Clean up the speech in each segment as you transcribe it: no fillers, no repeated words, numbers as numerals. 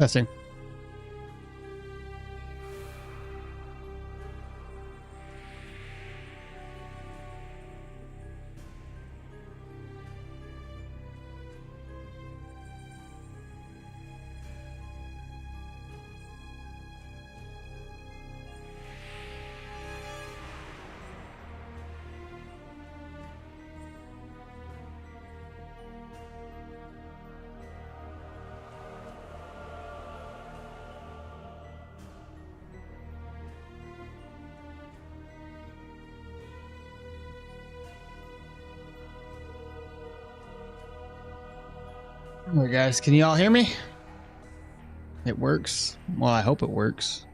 Testing. Alright guys, can you all hear me? It works. Well, I hope it works.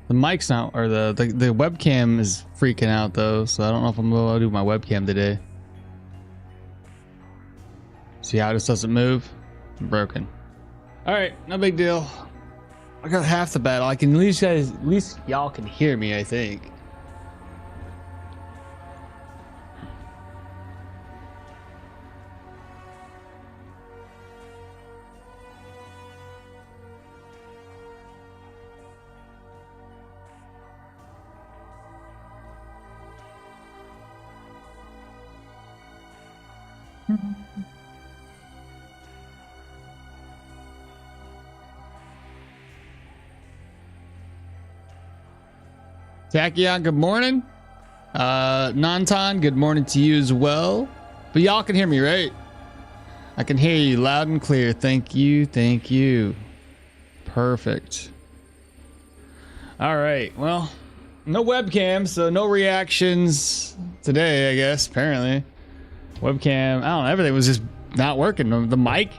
The mic's not, or the webcam is freaking out though, so I don't know if I'm able to do my webcam today. See how this doesn't move? Broken. Alright, no big deal. I got half the battle. I can at least y'all can hear me, I think. Tachyon, good morning. Nantan, good morning to you as well. But y'all can hear me, right? I can hear you loud and clear. Thank you, thank you. Perfect. All right, well, no webcam, so no reactions today, I guess, apparently. Webcam, I don't know, everything was just not working. The mic,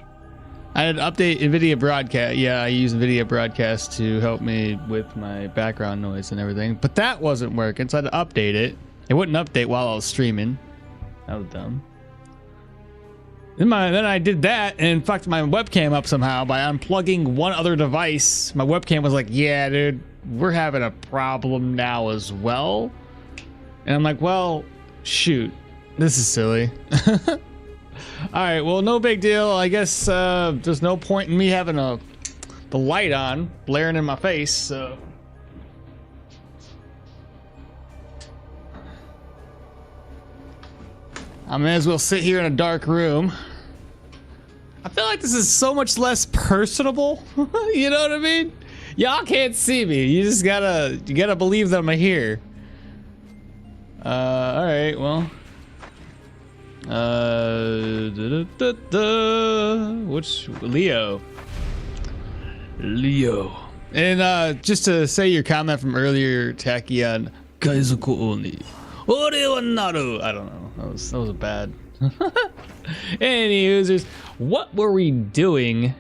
I had to update NVIDIA Broadcast. Yeah, I use NVIDIA Broadcast to help me with my background noise and everything, but that wasn't working, so I had to update it. It wouldn't update while I was streaming. That was dumb. Then I did that and fucked my webcam up somehow by unplugging one other device. My webcam was like, yeah, dude, we're having a problem now as well. And I'm like, well, shoot, this is silly. All right, well, no big deal. I guess there's no point in me having the light on, blaring in my face, so. I may as well sit here in a dark room. I feel like this is so much less personable. You know what I mean? Y'all can't see me. You just gotta believe that I'm here. All right, well. Which Leo? And just to say your comment from earlier, Tachyon, Kaizuku Oni. I don't know. That was a bad. Any users, what were we doing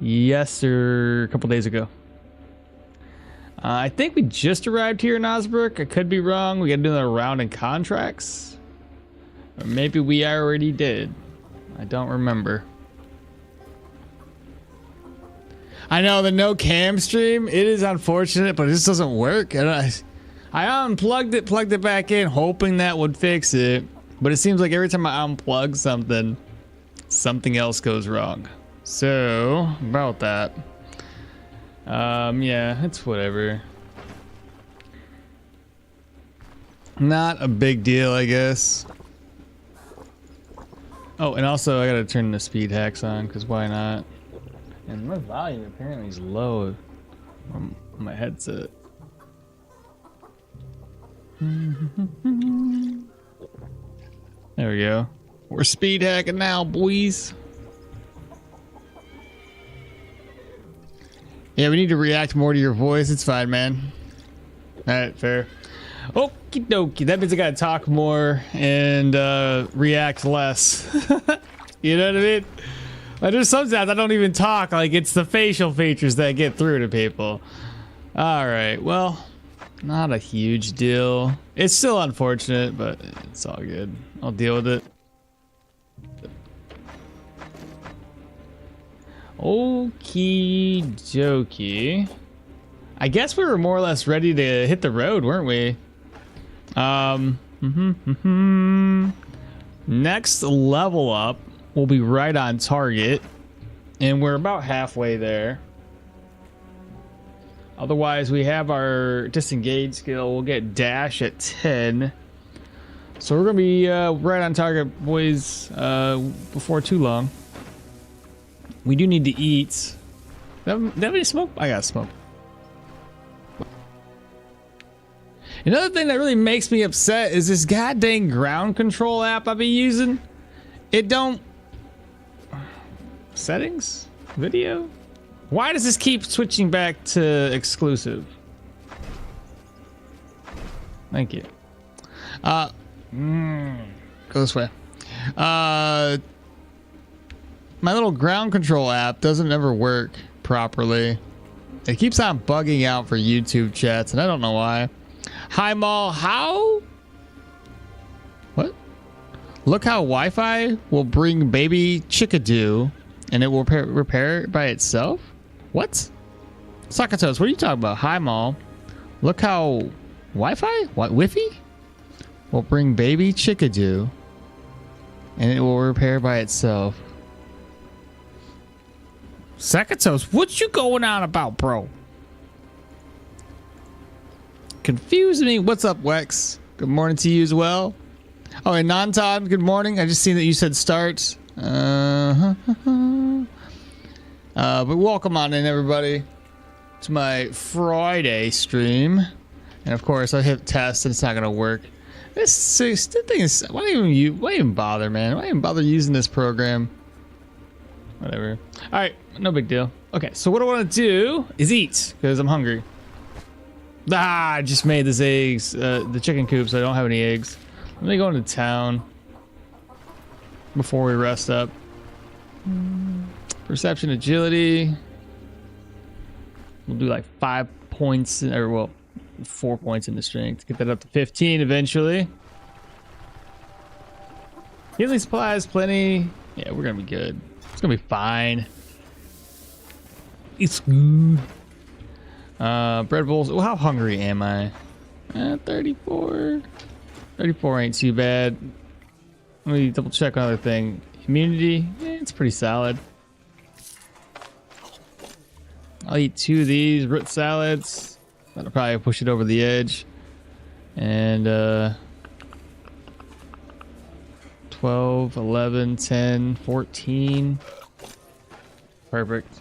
a couple days ago? I think we just arrived here in Osbrook. I could be wrong. We got to do another round in contracts. Or maybe we already did. I don't remember. I know the no cam stream, it is unfortunate, but it just doesn't work. I unplugged it, plugged it back in, hoping that would fix it. But it seems like every time I unplug something else goes wrong. So, about that. Yeah, it's whatever. Not a big deal, I guess. Oh, and also I gotta turn the speed hacks on, because why not? And my volume apparently is low on my headset. There we go. We're speed hacking now, boys. Yeah, we need to react more to your voice. It's fine, man. Alright, fair. Okie dokie. That means I gotta talk more and react less. You know what I mean? Like, there's sometimes I don't even talk. Like, it's the facial features that get through to people. Alright, well, not a huge deal. It's still unfortunate, but it's all good. I'll deal with it. Okie dokie. I guess we were more or less ready to hit the road, weren't we? Next level up will be right on target. And we're about halfway there. Otherwise, we have our disengage skill. We'll get dash at 10. So we're going to be right on target, boys, before too long. We do need to eat. Do you have any smoke? I got smoke. Another thing that really makes me upset is this goddamn ground control app I've been using. It don't... Settings? Video? Why does this keep switching back to exclusive? Thank you. Go this way. My little ground control app doesn't ever work properly. It keeps on bugging out for YouTube chats, and I don't know why. Hi, Maul. How? What? Look how Wi-Fi will bring baby chickadoo, and it will repair it by itself? What? Sakatos, what are you talking about? Hi, Maul. Look how Wi-Fi? What? Wi-Fi? Will bring baby chickadoo, and it will repair by itself. Sakatos, what you going on about, bro? Confused me. What's up, Wex? Good morning to you as well. Oh, and non-Todd, good morning. I just seen that you said start. But welcome on in, everybody, to my Friday stream. And of course, I hit test and it's not gonna work. This thing is, why even bother, man? Why even bother using this program? Whatever. All right, no big deal. Okay, so what I want to do is eat because I'm hungry. I just made this eggs, the chicken coop, so I don't have any eggs. Let me go into town before we rest up. Perception, agility. We'll do like 5 points, or well, 4 points in the strength. Get that up to 15 eventually. Healing supplies, plenty. Yeah, we're gonna be good. It's gonna be fine. It's good. Bread bowls. Oh, how hungry am I? 34. 34 ain't too bad. Let me double check another thing. Immunity. Yeah, it's pretty solid. I'll eat 2 of these root salads. That'll probably push it over the edge. And 12, 11, 10, 14. Perfect.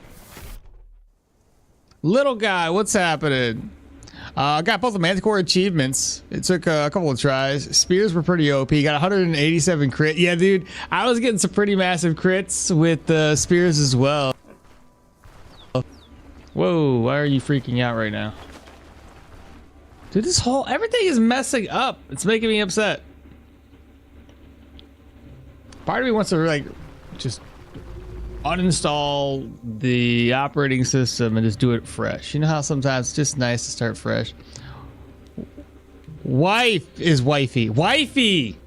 Little guy, what's happening? I got both the Manticore achievements. It took a couple of tries. Spears were pretty OP. Got 187 crit. Yeah, dude, I was getting some pretty massive crits with the spears as well. Whoa, why are you freaking out right now? Dude, everything is messing up. It's making me upset. Part of me wants to like just uninstall the operating system and just do it fresh. You know how sometimes it's just nice to start fresh. Wife is wifey. Wifey!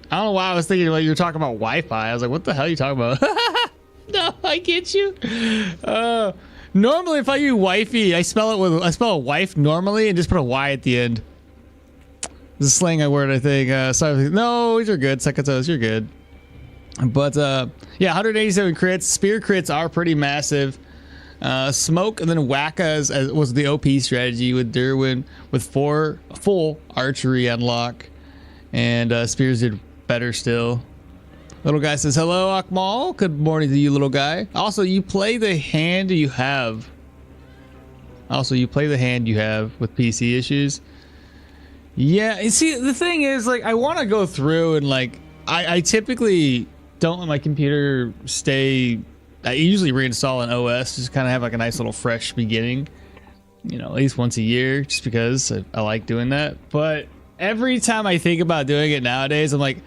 I don't know why I was thinking like you were talking about Wi-Fi. I was like, what the hell are you talking about? No, I get you. Normally if I use wifey, I spell wife normally and just put a Y at the end. This is a slang word, I think. Sorry. No, you're good. Sakatos, you're good. But yeah, 187 crits. Spear crits are pretty massive. Smoke and then Wacka was the OP strategy with Derwin with 4 full archery unlock. And Spears did better still. Little guy says, hello, Akmal. Good morning to you, little guy. Also, you play the hand you have. With PC issues. Yeah, you see, the thing is, like, I want to go through and, like, I typically don't let my computer stay. I usually reinstall an OS, just kind of have, like, a nice little fresh beginning. You know, at least once a year, just because I like doing that. But every time I think about doing it nowadays, I'm like,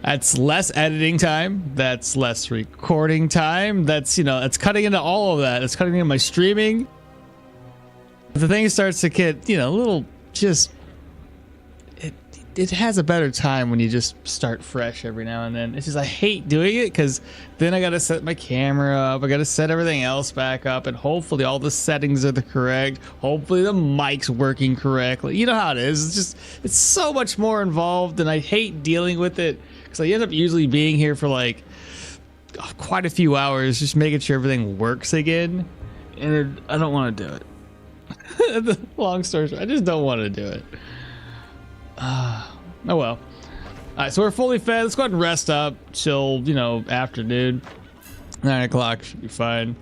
that's less editing time, that's less recording time, that's, you know, it's cutting into all of that. It's cutting into my streaming. The thing starts to get, you know, a little just, it has a better time when you just start fresh every now and then. It's just, I hate doing it because then I got to set my camera up. I got to set everything else back up, and hopefully all the settings are the correct. Hopefully the mic's working correctly. You know how it is. It's just, it's so much more involved, and I hate dealing with it because I end up usually being here for like quite a few hours just making sure everything works again, and I don't want to do it. Long story short, I just don't want to do it. Oh well. All right, so we're fully fed. Let's go ahead and rest up till, you know, afternoon. 9 o'clock should be fine.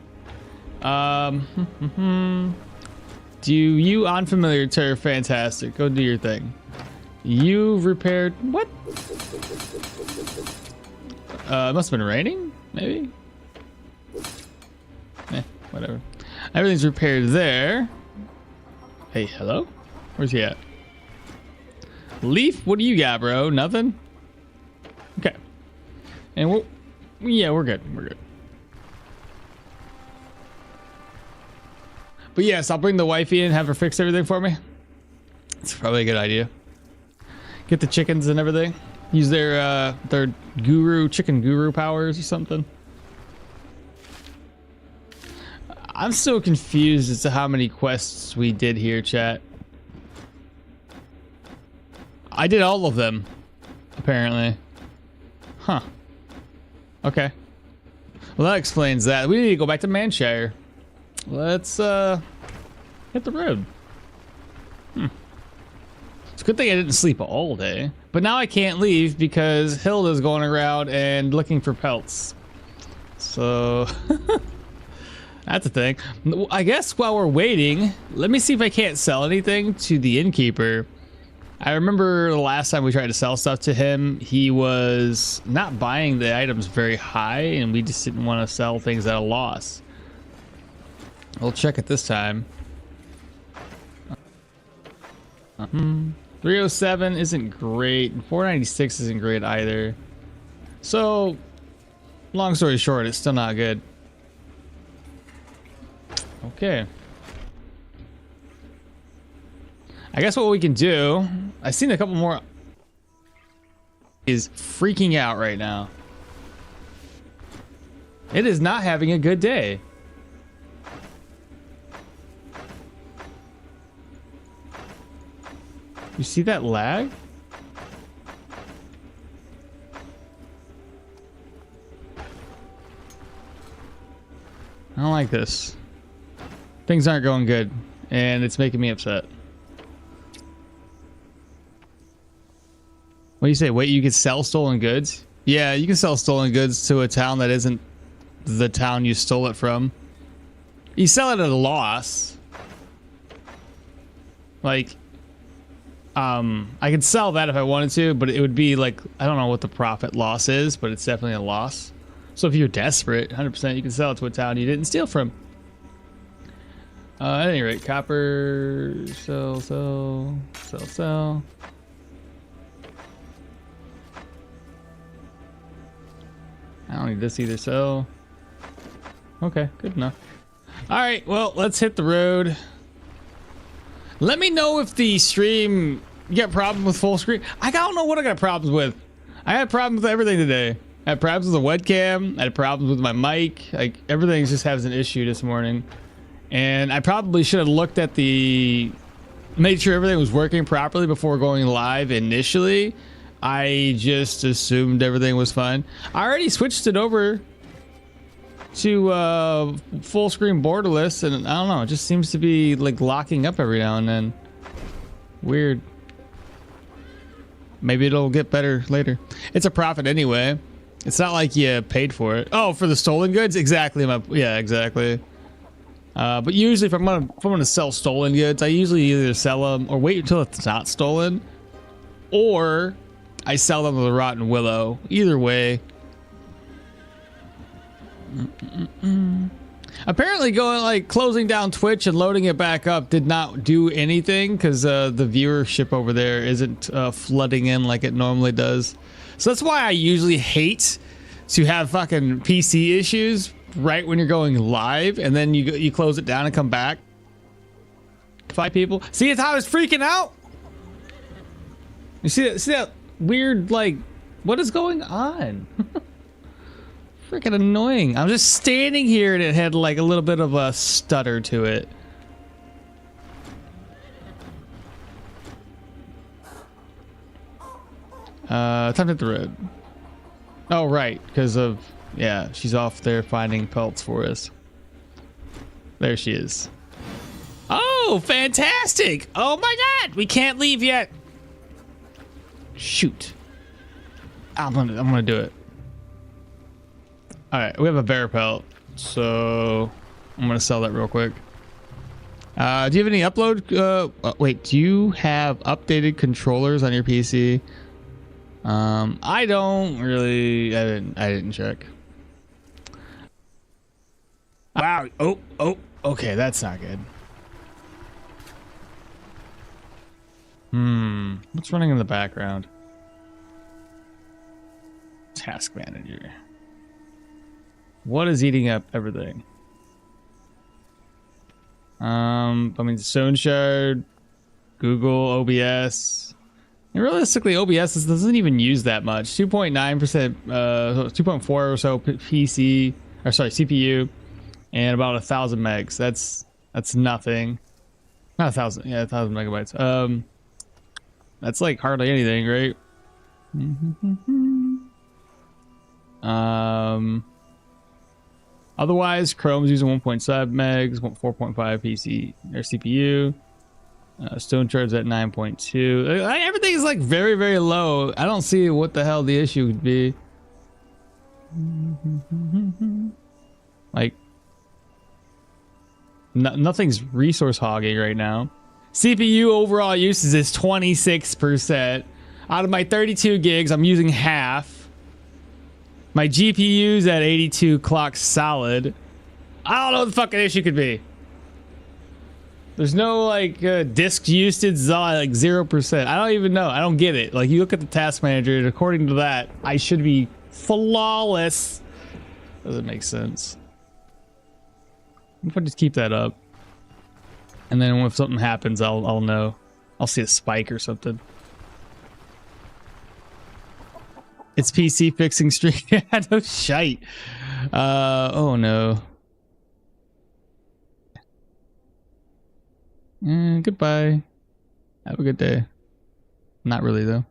Do you unfamiliar turf? Fantastic. Go do your thing. You repaired what? It must have been raining, maybe. Whatever. Everything's repaired there. Hey, hello? Where's he at? Leaf, what do you got, bro? Nothing? Okay. And we're good. We're good. But yes, I'll bring the wifey in, have her fix everything for me. It's probably a good idea. Get the chickens and everything. Use their chicken guru powers or something. I'm still confused as to how many quests we did here, chat. I did all of them, apparently. Huh. Okay. Well, that explains that. We need to go back to Manshire. Let's hit the road. It's a good thing I didn't sleep all day. But now I can't leave because Hilda's going around and looking for pelts. So that's a thing. I guess while we're waiting, let me see if I can't sell anything to the innkeeper. I remember the last time we tried to sell stuff to him, he was not buying the items very high, and we just didn't want to sell things at a loss. We'll check it this time. 307 isn't great, and 496 isn't great either. So, long story short, it's still not good. Okay. I guess what we can do, I've seen a couple more, is freaking out right now. It is not having a good day. You see that lag? I don't like this. Things aren't going good, and it's making me upset. What do you say? Wait, you can sell stolen goods? Yeah, you can sell stolen goods to a town that isn't the town you stole it from. You sell it at a loss. Like, I could sell that if I wanted to, but it would be like, I don't know what the profit loss is, but it's definitely a loss. So if you're desperate, 100% you can sell it to a town you didn't steal from. At any rate, copper, sell. I don't need this either, so. Okay, good enough. All right, well, let's hit the road. Let me know if the stream, you got problems with full screen. I don't know what I got problems with. I had problems with everything today. I had problems with the webcam. I had problems with my mic. Like, everything just has an issue this morning. And I probably should have looked at made sure everything was working properly before going live initially. I just assumed everything was fine. I already switched it over to full screen borderless, and I don't know, it just seems to be like locking up every now and then. Weird. Maybe it'll get better later. It's a profit anyway. It's not like you paid for it. Oh, for the stolen goods? Exactly. Yeah, exactly. But usually if I'm gonna sell stolen goods, I usually either sell them or wait until it's not stolen, or I sell them to the Rotten Willow. Either way. Apparently closing down Twitch and loading it back up did not do anything, because the viewership over there isn't flooding in like it normally does. So that's why I usually hate to have fucking PC issues right when you're going live, and then you close it down and come back. 5 people. See, it's how I was freaking out. You see that weird, like, what is going on? Freaking annoying. I'm just standing here and it had like a little bit of a stutter to it. Time to hit the road. Oh, right, because of Yeah, she's off there finding pelts for us. There she is. Oh, fantastic! Oh my god, we can't leave yet. Shoot. I'm gonna do it. All right, we have a bear pelt, so I'm gonna sell that real quick. Do you have any upload? Wait, do you have updated controllers on your PC? I don't really. I didn't check. Wow. Oh. Okay, that's not good. What's running in the background? Task manager. What is eating up everything? I mean, Stoneshard, Google, OBS. And realistically, OBS doesn't even use that much. 2.9%, 2.4 or so PC, or sorry, CPU, and about 1,000 megs. That's nothing. Not 1,000, yeah, 1,000 megabytes. That's like hardly anything, right? Otherwise, Chrome's using 1.7 megs, 4.5 PC or CPU. Stoneshard's at 9.2. Everything is like very, very low. I don't see what the hell the issue would be. Like, nothing's resource hogging right now. CPU overall usage is 26%. Out of my 32 gigs, I'm using half. My GPU's at 82 clock solid. I don't know what the fucking issue could be. There's no like disk usage, like 0%. I don't even know. I don't get it. Like you look at the task manager, and according to that, I should be flawless. Doesn't make sense. What if I just keep that up? And then if something happens, I'll know. I'll see a spike or something. It's PC fixing stream. No shite. Oh no. Goodbye. Have a good day. Not really though.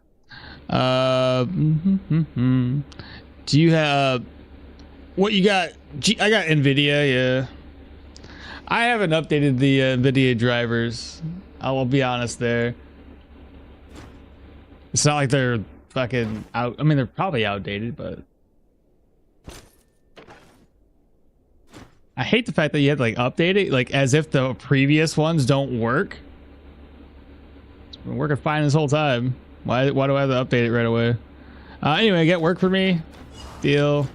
Do you have what you got? I got NVIDIA. Yeah. I haven't updated the NVIDIA drivers. I will be honest there. It's not like they're fucking out. I mean, they're probably outdated, but I hate the fact that you have to like update it, like as if the previous ones don't work. It's been working fine this whole time. Why do I have to update it right away? Anyway, get work for me. Deal.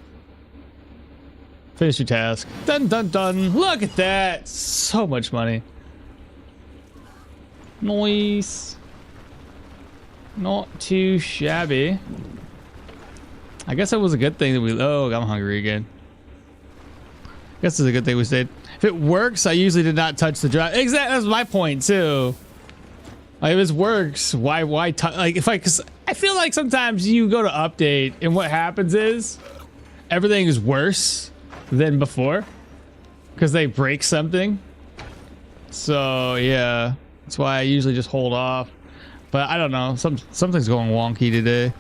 Finish your task. Dun dun dun. Look at that. So much money. Nice. Not too shabby. I guess that was a good thing that we... Oh, I'm hungry again. I guess it's a good thing we stayed. If it works, I usually did not touch the drive. Exactly. That's my point too. Like, if it works, why like if cause I feel like sometimes you go to update and what happens is everything is worse than before because they break something. So yeah, that's why I usually just hold off. But I don't know, something's going wonky today.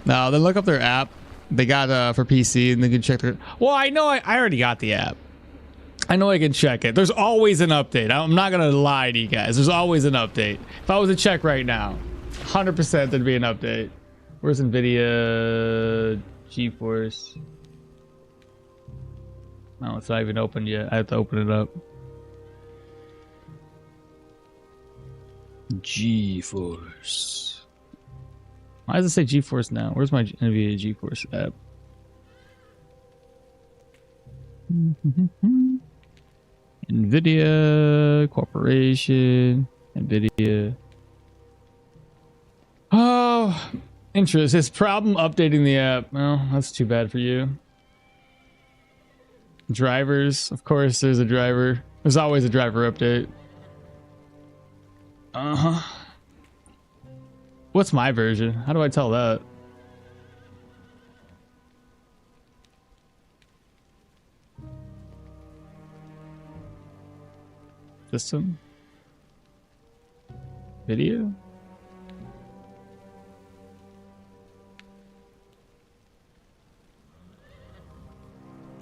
Now then look up their app. They got for PC and they can check their... Well, I know I already got the app. I know I can check it. There's always an update. I'm not gonna lie to you guys. There's always an update. If I was to check right now, 100% there'd be an update. Where's NVIDIA GeForce? No, it's not even opened yet. I have to open it up. GeForce. Why does it say GeForce now? Where's my NVIDIA GeForce app? NVIDIA Corporation. NVIDIA. Oh, interest. His problem updating the app. Well, that's too bad for you. Drivers. Of course, there's a driver. There's always a driver update. What's my version? How do I tell that? System? Video?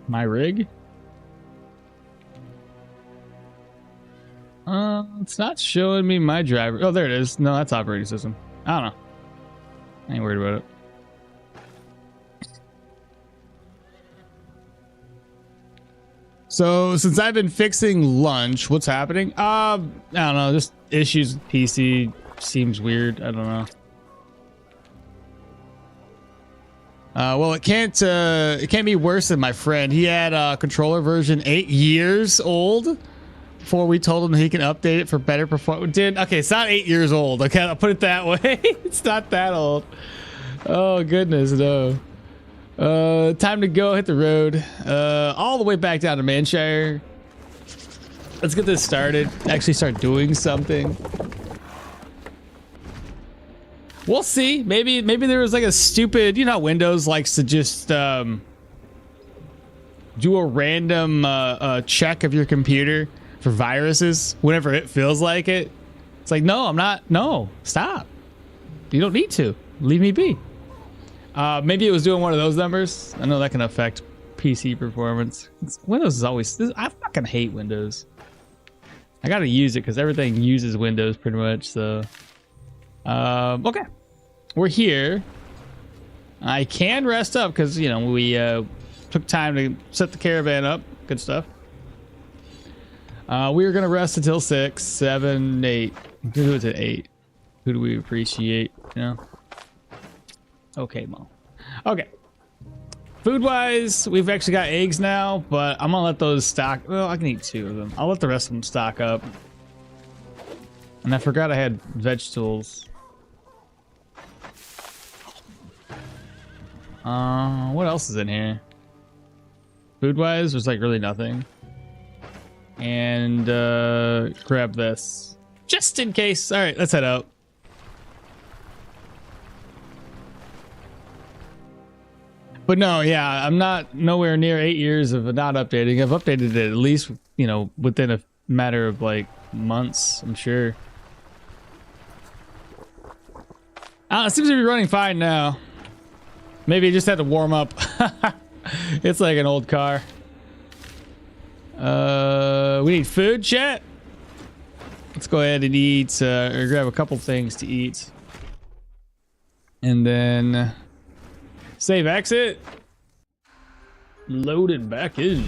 My rig? It's not showing me my driver. Oh, there it is. No, that's operating system. I don't know. I ain't worried about it. So since I've been fixing lunch, what's happening? I don't know. Just issues with PC. Seems weird. I don't know. Well, it can't be worse than my friend. He had a controller version 8 years old before we told him he can update it for better performance. Dude, okay, it's not 8 years old. Okay, I'll put it that way. It's not that old. Oh goodness, no. Time to go hit the road. All the way back down to Manshire. Let's get this started. Actually start doing something. We'll see. Maybe there was like a stupid, you know, Windows likes to just do a random check of your computer for viruses whenever it feels like it. It's like, no, I'm not. No, stop. You don't need to. Leave me be. Maybe it was doing one of those numbers. I know that can affect PC performance. Windows is always. I fucking hate Windows. I gotta use it because everything uses Windows pretty much. So, okay, we're here. I can rest up because, you know, we took time to set the caravan up. Good stuff. We were gonna rest until 6, 7, 8. Do it at 8. Who do we appreciate? You know. Okay, Mo. Okay. Food wise, we've actually got eggs now, but I'm gonna let those stock. Well, I can eat 2 of them. I'll let the rest of them stock up. And I forgot I had vegetables. What else is in here? Food wise, there's like really nothing. And grab this just in case. All right, let's head out. But no, yeah, I'm not nowhere near 8 years of not updating. I've updated it at least, you know, within a matter of like months, I'm sure. It seems to be running fine now. Maybe it just had to warm up. It's like an old car. We need food, chat. Let's go ahead and eat, or grab a couple things to eat. And then save exit. Load it back in.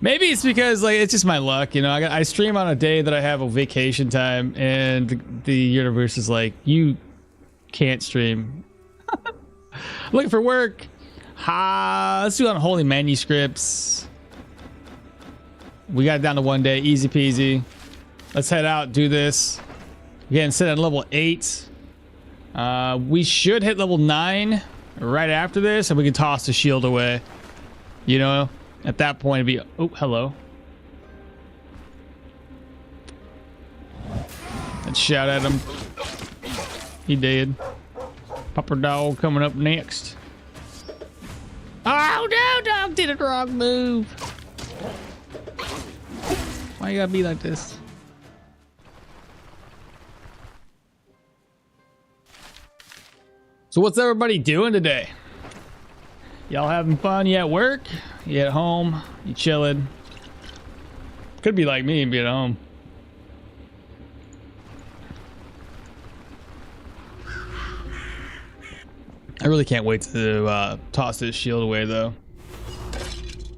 Maybe it's because like it's just my luck, you know. I stream on a day that I have a vacation time, and the universe is like, you can't stream. Looking for work. Let's do unholy manuscripts. We got it down to 1 day, easy peasy. Let's head out, do this. Again, sit at level 8. We should hit level 9 right after this, and we can toss the shield away. You know, at that point it'd be, oh, hello. Let's shout at him. He did. Pupper dog coming up next. Oh no, dog did a wrong move. Why you gotta be like this? So what's everybody doing today? Y'all having fun? You at work? You at home? You chilling? Could be like me and be at home. I really can't wait to toss this shield away though.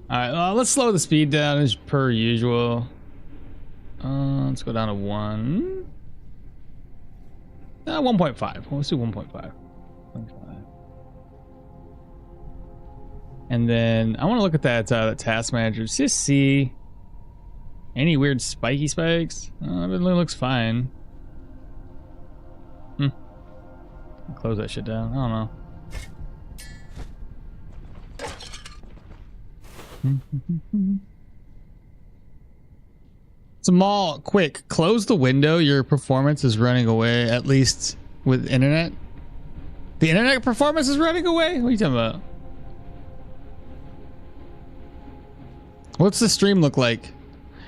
Alright, let's slow the speed down as per usual. Let's go down to 1. 1.5. Let's do 1.5. And then I want to look at that task manager just to see any weird spiky spikes. It looks fine. Close that shit down. I don't know. So Maul, quick, close the window. Your performance is running away, at least with internet. The internet performance is running away? What are you talking about? What's the stream look like?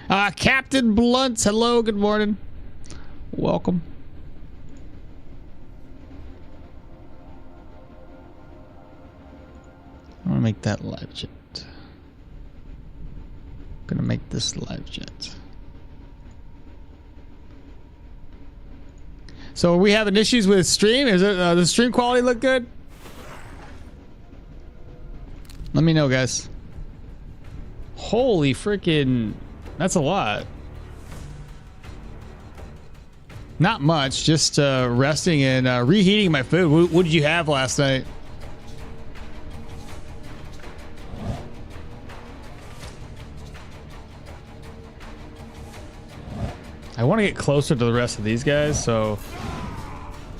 Captain Blunt, hello, good morning. Welcome. I want to make that live jet. Gonna make this live jet. So are we having issues with stream? Is it the stream quality look good? Let me know, guys. Holy freaking, that's a lot. Not much, just resting and reheating my food. What did you have last night? I want to get closer to the rest of these guys, so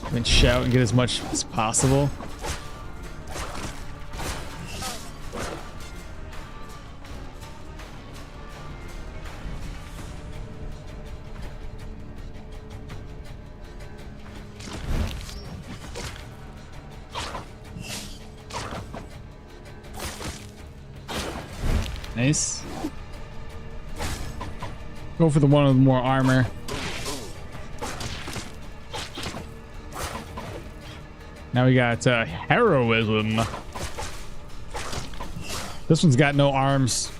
I can shout and get as much as possible. Nice. Go for the one with more armor. Now we got heroism. This one's got no arms.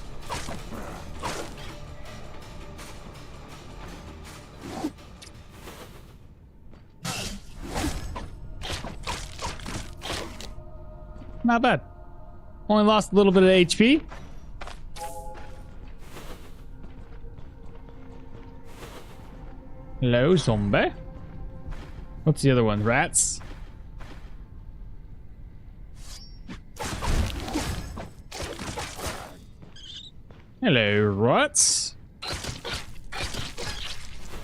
Not bad. Only lost a little bit of HP. Hello, zombie. What's the other one? Rats? Hello, rats.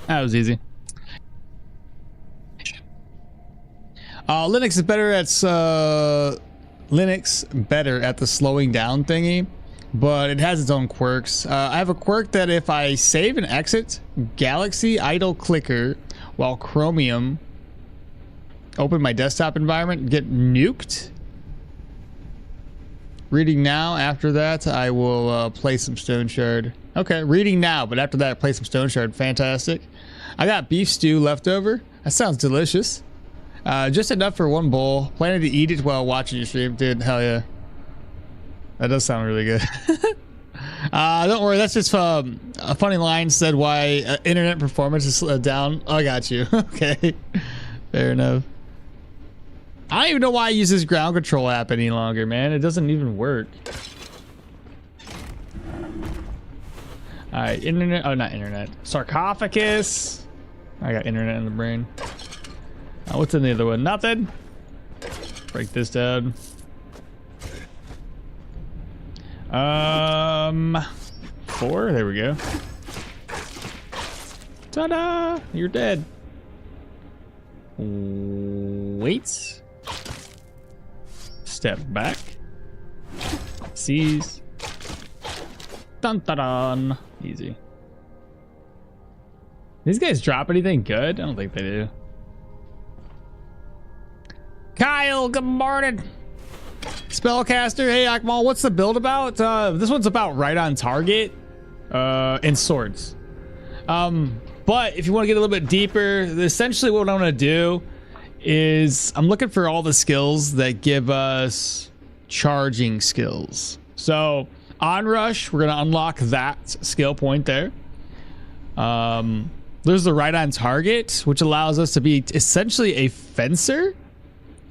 That was easy. Linux is better at the slowing down thingy, but it has its own quirks. I have a quirk that if I save and exit Galaxy idle clicker while Chromium open my desktop environment, get nuked. Reading now. After that, I will play some Stoneshard. Okay, reading now, but after that, play some Stoneshard. Fantastic. I got beef stew left over. That sounds delicious. Just enough for one bowl. Planning to eat it while watching your stream, dude. Hell yeah. That does sound really good. Don't worry, that's just a funny line said why internet performance is down. Oh, I got you. Okay, fair enough. I don't even know why I use this ground control app any longer, man. It doesn't even work. All right, internet. Oh, not internet. Sarcophagus. I got internet in the brain. What's in the other one? Nothing. Break this down. 4. There we go. Ta-da! You're dead. Wait. Step back. Seize. Dun dun dun. Easy. These guys drop anything good? I don't think they do. Kyle, good morning. Spellcaster, hey Akmal, what's the build about? This one's about right on target and swords. But if you want to get a little bit deeper, essentially what I'm going to do is I'm looking for all the skills that give us charging skills. So onrush, we're going to unlock that skill point there. There's the right on target, which allows us to be essentially a fencer.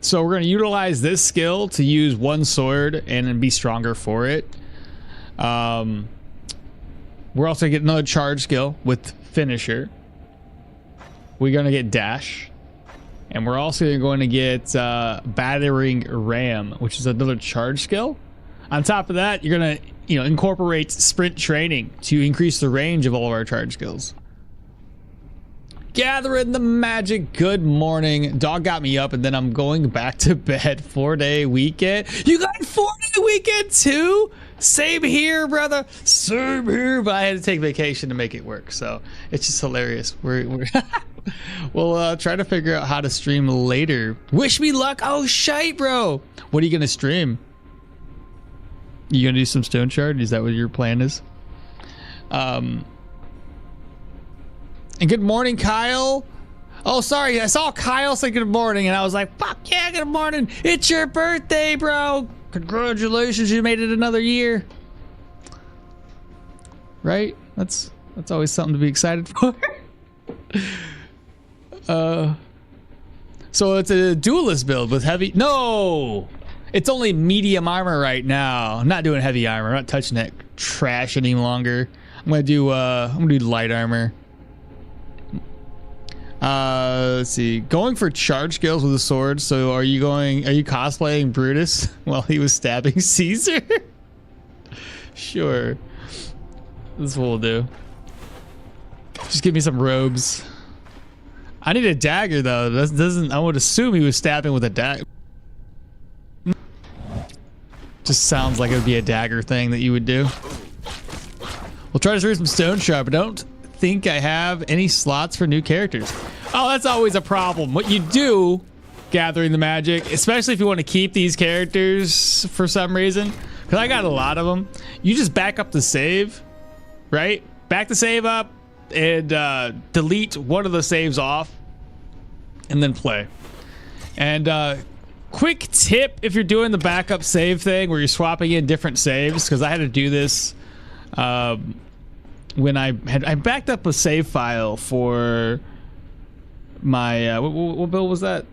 So we're going to utilize this skill to use one sword and then be stronger for it. We're also going to get another charge skill with finisher. We're going to get dash. And we're also going to get battering ram, which is another charge skill. On top of that, you're going to incorporate sprint training to increase the range of all of our charge skills. Gathering the magic. Good morning. Dog got me up and then I'm going back to bed. 4-day weekend. You got 4-day weekend too? Same here, brother. Same here. But I had to take vacation to make it work. So it's just hilarious. We'll try to figure out how to stream later. Wish me luck. Oh, shite, bro. What are you going to stream? You going to do some Stoneshard? Is that what your plan is? And good morning, Kyle. Oh, sorry. I saw Kyle say good morning, and I was like, fuck yeah, good morning. It's your birthday, bro. Congratulations, you made it another year. Right? That's always something to be excited for. So it's a duelist build with heavy. No, it's only medium armor right now. I'm not doing heavy armor. I'm not touching that trash any longer. I'm gonna do light armor. Let's see. Going for charge skills with a sword. So are you cosplaying Brutus while he was stabbing Caesar? Sure. This is what we'll do. Just give me some robes. I need a dagger though. That doesn't. I would assume he was stabbing with a dagger. Just sounds like it would be a dagger thing that you would do. We'll try to read some Stoneshard, but don't think I have any slots for new characters. Oh, that's always a problem. What you do, gathering the magic, especially if you want to keep these characters for some reason, because I got a lot of them. You just back up the save, right? Back the save up. And delete one of the saves off and then play. And quick tip if you're doing the backup save thing where you're swapping in different saves, because I had to do this when I backed up a save file for my what build was that?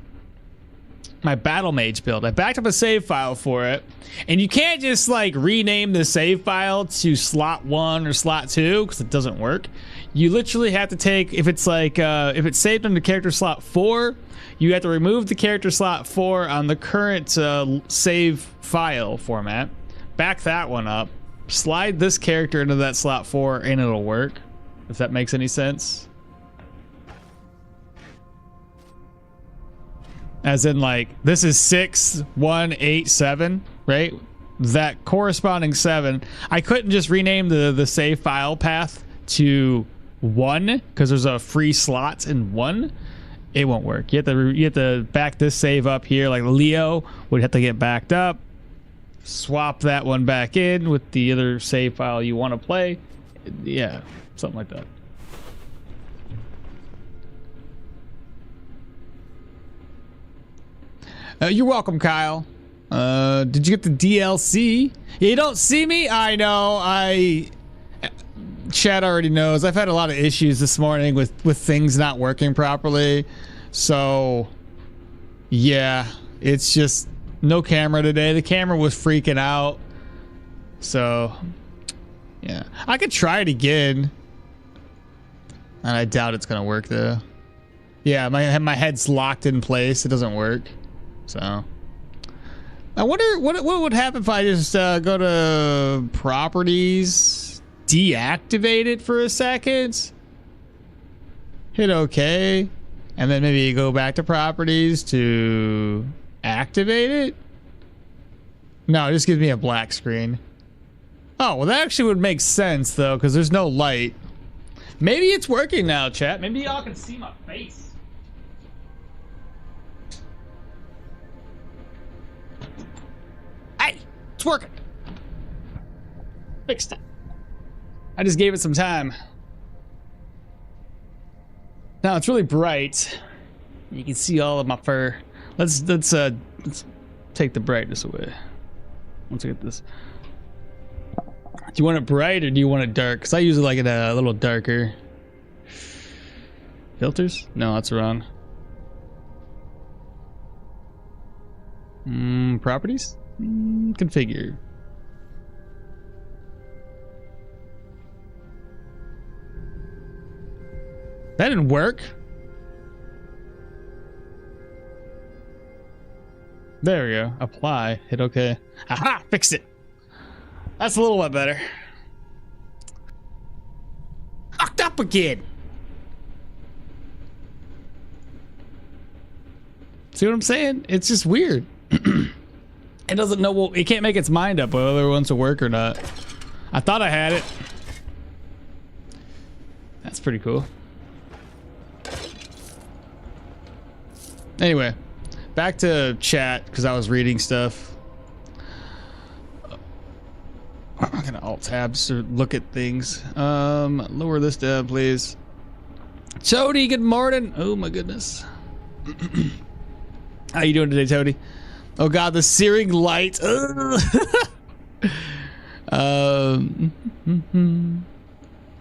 My battle mage build. I backed up a save file for it, and you can't just like rename the save file to slot 1 or slot 2 because it doesn't work. You literally have to take, if it's like if it's saved under character slot 4, you have to remove the character slot 4 on the current save file format, back that one up, slide this character into that slot 4, and it'll work, if that makes any sense. As in, like, this is 6, 1, 8, 7, right? That corresponding 7. I couldn't just rename the save file path to 1 because there's a free slot in 1. It won't work. You have to back this save up here, like Leo would have to get backed up, swap that one back in with the other save file you want to play. Yeah, something like that. You're welcome, Kyle. Did you get the DLC? You don't see me? I know. Chat already knows. I've had a lot of issues this morning with things not working properly. So, yeah, it's just no camera today. The camera was freaking out. So, yeah. I could try it again. And I doubt it's going to work, though. Yeah, my head's locked in place. It doesn't work. So I wonder what would happen if I just go to properties, deactivate it for a second, hit OK, and then maybe go back to properties to activate it. No, it just gives me a black screen. Oh, well, that actually would make sense though, because there's no light. Maybe it's working now, chat. Maybe y'all can see my face. It's working. Fixed it. I just gave it some time. Now it's really bright. You can see all of my fur. Let's take the brightness away. Let's get this. Do you want it bright or do you want it dark? Because I usually like it a little darker. Filters? No, that's wrong. Properties? Configure. That didn't work. There we go. Apply. Hit OK. Aha! Fixed it. That's a little bit better. Fucked up again. See what I'm saying? It's just weird. It doesn't know. It can't make its mind up whether it wants to work or not. I thought I had it. That's pretty cool. Anyway, back to chat because I was reading stuff. I'm gonna alt tab just to look at things. Lower this down, please. Toady, good morning. Oh my goodness. How you doing today, Toady? Oh god, the searing light.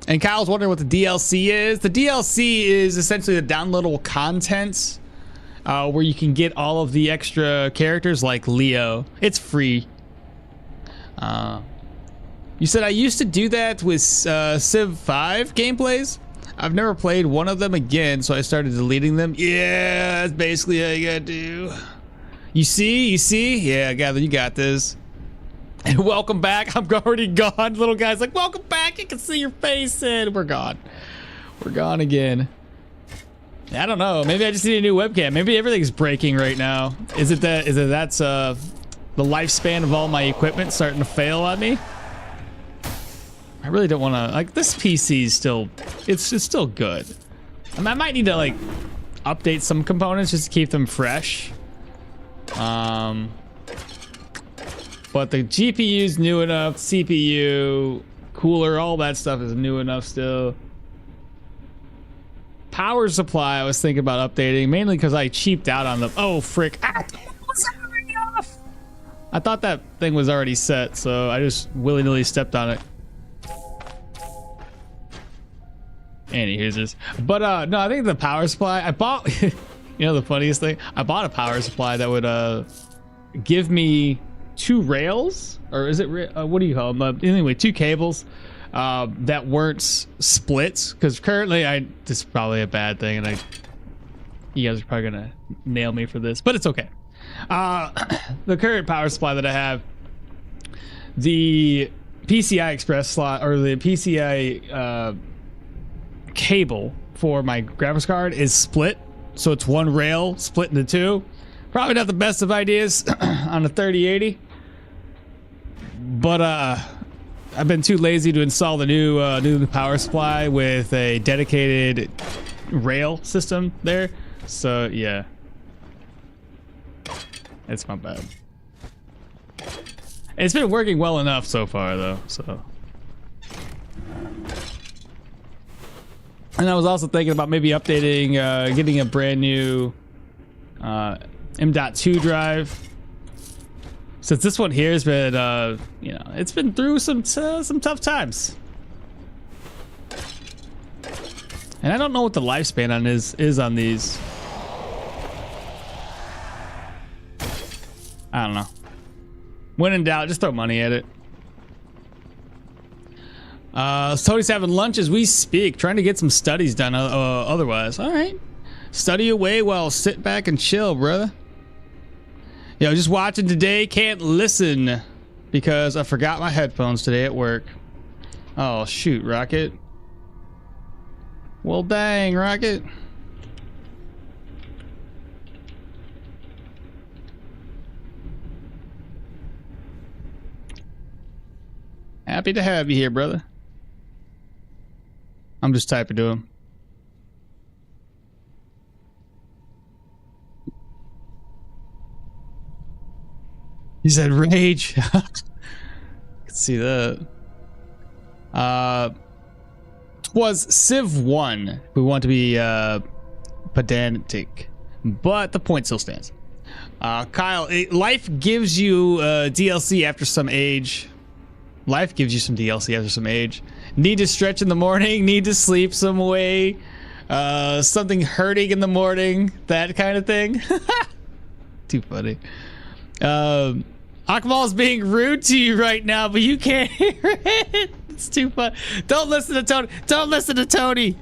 And Kyle's wondering what the DLC is. The DLC is essentially the downloadable content where you can get all of the extra characters like Leo. It's free. You said I used to do that with Civ 5 gameplays. I've never played one of them again, so I started deleting them. Yeah, that's basically how you gotta do. You see? Yeah, Gather, you got this. And welcome back. I'm already gone. Little guy's like, welcome back. I can see your face. And we're gone. We're gone again. I don't know. Maybe I just need a new webcam. Maybe everything's breaking right now. Is it that's the lifespan of all my equipment starting to fail on me? I really don't want to, like, this PC is still, it's still good. I mean, I might need to like update some components just to keep them fresh. But the GPU's new enough, CPU, cooler, all that stuff is new enough still. Power supply I was thinking about updating, mainly because I cheaped out on the, oh frick. Ah, was already off. I thought that thing was already set, so I just willy-nilly stepped on it. And he hears this. But no, I think the power supply, I bought, you know the funniest thing? I bought a power supply that would give me 2 rails, or is it, what do you call them? Anyway, 2 cables that weren't splits, because currently this is probably a bad thing, and you guys are probably gonna nail me for this, but it's okay. The current power supply that I have, the PCI Express slot, or the PCI cable for my graphics card is split, so it's 1 rail split into 2. Probably not the best of ideas on a 3080, but I've been too lazy to install the new power supply with a dedicated rail system there. So yeah, it's not bad. It's been working well enough so far though. So, and I was also thinking about maybe updating, getting a brand new M.2 drive. Since this one here has been, you know, it's been through some tough times, and I don't know what the lifespan on is on these. I don't know. When in doubt, just throw money at it. Tony's having lunch as we speak, trying to get some studies done. Otherwise, all right, study away while sit back and chill, brother. Yo, just watching today, can't listen because I forgot my headphones today at work. Oh, shoot, Rocket. Well, dang, Rocket. Happy to have you here, brother. I'm just typing to him. He said rage. I can see that. Was Civ 1. We want to be pedantic, but the point still stands. Kyle, life gives you DLC after some age. Life gives you some DLC after some age. Need to stretch in the morning, need to sleep some way, something hurting in the morning, that kind of thing. Too funny. Akmal's being rude to you right now, but you can't hear it. It's too fun. Don't listen to Tony. Don't listen to Tony.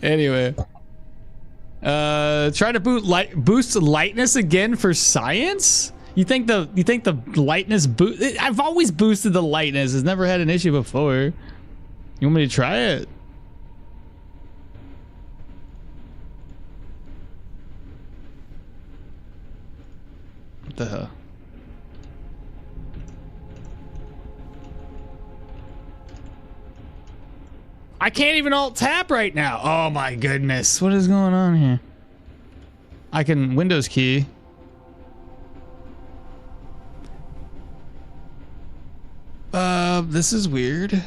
Anyway. Try to boost lightness again for science? You think the lightness boost? I've always boosted the lightness. It's never had an issue before. You want me to try it? What the hell? I can't even alt tab right now. Oh my goodness. What is going on here? I can Windows key. This is weird.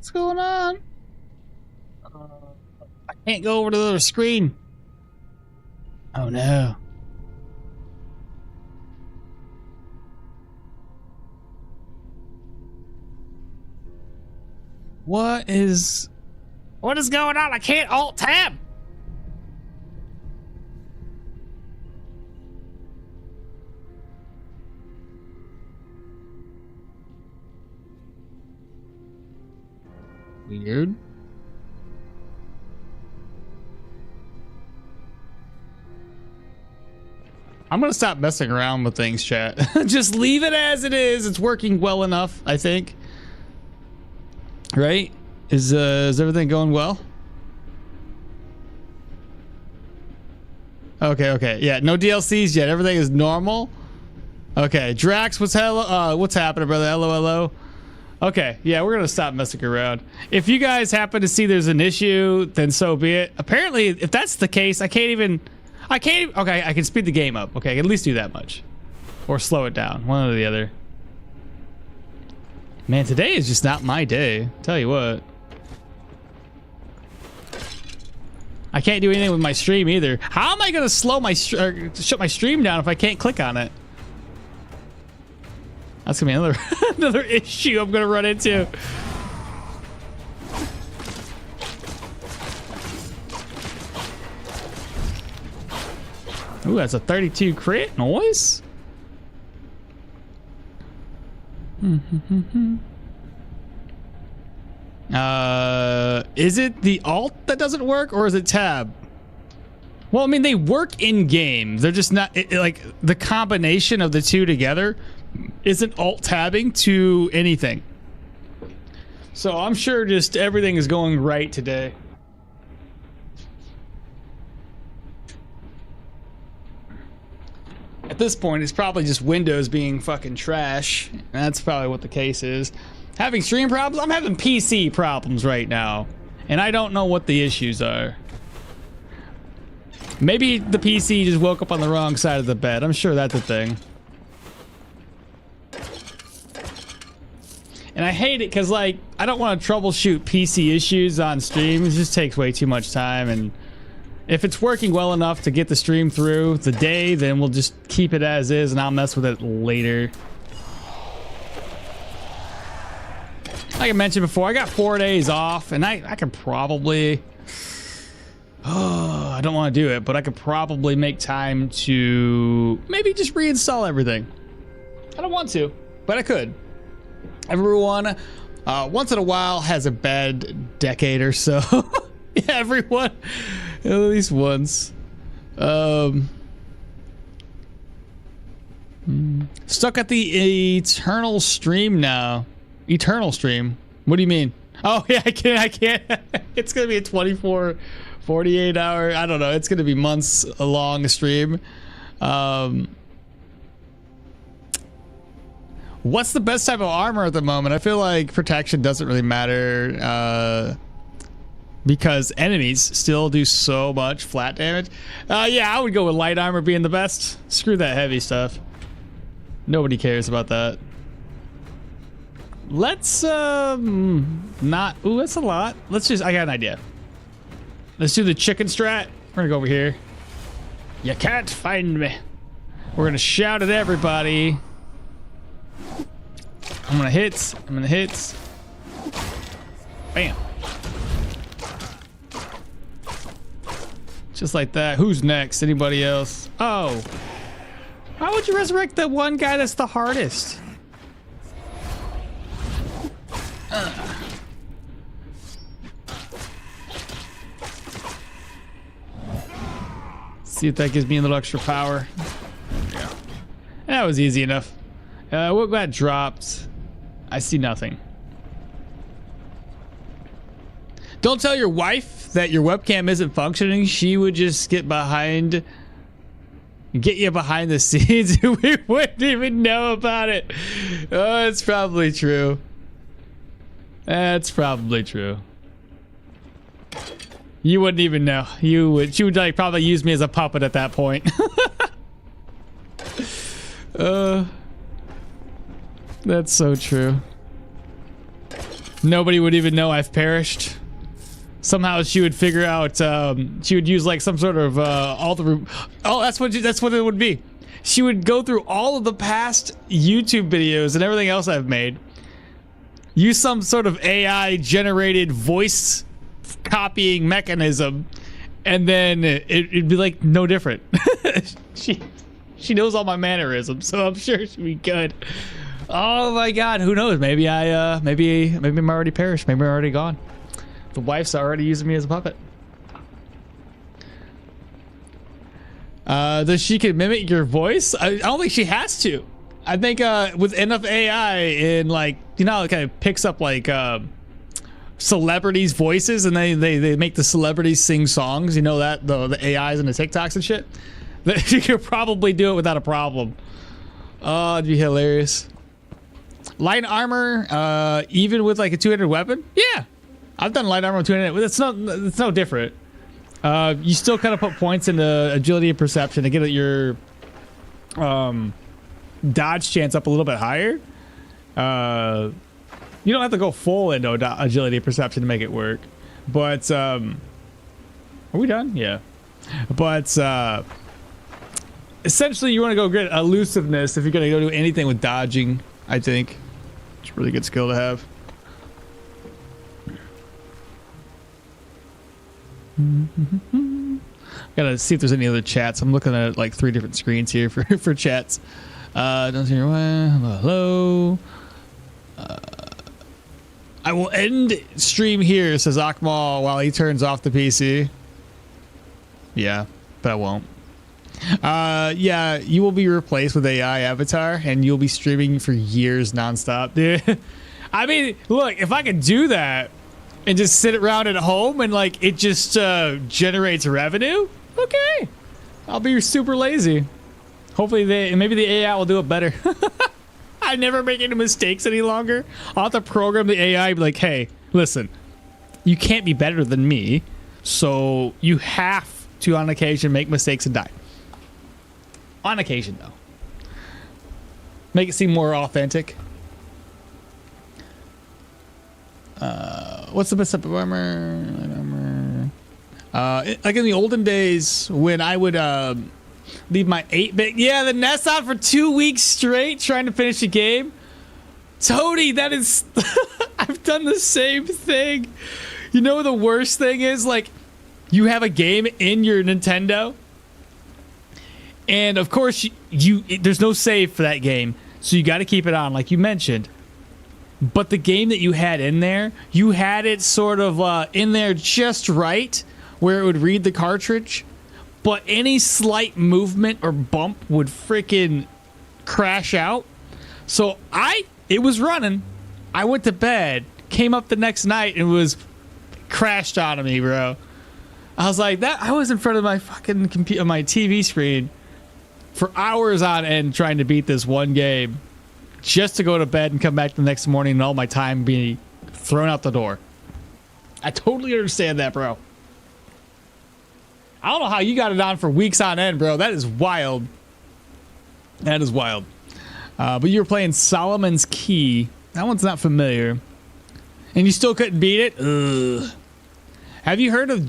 What's going on? I can't go over to the other screen. Oh no. What is going on? I can't alt tab. Weird. I'm gonna stop messing around with things, chat. Just leave it as it is. It's working well enough, I think. Right? Is everything going well? Okay. Yeah, no DLCs yet. Everything is normal. Okay, Drax, what's happening, brother? Hello. Okay, yeah, we're gonna stop messing around. If you guys happen to see there's an issue, then so be it. Apparently, if that's the case, okay, I can speed the game up. Okay, I can at least do that much. Or slow it down, one or the other. Man, today is just not my day. Tell you what. I can't do anything with my stream either. How am I gonna shut my stream down if I can't click on it? That's gonna be another issue I'm gonna run into. Ooh, that's a 32 crit. Noise. Is it the alt that doesn't work, or is it tab? Well, I mean, they work in game. They're just not like the combination of the two together isn't alt tabbing to anything. So I'm sure just everything is going right today. At this point, it's probably just Windows being fucking trash. That's probably what the case is. Having stream problems? I'm having PC problems right now. And I don't know what the issues are. Maybe the PC just woke up on the wrong side of the bed. I'm sure that's a thing. And I hate it because, like, I don't want to troubleshoot PC issues on stream. It just takes way too much time. And if it's working well enough to get the stream through the day, then we'll just keep it as is and I'll mess with it later. Like I mentioned before, I got 4 days off and I could probably... Oh, I don't want to do it, but I could probably make time to maybe just reinstall everything. I don't want to, but I could. Everyone, once in a while, has a bad decade or so. Yeah, everyone, at least once. Stuck at the eternal stream now. Eternal stream? What do you mean? Oh, yeah, I can't. It's going to be a 24, 48 hour, I don't know. It's going to be months long stream. What's the best type of armor at the moment? I feel like protection doesn't really matter because enemies still do so much flat damage. Yeah, I would go with light armor being the best. Screw that heavy stuff. Nobody cares about that. Let's not. Ooh, that's a lot. Let's just. I got an idea. Let's do the chicken strat. We're gonna go over here. You can't find me. We're gonna shout at everybody. I'm gonna hit. Bam. Just like that. Who's next? Anybody else? Oh. How would you resurrect the one guy that's the hardest? See if that gives me a little extra power. Yeah. That was easy enough. What got dropped? I see nothing. Don't tell your wife that your webcam isn't functioning. She would just get you behind the scenes and we wouldn't even know about it. Oh, it's probably true. That's probably true. You wouldn't even know. She would like probably use me as a puppet at that point. That's so true. Nobody would even know I've perished. Somehow she would figure out, she would use like some sort of, that's what it would be. She would go through all of the past YouTube videos and everything else I've made, use some sort of AI generated voice copying mechanism, and then it'd be like no different. She knows all my mannerisms, so I'm sure she'd be good. Oh my god, who knows? Maybe maybe I'm already perished. Maybe I'm already gone. The wife's already using me as a puppet. Does she can mimic your voice? I don't think she has to. I think with enough AI and like, you know, it kind of picks up like celebrities' voices, and they make the celebrities sing songs. You know that the AIs and the TikToks and shit. You could probably do it without a problem. Oh, it'd be hilarious. Light armor, even with like a two-handed weapon? Yeah. I've done light armor with two-handed. It's no different. You still kind of put points into agility and perception to get your dodge chance up a little bit higher. You don't have to go full into agility and perception to make it work. But are we done? Yeah. But essentially, you want to go get elusiveness if you're going to go do anything with dodging. I think it's a really good skill to have. Gotta see if there's any other chats. I'm looking at like 3 different screens here for chats. Don't see your way. Hello. I will end stream here, says Akmal, while he turns off the PC. Yeah, but I won't. Yeah, you will be replaced with AI avatar, and you'll be streaming for years nonstop, dude. I mean, look, if I could do that and just sit around at home and like it just generates revenue, okay, I'll be super lazy. Hopefully maybe the AI will do it better. I never make any mistakes any longer. I'll have to program the AI, be like, hey, listen, you can't be better than me, so you have to on occasion make mistakes and die. On occasion, though. Make it seem more authentic. What's the best type of armor? Like in the olden days when I would leave my 8-bit. Yeah, the nest on for 2 weeks straight trying to finish a game. Tony, that is... I've done the same thing. You know what the worst thing is? Like, you have a game in your Nintendo, and of course there's no save for that game, so you got to keep it on like you mentioned. But the game that you had in there, you had it sort of in there just right where it would read the cartridge, but any slight movement or bump would freaking crash out. So it was running. I went to bed, came up the next night, and was crashed on me, bro. I was like, I was in front of my fucking computer, my TV screen for hours on end trying to beat this one game just to go to bed and come back the next morning and all my time be thrown out the door. I totally understand that, bro. I don't know how you got it on for weeks on end, bro. That is wild. That is wild. But you were playing Solomon's Key. That one's not familiar. And you still couldn't beat it? Ugh. Have you heard of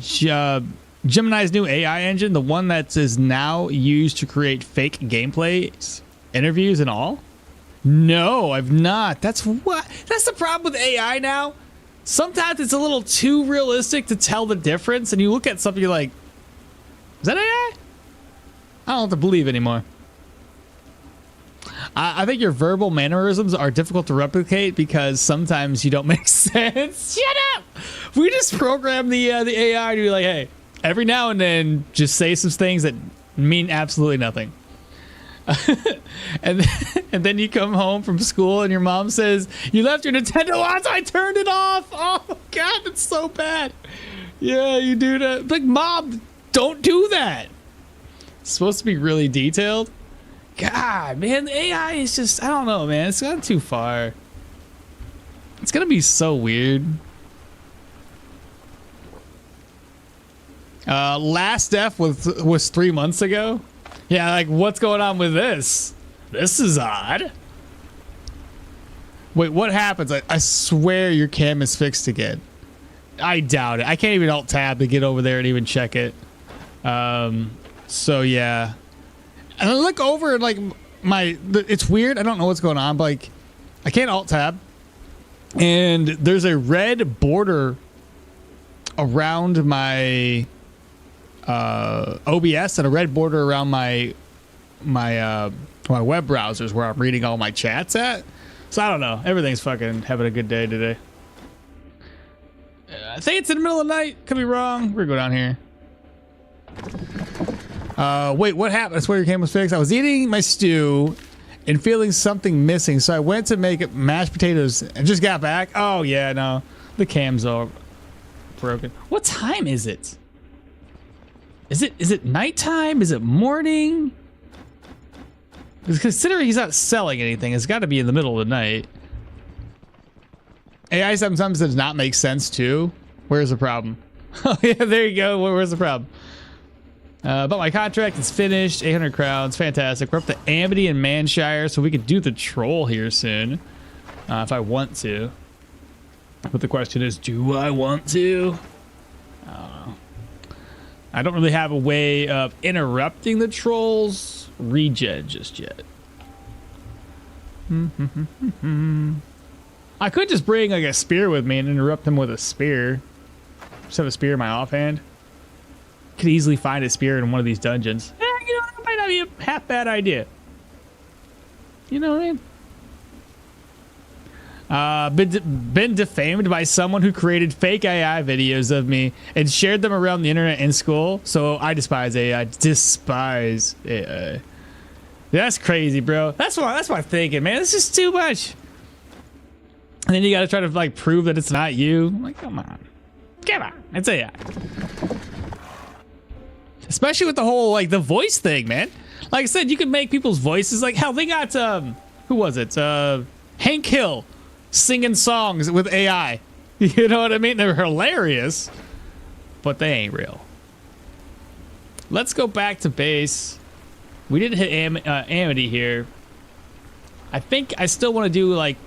Gemini's new AI engine? The one that is now used to create fake gameplays, interviews, and all? No, I've not. That's the problem with AI now. Sometimes it's a little too realistic to tell the difference, and you look at something, you're like, is that AI? I don't have to believe anymore. I think your verbal mannerisms are difficult to replicate because sometimes you don't make sense. Shut up! We just program the AI to be like, hey, every now and then, just say some things that mean absolutely nothing. and then you come home from school and your mom says, you left your Nintendo on, so I turned it off. Oh, God, that's so bad. Yeah, you do that. Like, Mom, don't do that. It's supposed to be really detailed. God, man, the AI is just, I don't know, man. It's gone too far. It's going to be so weird. Last Death was 3 months ago. Yeah, like, what's going on with this? This is odd. Wait, what happens? I swear your cam is fixed again. I doubt it. I can't even alt tab to get over there and even check it. So yeah. And I look over and like it's weird. I don't know what's going on, but like I can't alt tab. And there's a red border around my OBS and a red border around my web browsers where I'm reading all my chats at. So I don't know. Everything's fucking having a good day today. I think it's in the middle of the night. Could be wrong. We're gonna go down here. Wait, what happened? That's where your cam was fixed. I was eating my stew and feeling something missing, so I went to make mashed potatoes and just got back. Oh yeah, no, the cam's all broken. What time is it? Is it nighttime? Is it morning? Because considering he's not selling anything, it's got to be in the middle of the night. AI sometimes does not make sense too. Where's the problem? Oh yeah, there you go. Where's the problem? But my contract is finished. 800 crowns. Fantastic. We're up to Amity and Manshire, so we could do the troll here soon. If I want to. But the question is, do I want to? I don't know. I don't really have a way of interrupting the troll's regen just yet. I could just bring like a spear with me and interrupt him with a spear. Just have a spear in my offhand. Could easily find a spear in one of these dungeons. You know, that might not be a half bad idea. You know what I mean? Been defamed by someone who created fake AI videos of me and shared them around the internet in school. So I despise AI. Despise AI. That's crazy, bro. That's what I'm thinking, man. It's just too much. And then you got to try to like prove that it's not you. I'm like, come on, it's AI. Especially with the whole like the voice thing, man. Like I said, you can make people's voices like hell. They got who was it? Hank Hill singing songs with AI. You know what I mean? They're hilarious, but they ain't real. Let's go back to base. We didn't hit Amity here. I think I still want to do like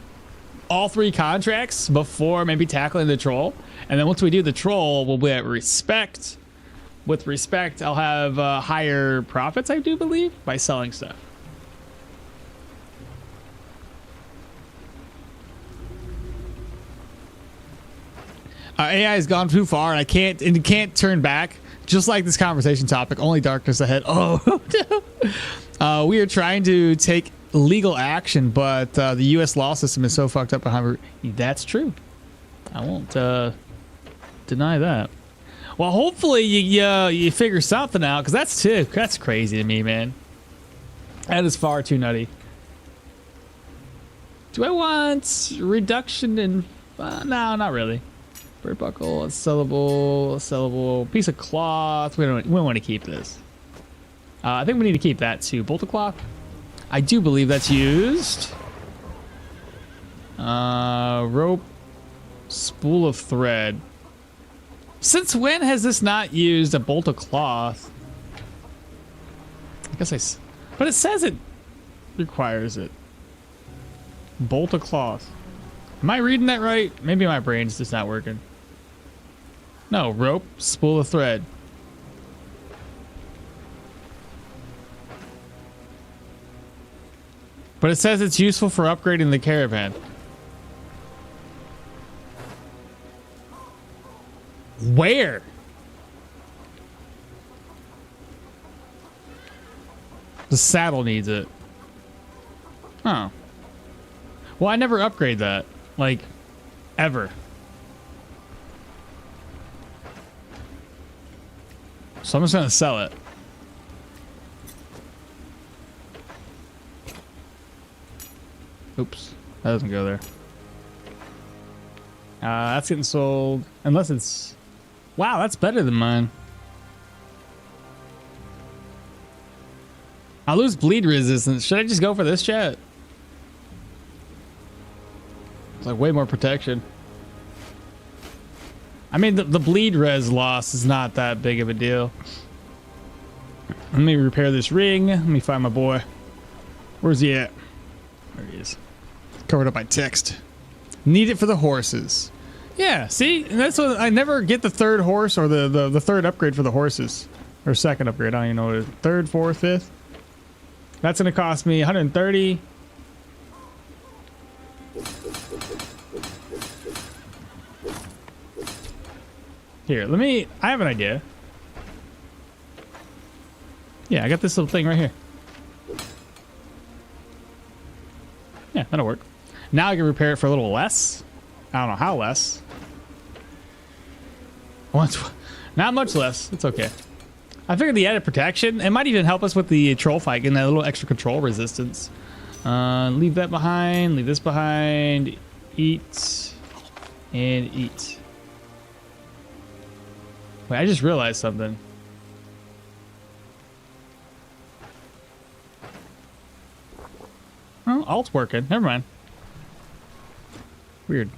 all 3 contracts before maybe tackling the troll. And then once we do the troll, we'll be at respect. With respect, I'll have higher profits, I do believe, by selling stuff. AI has gone too far, and it can't turn back. Just like this conversation topic, only darkness ahead. Oh, we are trying to take legal action, but the U.S. law system is so fucked up behind. That's true. I won't deny that. Well, hopefully you figure something out, because that's crazy to me, man. That is far too nutty. Do I want reduction in? No, not really. Bird buckle, a sellable piece of cloth. We don't want to keep this. I think we need to keep that too. Bolt of cloth. I do believe that's used. Rope, spool of thread. Since when has this not used a bolt of cloth? I guess but it says it requires it. Bolt of cloth. Am I reading that right? Maybe my brain's just not working. No, rope, spool of thread. But it says it's useful for upgrading the caravan. Where? The saddle needs it. Oh. Well, I never upgrade that. Like, ever. So I'm just gonna sell it. Oops. That doesn't go there. That's getting sold. Unless it's... Wow, that's better than mine. I'll lose bleed resistance. Should I just go for this, chat? It's like way more protection. I mean, the bleed res loss is not that big of a deal. Let me repair this ring. Let me find my boy. Where's he at? There he is. Covered up by text. Need it for the horses. Yeah, see? And that's what I never get the third horse or the third upgrade for the horses. Or second upgrade. I don't even know what it is. Third, fourth, fifth. That's going to cost me 130. Here, I have an idea. Yeah, I got this little thing right here. Yeah, that'll work. Now I can repair it for a little less. I don't know how less. Not much less. It's okay. I figured the added protection, it might even help us with the troll fight, getting that little extra control resistance. Leave that behind. Leave this behind. Eat. And eat. Wait, I just realized something. Oh, alt's working. Never mind. Weird.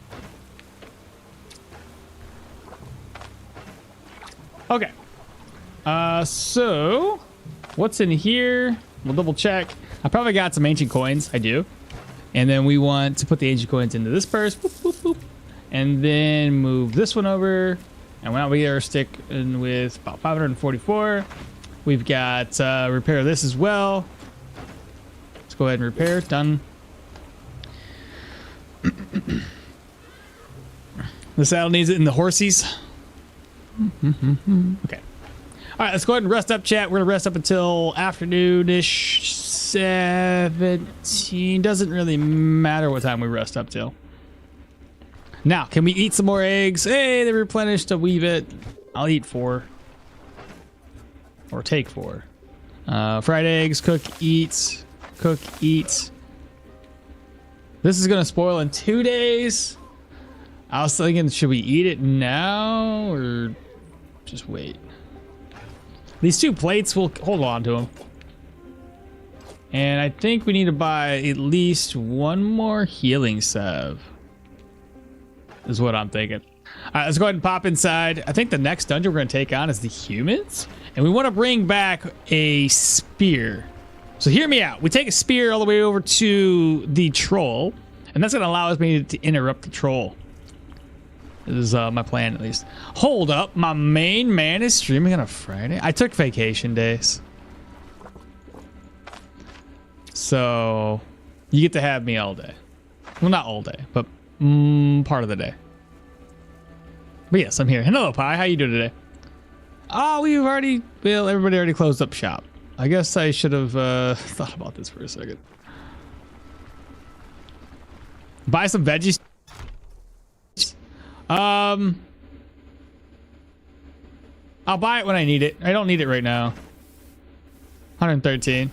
Okay. So what's in here? We'll double check. I probably got some ancient coins. I do. And then we want to put the ancient coins into this purse. Boop, boop, boop. And then move this one over. And now we are sticking with about 544. We've got repair this as well. Let's go ahead and repair. Done. The saddle needs it in the horsies. Okay. All right, let's go ahead and rest up, chat. We're gonna rest up until afternoon-ish, 17. Doesn't really matter what time we rest up till. Now, can we eat some more eggs? Hey, they replenished a wee bit. I'll eat 4. Or take 4. Fried eggs, cook, eat. Cook, eat. This is gonna spoil in 2 days. I was thinking, should we eat it now or just wait? These 2 plates, we'll hold on to them. And I think we need to buy at least 1 more healing salve. Is what I'm thinking. All right, let's go ahead and pop inside. I think the next dungeon we're going to take on is the humans. And we want to bring back a spear. So hear me out. We take a spear all the way over to the troll. And that's going to allow us maybe to interrupt the troll. This is my plan, at least. Hold up. My main man is streaming on a Friday. I took vacation days. So you get to have me all day. Well, not all day, but part of the day. But yes, I'm here. Hello, Pi. How you doing today? Oh, everybody already closed up shop. I guess I should have thought about this for a second. Buy some veggies. I'll buy it when I need it. I don't need it right now. 113.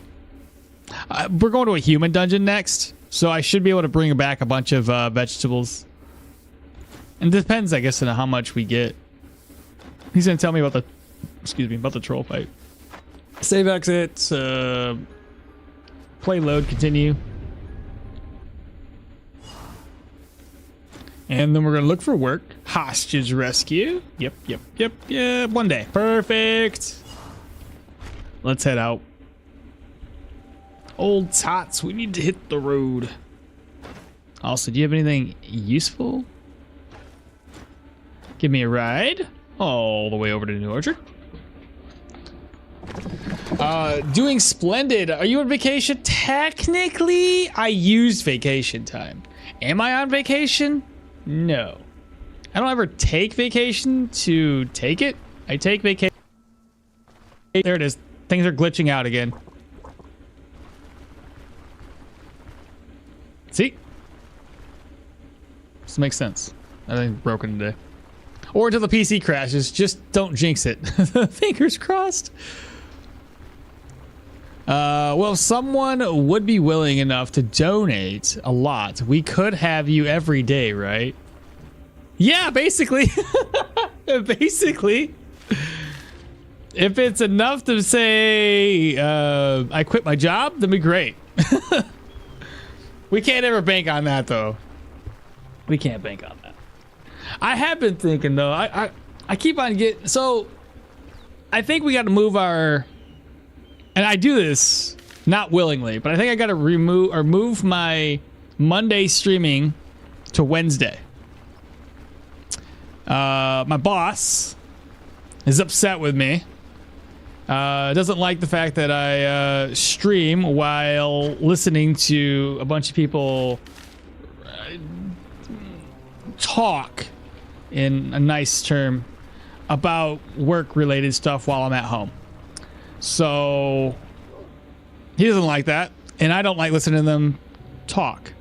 We're going to a human dungeon next, so I should be able to bring back a bunch of vegetables. And it depends, I guess, on how much we get. He's gonna tell me about the troll fight. Save exit. Play load. Continue. And then we're gonna look for work. Hostage rescue. Yep. 1 day. Perfect. Let's head out. Old tots, we need to hit the road. Also, do you have anything useful? Give me a ride. All the way over to New Orchard. Doing splendid. Are you on vacation? Technically, I used vacation time. Am I on vacation? No. I don't ever take vacation to take it. I take vacation. There it is. Things are glitching out again. See? This makes sense. I think broken today. Or until the PC crashes. Just don't jinx it. Fingers crossed. Well, if someone would be willing enough to donate a lot, we could have you every day, right? Yeah, basically. Basically. If it's enough to say I quit my job, then be great. We can't ever bank on that, though. We can't bank on that. I have been thinking, though. I keep on getting... So, I think we got to move our... And I do this not willingly, but I think I got to move my Monday streaming to Wednesday. My boss is upset with me. Doesn't like the fact that I stream while listening to a bunch of people talk, in a nice term, about work-related stuff while I'm at home. So he doesn't like that, and I don't like listening to them talk.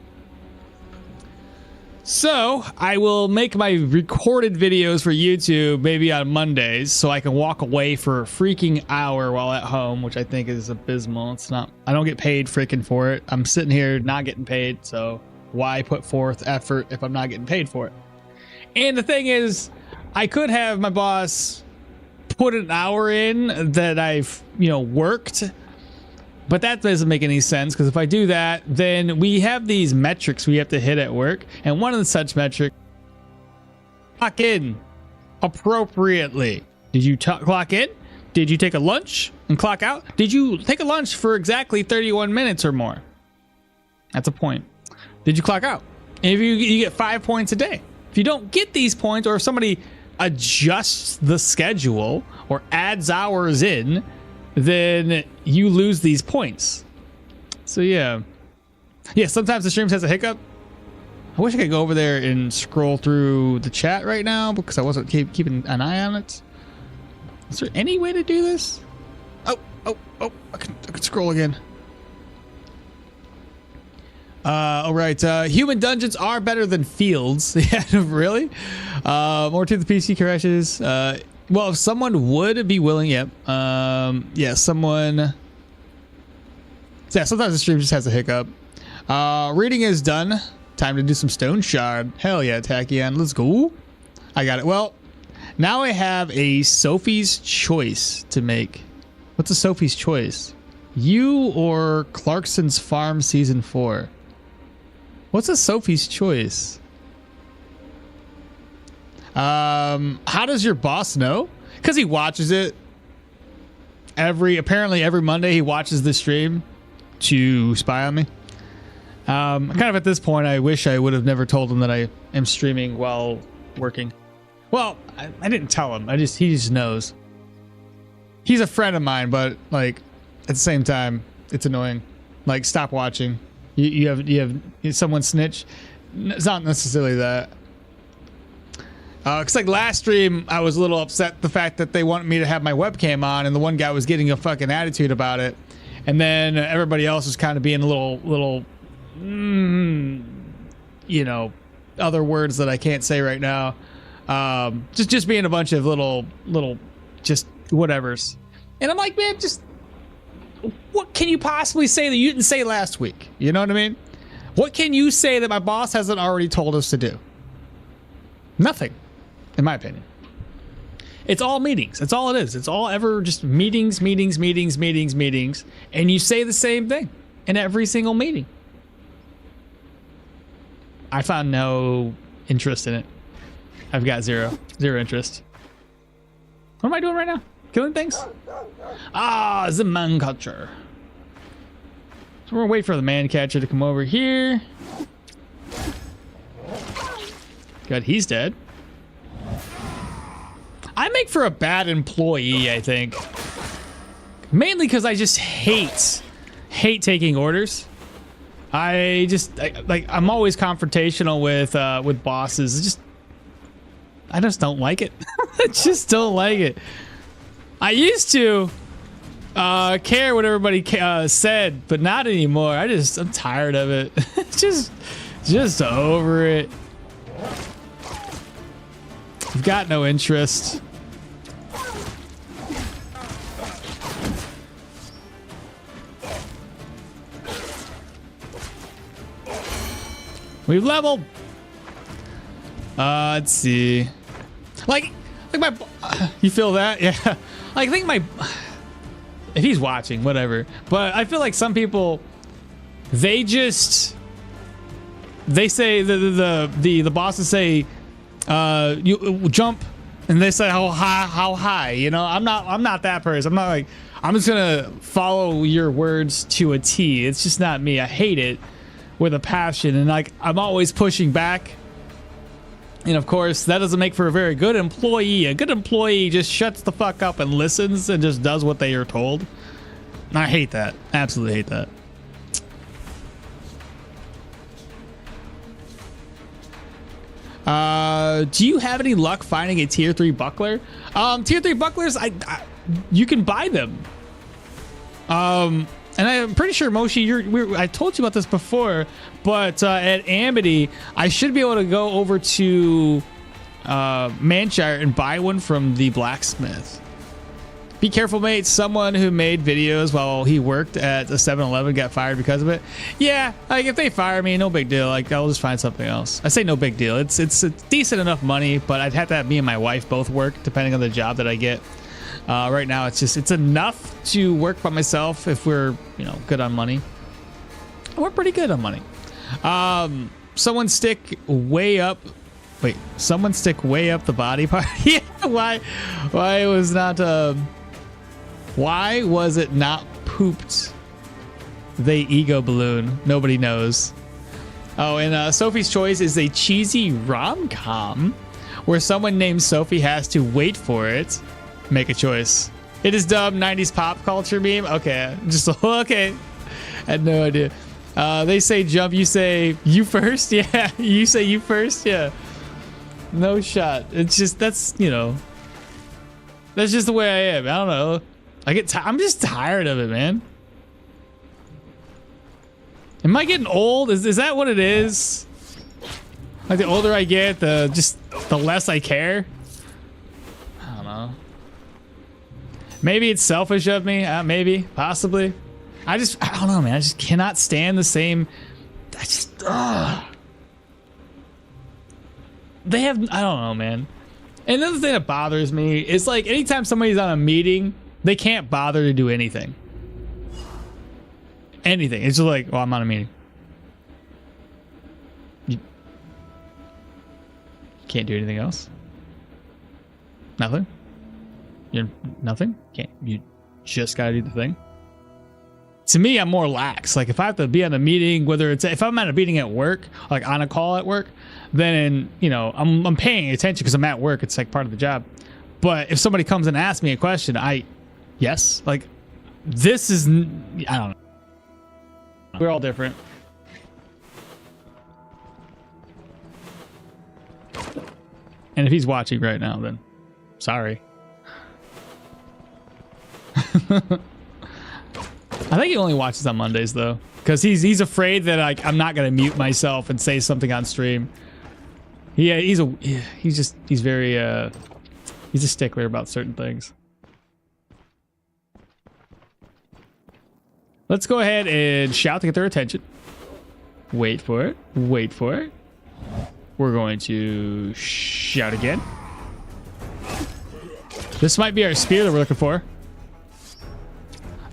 So I will make my recorded videos for YouTube maybe on Mondays, so I can walk away for a freaking hour while at home, which I think is abysmal. It's not, I don't get paid freaking for it. I'm sitting here not getting paid, so why put forth effort if I'm not getting paid for it? And the thing is, I could have my boss put an hour in that I've, worked, but that doesn't make any sense, because if I do that, then we have these metrics we have to hit at work, and one of the such metrics, clock in appropriately. Did you clock in? Did you take a lunch and clock out? Did you take a lunch for exactly 31 minutes or more? That's a point. Did you clock out? And if you get 5 points a day. If you don't get these points, or if somebody adjusts the schedule or adds hours in, then you lose these points. So yeah, sometimes the stream has a hiccup. I wish I could go over there and scroll through the chat right now, because I wasn't keeping an eye on it. Is there any way to do this? Oh, I can scroll again. All right, human dungeons are better than fields. Yeah, really? More to the PC crashes. Well, if someone would be willing, yep. Someone. Yeah, sometimes the stream just has a hiccup. Reading is done. Time to do some Stoneshard. Hell yeah, Tachyon. Let's go. I got it. Well, now I have a Sophie's Choice to make. What's a Sophie's Choice? You or Clarkson's Farm Season 4? What's a Sophie's Choice? How does your boss know? Because he watches it apparently every Monday. He watches the stream to spy on me. Kind of at this point, I wish I would have never told him that I am streaming while working. Well, I didn't tell him. he just knows. He's a friend of mine, but like at the same time, it's annoying. Like, stop watching. You have someone snitch. It's not necessarily that. Cause like last stream, I was a little upset the fact that they wanted me to have my webcam on, and the one guy was getting a fucking attitude about it, and then everybody else was kind of being a little, other words that I can't say right now. Just being a bunch of little just whatevers, and I'm like, man, just. What can you possibly say that you didn't say last week? You know what I mean? What can you say that my boss hasn't already told us to do? Nothing, in my opinion. It's all meetings. That's all it is. It's all ever just meetings. And you say the same thing in every single meeting. I found no interest in it. I've got zero interest. What am I doing right now? Killing things? Ah, the man catcher. So we're gonna wait for the man catcher to come over here. Good, he's dead. I make for a bad employee, I think. Mainly because I just hate taking orders. I'm always confrontational with bosses. I just don't like it. I just don't like it. I used to care what everybody said, but not anymore. I'm tired of it. just over it. I've got no interest. We've leveled. Let's see. Like my, you feel that? Yeah. I think if he's watching, whatever. But I feel like some people, they say the bosses say, you jump, and they say how high. You know, I'm not that person. I'm not like, I'm just gonna follow your words to a T. It's just not me. I hate it. with a passion, and like I'm always pushing back. And of course, that doesn't make for a very good employee. A good employee just shuts the fuck up and listens and just does what they are told. I hate that. Absolutely hate that. Do you have any luck finding a tier 3 buckler? Tier 3 bucklers, you can buy them. And I'm pretty sure, Moshi, I told you about this before, but at Amity, I should be able to go over to Manshire and buy one from the blacksmith. Be careful, mate. Someone who made videos while he worked at a 7-Eleven got fired because of it. Yeah, like if they fire me, no big deal. Like I'll just find something else. I say no big deal. It's decent enough money, but I'd have to have me and my wife both work depending on the job that I get. Right now, it's enough to work by myself if we're good on money. We're pretty good on money. Someone stick way up. Wait, someone stick way up the body part. Yeah, why was not why was it not pooped? They ego balloon. Nobody knows. Oh, and Sophie's Choice is a cheesy rom-com where someone named Sophie has to wait for it. Make a choice. It is dumb 90s pop culture meme. Okay, just okay. I had no idea. They say jump, you say you first. Yeah, you say you first. Yeah, no shot. It's just that's just the way I am. I don't know. I'm just tired of it, man. Am I getting old? Is that what it is? Like the older I get, the less I care. I don't know. Maybe it's selfish of me. Maybe, possibly. I don't know, man. I just cannot stand the same. They have, I don't know, man. And another thing that bothers me is like anytime somebody's on a meeting, they can't bother to do anything. Anything. It's just like, well, I'm on a meeting. You can't do anything else? Nothing? You're nothing? You just gotta do the thing? To me, I'm more lax. Like if I have to be on a meeting, if I'm at a meeting at work, like on a call at work, then I'm paying attention because I'm at work. It's like part of the job. But if somebody comes and asks me a question, yes, like this is, I don't know. We're all different. And if he's watching right now, then sorry. I think he only watches on Mondays though, because he's afraid that I'm not gonna mute myself and say something on stream. Yeah, he's very he's a stickler about certain things. Let's go ahead and shout to get their attention. Wait for it. Wait for it. We're going to shout again. This might be our spear that we're looking for.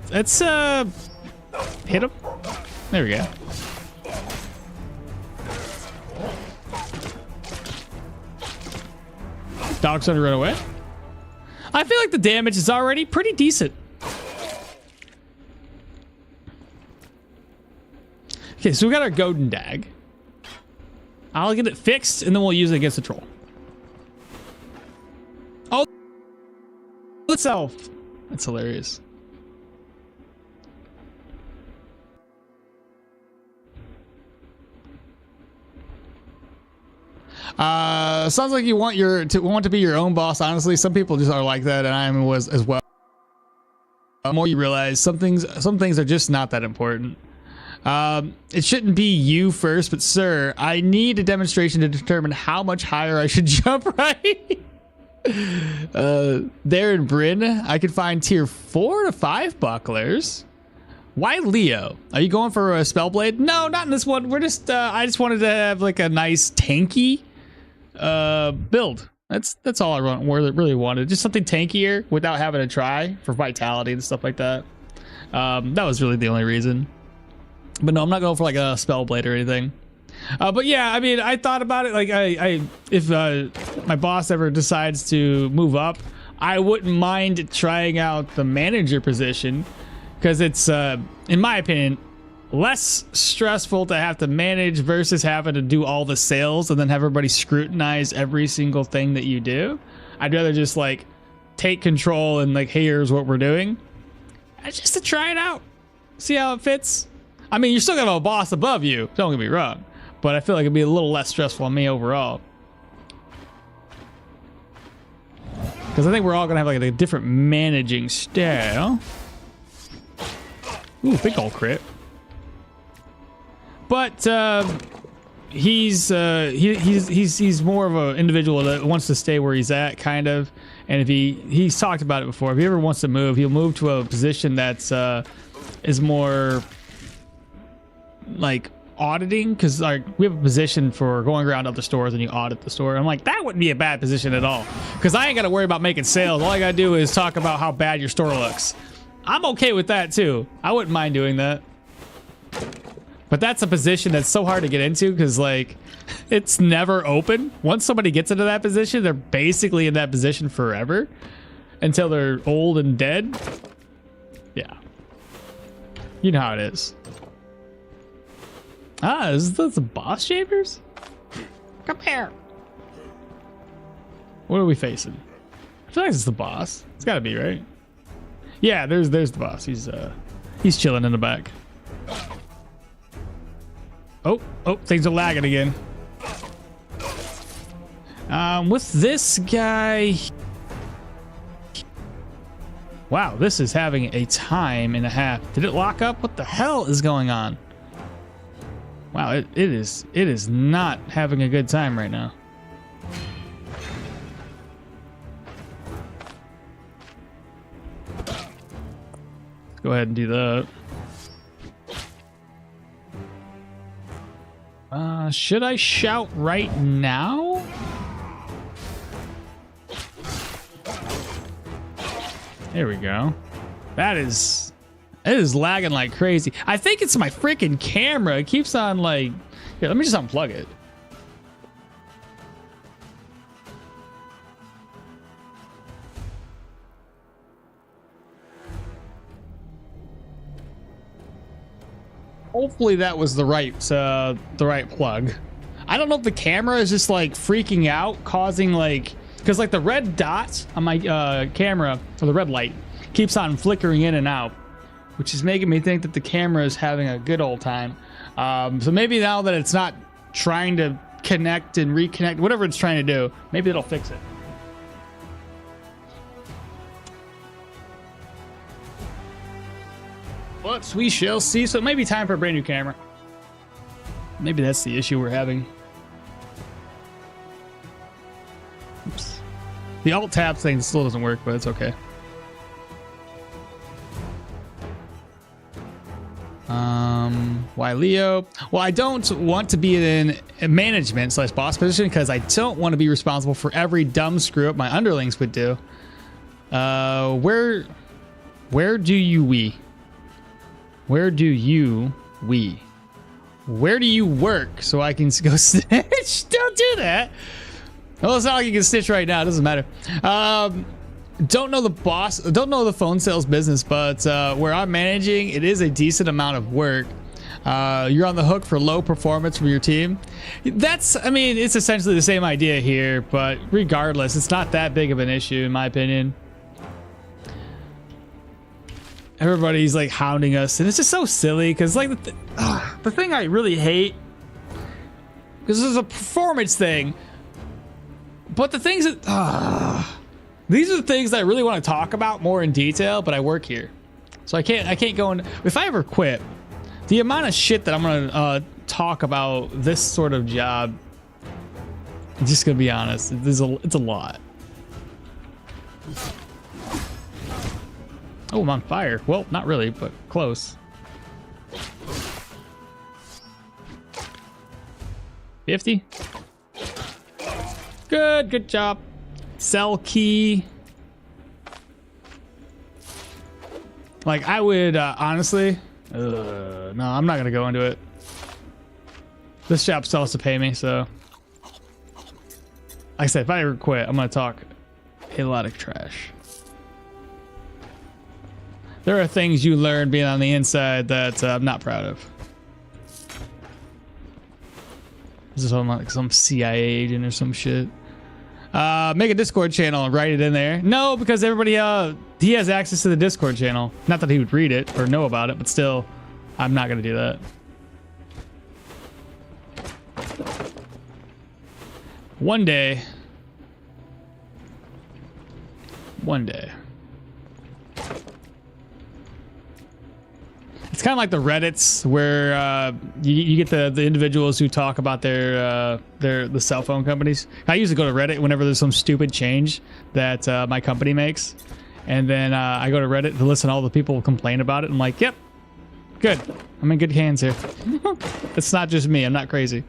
Let's hit him. There we go. Dog's gonna run away. I feel like the damage is already pretty decent. Okay, so we got our Golden Dag. I'll get it fixed and then we'll use it against the troll. Oh, itself. That's hilarious. Sounds like you want to be your own boss. Honestly, some people just are like that, and I was as well. The more you realize some things are just not that important. It shouldn't be you first, but sir, I need a demonstration to determine how much higher I should jump. Right? There in Bryn, I could find tier 4 to 5 bucklers. Why Leo? Are you going for a Spellblade? No, not in this one. We're just I just wanted to have like a nice tanky build. That's all I really wanted. Just something tankier without having to try for vitality and stuff like that. That was really the only reason. But no, I'm not going for like a Spellblade or anything. But yeah, I mean, I thought about it. Like if my boss ever decides to move up, I wouldn't mind trying out the manager position. Because it's, in my opinion, less stressful to have to manage versus having to do all the sales and then have everybody scrutinize every single thing that you do. I'd rather just like take control and like, hey, here's what we're doing. Just to try it out. See how it fits. I mean, you're still gonna have a boss above you, don't get me wrong, but I feel like it'd be a little less stressful on me overall. Because I think we're all gonna have like a different managing style. Ooh, big old crit. But he's more of an individual that wants to stay where he's at, kind of. And if he's talked about it before, if he ever wants to move, he'll move to a position that's is more like auditing, because like we have a position for going around other stores and you audit the store. I'm like, that wouldn't be a bad position at all, because I ain't got to worry about making sales. All I gotta do is talk about how bad your store looks. I'm okay with that too. I wouldn't mind doing that. But that's a position that's so hard to get into, because like it's never open. Once somebody gets into that position, they're basically in that position forever until they're old and dead. Yeah, you know how it is. Ah, is this the boss shavers? Come here. What are we facing? I feel like it's the boss. It's gotta be, right? Yeah, there's the boss. He's chilling in the back. Oh, things are lagging again. With this guy, wow, this is having a time and a half. Did it lock up? What the hell is going on? Wow, it is not having a good time right now. Let's go ahead and do that. Should I shout right now? There we go. It is lagging like crazy. I think it's my freaking camera. It keeps on like, here, let me just unplug it. Hopefully that was the right plug. I don't know if the camera is just like freaking out, causing like, because like the red dot on my camera, or the red light, keeps on flickering in and out, which is making me think that the camera is having a good old time. So maybe now that it's not trying to connect and reconnect, whatever it's trying to do, maybe it'll fix it. But we shall see. So it may be time for a brand new camera. Maybe that's the issue we're having. Oops. The alt tab thing still doesn't work, but it's okay. Why Leo? Well, I don't want to be in a management / boss position, because I don't want to be responsible for every dumb screw up my underlings would do. Where do you we? Where do you work so I can go snitch? Don't do that. Well, it's not like you can snitch right now. It doesn't matter. Don't know the boss. Don't know the phone sales business, but where I'm managing, it is a decent amount of work. You're on the hook for low performance from your team. I mean, it's essentially the same idea here, but regardless, it's not that big of an issue in my opinion. Everybody's like hounding us, and it's just so silly, because like the thing I really hate, because this is a performance thing, but the things that these are the things that I really want to talk about more in detail, but I work here, so I can't go in. If I ever quit, the amount of shit that I'm gonna talk about this sort of job, I'm just gonna be honest, it's a lot. Oh, I'm on fire. Well, not really, but close. 50. Good job. Sell key. Like, I would honestly, no, I'm not gonna go into it. This shop still has to pay me, so. Like I said, if I ever quit, I'm gonna talk a lot of trash. There are things you learn being on the inside that I'm not proud of. This is like some CIA agent or some shit. Make a Discord channel and write it in there. No, because everybody, he has access to the Discord channel. Not that he would read it or know about it, but still, I'm not going to do that. One day. It's kind of like the Reddits where you get the individuals who talk about the cell phone companies. I usually go to Reddit whenever there's some stupid change that my company makes, and then I go to Reddit to listen to all the people complain about it. I'm like, yep, good. I'm in good hands here. It's not just me. I'm not crazy.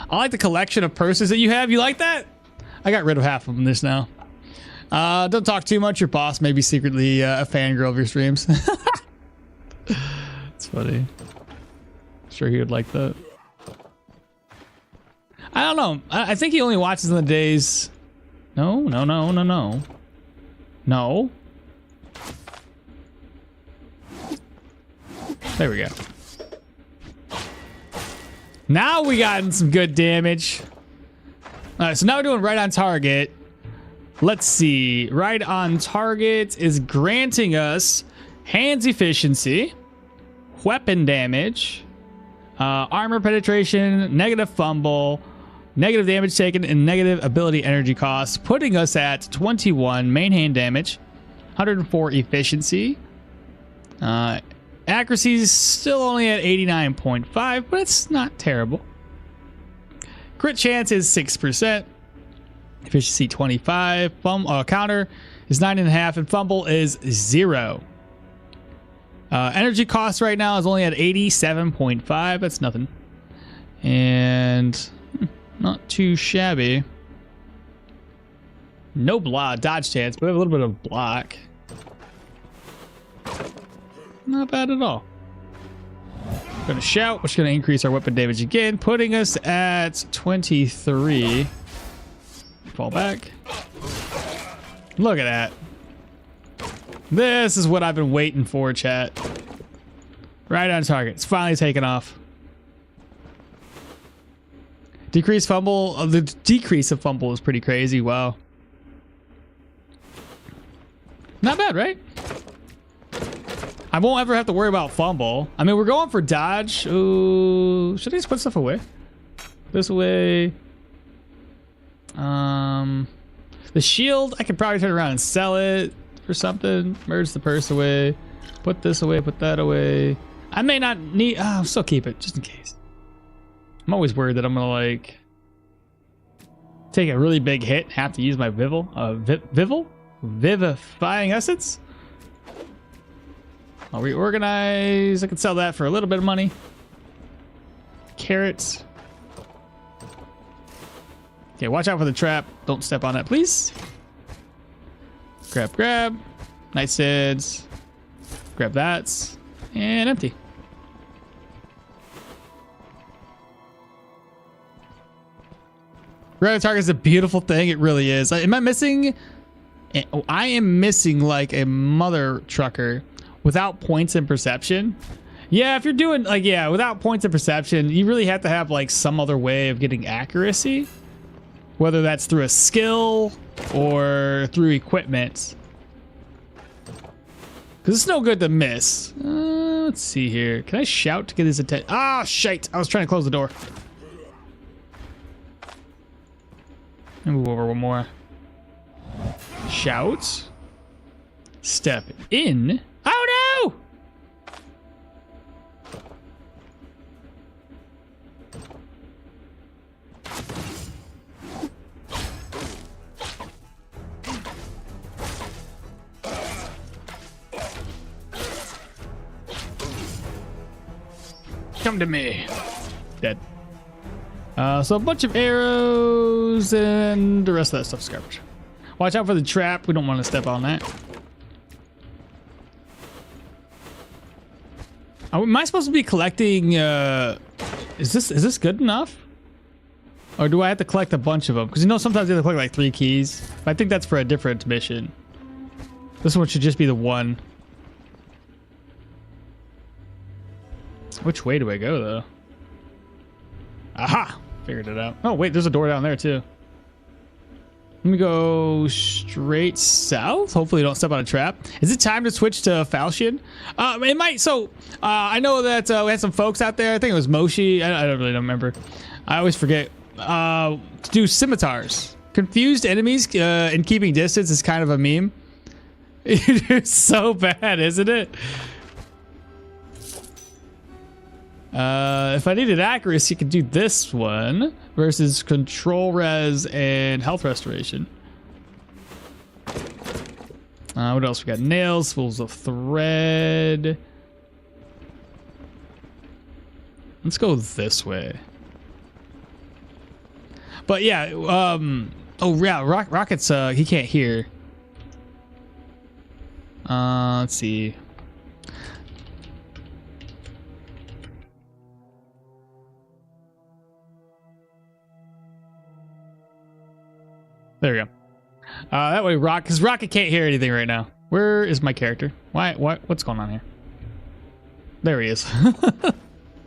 I like the collection of purses that you have. You like that? I got rid of half of them this now. Don't talk too much. Your boss may be secretly a fangirl of your streams. It's funny. Sure he would like that. I don't know. I think he only watches in the days. No. There we go. Now we got some good damage. All right, so now we're doing right on target. Let's see. Right on target is granting us hands efficiency, weapon damage, armor penetration, negative fumble, negative damage taken, and negative ability energy costs, putting us at 21 main hand damage, 104 efficiency. Accuracy is still only at 89.5, but it's not terrible. Crit chance is 6%. Efficiency 25. Counter is 9.5, and fumble is 0. Energy cost right now is only at 87.5. That's nothing. And not too shabby. No dodge chance, but we have a little bit of block. Not bad at all. Gonna shout, which is gonna increase our weapon damage again, putting us at 23. Fall back. Look at that. This is what I've been waiting for, chat. Right on target. It's finally taken off. Decrease fumble. The decrease of fumble is pretty crazy. Wow. Not bad, right? I won't ever have to worry about fumble. I mean, we're going for dodge. Ooh, should I just put stuff away? This away. The shield, I could probably turn around and sell it for something. Merge the purse away. Put this away, put that away. I may not need, I'll still keep it just in case. I'm always worried that I'm gonna like take a really big hit, have to use my Vivifying Essence. I'll reorganize. I can sell that for a little bit of money. Carrots. Okay, watch out for the trap. Don't step on that, please. Grab. Nightstands. Grab that. And empty. Right on target is a beautiful thing. It really is. Am I missing? I am missing like a mother trucker without points and perception. Yeah, if you're doing like, yeah, without points and perception, you really have to have like some other way of getting accuracy. Whether that's through a skill or through equipment. Because it's no good to miss. Let's see here. Can I shout to get his attention? Ah, shite. I was trying to close the door. Move over one more. Shout. Step in. Oh no! Come to me. Dead. So a bunch of arrows and the rest of that stuff's garbage. Watch out for the trap. We don't want to step on that. Am I supposed to be collecting? Is this good enough? Or do I have to collect a bunch of them? Because you know sometimes you have to collect like 3 keys. But I think that's for a different mission. This one should just be the one. Which way do I go though? Aha! Figured it out. Oh, wait, there's a door down there, too. Let me go straight south. Hopefully you don't step on a trap. Is it time to switch to falchion? It might. So I know that we had some folks out there. I think it was Moshi. I don't really remember. I always forget. To do scimitars. Confused enemies and keeping distance is kind of a meme. It's so bad, isn't it? If I needed accuracy, you could do this one versus control res and health restoration. What else we got? Nails, spools of thread. Let's go this way. But yeah, oh yeah, Rocket's he can't hear. Let's see. There we go. That way because Rocket can't hear anything right now. Where is my character? What's going on here? There he is.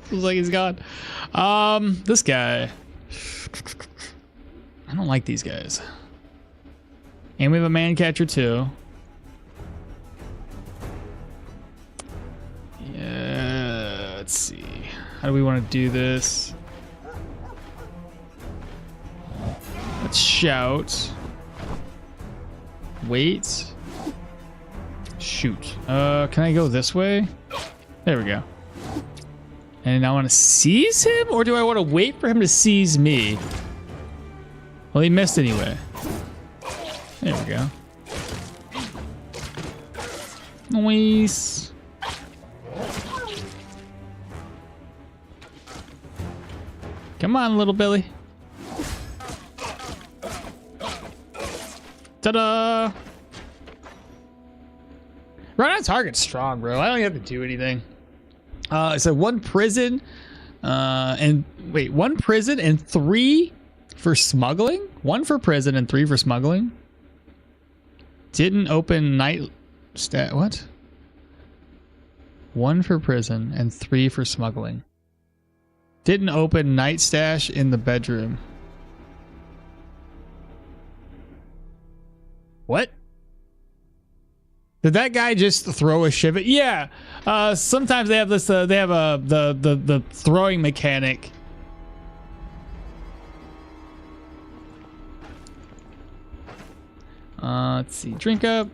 Feels like he's gone. This guy. I don't like these guys. And we have a man catcher too. Yeah, let's see. How do we want to do this? Let's shout. Wait. Shoot. Can I go this way? There we go. And I want to seize him, or do I want to wait for him to seize me? Well, he missed anyway. There we go. Nice. Come on, little Billy. Ta-da! Right on target's strong, bro. I don't have to do anything. So one prison, one prison and 3 for smuggling. 1 for prison and 3 for smuggling. Didn't open night stat. What? 1 for prison and 3 for smuggling. Didn't open night stash in the bedroom. What? Did that guy just throw a shiv? Yeah. Sometimes they have this. They have the throwing mechanic. Let's see. Drink up.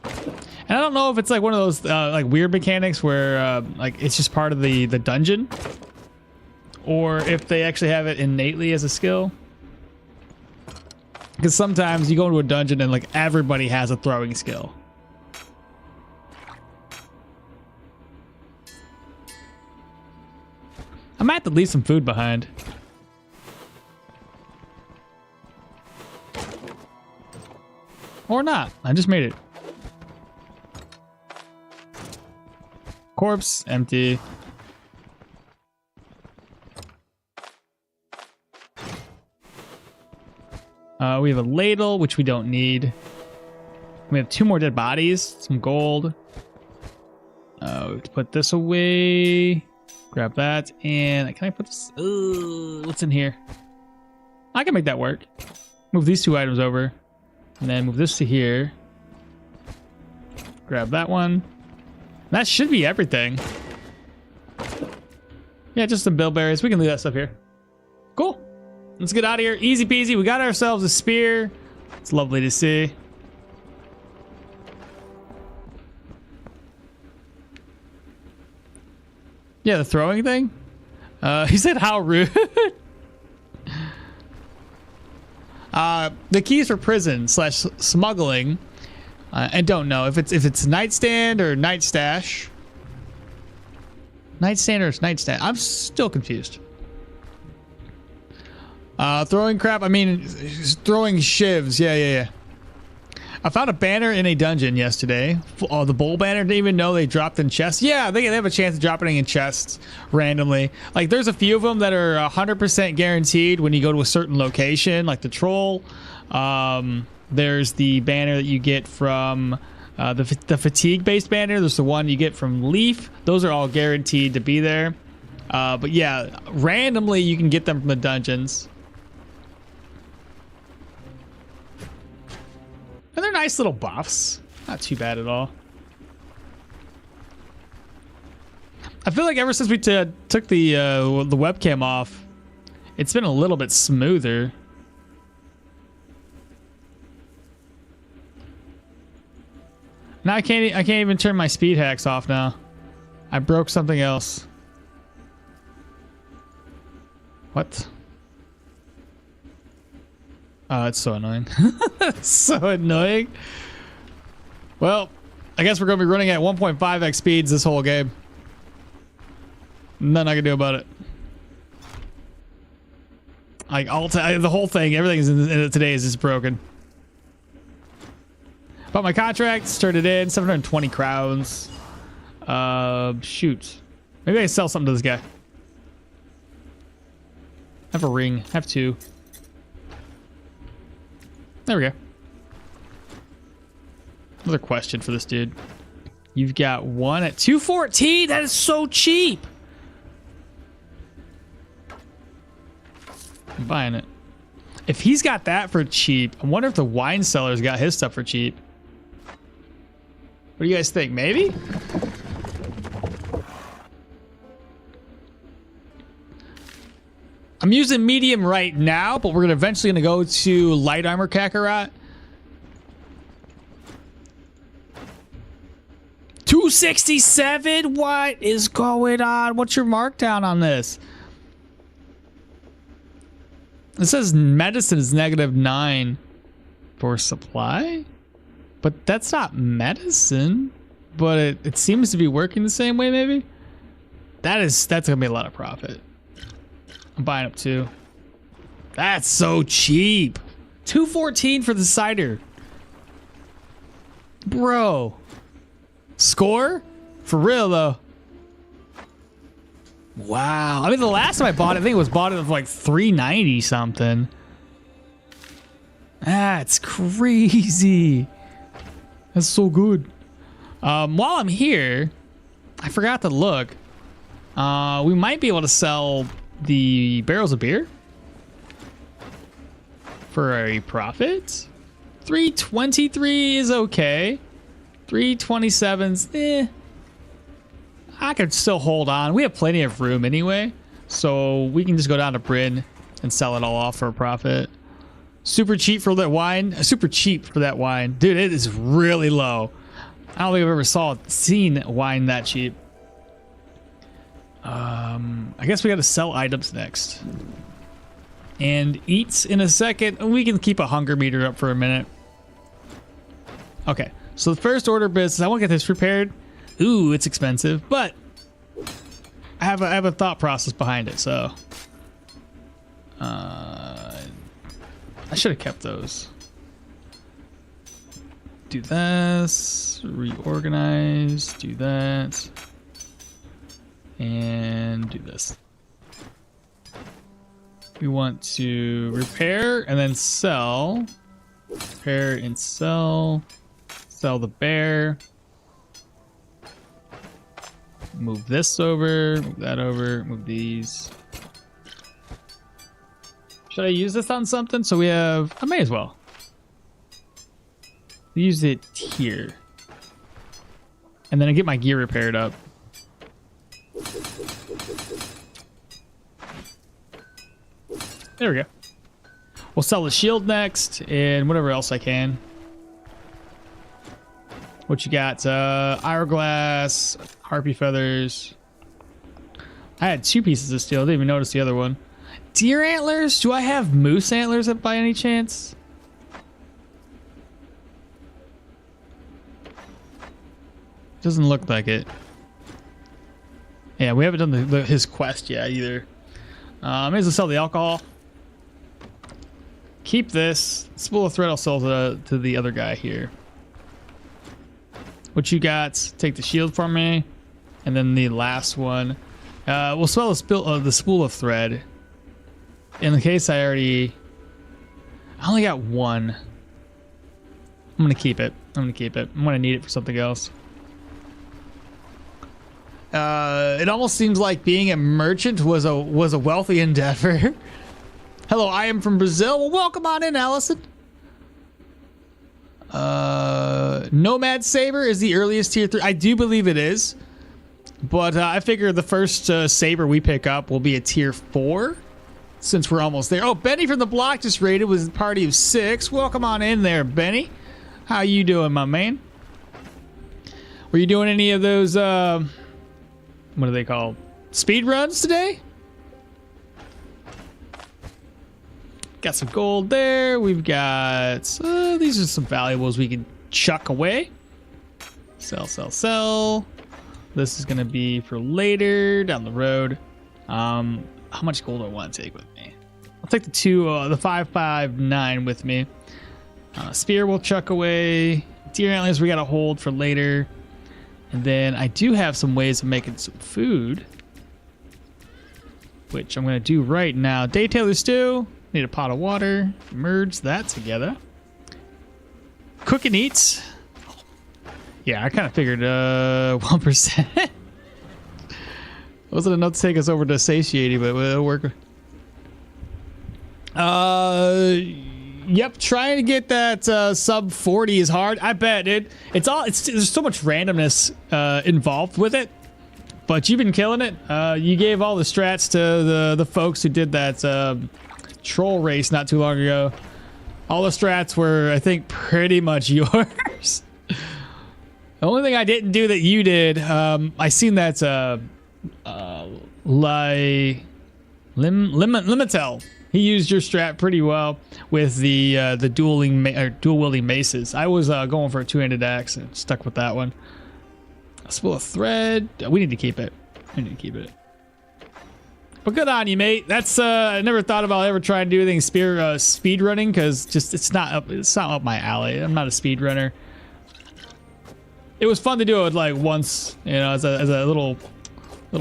And I don't know if it's like one of those like weird mechanics where like it's just part of the dungeon, or if they actually have it innately as a skill. Because sometimes you go into a dungeon and like everybody has a throwing skill. I might have to leave some food behind. Or not. I just made it. Corpse, empty. We have a ladle, which we don't need. We have 2 more dead bodies, some gold. We have to put this away. Grab that, and can I put this? What's in here? I can make that work. Move these 2 items over, and then move this to here. Grab that one. That should be everything. Yeah, just some bilberries. We can leave that stuff here. Cool. Let's get out of here. Easy peasy. We got ourselves a spear. It's lovely to see. Yeah, the throwing thing. He said, "How rude." The keys for prison / smuggling. I don't know if it's nightstand or night stash. Nightstand or night stash. I'm still confused. Throwing crap. I mean, throwing shivs. Yeah. I found a banner in a dungeon yesterday. The bowl banner. Didn't even know they dropped in chests. Yeah, they have a chance of dropping in chests randomly. Like, there's a few of them that are 100% guaranteed when you go to a certain location, like the troll. There's the banner that you get from the fatigue-based banner. There's the one you get from Leaf. Those are all guaranteed to be there. But yeah, randomly you can get them from the dungeons. And they're nice little buffs. Not too bad at all. I feel like ever since we took the webcam off, it's been a little bit smoother. Now I can't even turn my speed hacks off now. I broke something else. What? Oh, it's so annoying. It's so annoying. Well, I guess we're going to be running at 1.5x speeds this whole game. Nothing I can do about it. Like the whole thing, everything is in today is just broken. But my contract turned in 720 crowns. Shoot. Maybe I can sell something to this guy. I have a ring. I have two. There we go. Another question for this dude. You've got one at 214. That is so cheap. I'm buying it. If he's got that for cheap, I wonder if the wine seller's got his stuff for cheap. What do you guys think? Maybe? I'm using medium right now, but we're eventually gonna go to light armor Kakarot. 267? What is going on? What's your markdown on this? It says medicine is -9 for supply, but that's not medicine. But it seems to be working the same way. Maybe that's gonna be a lot of profit. I'm buying up two. That's so cheap. 214 for the cider, bro. Score for real though. Wow. I mean, the last time I bought it, I think it was bought at like 390 something. That's crazy. That's so good. While I'm here, I forgot to look. We might be able to sell the barrels of beer for a profit. 323 is okay. 327's I could still hold on. We have plenty of room anyway, so we can just go down to Bryn and sell it all off for a profit. Super cheap for that wine. Super cheap for that wine, dude. It is really low. I don't think I've ever seen wine that cheap. I guess we got to sell items next and eat in a second. We can keep a hunger meter up for a minute. Okay, so the first order of business, I want to get this repaired. Ooh, it's expensive, but I have a thought process behind it. So I should have kept those. Do this, reorganize, do that, and do this. We want to repair and then sell. Repair and sell. Sell the bear. Move this over, move that over, move these. Should I use this on something? So we have, I may as well. Use it here. And then I get my gear repaired up. There we go. We'll sell the shield next and whatever else I can. What you got? Hourglass, harpy feathers. I had 2 pieces of steel. I didn't even notice the other one. Deer antlers? Do I have moose antlers by any chance? Doesn't look like it. Yeah, we haven't done his quest yet either. May as well sell the alcohol. Keep this. Spool of thread I'll sell to the other guy here. What you got? Take the shield from me. And then the last one. We'll sell the spool of thread. In the case I only got one. I'm going to keep it. I'm going to need it for something else. It almost seems like being a merchant was a wealthy endeavor. Hello, I am from Brazil. Well, welcome on in, Allison. Nomad Saber is the earliest tier 3. I do believe it is. But I figure the first Saber we pick up will be a tier 4. Since we're almost there. Oh, Benny from the block just raided with a party of 6. Welcome on in there, Benny. How you doing, my man? Were you doing any of those, what are they called? Speed runs today? Got some gold there. We've got, these are some valuables we can chuck away. Sell, sell, sell. This is going to be for later down the road. How much gold do I want to take with me? I'll take the 559 with me. Spear we'll chuck away. Deer antlers we got to hold for later. And then I do have some ways of making some food, which I'm going to do right now. Day Taylor stew. Need a pot of water. Merge that together. Cook and eat. Yeah, I kind of figured 1%. Wasn't enough to take us over to satiety, but it'll work. Yep, trying to get that sub 40 is hard. I bet there's so much randomness involved with it. But you've been killing it. You gave all the strats to the folks who did that troll race not too long ago. All the strats were, I think, pretty much yours. The only thing I didn't do that you did, I seen that Limitel. He used your strat pretty well with the dual wielding maces. I was going for a two-handed axe and stuck with that one. A spool of thread. We need to keep it. We need to keep it. But good on you, mate. That's I never thought about ever trying to do anything speed running because just it's not up my alley. I'm not a speed runner. It was fun to do it like once, you know, as a little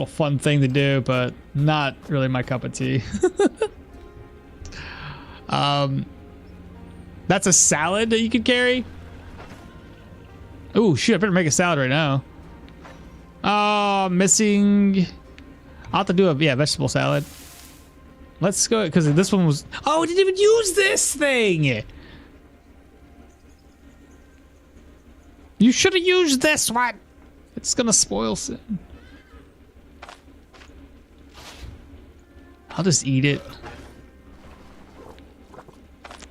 fun thing to do, but not really my cup of tea. That's a salad that you could carry. Oh shit! I better make a salad right now. Oh, missing. I'll have to do a vegetable salad. Let's go because this one was. Oh, I didn't even use this thing. You should have used this one. It's gonna spoil soon. I'll just eat it.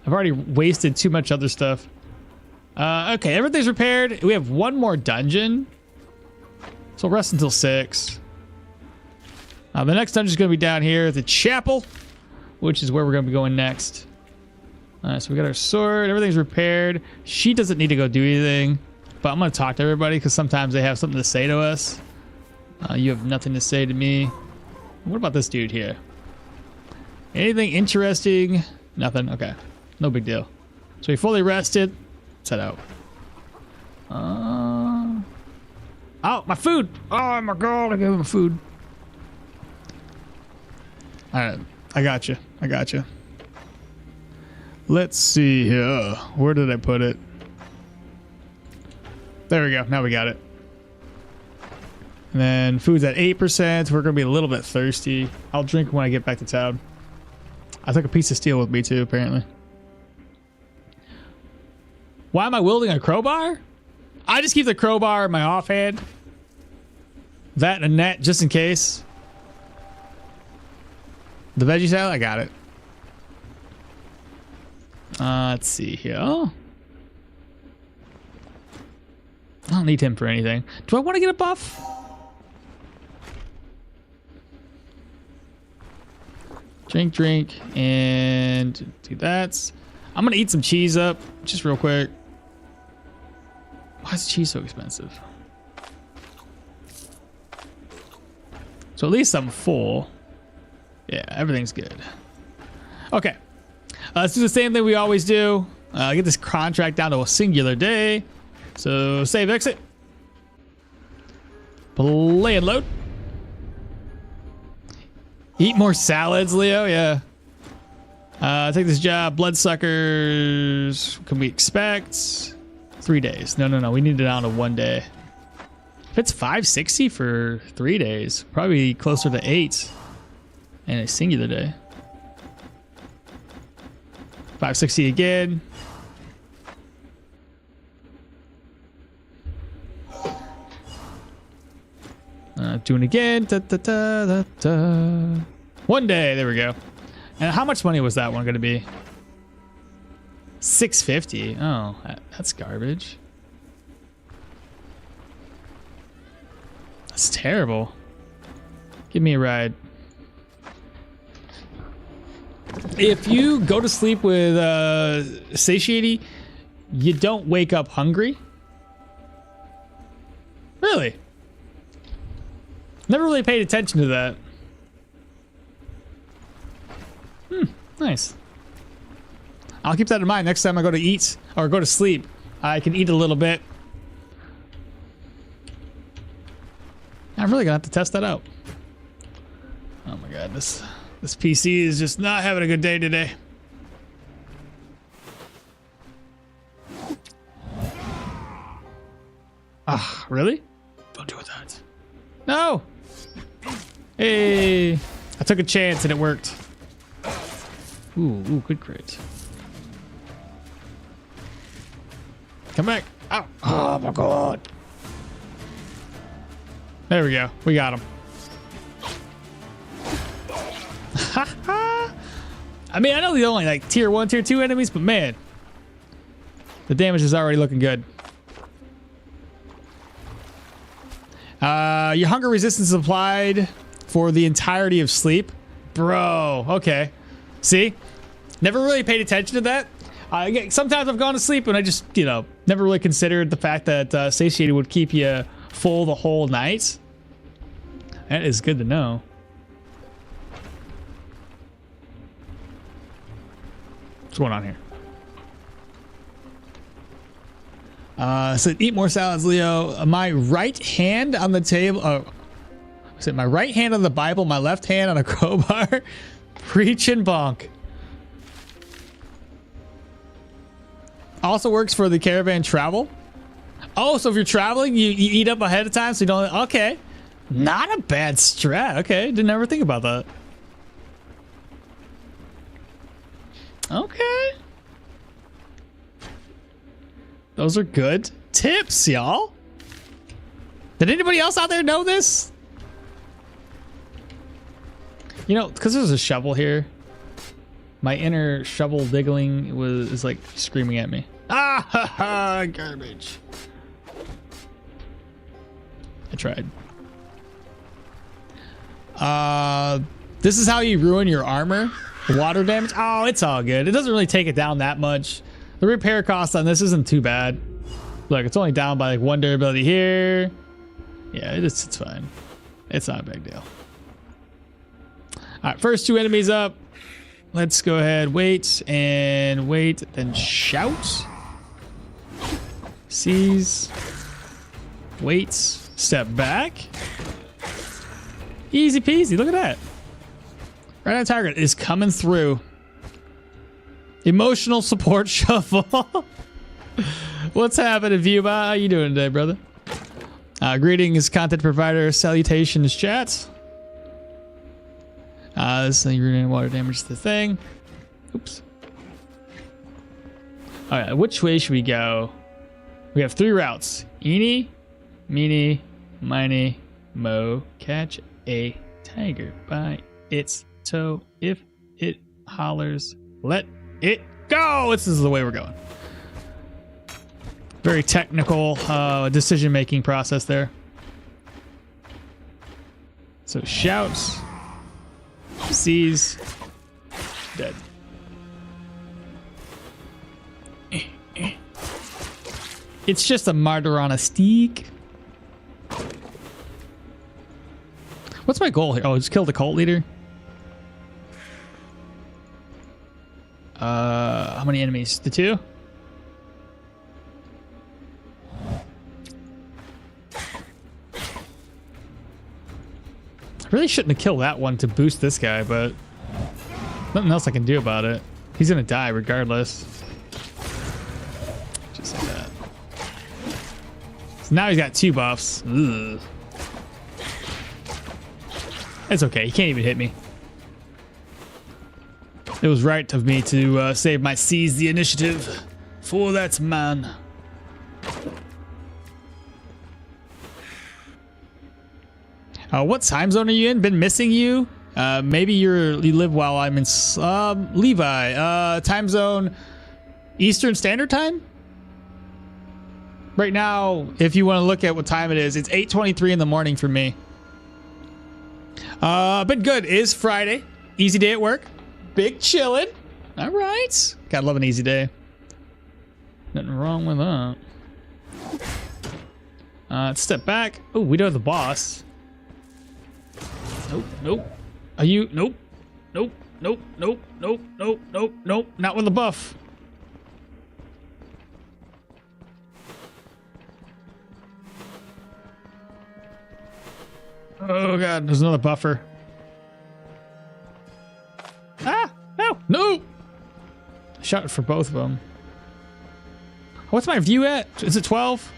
I've already wasted too much other stuff. Okay, everything's repaired. We have one more dungeon. So we'll rest until 6. The next dungeon is going to be down here at the chapel, which is where we're going to be going next. So we got our sword. Everything's repaired. She doesn't need to go do anything. But I'm going to talk to everybody because sometimes they have something to say to us. You have nothing to say to me. What about this dude here? Anything interesting? Nothing. Okay. No big deal. So we fully rested. Let's head out. Oh, my food. Oh my god, I gave him my food. Alright. I got you. I got you. Let's see here. Where did I put it? There we go. Now we got it. And then food's at 8%. We're going to be a little bit thirsty. I'll drink when I get back to town. I took a piece of steel with me too, apparently. Why am I wielding a crowbar? I just keep the crowbar in my offhand. That and a net, just in case. The veggie salad, I got it. Let's see here. Oh. I don't need him for anything. Do I want to get a buff? Drink, and do that. I'm gonna eat some cheese up, just real quick. Why is cheese so expensive? So at least I'm full. Yeah, everything's good. Okay, let's do the same thing we always do. Get this contract down to a singular day. So save, exit. Play and load. Eat more salads, Leo. Yeah. Take this job. Bloodsuckers. Can we expect 3 days? No. We need it down to 1 day. If it's 560 for 3 days, probably closer to 8 in a singular day. 560 again. Doing again. Da, da, da, da, da. 1 day. There we go. And how much money was that one going to be? 650. Oh, that's garbage. That's terrible. Give me a ride. If you go to sleep with satiety, you don't wake up hungry. Really? Never really paid attention to that. Nice. I'll keep that in mind next time I go to eat or go to sleep. I can eat a little bit. I'm really gonna have to test that out. Oh my god, this PC is just not having a good day today. Ah, really? Don't do that. No! Hey! I took a chance and it worked. Ooh, good crit. Come back. Ow. Oh my god. There we go. We got him. I mean, I know they're only like tier 1, tier 2 enemies, but man, the damage is already looking good. Your hunger resistance is applied for the entirety of sleep. Bro, okay. See? Never really paid attention to that. Sometimes I've gone to sleep and I just, you know, never really considered the fact that satiated would keep you full the whole night. That is good to know. What's going on here? So eat more salads, Leo. My right hand on the table. Is it my right hand on the Bible, my left hand on a crowbar? Preach and bonk. Also works for the caravan travel. Oh, so if you're traveling, you eat up ahead of time so you don't. Okay. Not a bad strat. Okay. Didn't ever think about that. Okay. Those are good tips, y'all. Did anybody else out there know this? You know, because there's a shovel here. My inner shovel diggling is like screaming at me. Ah ha ha, garbage. I tried. This is how you ruin your armor. Water damage. Oh, it's all good. It doesn't really take it down that much. The repair cost on this isn't too bad. Look, it's only down by like 1 durability here. Yeah, it's fine. It's not a big deal. All right, first 2 enemies up. Let's go ahead, wait, then shout. Seize. Wait, step back. Easy peasy, look at that. Right on target is coming through. Emotional support shuffle. What's happening, Viewbot? How you doing today, brother? Greetings, content provider. Salutations, chat. This thing ruining water damage to the thing. Oops. All right, which way should we go? We have 3 routes. Eeny, meeny, miny, mo. Catch a tiger by its toe. If it hollers, let it go. This is the way we're going. Very technical decision-making process there. So shouts. Seize. Dead. It's just a martyr on a steak. What's my goal here? Oh, just kill the cult leader. How many enemies? The 2? I really shouldn't have killed that one to boost this guy, but nothing else I can do about it. He's gonna die regardless. Just like that. So now he's got 2 buffs. Ugh. It's okay. He can't even hit me. It was right of me to save my seize the initiative for that man. What time zone are you in? Been missing you. Maybe you live while I'm in Levi. Time zone Eastern Standard Time. Right now, if you want to look at what time it is, it's 8:23 in the morning for me. Been good. It is Friday. Easy day at work. Big chillin'. All right. Gotta love an easy day. Nothing wrong with that. Let's step back. Oh, we know the boss. Nope, nope. Are you? Nope. Nope, nope, nope, nope, nope, nope, nope. Not with the buff. Oh god, there's another buffer. Ah! No! No! Shot for both of them. What's my view at? Is it 12?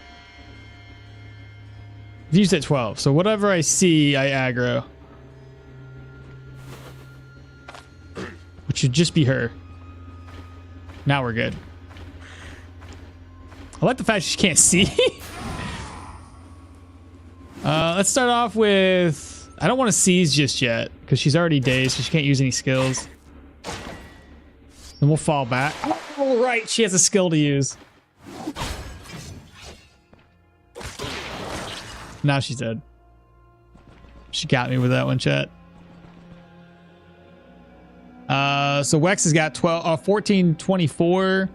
View's at 12, so whatever I see, I aggro. Which should just be her. Now we're good. I like the fact she can't see. Let's start off with... I don't want to seize just yet, because she's already dazed, so she can't use any skills. Then we'll fall back. Oh, right, she has a skill to use. Now she's dead. She got me with that one, chat. So Wex has got 14:24.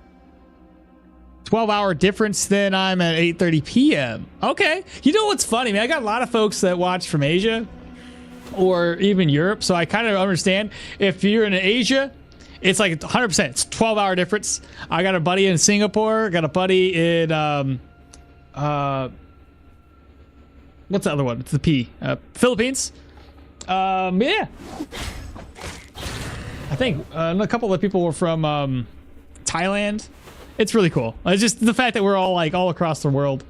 12-hour difference, then I'm at 8:30 p.m. Okay. You know what's funny, man? I got a lot of folks that watch from Asia or even Europe, so I kind of understand. If you're in Asia, it's like 100%. It's 12-hour difference. I got a buddy in Singapore. Got a buddy in what's the other one? It's the P. Philippines. Yeah. I think a couple of people were from Thailand. It's really cool. It's just the fact that we're all like all across the world.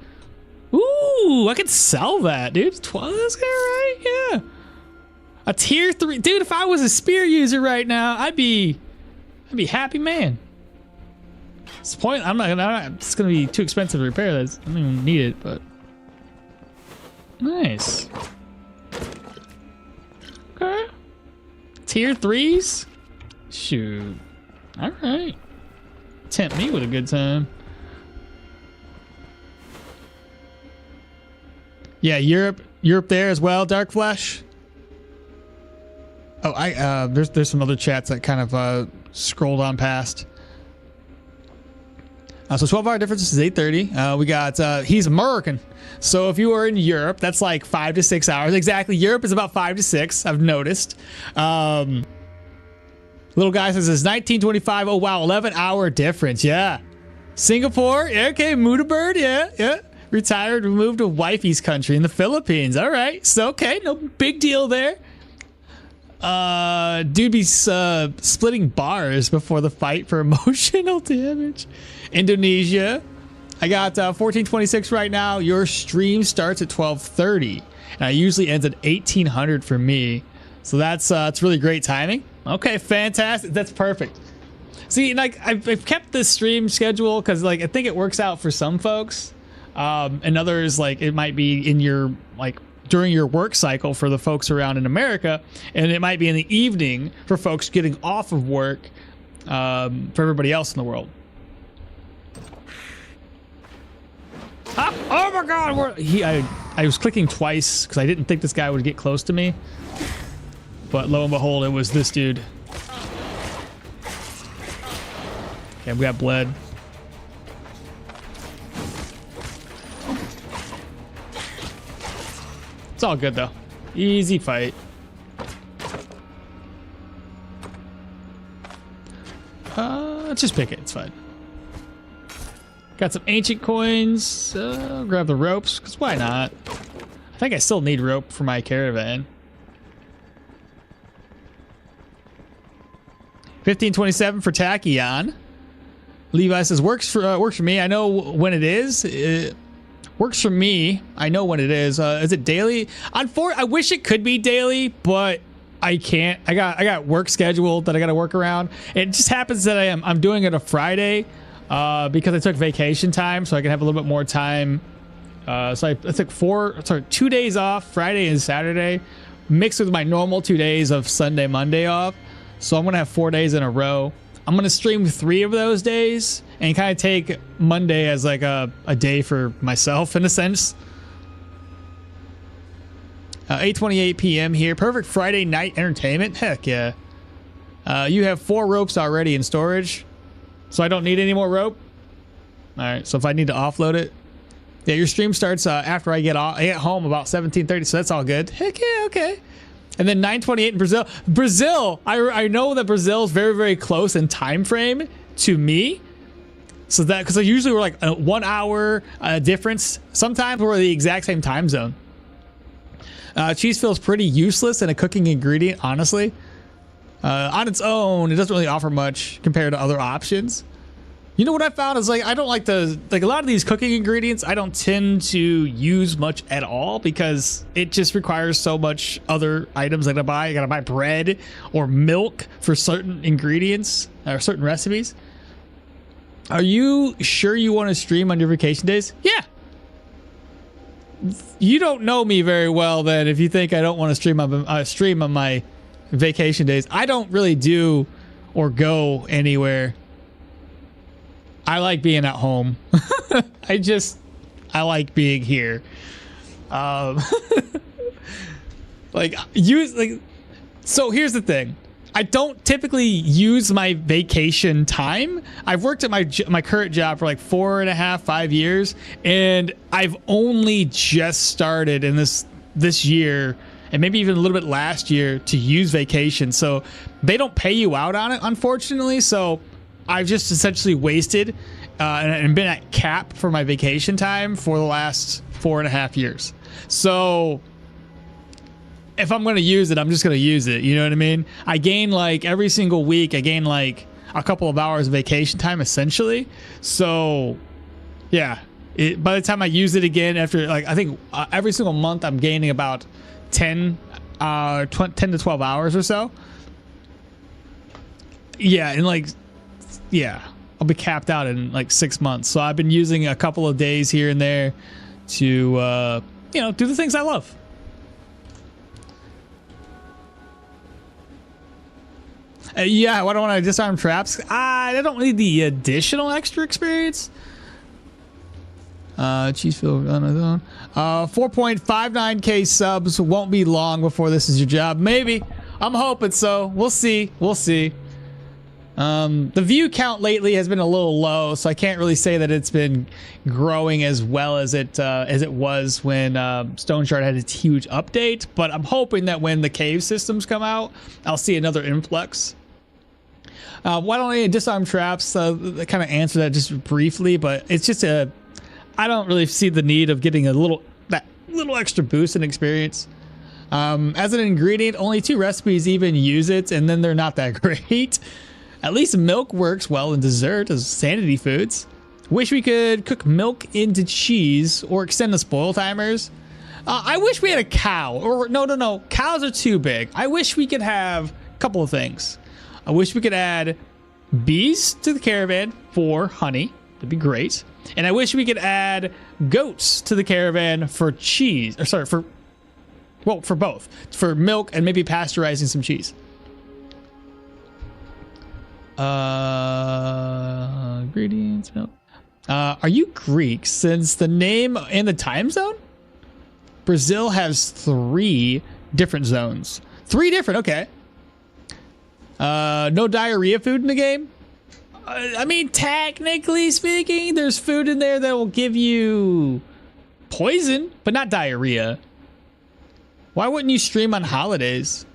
Ooh, I could sell that, dude. 12, that's good, right? Yeah. A tier 3, dude. If I was a spear user right now, I'd be happy, man. It's the point. It's gonna be too expensive to repair this. I don't even need it, but nice. Okay. Tier 3s. Shoot. All right. Tempt me with a good time. Yeah, Europe there as well. Dark Flash. Oh, there's some other chats that kind of scrolled on past. So 12-hour difference is 8:30. We got he's American, so if you are in Europe, that's like 5 to 6 hours exactly. Europe is about 5 to 6. I've noticed. Little guy says it's 1925. Oh wow, 11-hour difference. Yeah. Singapore. Yeah, okay. Mudabird. Yeah. Retired, moved to wifey's country in the Philippines. All right. So okay, no big deal there. Dude be splitting bars before the fight for emotional damage. Indonesia. I got 14:26 right now. Your stream starts at 12:30, and it usually ends at 1800 for me. So that's it's really great timing. Okay, fantastic. That's perfect. See, like I've kept this stream schedule because like I think it works out for some folks, and others like it might be in your like during your work cycle for the folks around in America, and it might be in the evening for folks getting off of work for everybody else in the world. Ah, oh my God! I was clicking twice because I didn't think this guy would get close to me. But lo and behold, it was this dude. Okay, we got bled. It's all good though. Easy fight. Let's just pick it. It's fine. Got some ancient coins. Grab the ropes, because why not? I think I still need rope for my caravan. 15:27 for Tachyon. Levi says works for me. I know when it is. Works for me. I know when it is. Is it daily? I wish it could be daily, but I can't. I got work scheduled that I got to work around. It just happens that I'm doing it a Friday because I took vacation time, so I can have a little bit more time. So I took 2 days off, Friday and Saturday, mixed with my normal 2 days of Sunday, Monday off. So I'm gonna have 4 days in a row. I'm gonna stream 3 of those days and kind of take Monday as like a day for myself in a sense. 8:28 p.m. here. Perfect Friday night entertainment. Heck yeah. You have 4 ropes already in storage, so I don't need any more rope. All right. So if I need to offload it, yeah, your stream starts after I get home about 17:30. So that's all good. Heck yeah. Okay. And then 9:28 in Brazil. Brazil. I know that Brazil is very, very close in time frame to me. So that because usually we're like a 1 hour difference. Sometimes we're the exact same time zone. Cheese feels pretty useless in a cooking ingredient, honestly. On its own, it doesn't really offer much compared to other options. You know what I found is like I don't like a lot of these cooking ingredients. I don't tend to use much at all because it just requires so much other items I gotta buy. I gotta buy bread or milk for certain ingredients or certain recipes. Are you sure you want to stream on your vacation days? Yeah. You don't know me very well then if you think I don't want to stream on my vacation days. I don't really do or go anywhere. I like being at home. I like being here. So here's the thing. I don't typically use my vacation time. I've worked at my current job for like 4.5, 5 years, and I've only just started in this year, and maybe even a little bit last year, to use vacation. So they don't pay you out on it, unfortunately. So I've just essentially wasted and been at cap for my vacation time for the last 4.5 years. So if I'm going to use it, I'm just going to use it. You know what I mean? I gain like every single week, I gain like a couple of hours of vacation time essentially. So yeah, by the time I use it again after like, I think every single month I'm gaining about 10 to 12 hours or so. Yeah. And like, yeah, I'll be capped out in like 6 months. So I've been using a couple of days here and there to, do the things I love. Yeah, why don't I disarm traps? I don't need the additional extra experience. Cheesefield on his own. 4.59k subs won't be long before this is your job. Maybe. I'm hoping so. We'll see. We'll see. The view count lately has been a little low, so I can't really say that it's been growing as well as it was when Stoneshard had its huge update. But I'm hoping that when the cave systems come out, I'll see another influx. Why don't I disarm traps? I kind of answer that just briefly, but it's just I don't really see the need of getting that little extra boost in experience. As an ingredient, only 2 recipes even use it, and then they're not that great. At least milk works well in dessert as sanity foods. Wish we could cook milk into cheese or extend the spoil timers. I wish we had a cow. Or no. Cows are too big. I wish we could have a couple of things. I wish we could add bees to the caravan for honey. That'd be great. And I wish we could add goats to the caravan for cheese. Or sorry, for both. For milk and maybe pasteurizing some cheese. Ingredients, milk. Are you Greek? Since the name and the time zone? Brazil has 3 different zones. 3 different, okay. No diarrhea food in the game? I mean, technically speaking, there's food in there that will give you poison, but not diarrhea. Why wouldn't you stream on holidays?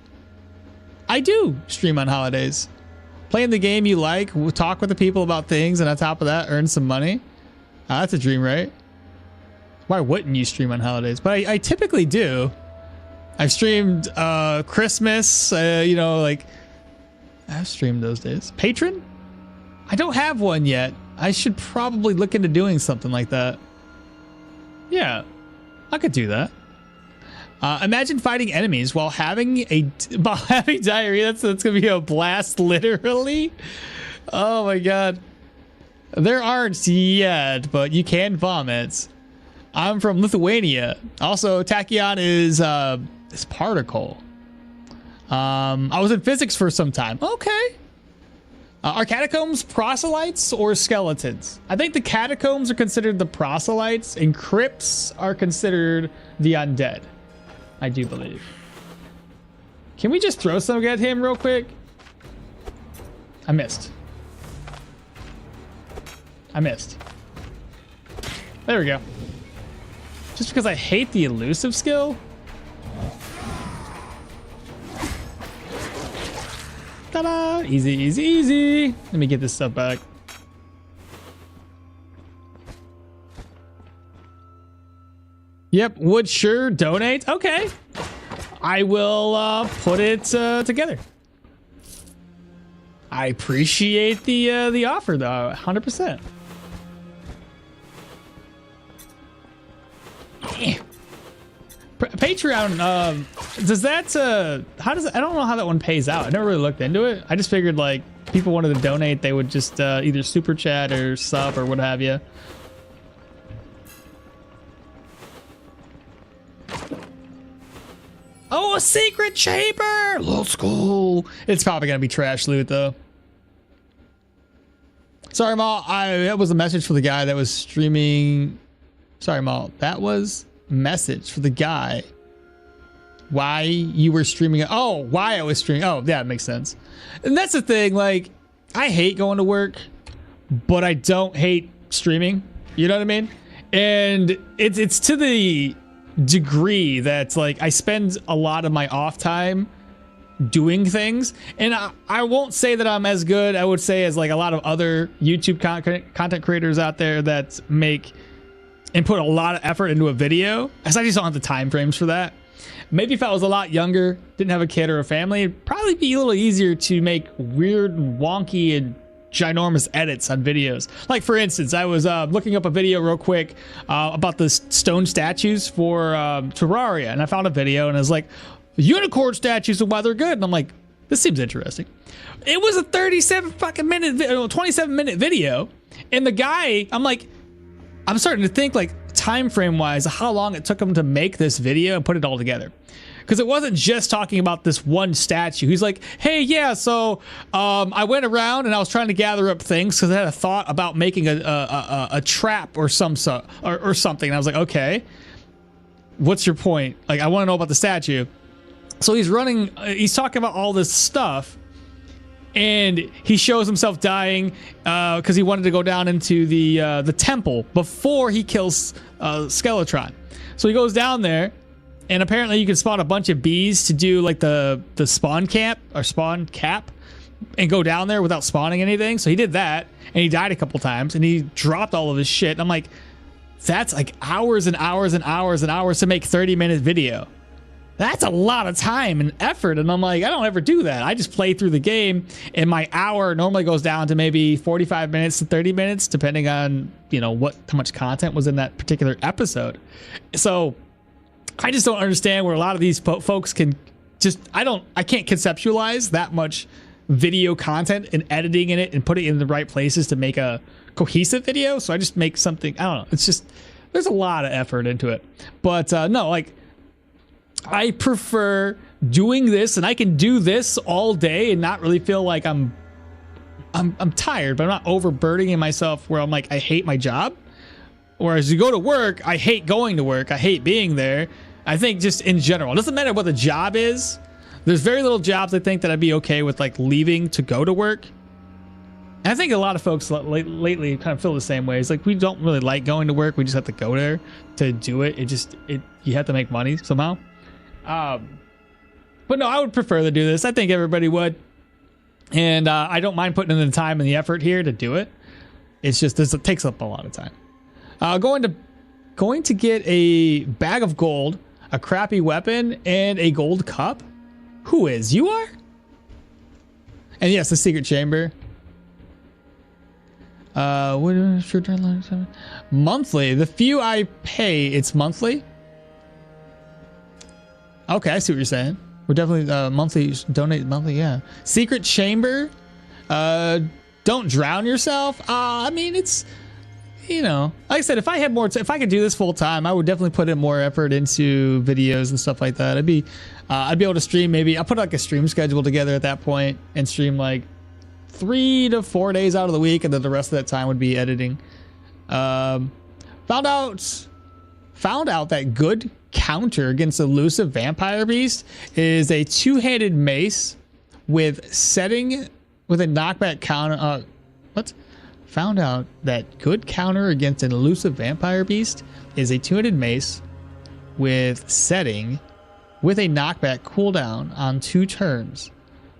I do stream on holidays. Playing the game you like, we'll talk with the people about things, and on top of that, earn some money. That's a dream, right? Why wouldn't you stream on holidays? But I typically do. I've streamed Christmas, I've streamed those days. Patron? I don't have one yet. I should probably look into doing something like that. Yeah, I could do that. Imagine fighting enemies while having diarrhea. That's gonna be a blast, literally. Oh my god. There aren't yet, but you can vomit. I'm from Lithuania. Also, tachyon is particle. I was in physics for some time. Okay. Are catacombs proselytes or skeletons? I think the catacombs are considered the proselytes and crypts are considered the undead. I do believe. Can we just throw some at him real quick? I missed. There we go. Just because I hate the elusive skill? Ta-da! Easy, easy, easy. Let me get this stuff back. Yep, would sure donate. Okay. I will put it together. I appreciate the offer though, 100%. Patreon, does that how does I don't know how that one pays out. I never really looked into it. I just figured like people wanted to donate, they would just either super chat or sub or what have you. Oh, a secret chamber! Let's go. It's probably gonna be trash loot though. Sorry, Mal. That was a message for the guy that was streaming. Sorry, Mal. That was message for the guy. Why you were streaming? Oh, why I was streaming? Oh, yeah, it makes sense. And that's the thing. Like, I hate going to work, but I don't hate streaming. You know what I mean? And it's to the degree that like I spend a lot of my off time doing things, and I won't say that I'm as good, I would say, as like a lot of other YouTube content creators out there that make and put a lot of effort into a video, as I just don't have the time frames for that. Maybe if I was a lot younger, didn't have a kid or a family, it'd probably be a little easier to make weird, wonky, and ginormous edits on videos. Like for instance, I was looking up a video real quick about the stone statues for Terraria, and I found a video and I was like, unicorn statues and why they're good, and I'm like, this seems interesting. It was a 27-minute video, and the guy, I'm starting to think like time frame wise how long it took him to make this video and put it all together. Because it wasn't just talking about this one statue. He's like, hey, yeah, so I went around and I was trying to gather up things because I had a thought about making a trap or something. And I was like, okay, what's your point? Like, I want to know about the statue. So he's talking about all this stuff, and he shows himself dying because he wanted to go down into the temple before he kills Skeletron. So he goes down there. And apparently you can spawn a bunch of bees to do like the spawn cap and go down there without spawning anything. So he did that, and he died a couple times, and he dropped all of his shit. And I'm like, that's like hours and hours and hours and hours to make 30-minute video. That's a lot of time and effort. And I'm like, I don't ever do that. I just play through the game, and my hour normally goes down to maybe 45 minutes to 30 minutes, depending on, you know, how much content was in that particular episode. So I just don't understand where a lot of these folks can just, I can't conceptualize that much video content and editing in it and put it in the right places to make a cohesive video. So I just make something, I don't know. It's just, there's a lot of effort into it. But no, like, I prefer doing this, and I can do this all day and not really feel like I'm tired, but I'm not overburdening myself where I'm like, I hate my job. Whereas you go to work, I hate going to work. I hate being there. I think just in general, it doesn't matter what the job is. There's very little jobs I think that I'd be okay with like leaving to go to work. And I think a lot of folks lately kind of feel the same way. It's like we don't really like going to work. We just have to go there to do it. You have to make money somehow. But no, I would prefer to do this. I think everybody would. And I don't mind putting in the time and the effort here to do it. It's just it takes up a lot of time. Going to get a bag of gold, a crappy weapon, and a gold cup. Who is? You are? And yes, the secret chamber. What is your deadline? Monthly. The few I pay, it's monthly. Okay, I see what you're saying. We're definitely monthly. Donate monthly. Yeah. Secret chamber. Don't drown yourself. I mean, it's, you know, like I said, if I had more, if I could do this full time, I would definitely put in more effort into videos and stuff like that. I'd be able to stream. Maybe I'll put like a stream schedule together at that point and stream like 3 to 4 days out of the week, and then the rest of that time would be editing. Found out that good counter against elusive vampire beast is a two-handed mace with a knockback counter. What? Found out that good counter against an elusive vampire beast is a two-handed mace with setting with a knockback cooldown on 2 turns.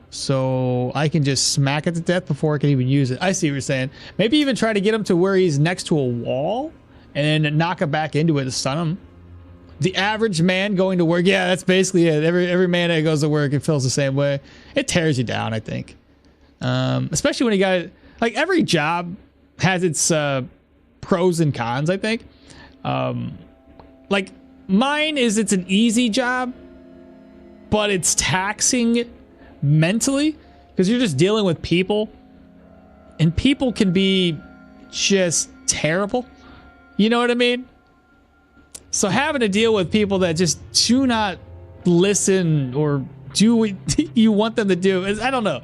So I can just smack it to death before I can even use it. I see what you're saying. Maybe even try to get him to where he's next to a wall and then knock him back into it to stun him. The average man going to work. Yeah, that's basically it. Every man that goes to work, it feels the same way. It tears you down, I think. Especially when you got, like, every job has its pros and cons, I think. Like mine is, it's an easy job, but it's taxing mentally because you're just dealing with people, and people can be just terrible. You know what I mean? So having to deal with people that just do not listen or do what you want them to do is, I don't know.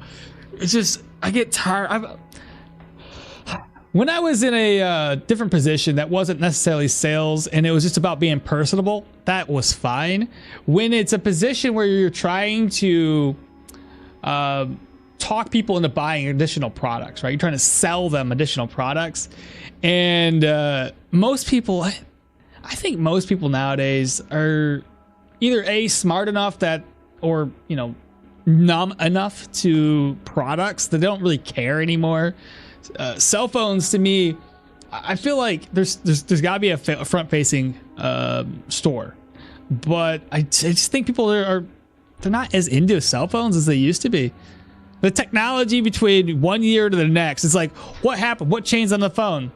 It's just, I get tired. When I was in a different position that wasn't necessarily sales and it was just about being personable, that was fine. When it's a position where you're trying to talk people into buying additional products, right? You're trying to sell them additional products. And most people, I think most people nowadays are either A, smart enough that, or, you know, numb enough to products that they don't really care anymore. Cell phones, to me, I feel like there's got to be a front-facing store, but I just think people they're not as into cell phones as they used to be. The technology between 1 year to the next, it's like, what happened? What changed on the phone?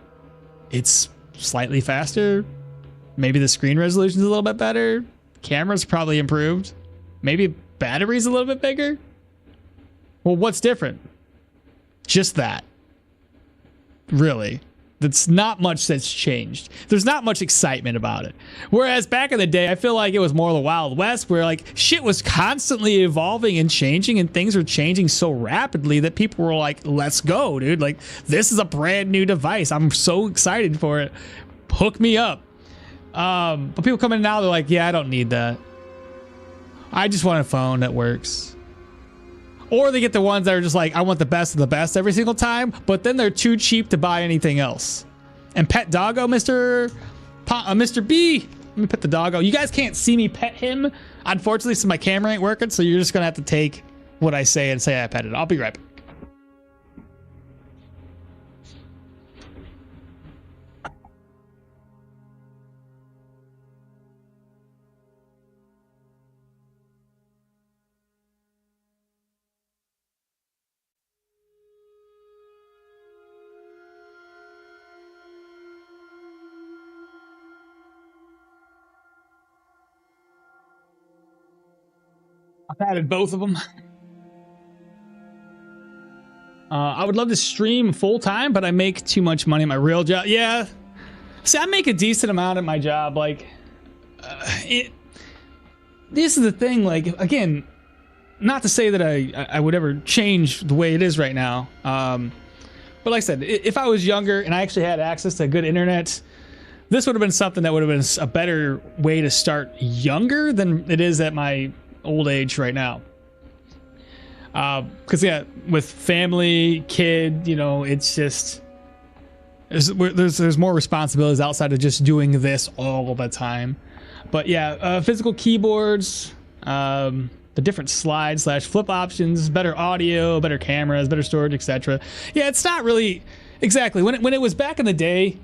It's slightly faster. Maybe the screen resolution is a little bit better. Camera's probably improved. Maybe battery's a little bit bigger. Well, what's different? Just that. Really. That's not much that's changed. There's not much excitement about it. Whereas back in the day, I feel like it was more the Wild West, where like shit was constantly evolving and changing, and things were changing so rapidly that people were like, let's go, dude. Like, this is a brand new device. I'm so excited for it. Hook me up. But people come in now, they're like, yeah, I don't need that. I just want a phone that works. Or they get the ones that are just like, I want the best of the best every single time, but then they're too cheap to buy anything else. And pet doggo, Mr. B. Let me pet the doggo. You guys can't see me pet him, unfortunately, since my camera ain't working, so you're just gonna have to take what I say and say I petted it. I'll be right back. I've added both of them. I would love to stream full time, but I make too much money in my real job. Yeah. See, I make a decent amount at my job. Like, this is the thing. Like, again, not to say that I would ever change the way it is right now. But like I said, if I was younger and I actually had access to good internet, this would have been something that would have been a better way to start younger than it is at my old age right now. Because yeah, with family, kid, you know, it's just there's more responsibilities outside of just doing this all the time. But yeah, physical keyboards, the different slide / flip options, better audio, better cameras, better storage, etc. Yeah, it's not really exactly when it was back in the day.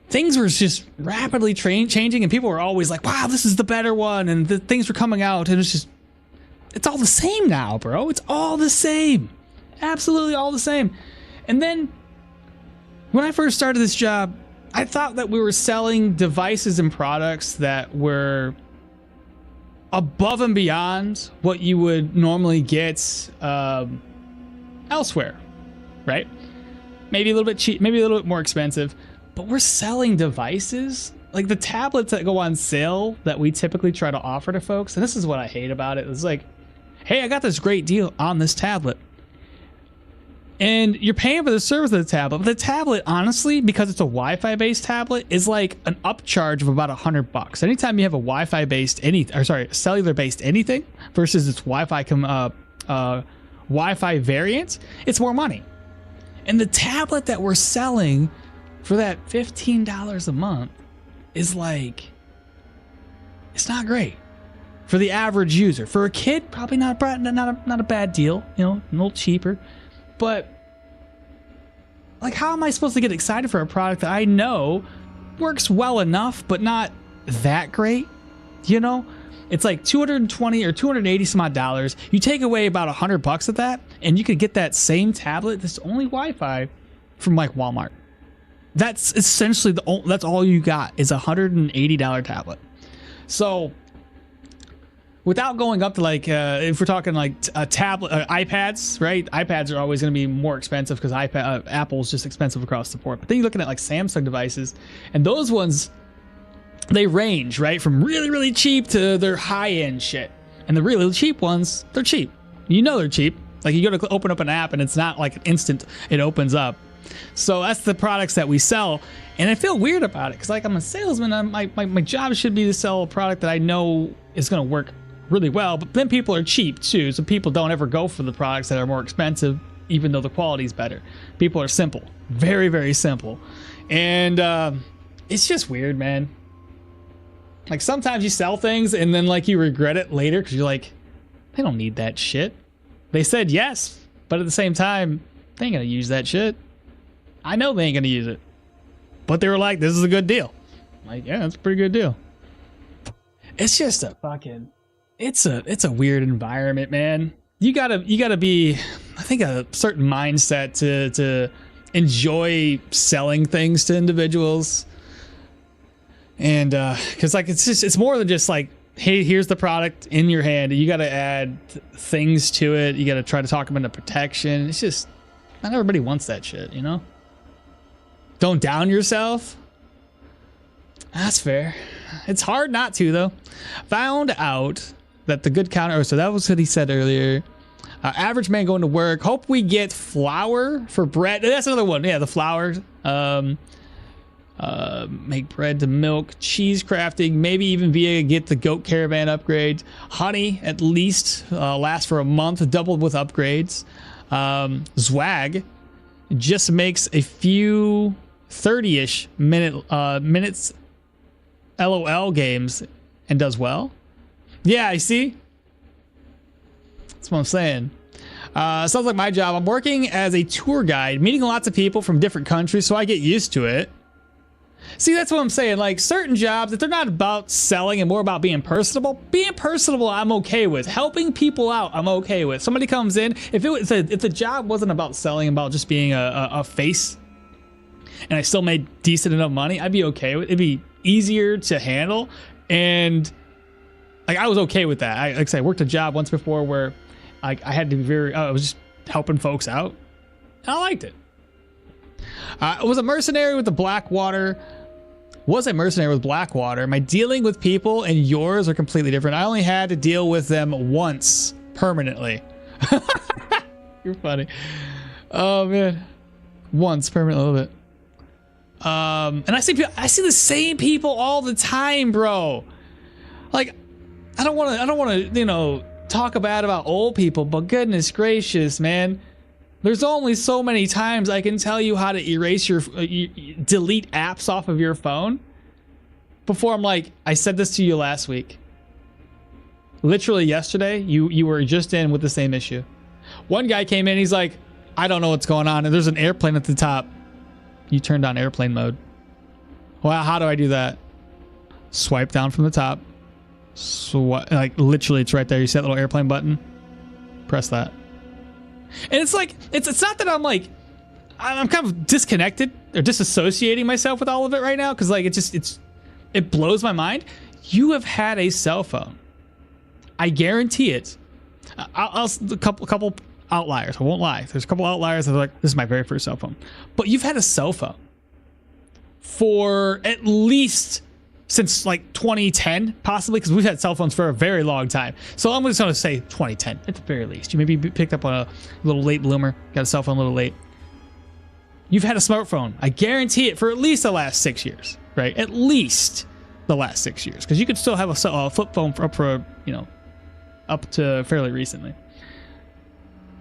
Things were just rapidly changing, and people were always like, "Wow, this is the better one," and the things were coming out, and it's all the same now, bro. It's all the same. Absolutely all the same. And then When I first started this job, I thought that we were selling devices and products that were above and beyond what you would normally get elsewhere, right? Maybe a little bit cheap, maybe a little bit more expensive, but we're selling devices like the tablets that go on sale that we typically try to offer to folks. And this is what I hate about it. It's like, hey, I got this great deal on this tablet. And you're paying for the service of the tablet. But the tablet, honestly, because it's a Wi-Fi based tablet, is like an upcharge of about $100. Anytime you have a Wi-Fi based cellular based anything versus its Wi-Fi variant, it's more money. And the tablet that we're selling for that $15 a month is like, it's not great for the average user. For a kid, probably not a bad deal, you know, a little cheaper. But like, how am I supposed to get excited for a product that I know works well enough, but not that great? You know, it's like 220 or 280 some odd dollars. You take away about $100 of that, and you could get that same tablet that's only Wi-Fi from like Walmart. That's essentially that's all you got is a $180 tablet. So without going up to like, if we're talking like a tablet, iPads, right? iPads are always going to be more expensive because Apple's just expensive across the board. But then you're looking at like Samsung devices, and those ones, they range, right, from really, really cheap to their high-end shit. And the really cheap ones, they're cheap. You know they're cheap. Like, you go to open up an app, and it's not like an instant it opens up. So that's the products that we sell. And I feel weird about it because, like, I'm a salesman. My job should be to sell a product that I know is going to work really well. But then people are cheap, too. So people don't ever go for the products that are more expensive, even though the quality is better. People are simple. Very, very simple. And it's just weird, man. Like, sometimes you sell things and then like you regret it later because you're like, they don't need that shit. They said yes, but at the same time, they ain't gonna use that shit. I know they ain't gonna use it, but they were like, this is a good deal. I'm like, yeah, that's a pretty good deal. It's just a fucking, it's a weird environment, man. You gotta be, I think, a certain mindset to enjoy selling things to individuals. And because like it's more than just like, hey, here's the product in your hand. You got to add things to it. You got to try to talk them into protection. It's just, not everybody wants that shit, you know? Don't down yourself. That's fair. It's hard not to, though. Found out that the good counter, so that was what he said earlier. Average man going to work. Hope we get flour for bread. That's another one. Yeah, the flour. Make bread to milk, cheese crafting, maybe even via get the goat caravan upgrades. Honey, at least, lasts for a month, doubled with upgrades. Zwag just makes a few 30-ish minutes LOL games and does well. Yeah, I see. That's what I'm saying. Sounds like my job. I'm working as a tour guide, meeting lots of people from different countries, so I get used to it. See, that's what I'm saying. Like, certain jobs, if they're not about selling and more about being personable, I'm okay with. Helping people out, I'm okay with. Somebody comes in, if the job wasn't about selling, about just being a face, and I still made decent enough money, I'd be okay with it. It'd be easier to handle, and like, I was okay with that. Like I said, I worked a job once before where I had to be I was just helping folks out, and I liked it. I was a mercenary with the Blackwater. My dealing with people and yours are completely different. I only had to deal with them once permanently. You're funny. Oh man, once permanently, a little bit. And I see the same people all the time, bro. Like, I don't want to, you know, talk bad about old people, but goodness gracious, man. There's only so many times I can tell you how to erase delete apps off of your phone before I'm like, I said this to you last week. Literally yesterday, you were just in with the same issue. One guy came in, he's like, I don't know what's going on, and there's an airplane at the top. You turned on airplane mode. Well, how do I do that? Swipe down from the top. Like, literally, it's right there. You see that little airplane button? Press that. And it's like, it's not that I'm like, I'm kind of disconnected or disassociating myself with all of it right now because like it blows my mind. You have had a cell phone. I guarantee it. I'll a couple outliers. I won't lie. There's a couple outliers that are like, this is my very first cell phone. But you've had a cell phone for at least since like 2010, possibly, because we've had cell phones for a very long time. So I'm just going to say 2010 at the very least. You maybe picked up on a little late bloomer, got a cell phone a little late. You've had a smartphone. I guarantee it for at least the last 6 years, right? At least the last 6 years, because you could still have a flip phone up to fairly recently.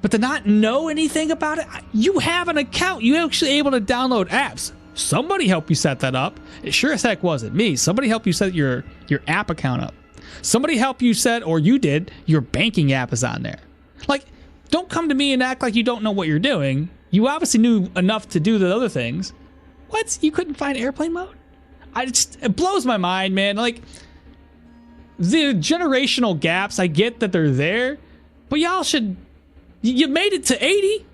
But to not know anything about it, you have an account. You're actually able to download apps. Somebody helped you set that up. It sure as heck wasn't me. Somebody helped you set your app account up. Somebody helped you set, or you did, your banking app is on there. Like, don't come to me and act like you don't know what you're doing. You obviously knew enough to do the other things. What? You couldn't find airplane mode? It blows my mind, man. Like, the generational gaps, I get that they're there, but y'all should, you made it to 80.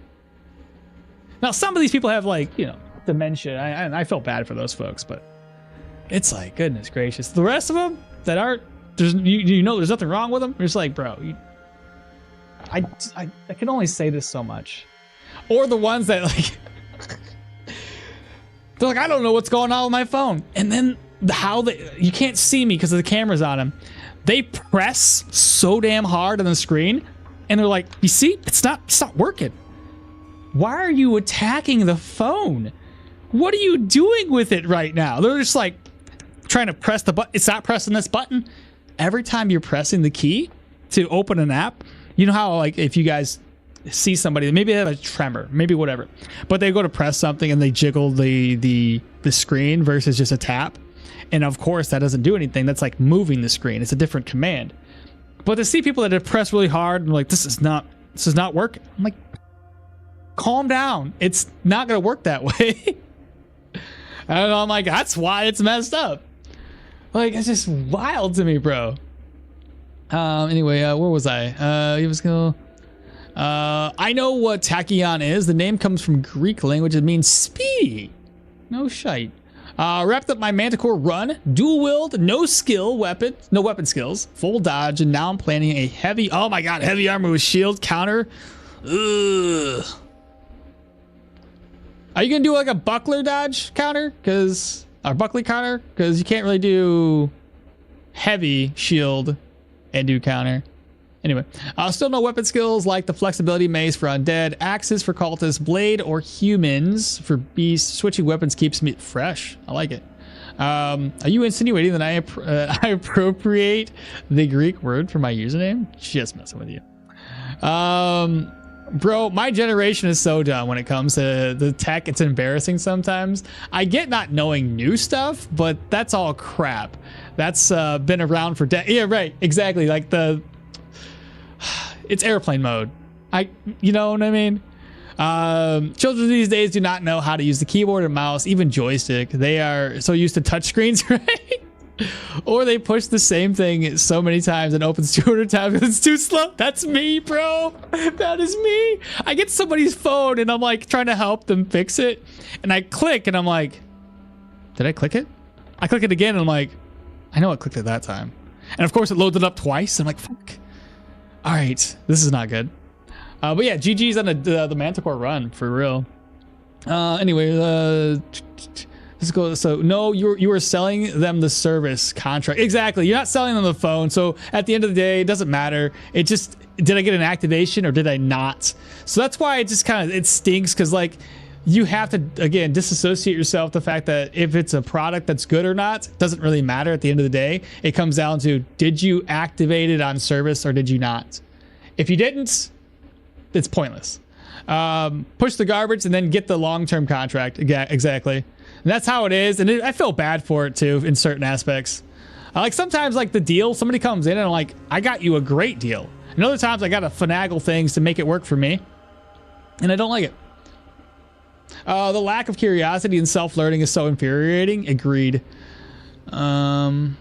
Now, some of these people have, like, you know, dementia. I felt bad for those folks, but it's like, goodness gracious. The rest of them that aren't, there's nothing wrong with them. It's like, bro, I can only say this so much. Or the ones that like, they're like, I don't know what's going on with my phone. And then you can't see me because the camera's on them. They press so damn hard on the screen and they're like, you see, it's not working. Why are you attacking the phone? What are you doing with it right now? They're just like trying to press the button. It's not pressing this button. Every time you're pressing the key to open an app, you know how like if you guys see somebody, maybe they have a tremor, maybe whatever, but they go to press something and they jiggle the screen versus just a tap. And of course that doesn't do anything. That's like moving the screen. It's a different command. But to see people that have pressed really hard and like, this is not working. I'm like, calm down. It's not going to work that way. I don't know. I'm like, that's why it's messed up. Like, it's just wild to me, bro. Anyway, where was I? He was going I know what tachyon is. The name comes from Greek language. It means speedy. No shite. Wrapped up my Manticore run. Dual wield, no weapon skills. Full dodge, and now I'm planning a heavy, oh my god, heavy armor with shield counter. Ugh. Are you gonna do like a buckler dodge counter? Or buckler counter? Because you can't really do heavy shield and do counter. Anyway, still no weapon skills like the flexibility mace for undead, axes for cultists, blade or humans for beasts. Switching weapons keeps me fresh. I like it. Are you insinuating that I appropriate the Greek word for my username? Just messing with you. Bro, my generation is so dumb when it comes to the tech. It's embarrassing sometimes. I get not knowing new stuff, but that's all crap. That's been around for yeah, right, exactly. Like it's airplane mode. You know what I mean? Children these days do not know how to use the keyboard or mouse, even joystick. They are so used to touchscreens, right? Or they push the same thing so many times and opens 200 times because it's too slow. That's me, bro. That is me. I get somebody's phone and I'm like trying to help them fix it. And I click and I'm like, did I click it? I click it again and I'm like, I know I clicked it that time. And of course it loaded up twice. I'm like, fuck. All right, this is not good. But yeah, GG's on the Manticore run for real. Anyway, let's go. So no, you were selling them the service contract. Exactly. You're not selling them the phone. So at the end of the day, it doesn't matter. It just, did I get an activation or did I not? So that's why it just kind of, it stinks. Cause like you have to, again, disassociate yourself the fact that if it's a product that's good or not, doesn't really matter at the end of the day. It comes down to, did you activate it on service or did you not? If you didn't, it's pointless. Push the garbage and then get the long-term contract. Exactly. And that's how it is. And I feel bad for it too in certain aspects. Like sometimes like the deal, somebody comes in and I'm like, I got you a great deal. And other times I got to finagle things to make it work for me. And I don't like it. The lack of curiosity and self-learning is so infuriating. Agreed. Sometimes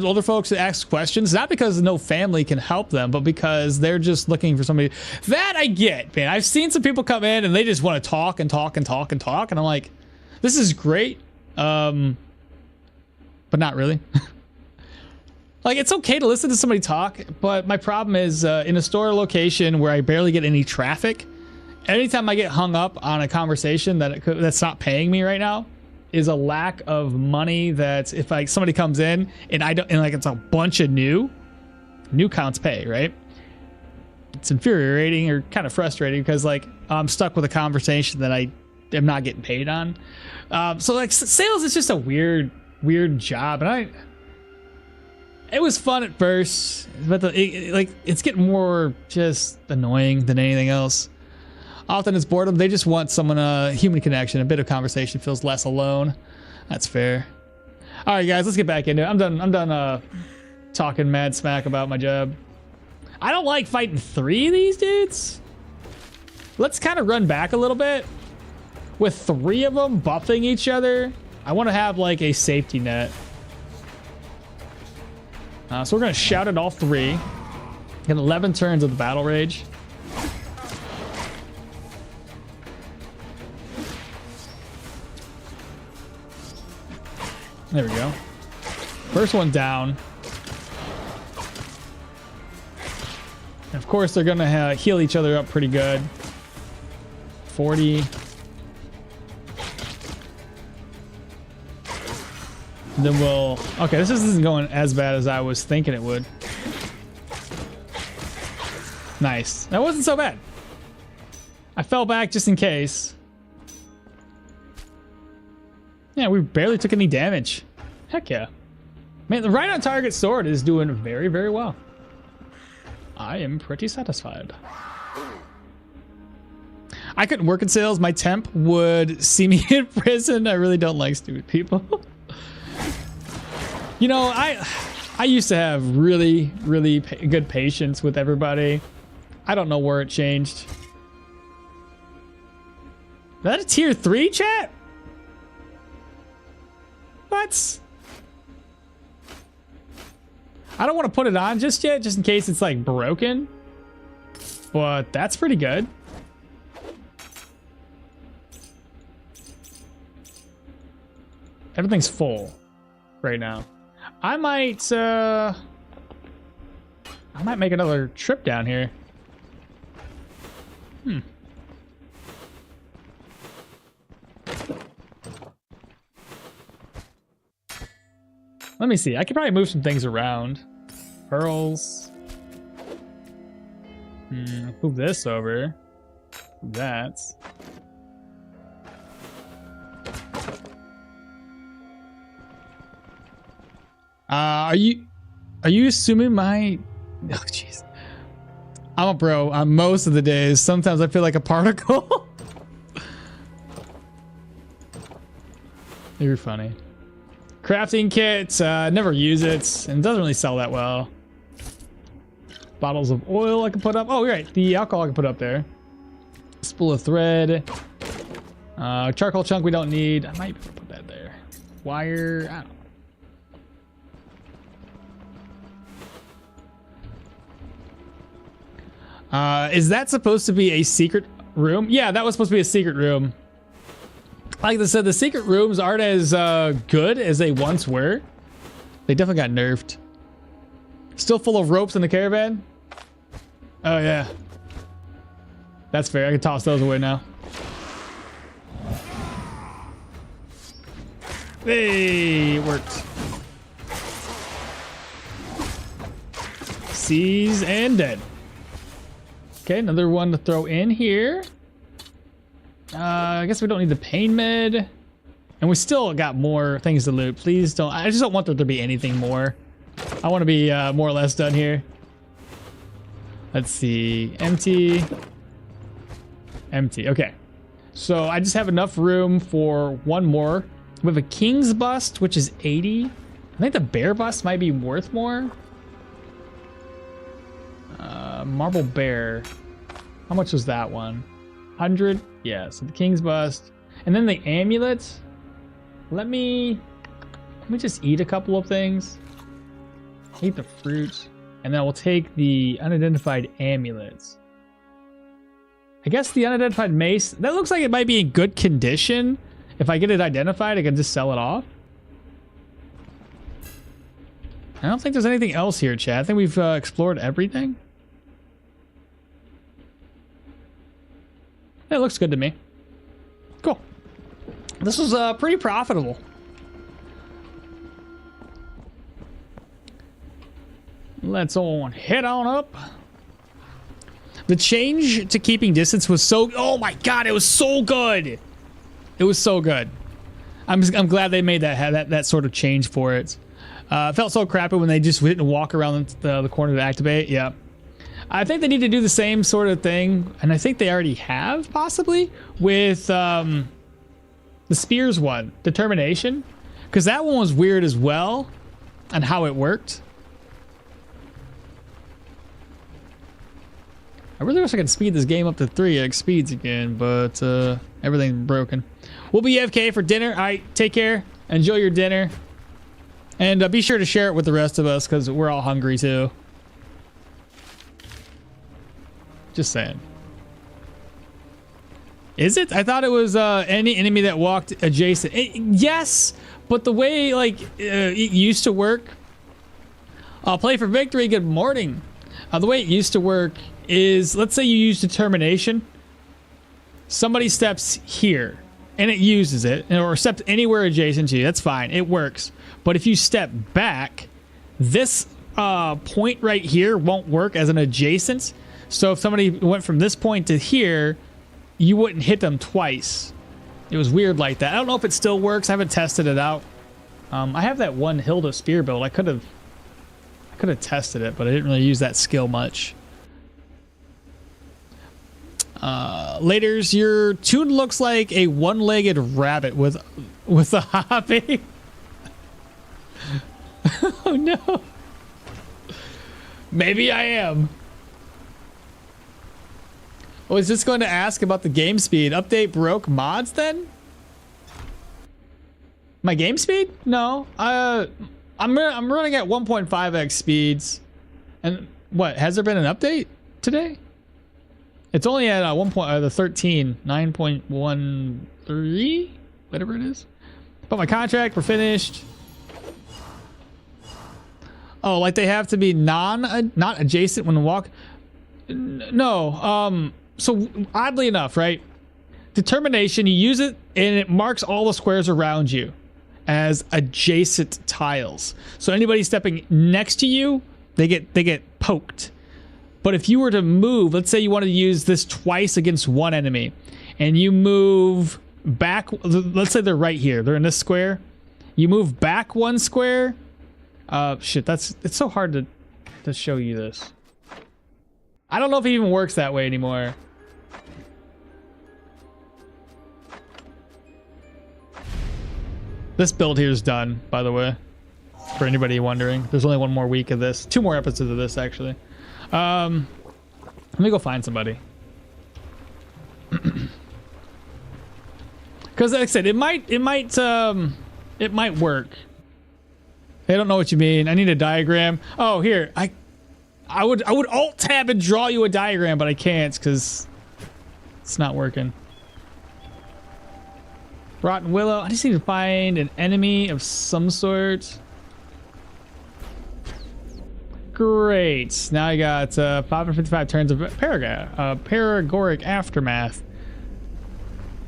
older folks ask questions, not because no family can help them, but because they're just looking for somebody. That I get, man. I've seen some people come in and they just want to talk and talk and talk and talk, and I'm like, this is great, but not really. Like, it's okay to listen to somebody talk, but my problem is in a store location where I barely get any traffic, anytime I get hung up on a conversation that's not paying me right now is a lack of money. That if like somebody comes in and like it's a bunch of new counts pay, right? It's infuriating or kind of frustrating because like I'm stuck with a conversation that I am not getting paid on. So like sales is just a weird job, and it was fun at first, but it's getting more just annoying than anything else. Often it's boredom. They just want someone, human connection, a bit of conversation, feels less alone. That's fair. All right, guys, let's get back into it. I'm done talking mad smack about my job. I don't like fighting 3 of these dudes. Let's kind of run back a little bit. With 3 of them buffing each other, I want to have like a safety net. So we're going to shout at all 3. Get 11 turns of the battle rage. There we go. First one down. And of course, they're going to heal each other up pretty good. 40. And then we'll... Okay, this isn't going as bad as I was thinking it would. Nice. That wasn't so bad. I fell back just in case. Yeah, we barely took any damage. Heck yeah. Man, the right on target sword is doing very, very well. I am pretty satisfied. I couldn't work in sales. My temp would see me in prison. I really don't like stupid people. You know, I used to have really, really good patience with everybody. I don't know where it changed. Is that a tier 3 chat? What? I don't want to put it on just yet, just in case it's like broken. But that's pretty good. Everything's full right now. I might make another trip down here. Let me see. I could probably move some things around. Pearls. Move this over. That. Are you assuming my... Oh, jeez. I'm a bro on most of the days. Sometimes I feel like a particle. You're funny. Crafting kit, never use it, and it doesn't really sell that well. Bottles of oil I can put up. Oh, you're right. The alcohol I can put up there. Spool of thread. Charcoal chunk we don't need. I might be able to put that there. Wire. I don't know. Is that supposed to be a secret room? Yeah, that was supposed to be a secret room. Like I said, the secret rooms aren't as good as they once were. They definitely got nerfed. Still full of ropes in the caravan? Oh, yeah. That's fair. I can toss those away now. Hey, it worked. Seize and dead. Okay, another one to throw in here. I guess we don't need the pain med. And we still got more things to loot. Please don't. I just don't want there to be anything more. I want to be more or less done here. Let's see. Empty. Empty. Okay. So I just have enough room for one more. We have a king's bust, which is 80. I think the bear bust might be worth more. Marble bear. How much was that one? 100? Yeah, so the king's bust. And then the amulet. Let me Let me just eat a couple of things. Eat the fruit. And then we'll take the unidentified amulets. I guess the unidentified mace, that looks like it might be in good condition. If I get it identified, I can just sell it off. I don't think there's anything else here, chat. I think we've explored everything. It looks good to me. Cool. This was pretty profitable. Let's on head on up. The change to keeping distance was so... Oh my god, it was so good. It was so good. I'm glad they made that sort of change for it. It felt so crappy when they just didn't walk around the corner to activate. Yeah. I think they need to do the same sort of thing, and I think they already have, possibly, with the Spears one, Determination. Because that one was weird as well, and how it worked. I really wish I could speed this game up to 3x speeds again, but everything's broken. We'll be AFK for dinner. All right, take care. Enjoy your dinner. And be sure to share it with the rest of us, because we're all hungry too. Just saying. Is it? I thought it was any enemy that walked adjacent. Yes, but the way like it used to work. I'll play for victory. Good morning. The way it used to work is, let's say you use Determination. Somebody steps here, and it uses it, or steps anywhere adjacent to you. That's fine. It works. But if you step back, this point right here won't work as an adjacent. So if somebody went from this point to here, you wouldn't hit them twice. It was weird like that. I don't know if it still works. I haven't tested it out. I have that one Hilda spear build. I could have tested it, but I didn't really use that skill much. Laters, your tune looks like a one-legged rabbit with a hobby. Oh no. Maybe I am. Oh, is this going to ask about the game speed? Update broke mods then? My game speed? No. I'm running at 1.5x speeds. And what, has there been an update today? It's only at the 13, 9.13, whatever it is. But my contract, we're finished. Oh, like they have to be not adjacent when walk. No. So oddly enough, right? Determination, you use it and it marks all the squares around you as adjacent tiles. So anybody stepping next to you, they get poked. But if you were to move, let's say you wanted to use this twice against one enemy, and you move back, let's say they're right here, they're in this square. You move back one square. Shit, it's so hard to show you this. I don't know if it even works that way anymore. This build here is done, by the way. For anybody wondering, there's only one more week of this. 2 more episodes of this, actually. Let me go find somebody. Because like I said, it might work. I don't know what you mean. I need a diagram. Oh, here. I would alt tab and draw you a diagram, but I can't because it's not working. Rotten Willow. I just need to find an enemy of some sort. Great. Now I got 555 turns of Paragoric Aftermath.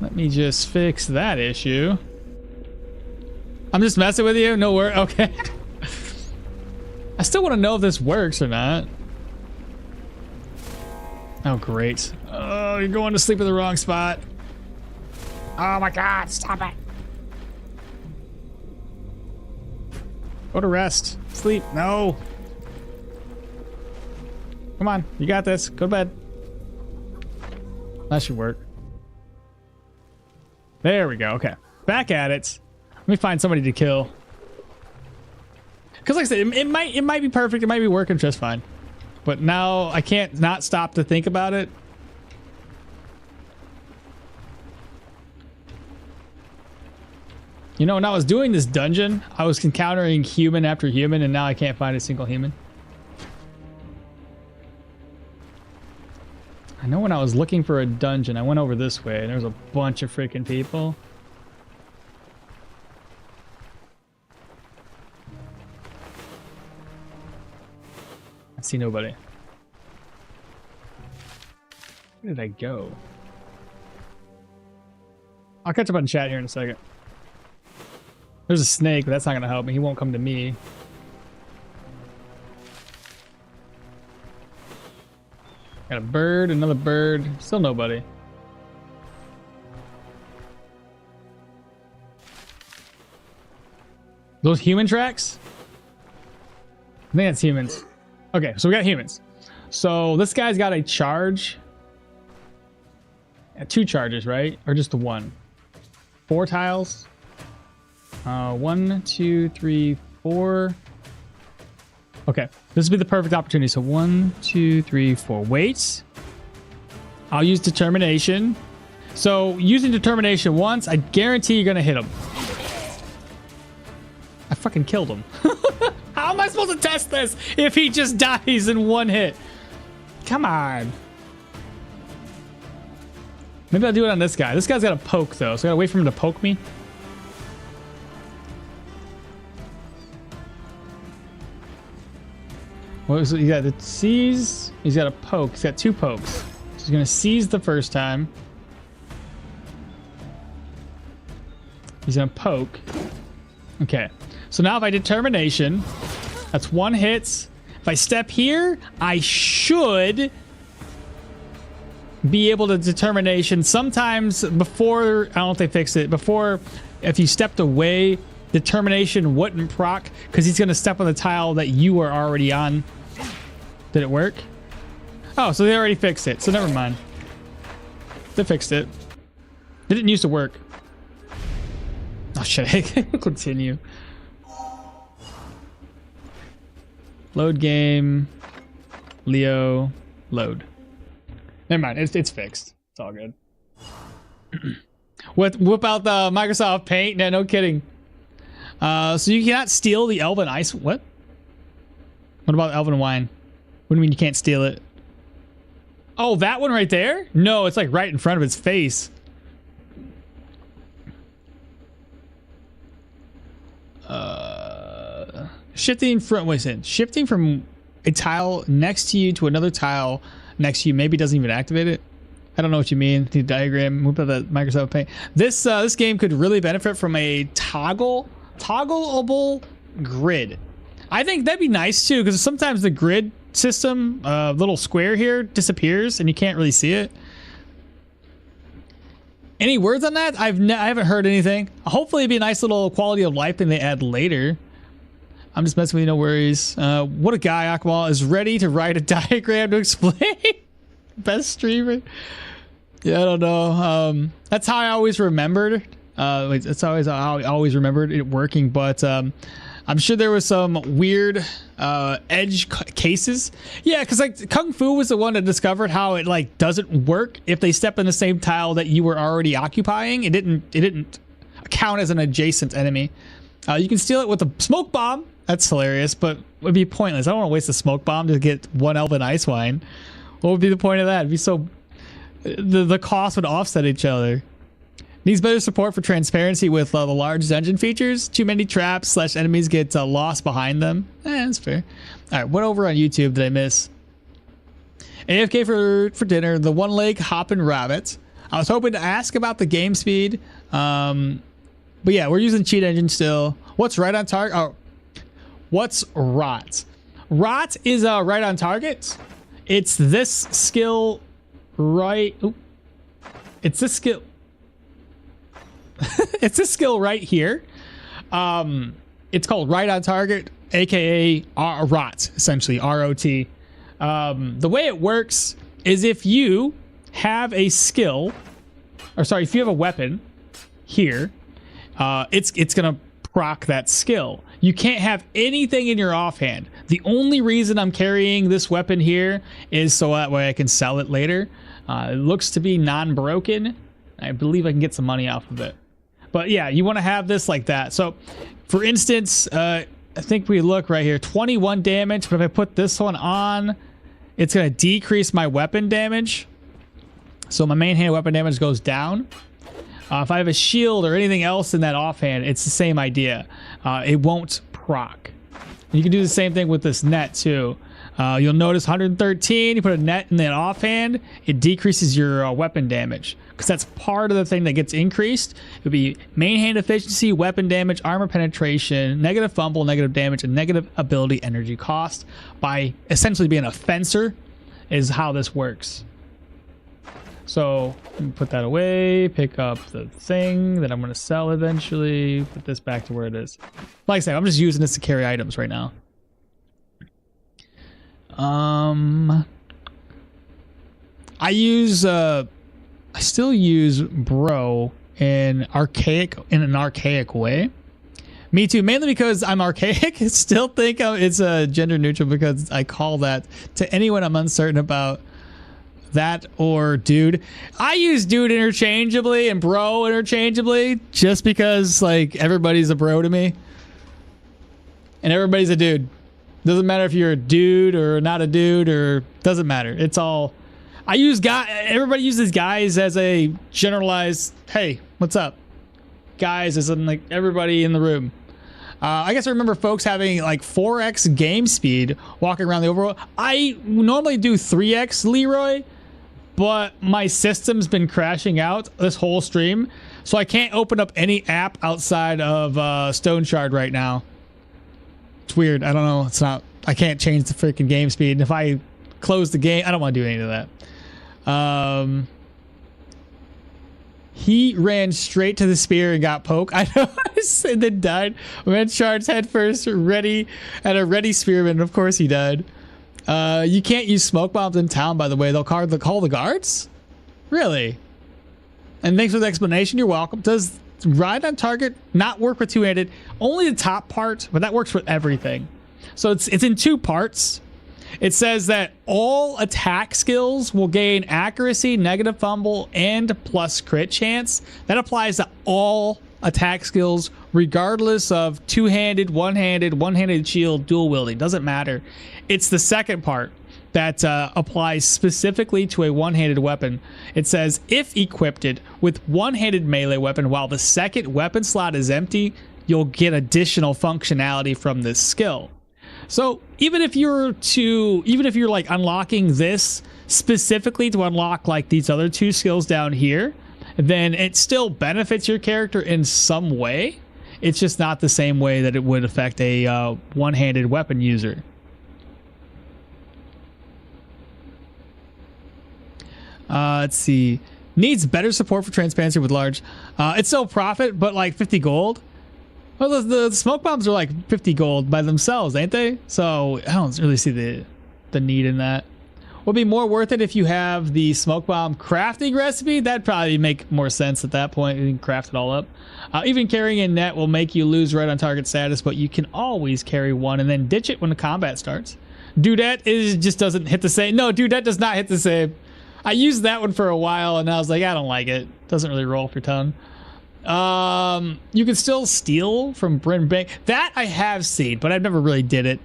Let me just fix that issue. I'm just messing with you? No worries. Okay. I still want to know if this works or not. Oh, great. Oh, you're going to sleep in the wrong spot. Oh my god, stop it. Go to rest. Sleep. No. Come on, you got this. Go to bed. That should work. There we go. Okay. Back at it. Let me find somebody to kill. Because like I said, it might be perfect. It might be working just fine. But now I can't not stop to think about it. You know, when I was doing this dungeon, I was encountering human after human, and now I can't find a single human. I know when I was looking for a dungeon, I went over this way, and there was a bunch of freaking people. I see nobody. Where did I go? I'll catch up on chat here in a second. There's a snake, but that's not going to help me. He won't come to me. Got a bird, another bird. Still nobody. Those human tracks? I think that's humans. Okay, so we got humans. So this guy's got a charge. 2 charges, right? Or just the 1? 4 tiles. 1, 2, 3, 4. Okay, this would be the perfect opportunity. So 1, 2, 3, 4. Wait. I'll use determination. So using determination once, I guarantee you're gonna hit him. I fucking killed him. How am I supposed to test this if he just dies in 1 hit? Come on. Maybe I'll do it on this guy. This guy's got a poke though, so I gotta wait for him to poke me. What he got? The seize. He's got a poke. He's got 2 pokes. So he's gonna seize the first time. He's gonna poke. Okay. So now if I determination, that's 1 hit. If I step here, I should be able to determination. Sometimes before, I don't know if they fixed it, before if you stepped away, determination wouldn't proc because he's going to step on the tile that you were already on. Did it work? Oh, so they already fixed it. So never mind. They fixed it. It didn't used to work. Oh shit, I can continue. Load game. Leo. Load. Never mind, it's fixed. It's all good. Whip out the Microsoft Paint? No kidding. So you cannot steal the Elven Ice. What? What about Elven Wine? What do you mean you can't steal it? Oh, that one right there? No, it's like right in front of its face. Shifting from, wait a second. Shifting from a tile next to you to another tile next to you maybe doesn't even activate it. I don't know what you mean. The diagram, move out the Microsoft Paint. This game could really benefit from a toggleable grid. I think that'd be nice too, because sometimes the grid system, little square here, disappears and you can't really see it. Any words on that? I haven't heard anything. Hopefully it'd be a nice little quality of life thing they add later. I'm just messing with you, no worries. What a guy, Akmal is ready to write a diagram to explain. Best streamer. Yeah, I don't know. That's how I always remembered. That's always how I always remembered it working. But I'm sure there was some weird edge cases. Yeah, because like Kung Fu was the one that discovered how it like doesn't work if they step in the same tile that you were already occupying. It didn't count as an adjacent enemy. You can steal it with a smoke bomb. That's hilarious, but it would be pointless. I don't want to waste a smoke bomb to get 1 Elven Ice Wine. What would be the point of that? It'd be so... The cost would offset each other. Needs better support for transparency with the large dungeon features. Too many traps / enemies get lost behind them. That's fair. All right, what over on YouTube did I miss? AFK for dinner. The one-leg hopping rabbit. I was hoping to ask about the game speed. But yeah, we're using cheat engine still. What's right on target? Oh, what's RoT? RoT is right on target. It's this skill right. Ooh. It's this skill. It's this skill right here. It's called right on target, aka RoT, essentially RoT. The way it works is if you have a skill, or sorry, if you have a weapon here, it's gonna proc that skill. You can't have anything in your offhand. The only reason I'm carrying this weapon here is so that way I can sell it later. It looks to be non-broken. I believe I can get some money off of it. But yeah, you want to have this like that. So for instance, I think we look right here, 21 damage, but if I put this one on, it's going to decrease my weapon damage. So my main hand weapon damage goes down. If I have a shield or anything else in that offhand, it's the same idea. It won't proc. You can do the same thing with this net too. You'll notice 113, you put a net in that offhand, it decreases your weapon damage. Because that's part of the thing that gets increased. It would be main hand efficiency, weapon damage, armor penetration, negative fumble, negative damage, and negative ability energy cost. By essentially being a fencer is how this works. So put that away, pick up the thing that I'm going to sell eventually, put this back to where it is. Like I said, I'm just using this to carry items right now. I still use bro in an archaic way. Me too, mainly because I'm archaic. I still think it's gender neutral because I call that to anyone I'm uncertain about. That or dude. I use dude interchangeably and bro interchangeably just because like everybody's a bro to me. And everybody's a dude. Doesn't matter if you're a dude or not a dude, or doesn't matter. It's all I use everybody uses guys as a generalized, hey, what's up? Guys as in like everybody in the room. I guess I remember folks having like 4x game speed walking around the overworld. I normally do 3x Leroy, but my system's been crashing out this whole stream, so I can't open up any app outside of Stoneshard right now. It's weird. I don't know. It's not. I can't change the freaking game speed. And if I close the game, I don't want to do any of that. He ran straight to the spear and got poked. I know. And then died. Went charged head first, ready at a ready spearman. Of course he died. You can't use smoke bombs in town, by the way. They'll call the guards? Really? And thanks for the explanation. You're welcome. Does ride on target not work with two-handed? Only the top part, but that works with everything. So it's in two parts. It says that all attack skills will gain accuracy, negative fumble, and plus crit chance. That applies to all attack skills, regardless of two-handed, one-handed shield, dual wielding. Doesn't matter. It's the second part that applies specifically to a one-handed weapon. It says, if equipped with one-handed melee weapon while the second weapon slot is empty, you'll get additional functionality from this skill. So even if you're like unlocking this specifically to unlock like these other two skills down here, then it still benefits your character in some way. It's just not the same way that it would affect a one-handed weapon user. Let's see. Needs better support for transparency with large. It's still profit, but like 50 gold. Well, the smoke bombs are like 50 gold by themselves, ain't they? So I don't really see the need in that. Would be more worth it if you have the smoke bomb crafting recipe. That'd probably make more sense at that point. You can craft it all up. Even carrying a net will make you lose right on target status, but you can always carry one and then ditch it when the combat starts. Dudette just doesn't hit the same. No, Dudette does not hit the same. I used that one for a while and I was like, I don't like it. Doesn't really roll for ton. You can still steal from Bryn Bank. That I have seen, but I've never really did it.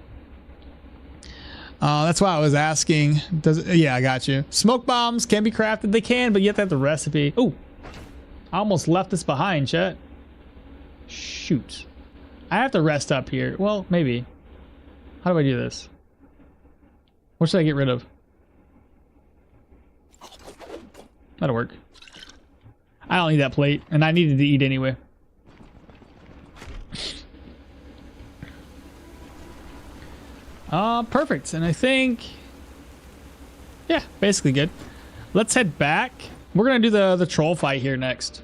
That's why I was asking. Yeah, I got you. Smoke bombs can be crafted. They can, but you have to have the recipe. Oh, I almost left this behind, chat. Shoot. I have to rest up here. Well, maybe. How do I do this? What should I get rid of? That'll work. I don't need that plate, and I needed to eat anyway. Perfect. And I think, yeah, basically good. Let's head back. We're gonna do the troll fight here next.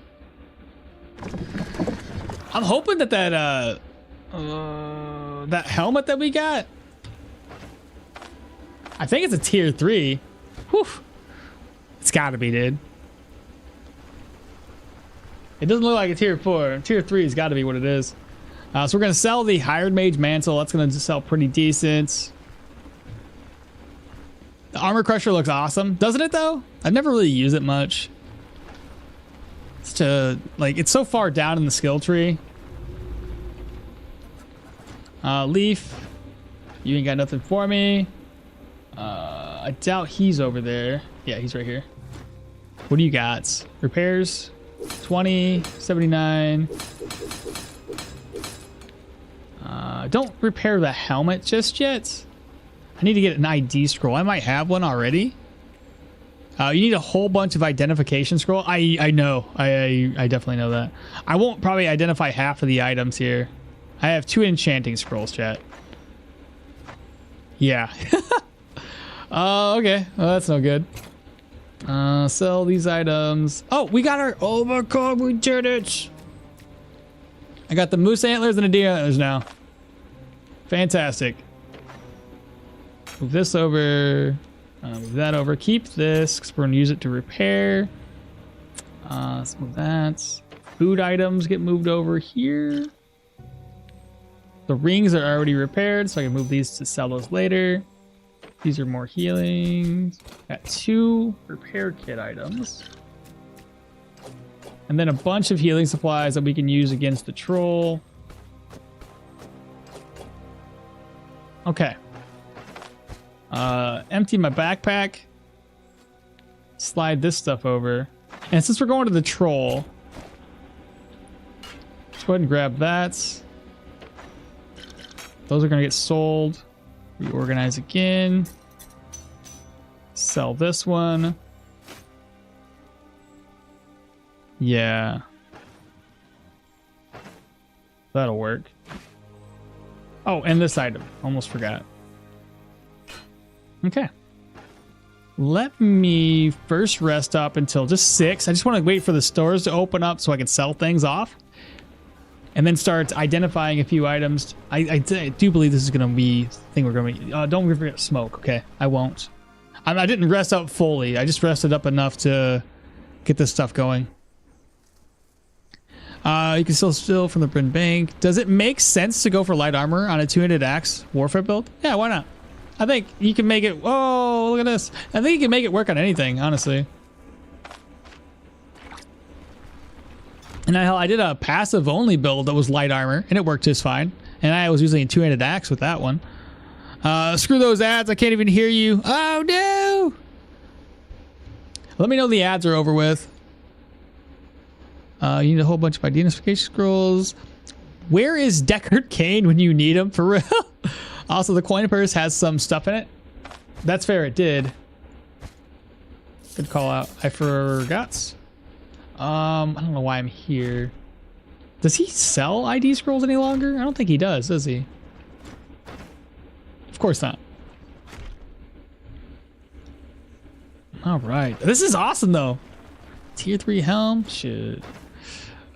I'm hoping that that helmet that we got, I think it's a tier 3. Whew. It's gotta be, dude. It doesn't look like a tier 4. Tier 3 has got to be what it is. So we're going to sell the Hired Mage Mantle. That's going to sell pretty decent. The Armor Crusher looks awesome. Doesn't it, though? I've never really used it much. It's so far down in the skill tree. Leaf, you ain't got nothing for me. I doubt he's over there. Yeah, he's right here. What do you got? Repairs, 20, 79. Don't repair the helmet just yet. I need to get an ID scroll. I might have one already. You need a whole bunch of identification scroll. I know. I definitely know that. I won't probably identify half of the items here. I have 2 enchanting scrolls, chat. Yeah. Okay. Well, that's no good. Sell these items. Oh, we got our... Oh my god, we did it! I got the moose antlers and the deer antlers now. Fantastic. Move this over. Move that over. Keep this, because we're going to use it to repair. Let's move that. Food items get moved over here. The rings are already repaired, so I can move these to sell those later. These are more healing. Got 2 repair kit items. And then a bunch of healing supplies that we can use against the troll. Okay. Empty my backpack. Slide this stuff over. And since we're going to the troll, let's go ahead and grab that. Those are going to get sold. Reorganize again. Sell this one. Yeah. That'll work. Oh, and this item. Almost forgot. Okay. Let me first rest up until just 6. I just want to wait for the stores to open up so I can sell things off. And then start identifying a few items. I do believe this is going to be the thing we're going to be... don't forget smoke, okay? I won't. I didn't rest up fully. I just rested up enough to get this stuff going. You can still steal from the Bryn Bank. Does it make sense to go for light armor on a 2-handed axe warfare build? Yeah, why not? I think you can make it... Whoa, look at this. I think you can make it work on anything, honestly. And I did a passive only build that was light armor, and it worked just fine. And I was using a 2-handed axe with that one. Screw those ads. I can't even hear you. Oh, no. Let me know the ads are over with. You need a whole bunch of identification scrolls. Where is Deckard Cain when you need him, for real? Also, the coin purse has some stuff in it. That's fair, it did. Good call out. I forgot. I don't know why I'm here. Does he sell ID scrolls any longer? I don't think he does he? Of course not. All right. This is awesome, though. Tier 3 helm. Shit.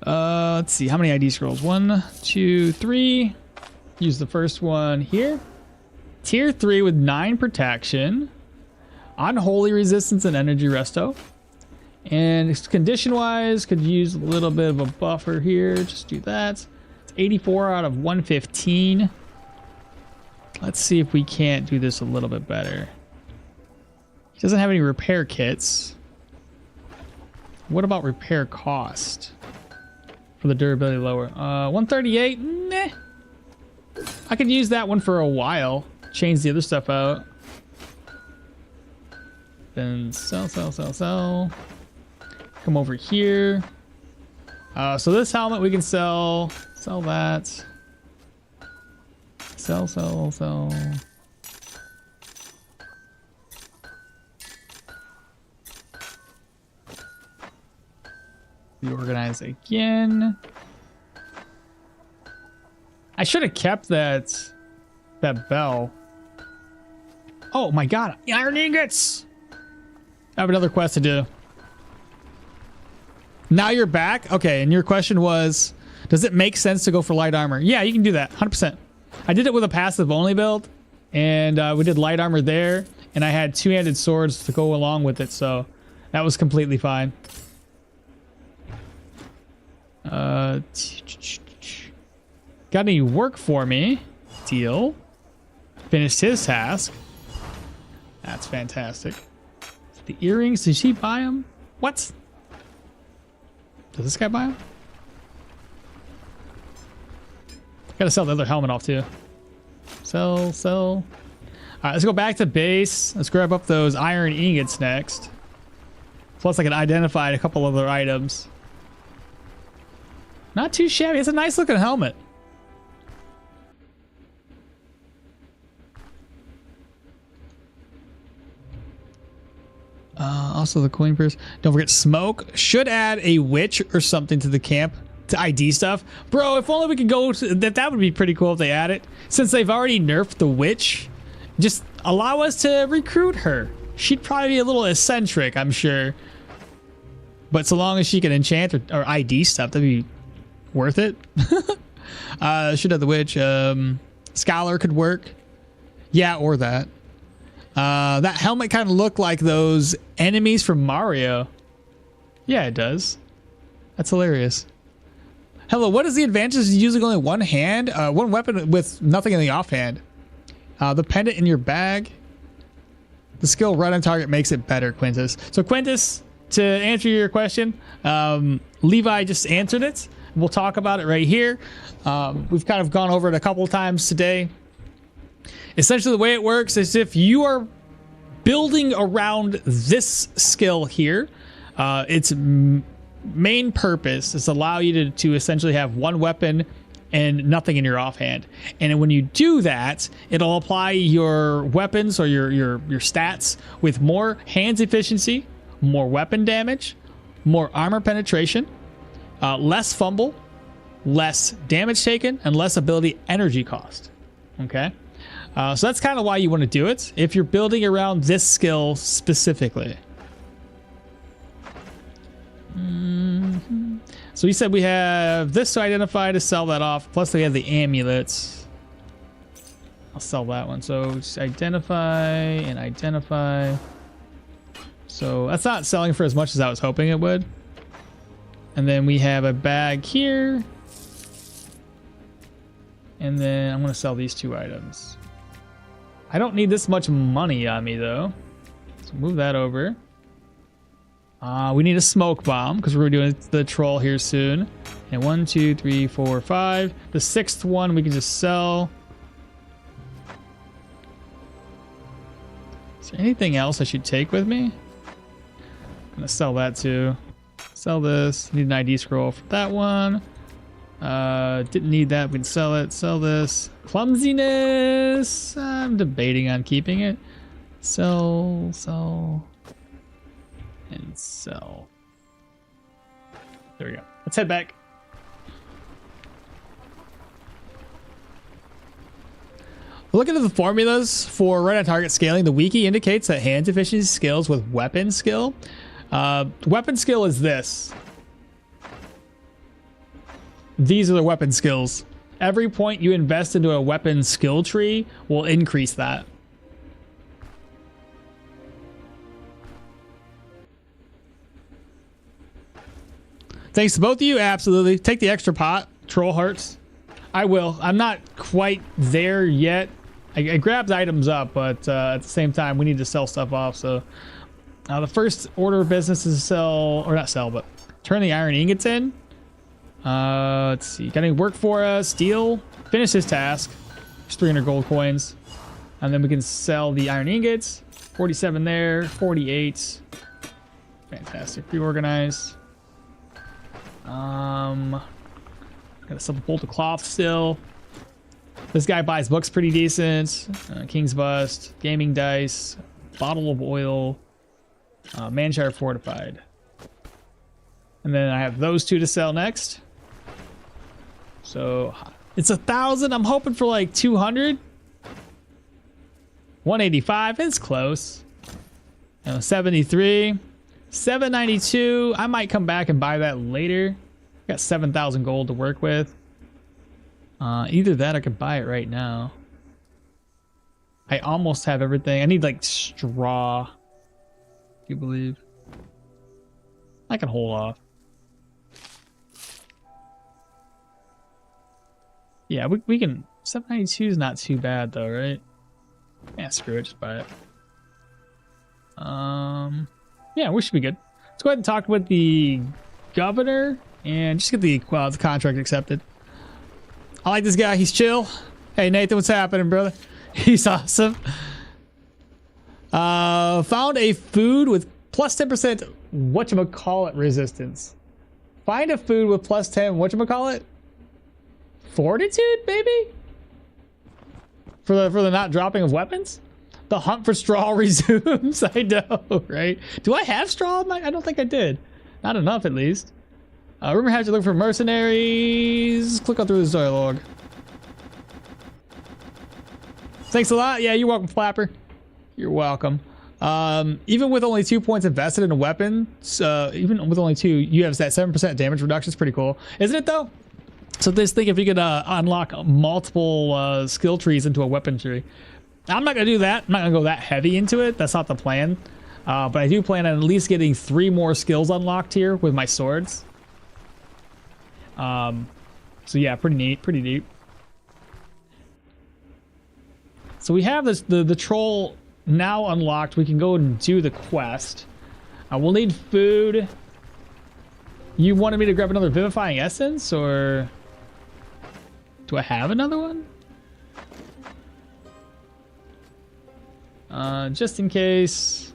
Let's see. How many ID scrolls? 1, 2, 3. Use the first one here. Tier 3 with 9 protection. Unholy resistance and energy resto. And condition-wise, could use a little bit of a buffer here. Just do that. It's 84 out of 115. Let's see if we can't do this a little bit better. He doesn't have any repair kits. What about repair cost? For the durability lower. 138? Meh. I could use that one for a while. Change the other stuff out. Then sell. Come over here. So this helmet we can sell. Sell that. Sell. Reorganize again. I should have kept that bell. Oh my god, iron ingots! I have another quest to do. Now you're back? Okay, and your question was, does it make sense to go for light armor? Yeah, you can do that, 100%. I did it with a passive only build, and we did light armor there, and I had 2-handed swords to go along with it, so that was completely fine. Got any work for me? Deal. Finished his task. That's fantastic. The earrings, did she buy them? What? Does this guy buy him? Gotta sell the other helmet off too. Sell, sell. All right, let's go back to base. Let's grab up those iron ingots next. Plus I can identify a couple other items. Not too shabby. It's a nice looking helmet. Also the coin purse. Don't forget smoke. Should add a witch or something to the camp to ID stuff. Bro, if only we could go to that would be pretty cool if they add it. Since they've already nerfed the witch, just allow us to recruit her. She'd probably be a little eccentric, I'm sure. But so long as she can enchant or ID stuff, that'd be worth it. Should have the witch. Scholar could work. Yeah, or that. That helmet kind of looked like those enemies from Mario. Yeah, it does. That's hilarious. Hello, what is the advantage of using only one hand? One weapon with nothing in the offhand. The pendant in your bag. The skill right on target makes it better, Quintus. So Quintus, to answer your question, Levi just answered it. We'll talk about it right here. We've kind of gone over it a couple of times today. Essentially, the way it works is if you are building around this skill here, its main purpose is to allow you to essentially have one weapon and nothing in your offhand. And when you do that, it'll apply your weapons or your stats with more hands efficiency, more weapon damage, more armor penetration, less fumble, less damage taken, and less ability energy cost. Okay? So that's kind of why you want to do it if you're building around this skill specifically. So we said we have this to identify to sell that off. Plus we have the amulets. I'll sell that one. So just identify and identify. So that's not selling for as much as I was hoping it would. And then we have a bag here. And then I'm going to sell these two items. I don't need this much money on me though. So move that over. We need a smoke bomb because we're doing the troll here soon. And 1, 2, 3, 4, 5. The sixth one we can just sell. Is there anything else I should take with me? I'm gonna sell that too. Sell this. Need an ID scroll for that one. Didn't need that. We can sell it. Sell this. Clumsiness. I'm debating on keeping it. Sell, sell, and sell. There we go. Let's head back. Looking at the formulas for right on target scaling, the wiki indicates that hand efficiency scales with weapon skill. Weapon skill is this. These are the weapon skills. Every point you invest into a weapon skill tree will increase that. Thanks to both of you. Absolutely. Take the extra pot. Troll hearts. I will. I'm not quite there yet. I grabbed items up, but at the same time, we need to sell stuff off. So the first order of business is to sell, or not sell, but turn the iron ingots in. Let's see. Got any work for us? Deal. Finish this task. There's 300 gold coins. And then we can sell the iron ingots. 47 there. 48. Fantastic. Reorganize. Gotta sell the bolt of cloth still. This guy buys books pretty decent. King's Bust. Gaming dice. Bottle of oil. Manshire fortified. And then I have those two to sell next. So it's 1,000. I'm hoping for like 200. 185. It's close. 73. 792. I might come back and buy that later. Got 7,000 gold to work with. Either that or I could buy it right now. I almost have everything. I need like straw. Do you believe? I can hold off. Yeah, we can. 792 is not too bad though, right? Yeah, screw it, just buy it. Yeah, we should be good. Let's go ahead and talk with the governor And just get the contract accepted. I like this guy. He's chill. Hey, Nathan, what's happening, brother? He's awesome. Found a food with plus 10% whatchamacallit resistance. Find a food with plus 10 whatchamacallit? Fortitude, maybe? For the not dropping of weapons? The hunt for straw resumes. I know, right? Do I have straw? I don't think I did. Not enough, at least. Rumor has you look for mercenaries. Click on through the dialogue. Thanks a lot. Yeah, you're welcome, Flapper. You're welcome. Even with only 2 points invested in a weapon, even with only 2, you have that 7% damage reduction. It's pretty cool, isn't it though? So this thing, if you could unlock multiple skill trees into a weapon tree. I'm not gonna do that. I'm not gonna go that heavy into it. That's not the plan. But I do plan on at least getting 3 more skills unlocked here with my swords. So yeah, pretty neat, pretty deep. So we have this the troll now unlocked. We can go and do the quest. We'll need food. You wanted me to grab another vivifying essence, or do I have another one? Just in case,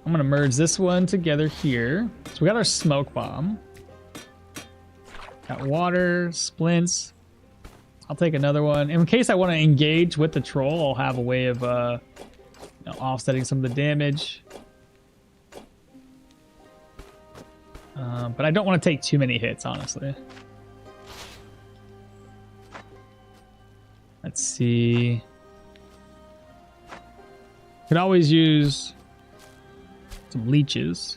I'm gonna merge this one together here. So we got our smoke bomb. Got water, splints. I'll take another one. In case I want to engage with the troll, I'll have a way of offsetting some of the damage. But I don't want to take too many hits, honestly. Let's see. Could always use some leeches.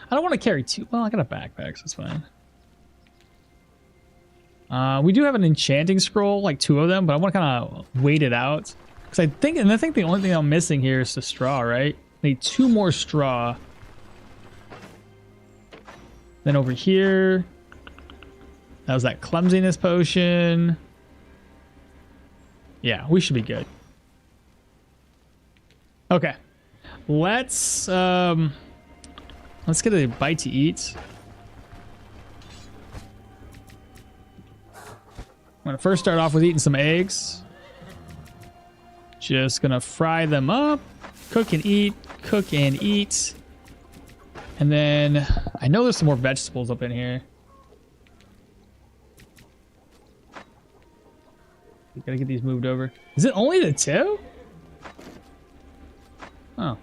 I don't want to carry too. Well, I got a backpack, so it's fine. We do have an enchanting scroll, like 2 of them, but I want to kind of wait it out. Because I think the only thing I'm missing here is the straw, right? I need 2 more straw. Then over here, that was that clumsiness potion. Yeah, we should be good. Okay, let's get a bite to eat. I'm gonna first start off with eating some eggs. Just gonna fry them up, cook and eat, and then I know there's some more vegetables up in here. We gotta get these moved over. Is it only the 2? Oh.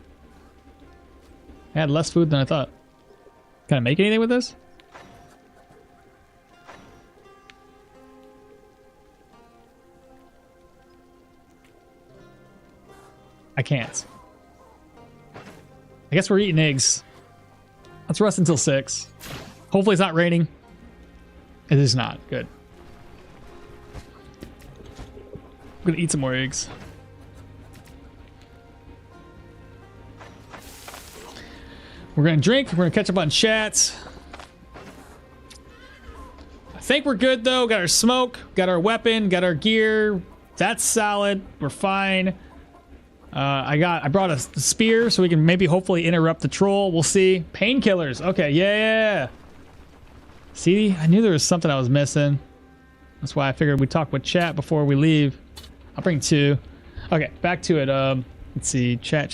I had less food than I thought. Can I make anything with this? I can't. I guess we're eating eggs. Let's rest until 6. Hopefully it's not raining. It is not. Good. I'm gonna eat some more eggs. We're gonna drink. We're gonna catch up on chat. I think we're good though. Got our smoke, got our weapon, got our gear. That's solid. We're fine. I brought a spear so we can maybe hopefully interrupt the troll. We'll see. Painkillers. Okay, yeah. See, I knew there was something I was missing. That's why I figured we'd talk with chat before we leave. I'll bring 2. Okay, back to it. Let's see. Chat.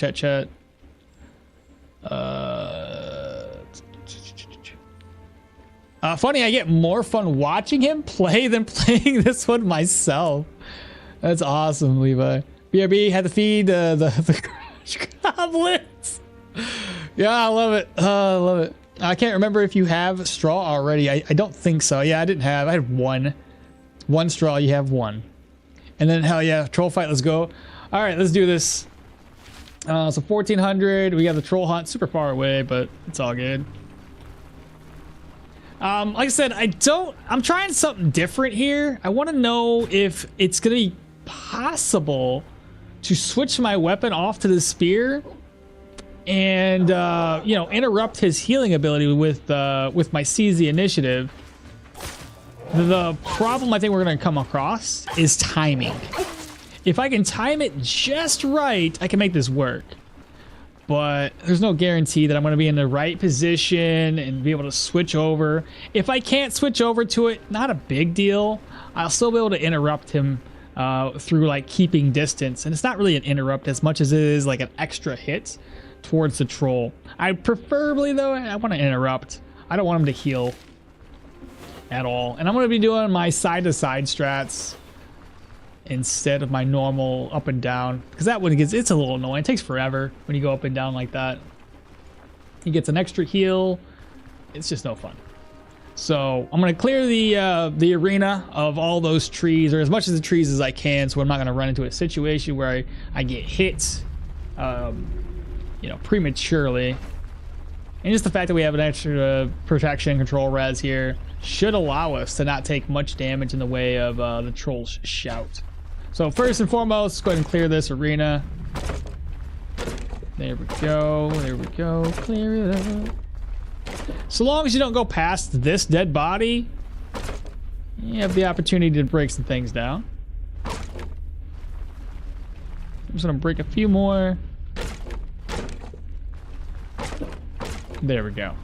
Funny, I get more fun watching him play than playing this one myself. That's awesome, Levi. BRB had to feed the goblins. Yeah, I love it. I love it. I can't remember if you have straw already. I don't think so. Yeah, I didn't have. I had 1. 1 straw. You have 1. And then hell yeah, troll fight. Let's go. All right, let's do this. So 1400. We got the troll hunt super far away, but it's all good. Like I said, I'm trying something different here. I want to know if it's gonna be possible to switch my weapon off to the spear and interrupt his healing ability with my seize the initiative. The problem I think we're gonna come across is timing. If I can time it just right, I can make this work. but there's no guarantee that I'm going to be in the right position and be able to switch over. If I can't switch over to it, not a big deal. I'll still be able to interrupt him through like keeping distance, and it's not really an interrupt as much as it is like an extra hit towards the troll. I preferably though, I want to interrupt. I don't want him to heal at all, and I'm going to be doing my side-to-side strats instead of my normal up and down, because that one gets, it's a little annoying. It takes forever when you go up and down like that. He gets an extra heal. It's just no fun. So I'm going to clear the arena of all those trees, or as much of the trees as I can, so I'm not going to run into a situation where I get hit you know, prematurely. And just the fact that we have an extra protection control res here should allow us to not take much damage in the way of the troll's shout. So first and foremost, let's go ahead and clear this arena. There we go. There we go. Clear it up. So long as you don't go past this dead body, you have the opportunity to break some things down. I'm just gonna break a few more. There we go.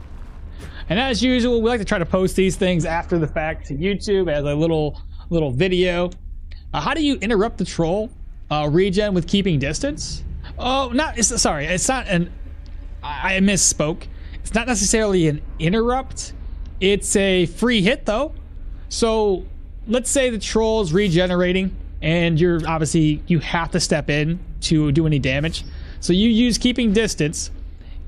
And as usual, we like to try to post these things after the fact to YouTube as a little video. How do you interrupt the troll regen with keeping distance? Oh, sorry, it's not an, I misspoke. It's not necessarily an interrupt. It's a free hit though. So let's say the troll is regenerating and you're obviously, you have to step in to do any damage. So you use keeping distance.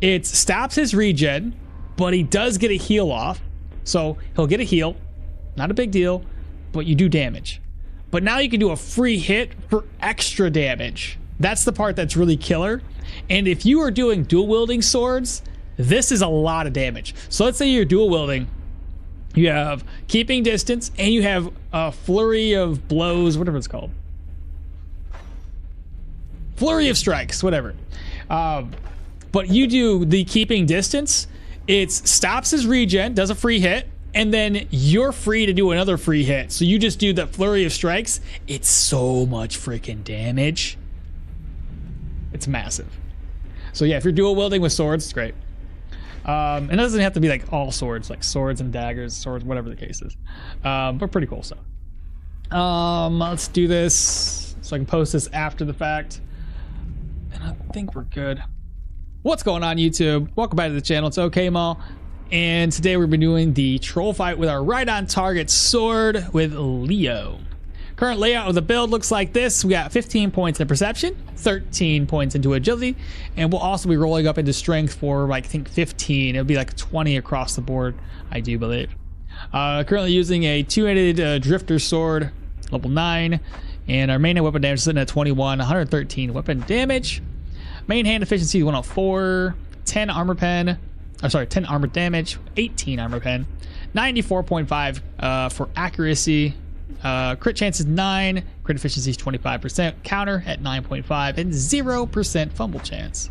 It stops his regen, but he does get a heal off. So he'll get a heal, not a big deal, but you do damage. But now you can do a free hit for extra damage. That's the part that's really killer. And if you are doing dual wielding swords, this is a lot of damage. So let's say you're dual wielding, you have keeping distance, and you have a flurry of blows, whatever it's called. Flurry of strikes, whatever. But you do the keeping distance, it stops his regen, does a free hit, and then you're free to do another free hit. So you just do that flurry of strikes. It's so much freaking damage. It's massive. So yeah, if you're dual wielding with swords, it's great. It doesn't have to be like all swords, like swords and daggers, swords, whatever the case is. But pretty cool stuff. Let's do this so I can post this after the fact. And I think we're good. What's going on, YouTube? Welcome back to the channel. It's OK Mall. And today we've been doing the troll fight with our right on target sword with Leo. Current layout of the build looks like this. We got 15 points in perception, 13 points into agility, and we'll also be rolling up into strength for like, I think 15. It'll be like 20 across the board, I do believe. Currently using a two-handed drifter sword, level 9, and our main hand weapon damage is sitting at 21, 113 weapon damage. Main hand efficiency 104, 10 armor pen. 10 armor damage, 18 armor pen, 94.5 for accuracy, crit chance is 9, crit efficiency is 25%, counter at 9.5, and 0% fumble chance.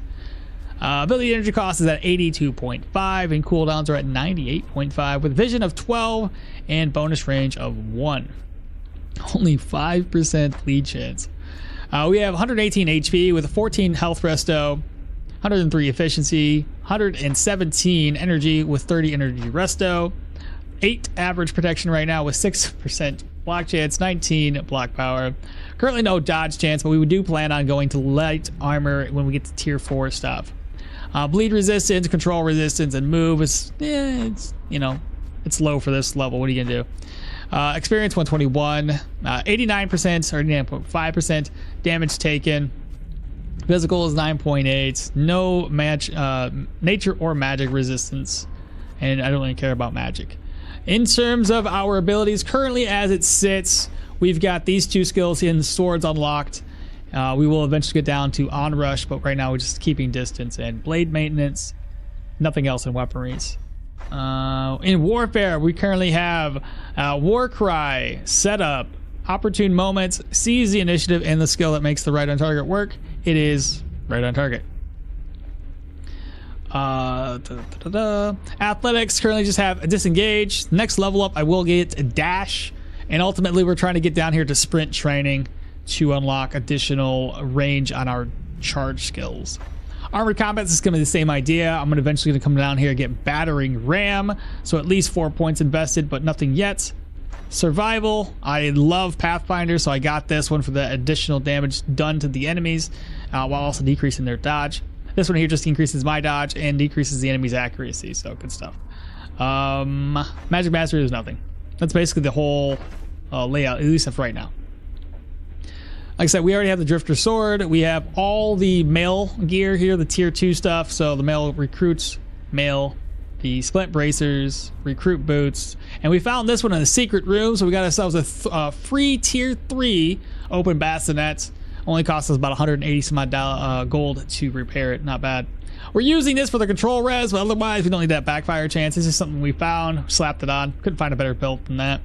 Ability energy cost is at 82.5, and cooldowns are at 98.5, with vision of 12 and bonus range of 1. Only 5% bleed chance. We have 118 HP with a 14 health resto, 103 efficiency, 117 energy with 30 energy resto, 8 average protection right now with 6% block chance, 19 block power. Currently no dodge chance, but we do plan on going to light armor when we get to tier 4 stuff. Bleed resistance, control resistance, and move is, it's, you know, it's low for this level. What are you gonna do? Experience 121, 89% or 89.5% damage taken. Physical is 9.8, no match, nature or magic resistance, and I don't really care about magic. In terms of our abilities, currently as it sits, we've got these 2 skills in swords unlocked. We will eventually get down to onrush, but right now we're just keeping distance and blade maintenance, nothing else in weaponries. In warfare, we currently have war cry, setup, opportune moments, seize the initiative, and the skill that makes the right on target work. It is right on target. Athletics currently just have a disengage. Next level up, I will get a dash, and ultimately we're trying to get down here to sprint training to unlock additional range on our charge skills. Armored Combat is going to be the same idea. I'm gonna eventually gonna come down here and get Battering Ram. So at least 4 points invested, but nothing yet. Survival. I love Pathfinder, so I got this one for the additional damage done to the enemies, while also decreasing their dodge. This one here just increases my dodge and decreases the enemy's accuracy, so good stuff. Magic Mastery is nothing. That's basically the whole layout, at least for right now. Like I said, we already have the Drifter Sword. We have all the male gear here, the tier 2 stuff. So the male recruits, the splint bracers, recruit boots. And we found this one in a secret room. So we got ourselves a free tier 3 open bassinet. Only cost us about 180 some odd gold to repair it. Not bad. We're using this for the control res, but otherwise we don't need that backfire chance. This is something we found, slapped it on. Couldn't find a better build than that.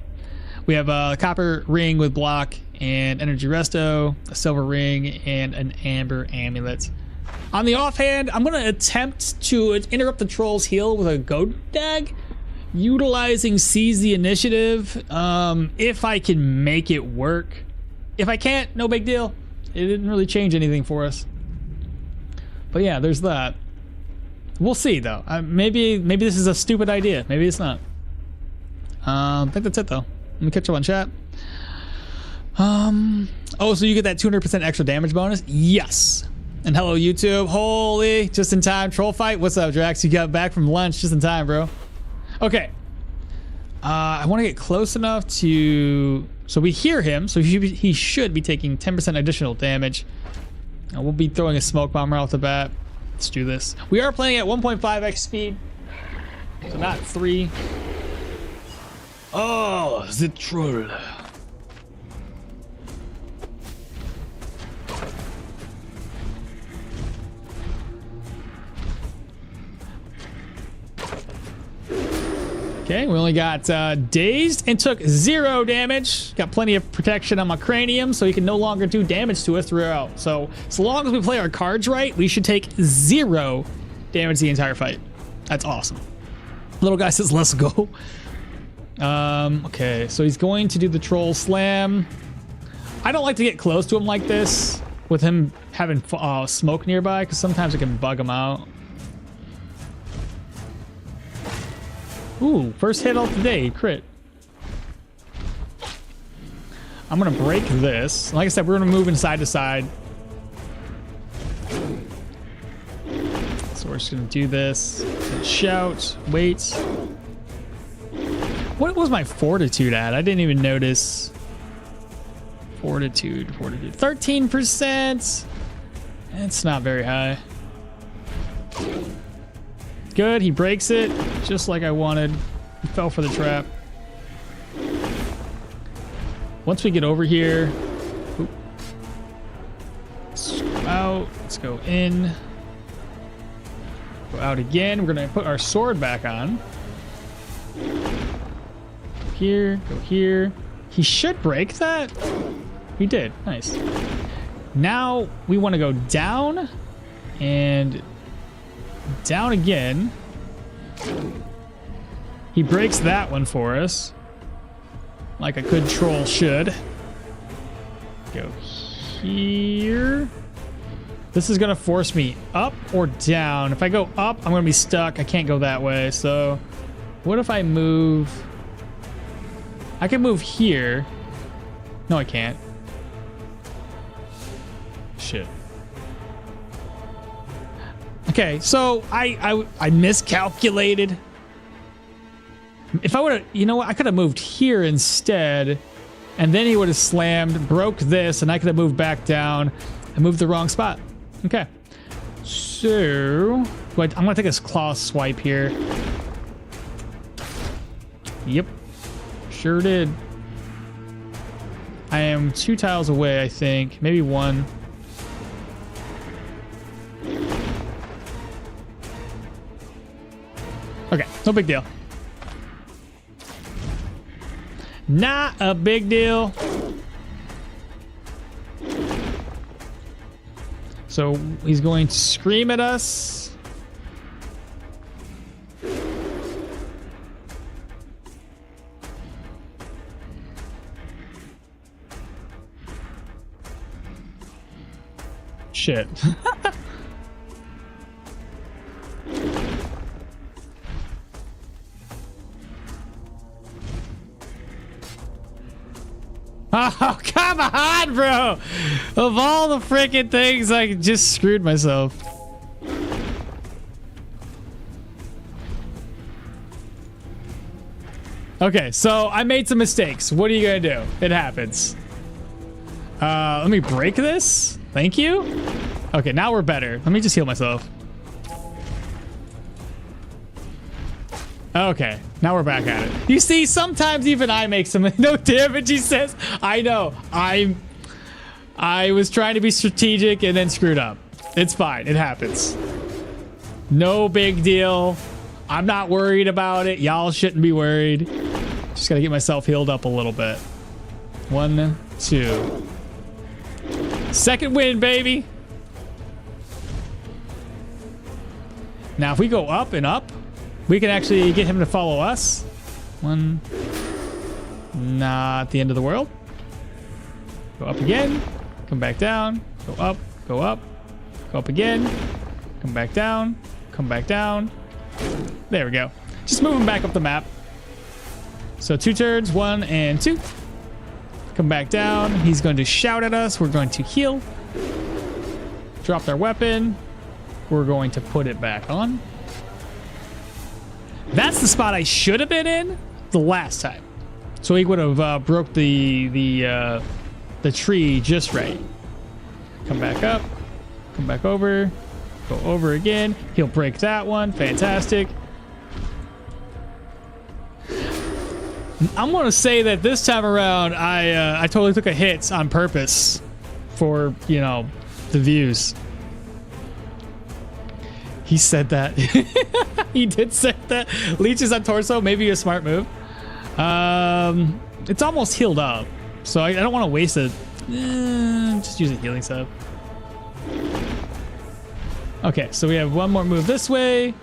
We have a copper ring with block and energy resto, a silver ring, and an amber amulet. On the offhand, I'm going to attempt to interrupt the troll's heal with a goat dag, utilizing Seize the Initiative, if I can make it work. If I can't, no big deal. It didn't really change anything for us. But yeah, there's that. We'll see, though. Maybe this is a stupid idea. Maybe it's not. I think that's it, though. Let me catch up on chat. Oh, so you get that 200% extra damage bonus? Yes. And hello, YouTube. Holy, just in time. Troll fight. What's up, Drax? You got back from lunch just in time, bro. Okay. I want to get close enough to... So we hear him, so he should be taking 10% additional damage. We'll be throwing a smoke bomb right off the bat. Let's do this. We are playing at 1.5x speed, so not 3. Oh, the troll. Okay, we only got dazed and took 0 damage. Got plenty of protection on my cranium, so he can no longer do damage to us throughout. So long as we play our cards right, we should take 0 damage the entire fight. That's awesome. Little guy says, let's go. Okay, so he's going to do the troll slam. I don't like to get close to him like this with him having smoke nearby, because sometimes it can bug him out. Ooh, first hit of the day, crit. I'm gonna break this. Like I said, we're gonna move side to side. So we're just gonna do this. Shout, wait. What was my fortitude at? I didn't even notice. Fortitude. 13%. It's not very high. Good, he breaks it, just like I wanted. He fell for the trap. Once we get over here, let's go out, let's go in, go out again. We're gonna put our sword back on. Here, go here. He should break that. He did, nice. Now we wanna go down and down again. He breaks that one for us, like a good troll should. Go here. This is gonna force me up or down. If I go up, I'm gonna be stuck. I can't go that way. So what if I move? I can move here. No, I can't. Shit. Okay, so I miscalculated. If I would have, you know what, I could have moved here instead, and then he would have slammed, broke this, and I could have moved back down. I moved the wrong spot. Okay, so I'm gonna take this claw swipe here. Yep, sure did. I am 2 tiles away, I think, maybe 1. Okay, no big deal. Not a big deal. So he's going to scream at us. Shit. Oh, come on, bro. Of all the freaking things, I just screwed myself. Okay, so I made some mistakes. What are you gonna do? It happens. Let me break this. Thank you. Okay, now we're better. Let me just heal myself. Okay, now we're back at it. You see, sometimes even I make some no damage, he says. I know. I was trying to be strategic and then screwed up. It's fine. It happens. No big deal. I'm not worried about it. Y'all shouldn't be worried. Just gotta get myself healed up a little bit. 1, 2. Second win, baby. Now, if we go up and up, we can actually get him to follow us. 1. Not the end of the world. Go up again. Come back down. Go up. Go up. Go up again. Come back down. Come back down. There we go. Just move him back up the map. So 2 turns, 1 and 2. Come back down. He's going to shout at us. We're going to heal. Dropped our weapon. We're going to put it back on. That's the spot I should have been in the last time. So he would have broke the tree just right. Come back up. Come back over. Go over again. He'll break that one. Fantastic. I'm going to say that this time around, I totally took a hit on purpose for, you know, the views. He said that. He did say that. Leeches on torso, maybe a smart move. It's almost healed up, so I don't want to waste it. Just use a healing sub. Okay, so we have one more move this way.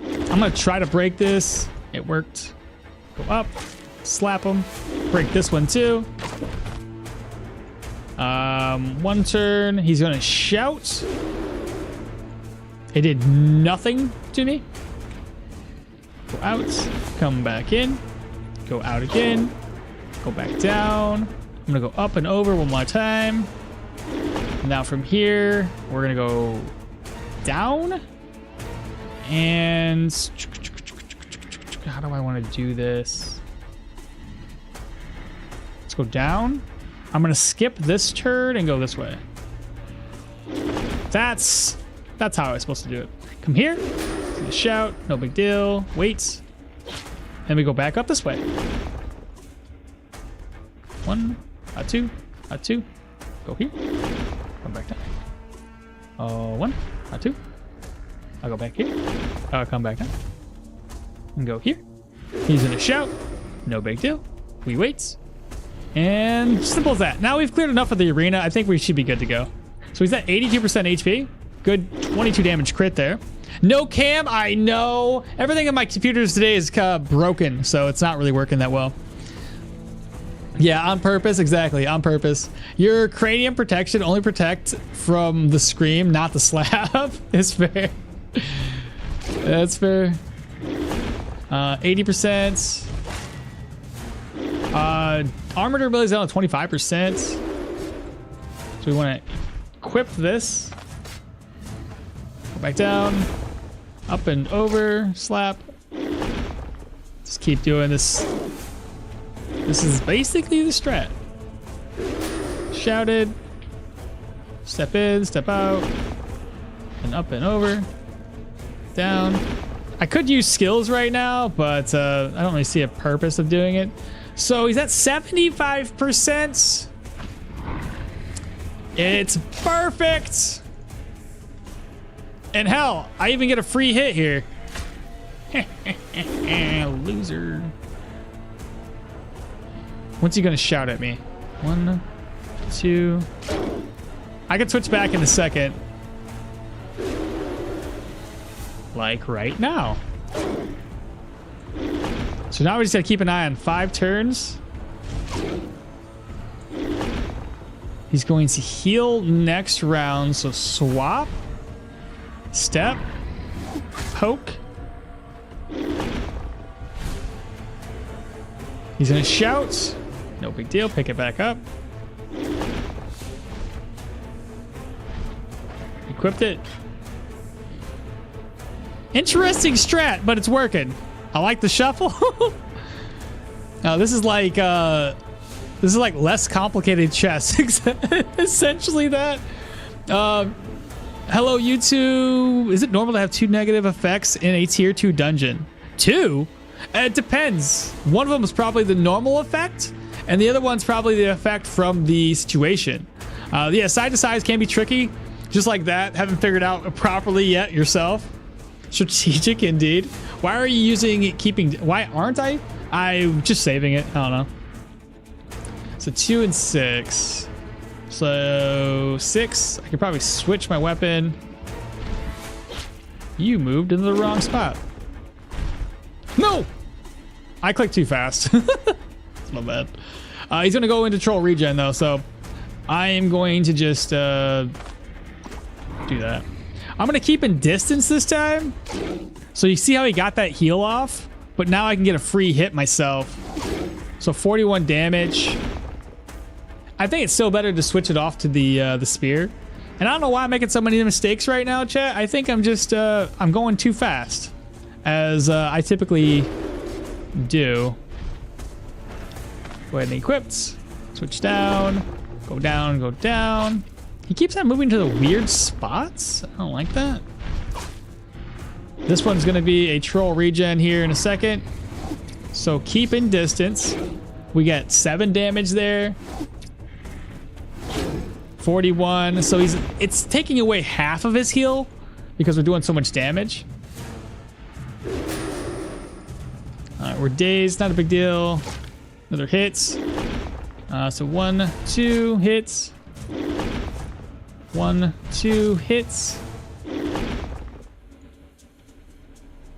I'm going to try to break this. It worked. Go up. Slap him. Break this one too. 1 turn. He's going to shout. It did nothing to me. Go out. Come back in. Go out again. Go back down. I'm going to go up and over one more time. Now from here, we're going to go down. And how do I want to do this? Let's go down. I'm going to skip this turn and go this way. That's how I was supposed to do it. Come here. Shout. No big deal. Wait. And we go back up this way. 1, 2, 2. Go here. Come back down. 1, 2. I'll go back here. I'll come back down. And go here. He's gonna shout. No big deal. We wait. And simple as that. Now we've cleared enough of the arena. I think we should be good to go. So he's at 82% HP. Good 22 damage crit there. No cam, I know. Everything in my computers today is broken, so it's not really working that well. Yeah, on purpose, exactly, on purpose. Your cranium protection only protect from the scream, not the slap. It's fair. That's fair. 80%. Armor durability is down to 25%. So we want to equip this. Go back down. Up and over. Slap. Just keep doing this. This is basically the strat. Shouted. Step in, step out. And up and over. Down. I could use skills right now, but I don't really see a purpose of doing it. So he's at 75%. It's perfect. And hell, I even get a free hit here. Loser. What's he gonna shout at me? 1, 2. I can switch back in a second. Like right now. So now we just gotta keep an eye on 5 turns. He's going to heal next round, so swap. Step. Poke. He's gonna shout. No big deal. Pick it back up. Equipped it. Interesting strat, but it's working. I like the shuffle. This is like less complicated chess. Essentially that. Hello, YouTube. Is it normal to have 2 negative effects in a tier 2 dungeon? 2? It depends. One of them is probably the normal effect, and the other one's probably the effect from the situation. Yeah, side to sides can be tricky, just like that. Haven't figured out properly yet yourself. Strategic indeed. Why are you using keeping? Why aren't I? I'm just saving it. I don't know. So 2 and 6. So 6. I could probably switch my weapon. You moved into the wrong spot. No! I clicked too fast. It's my bad. He's gonna go into troll regen though, so I am going to just do that. I'm gonna keep in distance this time. So you see how he got that heal off, but now I can get a free hit myself. So 41 damage. I think it's still better to switch it off to the spear. And I don't know why I'm making so many mistakes right now, chat. I think I'm just I'm going too fast, as I typically do. Go ahead and equip. Switch down. Go down. Go down. He keeps on moving to the weird spots. I don't like that. This one's going to be a troll regen here in a second. So keep in distance. We got 7 damage there. 41. So it's taking away half of his heal because we're doing so much damage. All right, we're dazed. Not a big deal. Another hits. So 1, 2 hits. 1, 2 hits.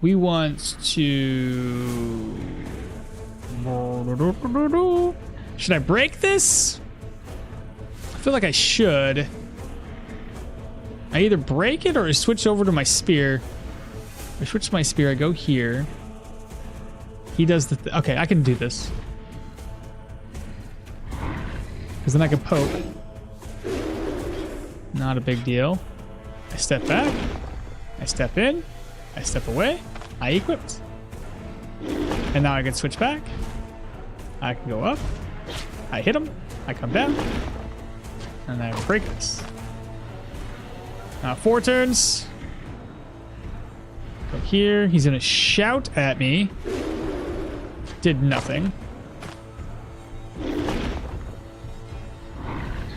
We want to... Should I break this? I feel like I should. I either break it or I switch over to my spear. I switch to my spear, I go here. He does the... Okay, I can do this. Because then I can poke. Not a big deal. I step back. I step in. I step away. I equipped. And now I can switch back. I can go up. I hit him. I come down. And I break this. 4 turns. Go here. He's going to shout at me. Did nothing.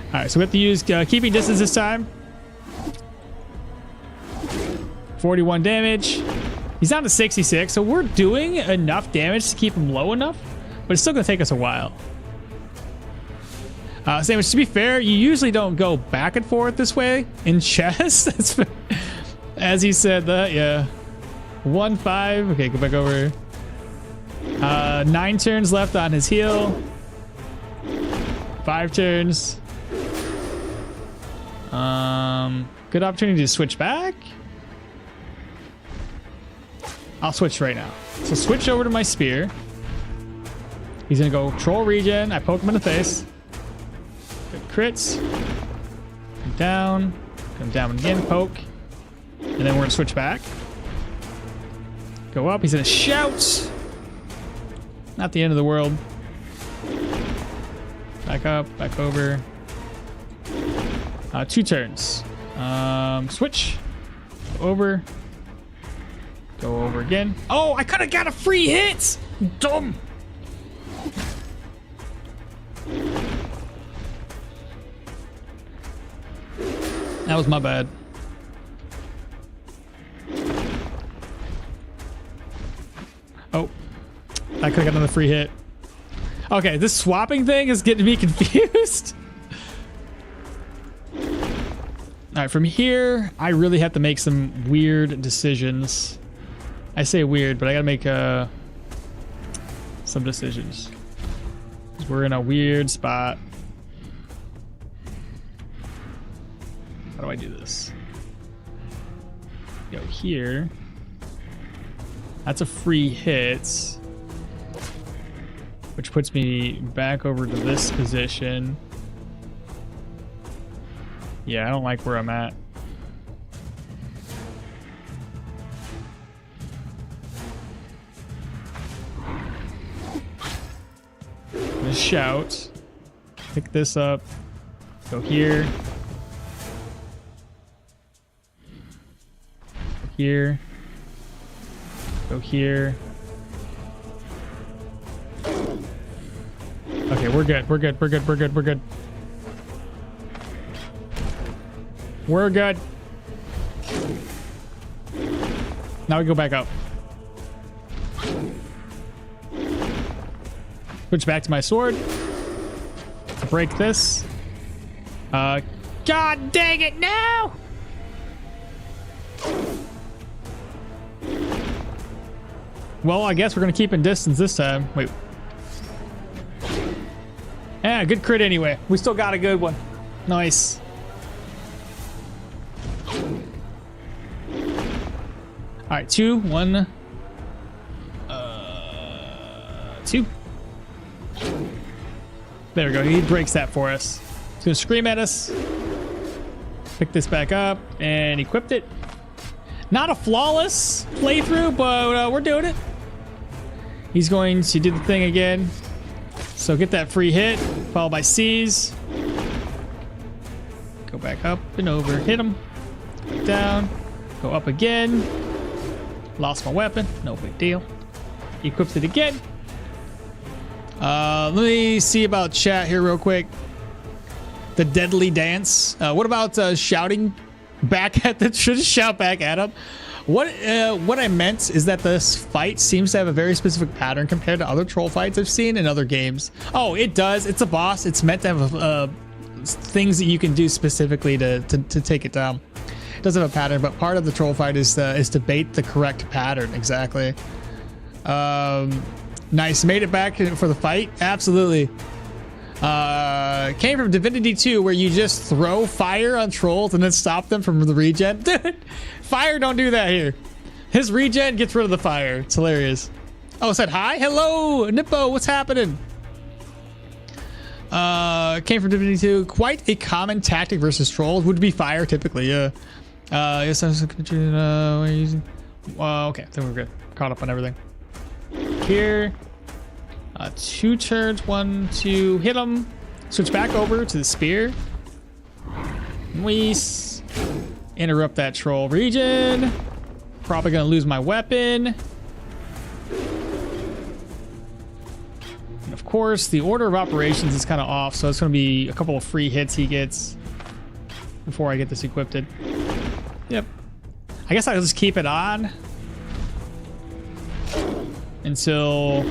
Alright, so we have to use keeping distance this time. 41 damage. He's down to 66, so we're doing enough damage to keep him low enough, but it's still going to take us a while. Sandwich, to be fair, you usually don't go back and forth this way in chess. That's as he said that, yeah. 1, 5. Okay, go back over. 9 turns left on his heal. 5 turns. Good opportunity to switch back. I'll switch right now. So switch over to my spear. He's gonna go troll regen. I poke him in the face. Good crits. Come down again, poke. And then we're gonna switch back. Go up, he's gonna shout. Not the end of the world. Back up, back over. 2 turns. Switch. Go over. Go over again. Oh, I could have got a free hit! Dumb! That was my bad. Oh. I could have got another free hit. Okay, this swapping thing is getting me confused. Alright, from here, I really have to make some weird decisions. I say weird, but I gotta make some decisions. We're in a weird spot. How do I do this? Go here. That's a free hit. which puts me back over to this position. Yeah, I don't like where I'm at. I'm gonna shout. Pick this up. Go here. Go here. Go here. Okay, we're good. We're good. We're good. We're good. We're good. We're good. Now we go back up. Switch back to my sword. Break this. God dang it, no! Well, I guess we're gonna keep in distance this time. Wait. Yeah, good crit anyway. We still got a good one. Nice. All right, 2, 1, 2. There we go. He breaks that for us. He's gonna scream at us. Pick this back up and equipped it. Not a flawless playthrough, but we're doing it. He's going to do the thing again. So get that free hit, followed by C's. Go back up and over. Hit him. Down. Go up again. Lost my weapon. No big deal. Equipped it again. Let me see about chat here real quick. The deadly dance. What about shouting back at the... Should shout back at him. What I meant is that this fight seems to have a very specific pattern compared to other troll fights I've seen in other games. Oh, it does. It's a boss. It's meant to have things that you can do specifically to take it down. It doesn't have a pattern, but part of the troll fight is to bait the correct pattern. Exactly. Nice. Made it back for the fight. Absolutely. Came from Divinity 2, where you just throw fire on trolls and then stop them from the regen. Dude, fire don't do that here. His regen gets rid of the fire. It's hilarious. Oh, it said hi? Hello, Nippo, what's happening? Came from Divinity 2. Quite a common tactic versus trolls would be fire typically, yeah. Yes, I was using. Okay, then we're good. Caught up on everything. Here. 2 turns, 1, 2, hit him. Switch back over to the spear. Wees. Interrupt that troll regen. Probably gonna lose my weapon. And of course, the order of operations is kind of off, so it's gonna be a couple of free hits he gets before I get this equipped. Yep. I guess I'll just keep it on until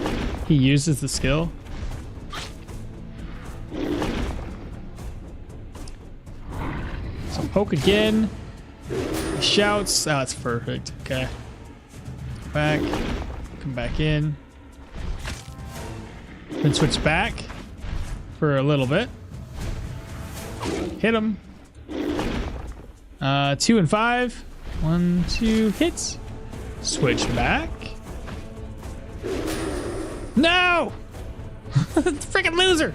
he uses the skill. So poke again. He shouts. Oh, that's perfect. Okay. Back. Come back in. Then switch back for a little bit. Hit him. 2 and 5. 1, 2 hits. Switch back. No! Freaking loser!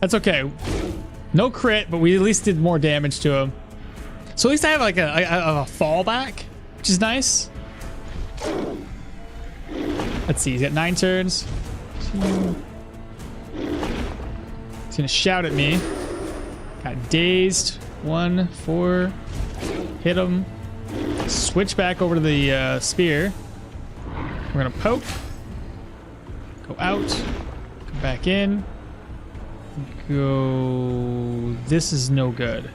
That's okay. No crit, but we at least did more damage to him. So at least I have like a fallback, which is nice. Let's see, he's got 9 turns. He's gonna shout at me. Got dazed. 1, 4. Hit him. Switch back over to the spear. We're gonna poke. Go out. Come back in. Go. This is no good.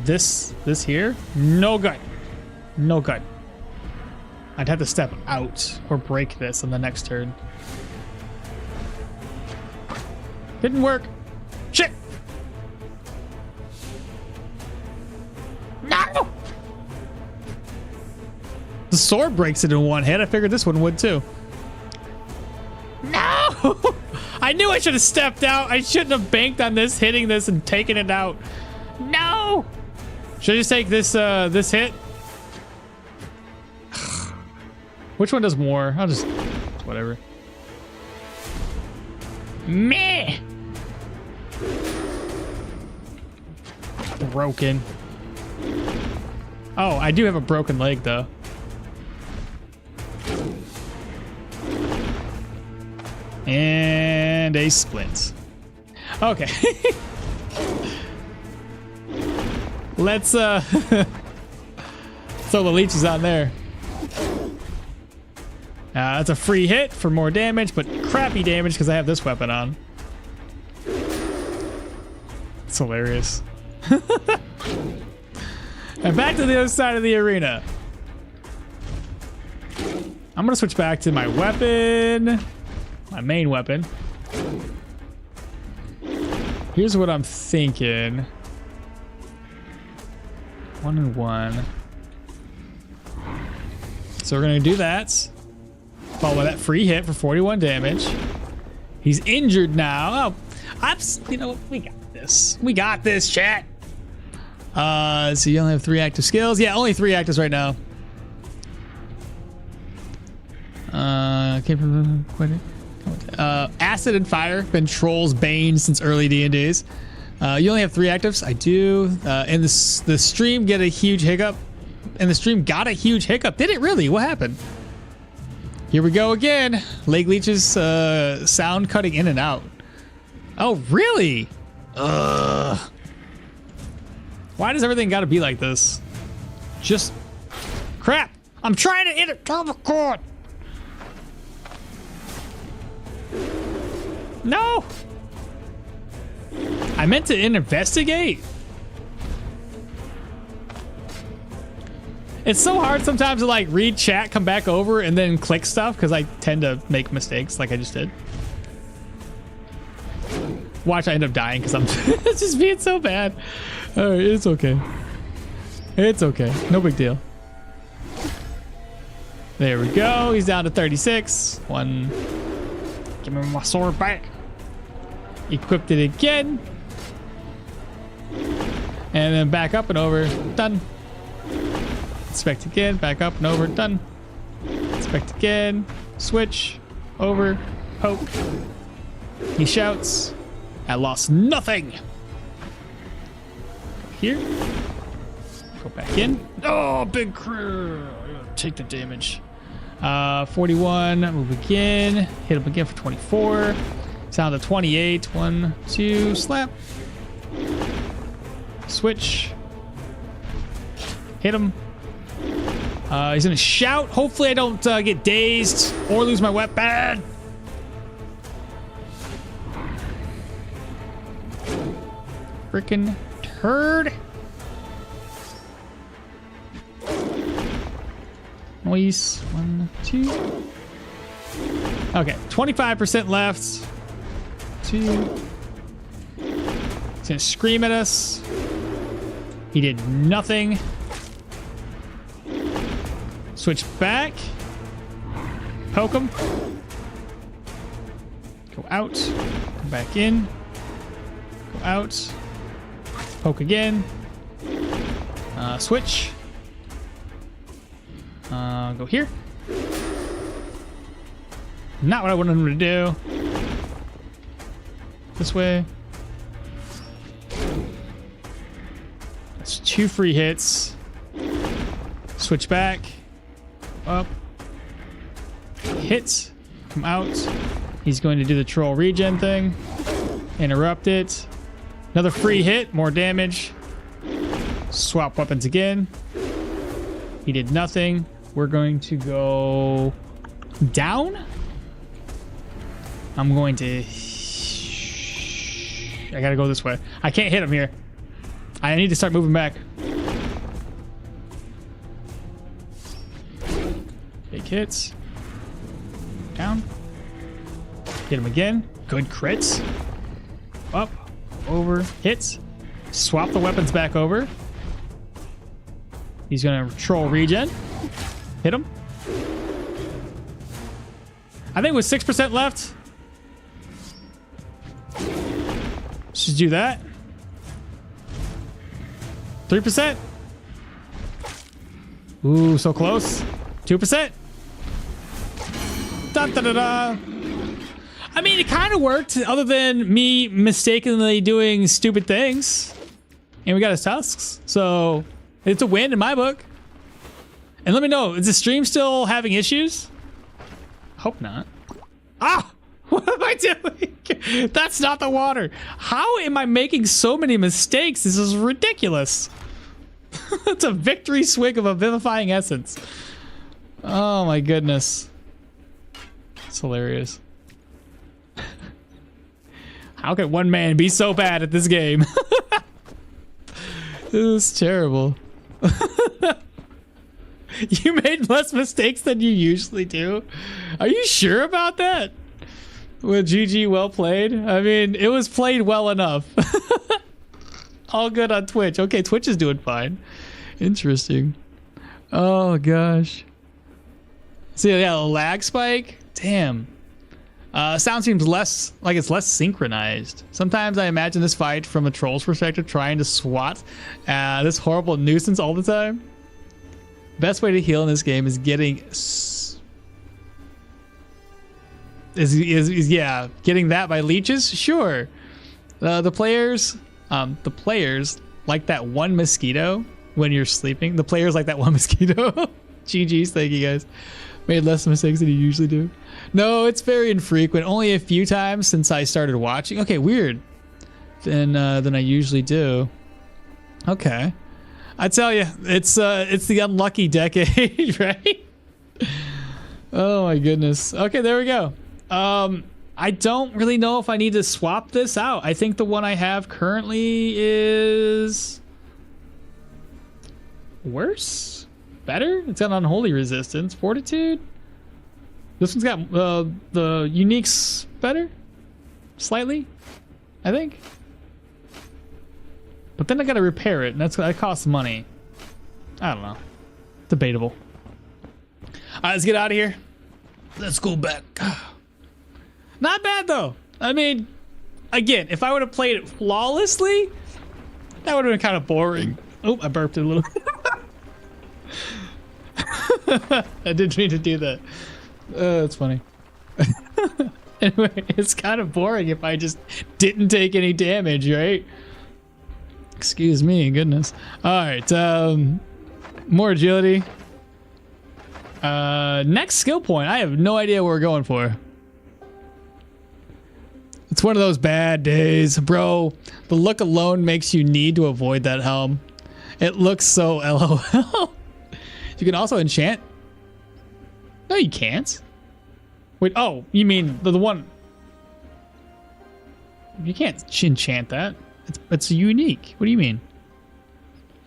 This here, no good. No good. I'd have to step out or break this on the next turn. Didn't work. Shit. No! The sword breaks it in one hit. I figured this one would too. No! I knew I should have stepped out. I shouldn't have banked on this, hitting this and taking it out. No! Should I just take this this hit? Which one does more? I'll just whatever. Meh. Broken. Oh, I do have a broken leg though. And a splint. Okay. Let's throw the leeches on there. That's a free hit for more damage, but crappy damage because I have this weapon on. It's hilarious. And back to the other side of the arena. I'm gonna switch back to my weapon, my main weapon. Here's what I'm thinking. 1 and 1. So we're gonna do that. Follow that free hit for 41 damage. He's injured now. Oh, you know, we got this. We got this, chat. So you only have 3 active skills. Yeah, only 3 actives right now. Came from Acid and Fire. Been Troll's bane since early D&Ds. You only have 3 actives. I do. And the stream get a huge hiccup. And the stream got a huge hiccup. Did it really? What happened? Here we go again. Leg leeches sound cutting in and out. Oh, really? Ugh. Why does everything got to be like this? Just crap. I'm trying to hit a turbo cord. No. I meant to investigate. It's so hard sometimes to like read chat, come back over, and then click stuff because I tend to make mistakes like I just did. Watch, I end up dying because I'm it's just being so bad. All right, it's okay. It's okay. No big deal. There we go. He's down to 36. 1. Give me my sword back. Equipped it again. And then back up and over. Done. Inspect again. Back up and over. Done. Inspect again. Switch. Over. Poke. He shouts. I lost nothing. Here. Go back in. Oh, big crew. Take the damage. 41. Move again. Hit him again for 24. Down to 28. 1, 2. Slap. Switch. Hit him. He's gonna shout. Hopefully I don't get dazed or lose my weapon. Frickin' turd. Noise. 1, 2. Okay, 25% left. 2. He's gonna scream at us. He did nothing. Switch back. Poke him. Go out. Come back in. Go out. Poke again. Switch. Go here. Not what I wanted him to do. This way. That's 2 free hits. Switch back. Up. Hit. Come out. He's going to do the troll regen thing. Interrupt it. Another free hit. More damage. Swap weapons again. He did nothing. We're going to go down. I'm going to... I gotta go this way. I can't hit him here. I need to start moving back. Big hits. Down. Hit him again. Good crits. Up. Over. Hits. Swap the weapons back over. He's gonna troll regen. Hit him. I think with 6% left. Let's just do that. 3%. Ooh, so close. 2%. Da, da, da, da. I mean, it kind of worked, other than me mistakenly doing stupid things. And we got his tusks. So, it's a win in my book. And let me know, is the stream still having issues? Hope not. Ah! What am I doing? That's not the water. How am I making so many mistakes? This is ridiculous. It's a victory swig of a vivifying essence. Oh my goodness. It's hilarious. How could one man be so bad at this game? This is terrible. You made less mistakes than you usually do? Are you sure about that? Well, GG, well played. I mean, it was played well enough. All good on Twitch. Okay, Twitch is doing fine. Interesting. Oh, gosh. So, yeah, a lag spike? Damn. Sound seems less like it's less synchronized. Sometimes I imagine this fight from a troll's perspective, trying to swat this horrible nuisance all the time. Best way to heal in this game is getting... yeah, getting that by leeches? Sure. The players like that one mosquito when you're sleeping. The players like that one mosquito. GG's, thank you guys. Made less mistakes than you usually do. No, it's very infrequent. Only a few times since I started watching. Okay, weird. Than I usually do. Okay. I tell you, it's the unlucky decade, right? Oh my goodness. Okay, there we go. I don't really know if I need to swap this out. I think the one I have currently is worse? Better? It's got unholy resistance. Fortitude? This one's got the uniques better? Slightly? I think? But then I gotta repair it, and that costs money. I don't know. Debatable. Alright, let's get out of here. Let's go back. Not bad though. I mean, again, if I would have played it flawlessly, that would have been kind of boring. Oh, I burped it a little. I didn't mean to do that. That's funny. Anyway, it's kind of boring if I just didn't take any damage, right? Excuse me, goodness. All right, more agility. Next skill point. I have no idea what we're going for. It's one of those bad days, bro. The look alone makes you need to avoid that helm. It looks so LOL. You can also enchant. No, you can't. Wait, oh, you mean the one? You can't enchant that. It's unique. What do you mean?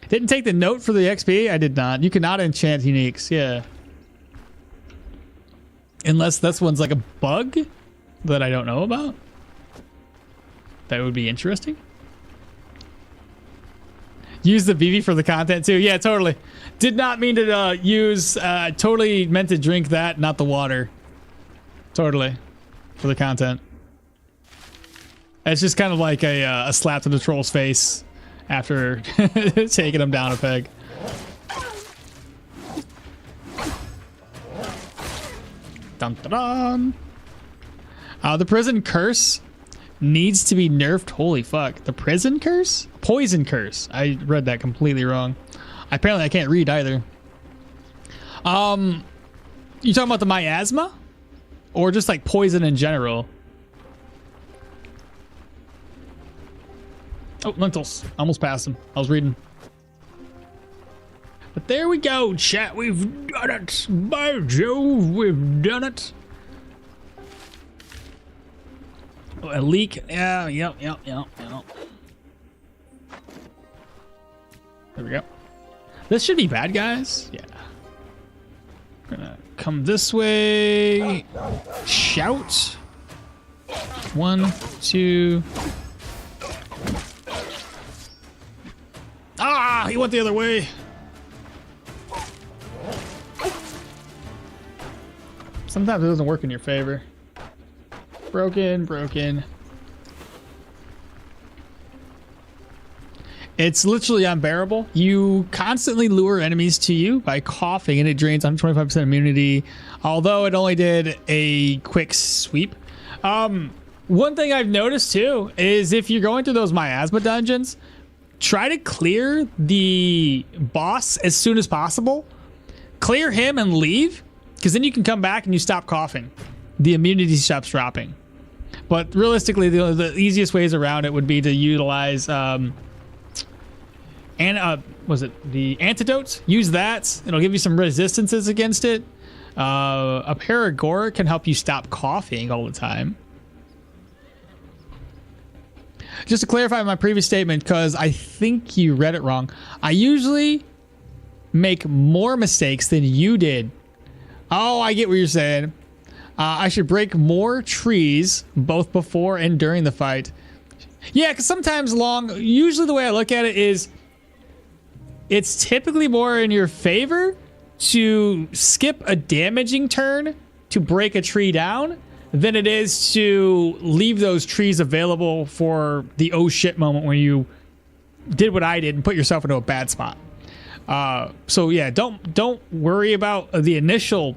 Didn't take the note for the XP? I did not. You cannot enchant uniques, yeah. Unless this one's like a bug that I don't know about. That would be interesting. Use the BB for the content too. Yeah, totally. Did not mean to use, totally meant to drink that, not the water. Totally. For the content. It's just kind of like a slap to the troll's face after taking him down a peg. Dun, dun, dun. The prison curse needs to be nerfed. Holy fuck. The prison curse? Poison curse. I read that completely wrong. Apparently I can't read either. You talking about the miasma? Or just like poison in general? Oh, lentils. Almost passed him. I was reading. But there we go, chat. We've done it. By Jove, we've done it. Oh, a leak. Yeah, yep. There we go. This should be bad, guys. Yeah. Gonna come this way. Shout. 1, 2. Ah, he went the other way. Sometimes it doesn't work in your favor. Broken. It's literally unbearable. You constantly lure enemies to you by coughing, and it drains 125% immunity, although it only did a quick sweep. One thing I've noticed too is if you're going through those miasma dungeons, try to clear the boss as soon as possible. Clear him and leave, because then you can come back and you stop coughing. The immunity stops dropping. But realistically, the easiest ways around it would be to utilize was it the antidotes? Use that. It'll give you some resistances against it. A Paragoric can help you stop coughing all the time. Just to clarify my previous statement, because I think you read it wrong. I usually make more mistakes than you did. Oh, I get what you're saying. I should break more trees both before and during the fight. Yeah, because sometimes usually the way I look at it is it's typically more in your favor to skip a damaging turn to break a tree down than it is to leave those trees available for the oh shit moment when you did what I did and put yourself into a bad spot. So yeah, don't worry about the initial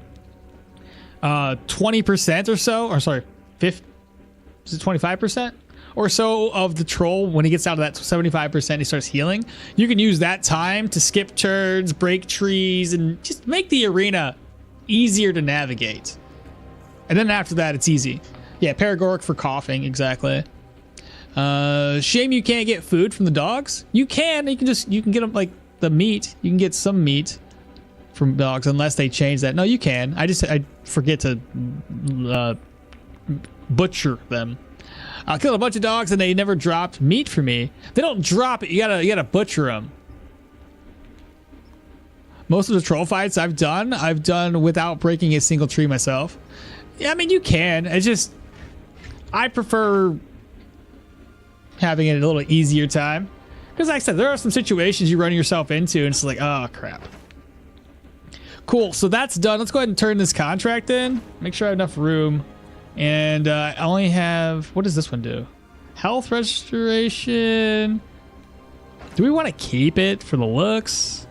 20% or so, or sorry, 25% or so of the troll. When he gets out of that 75%, he starts healing. You can use that time to skip turns, break trees, and just make the arena easier to navigate. And then after that, it's easy. Yeah, Paragoric for coughing, exactly. Shame you can't get food from the dogs. You can get them like the meat. You can get some meat from dogs unless they change that. No, you can. I forget to butcher them. I killed a bunch of dogs and they never dropped meat for me. They don't drop it. You gotta butcher them. Most of the troll fights I've done without breaking a single tree myself. Yeah, I mean, you can. I prefer having it a little easier time. Because like I said, there are some situations you run yourself into and it's like, oh crap. Cool, so that's done. Let's go ahead and turn this contract in. Make sure I have enough room. And I only have, what does this one do? Health restoration. Do we want to keep it for the looks?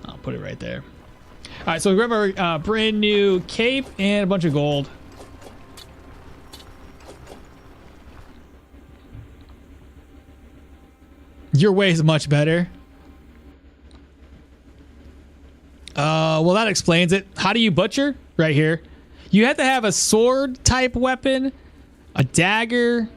I'll put it right there. All right, so we grab our brand new cape and a bunch of gold. Your way is much better. Well, that explains it. How do you butcher? Right here. You have to have a sword type weapon, a dagger,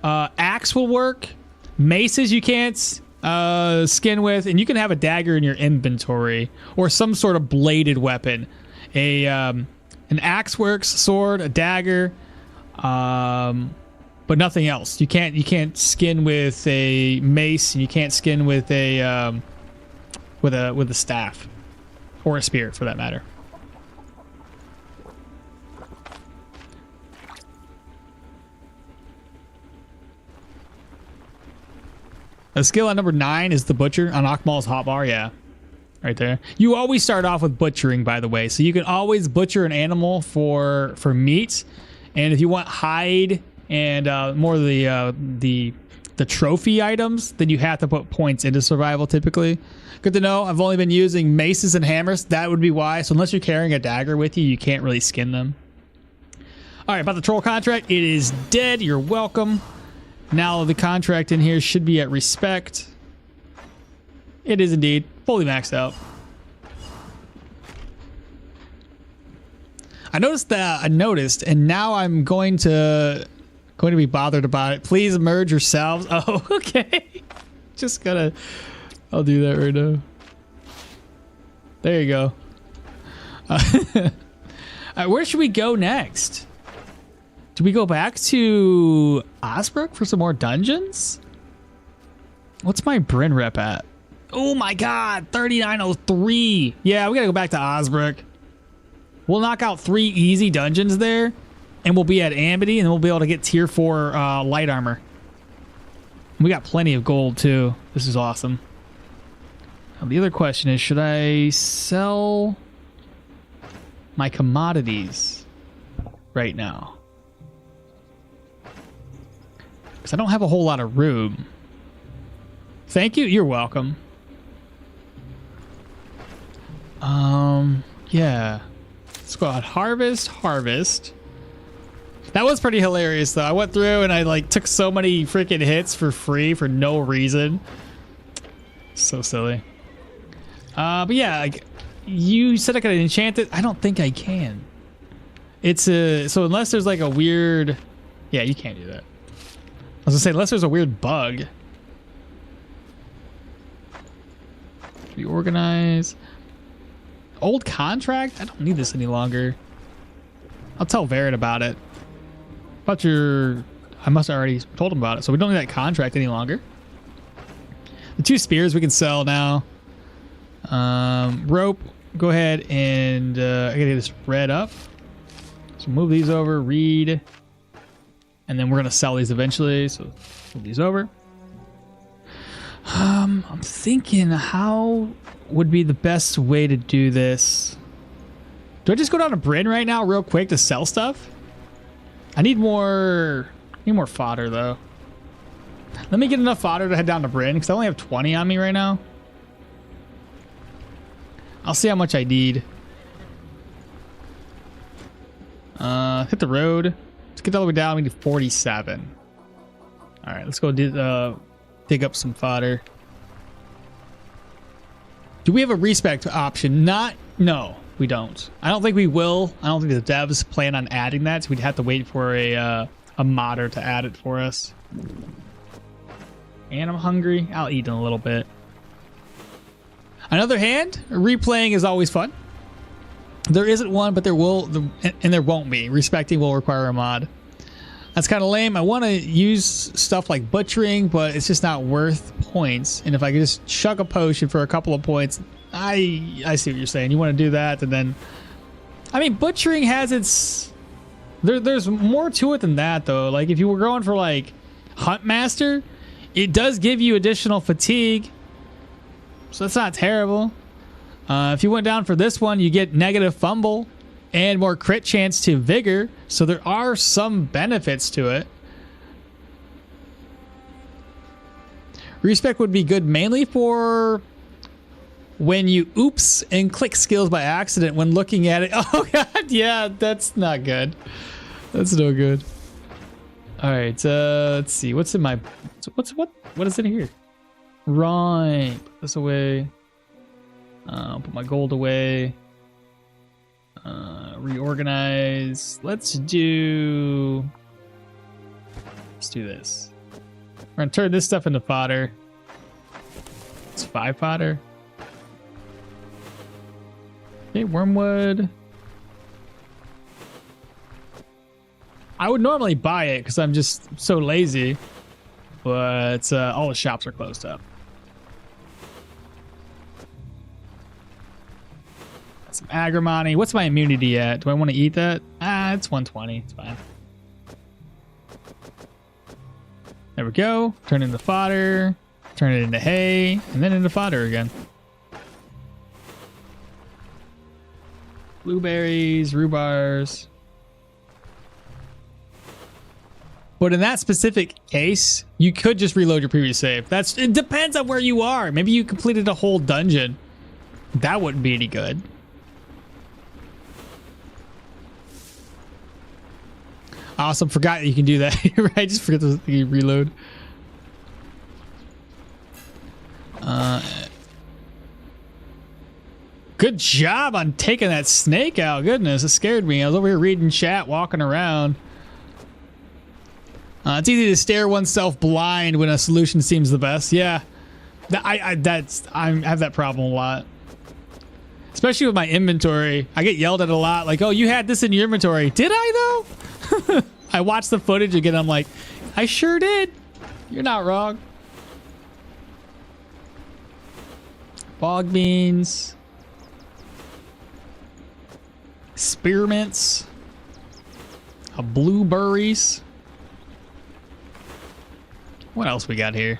axe will work, maces you can't skin with, and you can have a dagger in your inventory or some sort of bladed weapon. An axe works, sword, a dagger, but nothing else. You can't skin with a mace, and you can't skin with a staff or a spear for that matter. A skill at number 9 is the butcher on Akmal's hotbar. Yeah, right there. You always start off with butchering, by the way, so you can always butcher an animal for meat, and if you want hide and more of the trophy items, then you have to put points into survival typically. Good to know. I've only been using maces and hammers. That would be why. So unless you're carrying a dagger with you, you can't really skin them. All right, about the troll contract, it is dead. You're welcome. Now the contract in here should be at respect. It is indeed fully maxed out. I noticed, and now I'm going to be bothered about it. Please merge yourselves. Oh, okay. I'll do that right now. There you go. Where should we go next? Do we go back to Osbrook for some more dungeons? What's my Bryn rep at? Oh my god, 3903. Yeah, we gotta go back to Osbrook. We'll knock out 3 easy dungeons there, and we'll be at Amity, and then we'll be able to get tier 4 light armor. We got plenty of gold too. This is awesome. Now, the other question is, should I sell my commodities right now? Because I don't have a whole lot of room. Thank you. You're welcome. Yeah. Let's go out. Harvest. That was pretty hilarious, though. I went through and I like took so many freaking hits for free for no reason. So silly. But yeah, like, you said I could enchant it. I don't think I can. It's so unless there's like a weird, yeah, you can't do that. I was gonna say unless there's a weird bug. Reorganize. Old contract? I don't need this any longer. I'll tell Verit about it. But I must have already told him about it, so we don't need that contract any longer. The 2 spears we can sell now. Rope, go ahead and I gotta get this red up. So move these over, read. And then we're gonna sell these eventually, so move these over. I'm thinking how would be the best way to do this. Do I just go down to Bryn right now real quick to sell stuff? I need more fodder though. Let me get enough fodder to head down to Bryn because I only have 20 on me right now. I'll see how much I need. Hit the road. Let's get all the way down. We need 47. All right, let's go dig up some fodder. Do we have a respec option? No, we don't. I don't think we will. I don't think the devs plan on adding that, so we'd have to wait for a modder to add it for us. And I'm hungry. I'll eat in a little bit. On the other hand, replaying is always fun. There isn't one, but there won't be. Respecting will require a mod. That's kind of lame. I want to use stuff like butchering, but it's just not worth points. And if I could just chuck a potion for a couple of points, I see what you're saying. You want to do that, and then, I mean, butchering has its. There's more to it than that, though. Like if you were going for like Hunt Master, it does give you additional fatigue, so that's not terrible. If you went down for this one, you get negative fumble and more crit chance to vigor, so there are some benefits to it. Respec would be good mainly for when you oops and click skills by accident when looking at it. Oh god, yeah, that's not good. That's no good. All right, let's see. What's in my what is in here? Right, put this away. Put my gold away. Reorganize. Let's do this. We're gonna turn this stuff into fodder. It's 5 fodder. Okay, wormwood. I would normally buy it because I'm just so lazy, but all the shops are closed up. Some agrimony. What's my immunity at? Do I want to eat that? It's 120. It's fine. There we go. Turn it into fodder. Turn it into hay. And then into fodder again. Blueberries, rhubars. But in that specific case, you could just reload your previous save. It depends on where you are. Maybe you completed a whole dungeon. That wouldn't be any good. Awesome. Forgot you can do that. Right? Just forget to reload. Good job on taking that snake out. Goodness, it scared me. I was over here reading chat, walking around. It's easy to stare oneself blind when a solution seems the best. Yeah, I have that problem a lot. Especially with my inventory. I get yelled at a lot. Like, oh, you had this in your inventory. Did I, though? I watched the footage again. I'm like, I sure did. You're not wrong. Bog beans. Spearmints. Blueberries. What else we got here?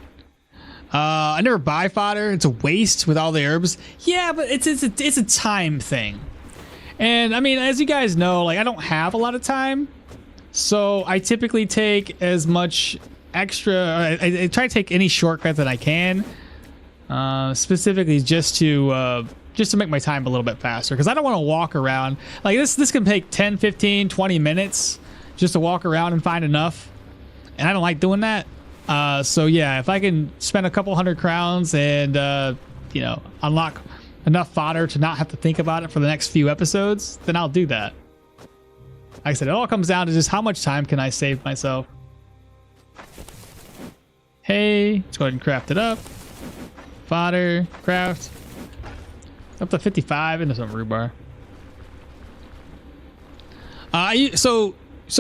I never buy fodder. It's a waste with all the herbs. Yeah, but it's a time thing. And I mean, as you guys know, like I don't have a lot of time. So I typically take as much extra, I try to take any shortcut that I can. specifically just to make my time a little bit faster, because I don't want to walk around like this can take 10, 15, 20 minutes just to walk around and find enough, and I don't like doing that. So yeah, if I can spend a couple 100 crowns and you know, unlock enough fodder to not have to think about it for the next few episodes, then I'll do that. Like I said, it all comes down to just how much time can I save myself. Hey, let's go ahead and craft it up. Fodder, craft. Up to 55 into some rhubarb. So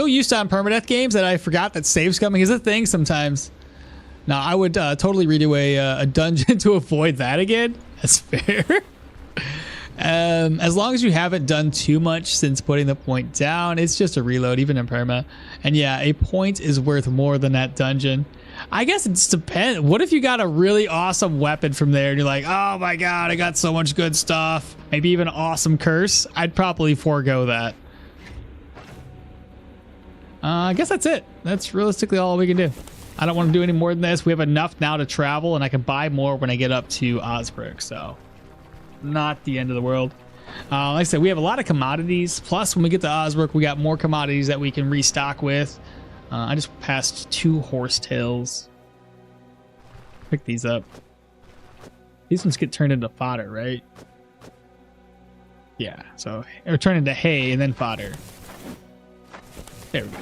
used to on permadeath games that I forgot that save scumming is a thing sometimes. Now I would totally redo a dungeon to avoid that again. That's fair. As long as you haven't done too much since putting the point down, it's just a reload, even in perma. And yeah, a point is worth more than that dungeon. I guess it just depends. What if you got a really awesome weapon from there and you're like, oh my god, I got so much good stuff. Maybe even an awesome curse. I'd probably forego that. I guess that's it. That's realistically all we can do. I don't want to do any more than this. We have enough now to travel, and I can buy more when I get up to Osbrook, so not the end of the world. Like I said, we have a lot of commodities. Plus, when we get to Osbrook, we got more commodities that we can restock with. I just passed 2 horsetails. Pick these up. These ones get turned into fodder, right? Yeah, so or turn into hay and then fodder. There we go.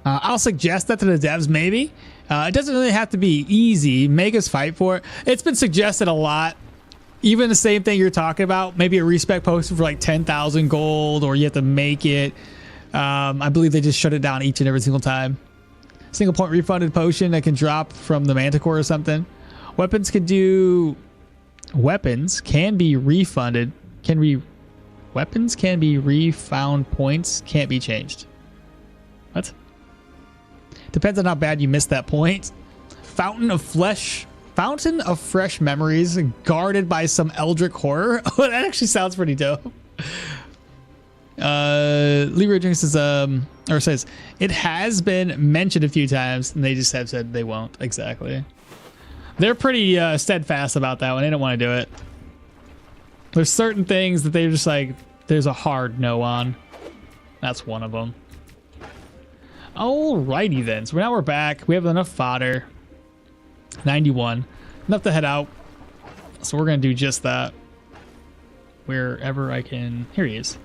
I'll suggest that to the devs, maybe. It doesn't really have to be easy. Make us fight for it. It's been suggested a lot. Even the same thing you're talking about, maybe a respec poster for like 10,000 gold, or you have to make it. I believe they just shut it down each and every single time. Single point refunded potion that can drop from the manticore or something. Weapons can be refunded. Weapons can be refound points, can't be changed. What? Depends on how bad you missed that point. Fountain of fresh memories guarded by some eldritch horror. Oh, that actually sounds pretty dope. Leroy Drinks says it has been mentioned a few times, and they just have said they won't. Exactly. They're pretty steadfast about that one. They don't want to do it. There's certain things that they're just like, there's a hard no on. That's one of them. Alrighty then. So now we're back. We have enough fodder. 91. Enough to head out. So we're going to do just that. Wherever I can. Here he is.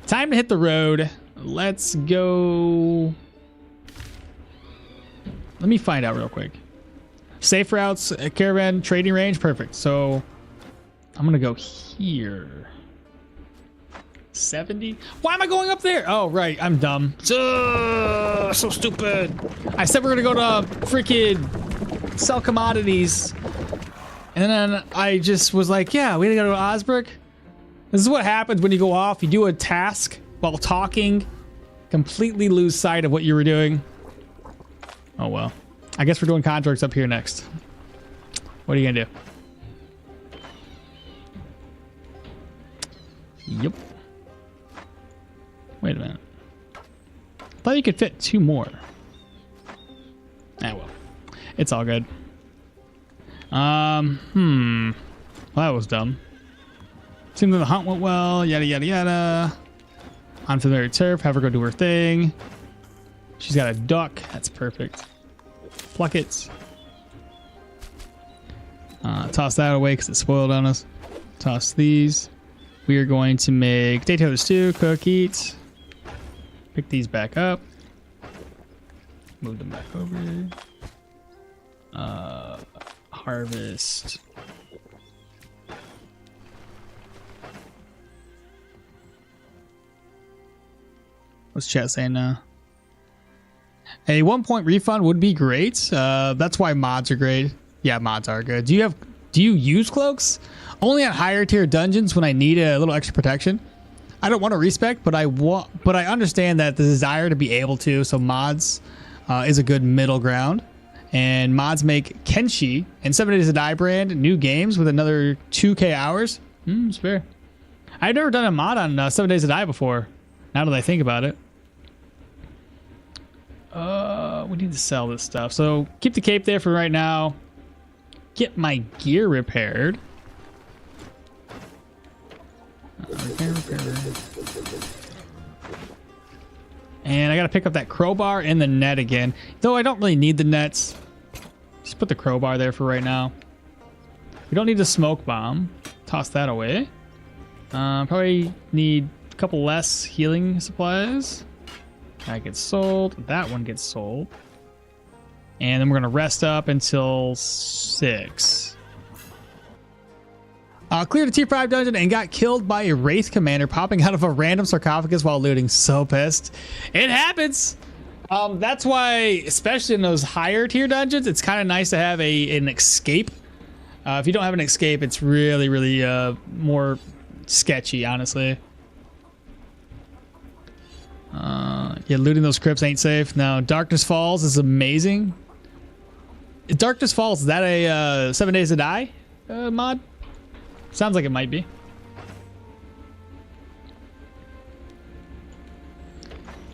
Time to hit the road. Let's go. Let me find out real quick. Safe routes, caravan, trading range. Perfect. So I'm going to go here. 70? Why am I going up there? Oh, right. I'm dumb. So stupid. I said we're going to go to freaking sell commodities. And then I just was like, yeah, we got to go to Osbrook. This is what happens when you go off. You do a task while talking. Completely lose sight of what you were doing. Oh, well. I guess we're doing contracts up here next. What are you going to do? Yep. Wait a minute. I thought you could fit 2 more. Ah, well. It's all good. Well, that was dumb. Seemed that the hunt went well. Yada, yada, yada. Unfamiliar turf. Have her go do her thing. She's got a duck. That's perfect. Pluck it. Toss that away because it spoiled on us. Toss these. We are going to make potato stew, cook, eat. Pick these back up. Move them back over. Harvest. What's chat saying now? A 1 point refund would be great. That's why mods are great. Yeah, mods are good. Do you use cloaks? Only on higher tier dungeons when I need a little extra protection. I don't want to respec, but I understand that the desire to be able to. So mods is a good middle ground, and mods make Kenshi and 7 Days to Die brand new games with another 2k hours. It's fair. I've never done a mod on 7 Days to Die before. Now that I think about it. We need to sell this stuff. So keep the cape there for right now. Get my gear repaired. Repair. And I gotta pick up that crowbar and the net again. Though I don't really need the nets. Just put the crowbar there for right now. We don't need the smoke bomb. Toss that away. Probably need a couple less healing supplies. That gets sold. That one gets sold. And then we're going to rest up until 6. Cleared a tier 5 dungeon and got killed by a Wraith commander popping out of a random sarcophagus while looting. So pissed. It happens. That's why, especially in those higher tier dungeons, it's kind of nice to have an escape. If you don't have an escape, it's really, really more sketchy, honestly. Yeah, looting those crypts ain't safe. No, Darkness Falls is amazing. Darkness Falls, is that a 7 Days to Die mod? Sounds like it might be.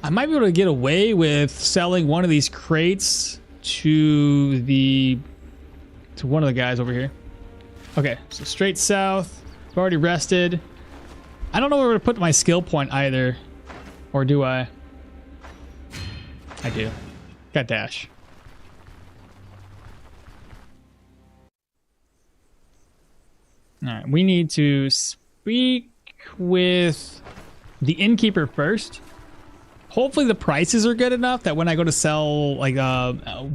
I might be able to get away with selling one of these crates to one of the guys over here. Okay, so straight south. I've already rested. I don't know where to put my skill point either. Or do I? I do. Got dash. Alright, we need to speak with the innkeeper first. Hopefully the prices are good enough that when I go to sell like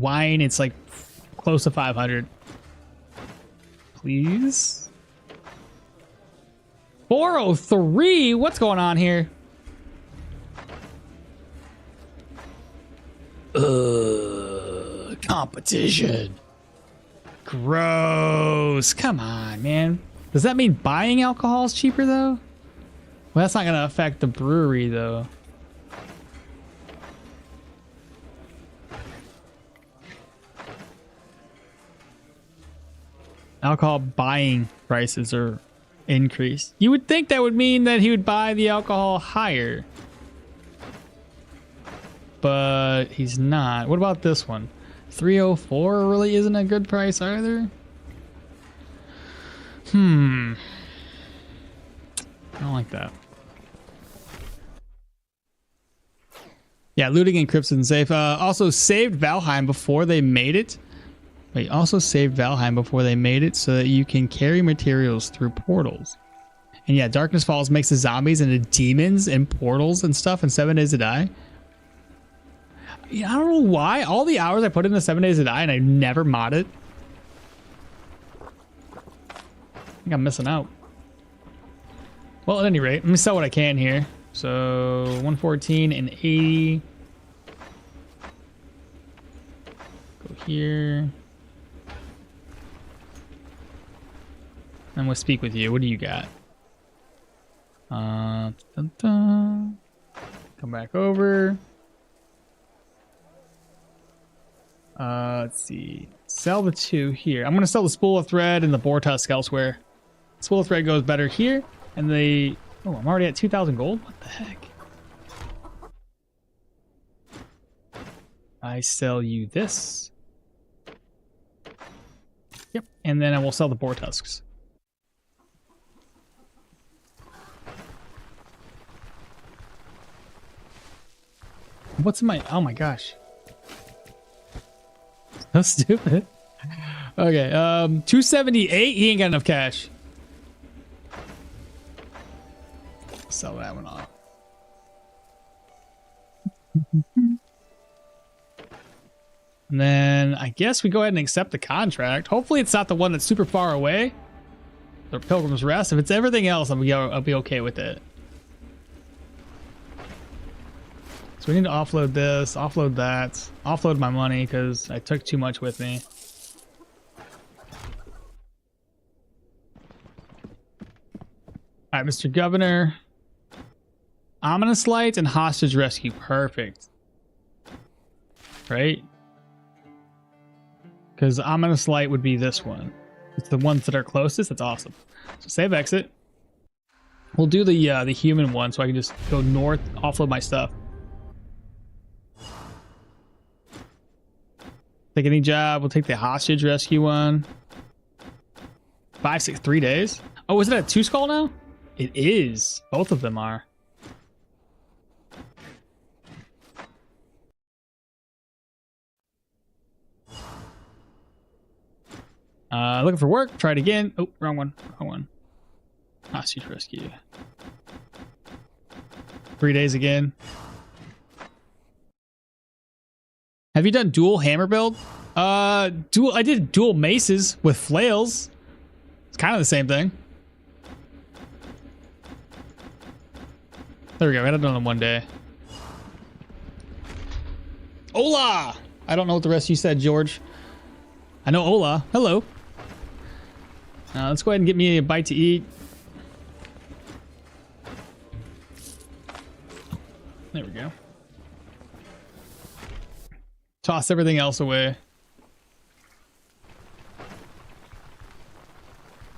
wine, it's like close to 500. Please. 403? What's going on here? Competition. Gross. Come on, man. Does that mean buying alcohol is cheaper though? Well, that's not going to affect the brewery though. Alcohol buying prices are increased. You would think that would mean that he would buy the alcohol higher. But he's not. What about this one? 304 really isn't a good price either. I don't like that. Yeah, looting and crypts isn't safe. Also saved Valheim before they made it. Wait, also saved Valheim before they made it so that you can carry materials through portals. And yeah, Darkness Falls makes the zombies into demons and portals and stuff in 7 Days to Die. Yeah, I don't know why. All the hours I put into 7 Days to Die and I never mod it. I think I'm missing out. Well, at any rate, let me sell what I can here. So 114 and 80. Go here. And we'll speak with you. What do you got? Dun, dun. Come back over. Let's see. Sell the 2 here. I'm gonna sell the spool of thread and the boar tusk elsewhere. Spool of thread goes better here, and the I'm already at 2,000 gold. What the heck? I sell you this. Yep, and then I will sell the boar tusks. What's in my? Oh my gosh. So stupid. Okay, 278. He ain't got enough cash. Sell that one off. And then I guess we go ahead and accept the contract. Hopefully it's not the one that's super far away. The Pilgrim's Rest. If it's everything else, I'll be okay with it. So we need to offload this, offload that, offload my money because I took too much with me. All right, Mr. Governor. Ominous Light and Hostage Rescue. Perfect. Right? Because Ominous Light would be this one. It's the ones that are closest. That's awesome. So save exit. We'll do the human one so I can just go north, offload my stuff. Take any job. We'll take the hostage rescue one. 5, 6, 3 days. Oh, is it a 2 skull now? It is. Both of them are. Looking for work. Try it again. Oh, wrong one. Wrong one. Hostage rescue. 3 days again. Have you done dual hammer build? I did dual maces with flails. It's kind of the same thing. There we go. I had it done in 1 day. Hola! I don't know what the rest of you said, George. I know hola. Hello. Let's go ahead and get me a bite to eat. There we go. Toss everything else away.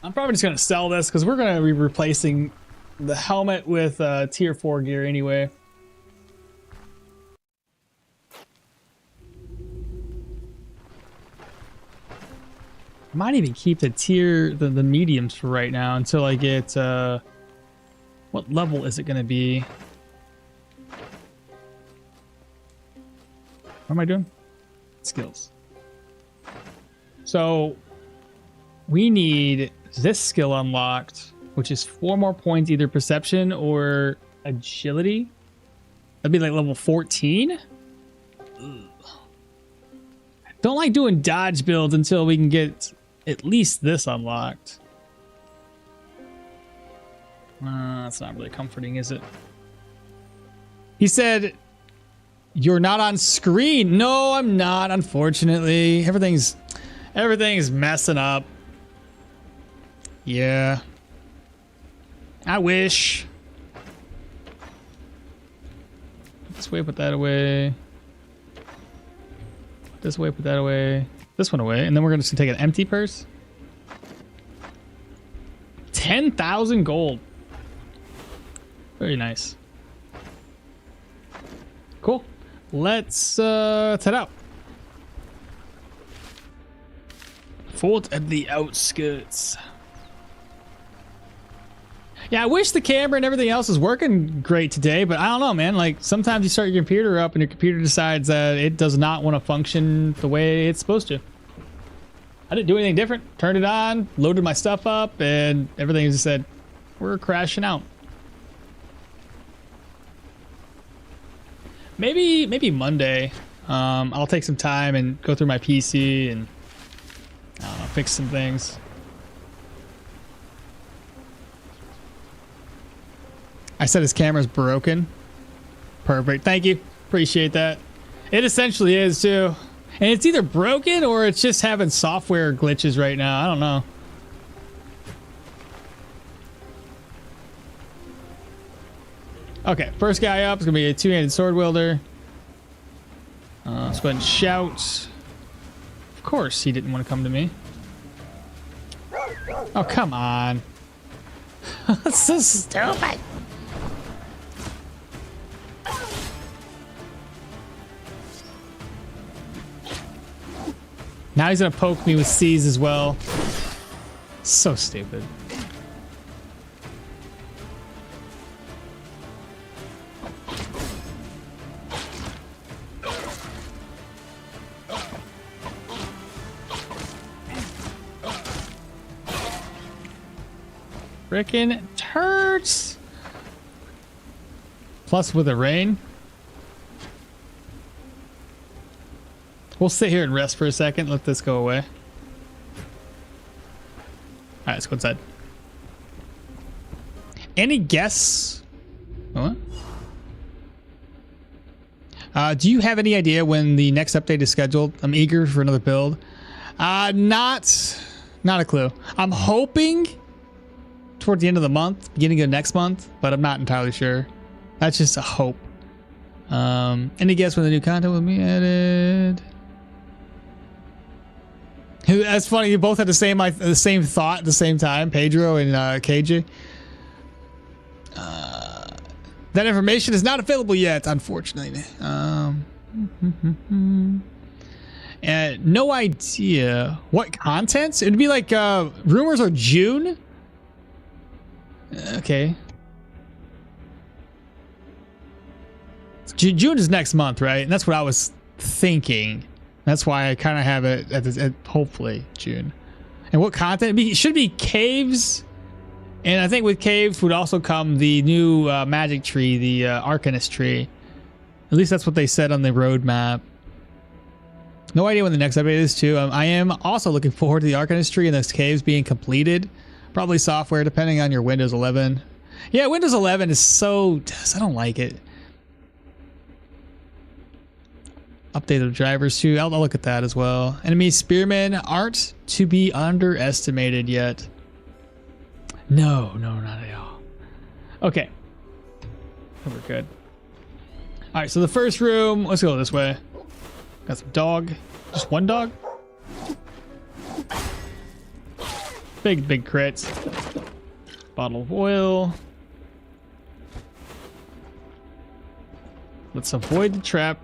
I'm probably just going to sell this because we're going to be replacing the helmet with tier 4 gear anyway. I might even keep the mediums for right now until I get what level is it going to be? What am I doing? Skills. So we need this skill unlocked, which is 4 more points, either perception or agility. That'd be like level 14. Ugh. Don't like doing dodge builds until we can get at least this unlocked. That's not really comforting, is it? He said, "You're not on screen." No, I'm not, unfortunately. Everything's messing up. Yeah. I wish. This way, put that away. This way, put that away. This one away. And then we're going to take an empty purse. 10,000 gold. Very nice. Cool. Let's head out. Fort at the outskirts. Yeah, I wish the camera and everything else was working great today, but I don't know, man. Like, sometimes you start your computer up and your computer decides that it does not want to function the way it's supposed to. I didn't do anything different. Turned it on, loaded my stuff up, and everything just said, we're crashing out. Maybe Monday, I'll take some time and go through my PC and, I don't know, fix some things. I said his camera's broken. Perfect. Thank you. Appreciate that. It essentially is too. And it's either broken or it's just having software glitches right now. I don't know. Okay, first guy up is going to be a two-handed sword wielder. Let's go ahead and shout. Of course he didn't want to come to me. Oh, come on. That's so stupid. Now he's gonna poke me with C's as well. So stupid. Frickin' turds. Plus with the rain. We'll sit here and rest for a second. Let this go away. All right, let's go inside. Any guess? What? Do you have any idea when the next update is scheduled? I'm eager for another build. Not a clue. I'm hoping toward the end of the month, beginning of next month, but I'm not entirely sure. That's just a hope. Any guess when the new content will be added? That's funny. You both had the same thought at the same time, Pedro and KJ. That information is not available yet, unfortunately. And no idea what contents. It'd be like rumors are June. Okay. June is next month, right? And that's what I was thinking. That's why I kind of have it at hopefully June. And what content? It should be caves. And I think with caves would also come the new magic tree, the Arcanist tree. At least that's what they said on the roadmap. No idea when the next update is too. I am also looking forward to the Arcanist tree and those caves being completed. Probably software, depending on your Windows 11. Yeah, Windows 11 is so... I don't like it. Update of drivers too. I'll look at that as well. Enemy spearmen aren't to be underestimated yet. No, not at all. Okay. We're good. All right, so the first room, let's go this way. Got some dog. Just one dog? Big crits. Bottle of oil. Let's avoid the trap.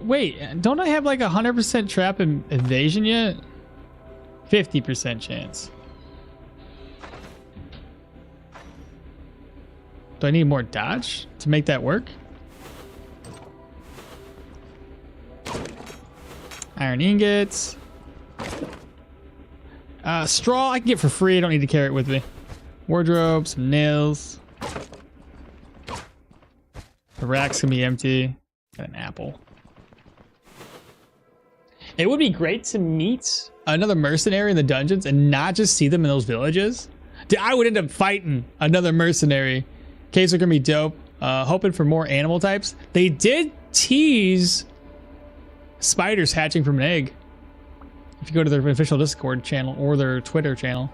Wait, don't I have like 100% trap invasion yet? 50% chance. Do I need more dodge to make that work? Iron ingots. Straw I can get for free. I don't need to carry it with me. Wardrobe, some nails. The rack's gonna be empty. Got an apple. It would be great to meet another mercenary in the dungeons and not just see them in those villages. Dude, I would end up fighting another mercenary. Caves are gonna be dope. Hoping for more animal types. They did tease spiders hatching from an egg. If you go to their official Discord channel or their Twitter channel.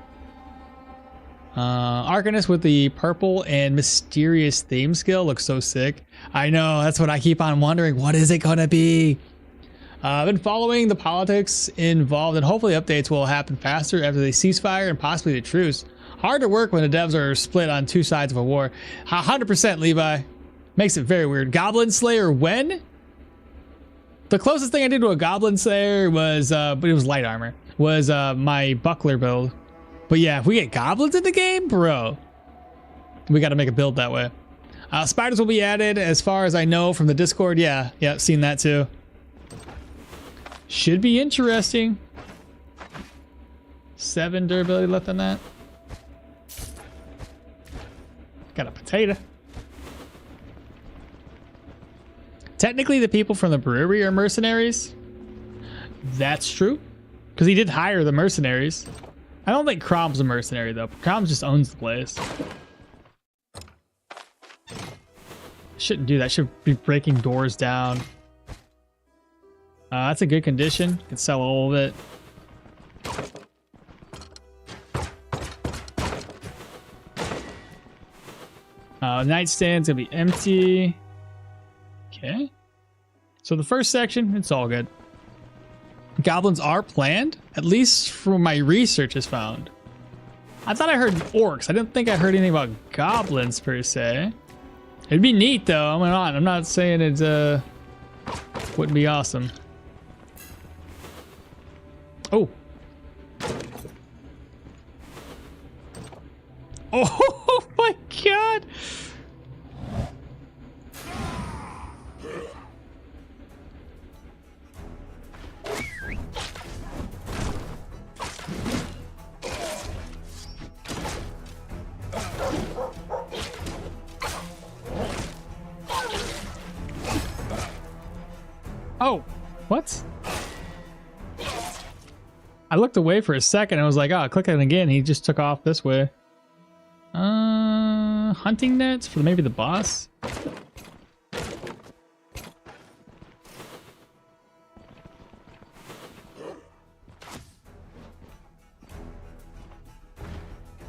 Arcanist with the purple and mysterious theme skill looks so sick. I know, that's what I keep on wondering. What is it gonna be? I've been following the politics involved, and hopefully updates will happen faster after the ceasefire and possibly the truce. Hard to work when the devs are split on two sides of a war. 100% Levi. Makes it very weird. Goblin Slayer when? The closest thing I did to a Goblin Slayer was, but it was light armor, was my buckler build. But yeah, if we get goblins in the game, bro, we got to make a build that way. Spiders will be added as far as I know from the Discord. Yeah, seen that too. Should be interesting. 7 durability left on that. Got a potato. Technically, the people from the brewery are mercenaries. That's true. Because he did hire the mercenaries. I don't think Crom's a mercenary, though. Crom just owns the place. Shouldn't do that. Should be breaking doors down. That's a good condition. Can sell all of it. Nightstand's gonna be empty. Okay. So the first section, it's all good. Goblins are planned, at least from my research has found. I thought I heard orcs. I didn't think I heard anything about goblins per se. It'd be neat though. I'm not saying it wouldn't be awesome. Oh. Oh my god. Oh, what? I looked away for a second and I was like, oh, click it again. He just took off this way. Hunting nets for maybe the boss.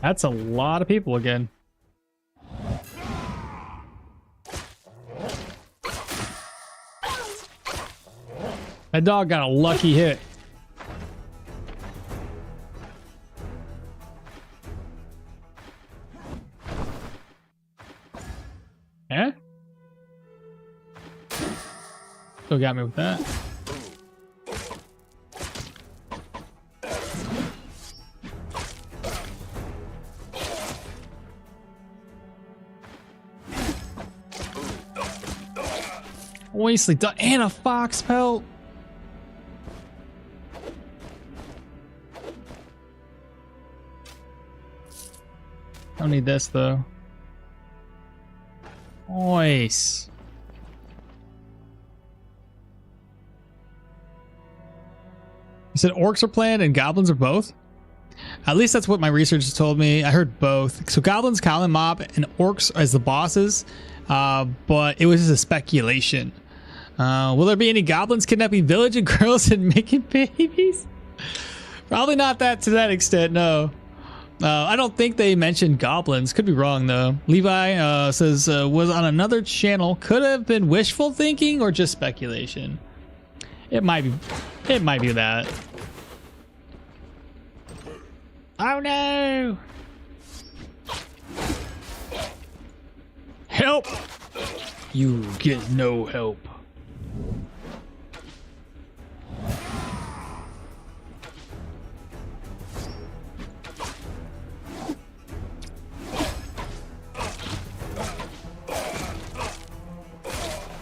That's a lot of people again. That dog got a lucky hit. Yeah? Still got me with that. Nicely done. And a fox pelt. Don't need this though. Nice. You said orcs are planned and goblins are both? At least that's what my researchers told me. I heard both. So goblins, common mob, and orcs as the bosses. But it was just a speculation. Will there be any goblins kidnapping village and girls and making babies? Probably not that to that extent, no. I don't think they mentioned goblins. Could be wrong though. Levi says was on another channel. Could have been wishful thinking or just speculation. It might be. It might be that. Oh no! Help! You get no help.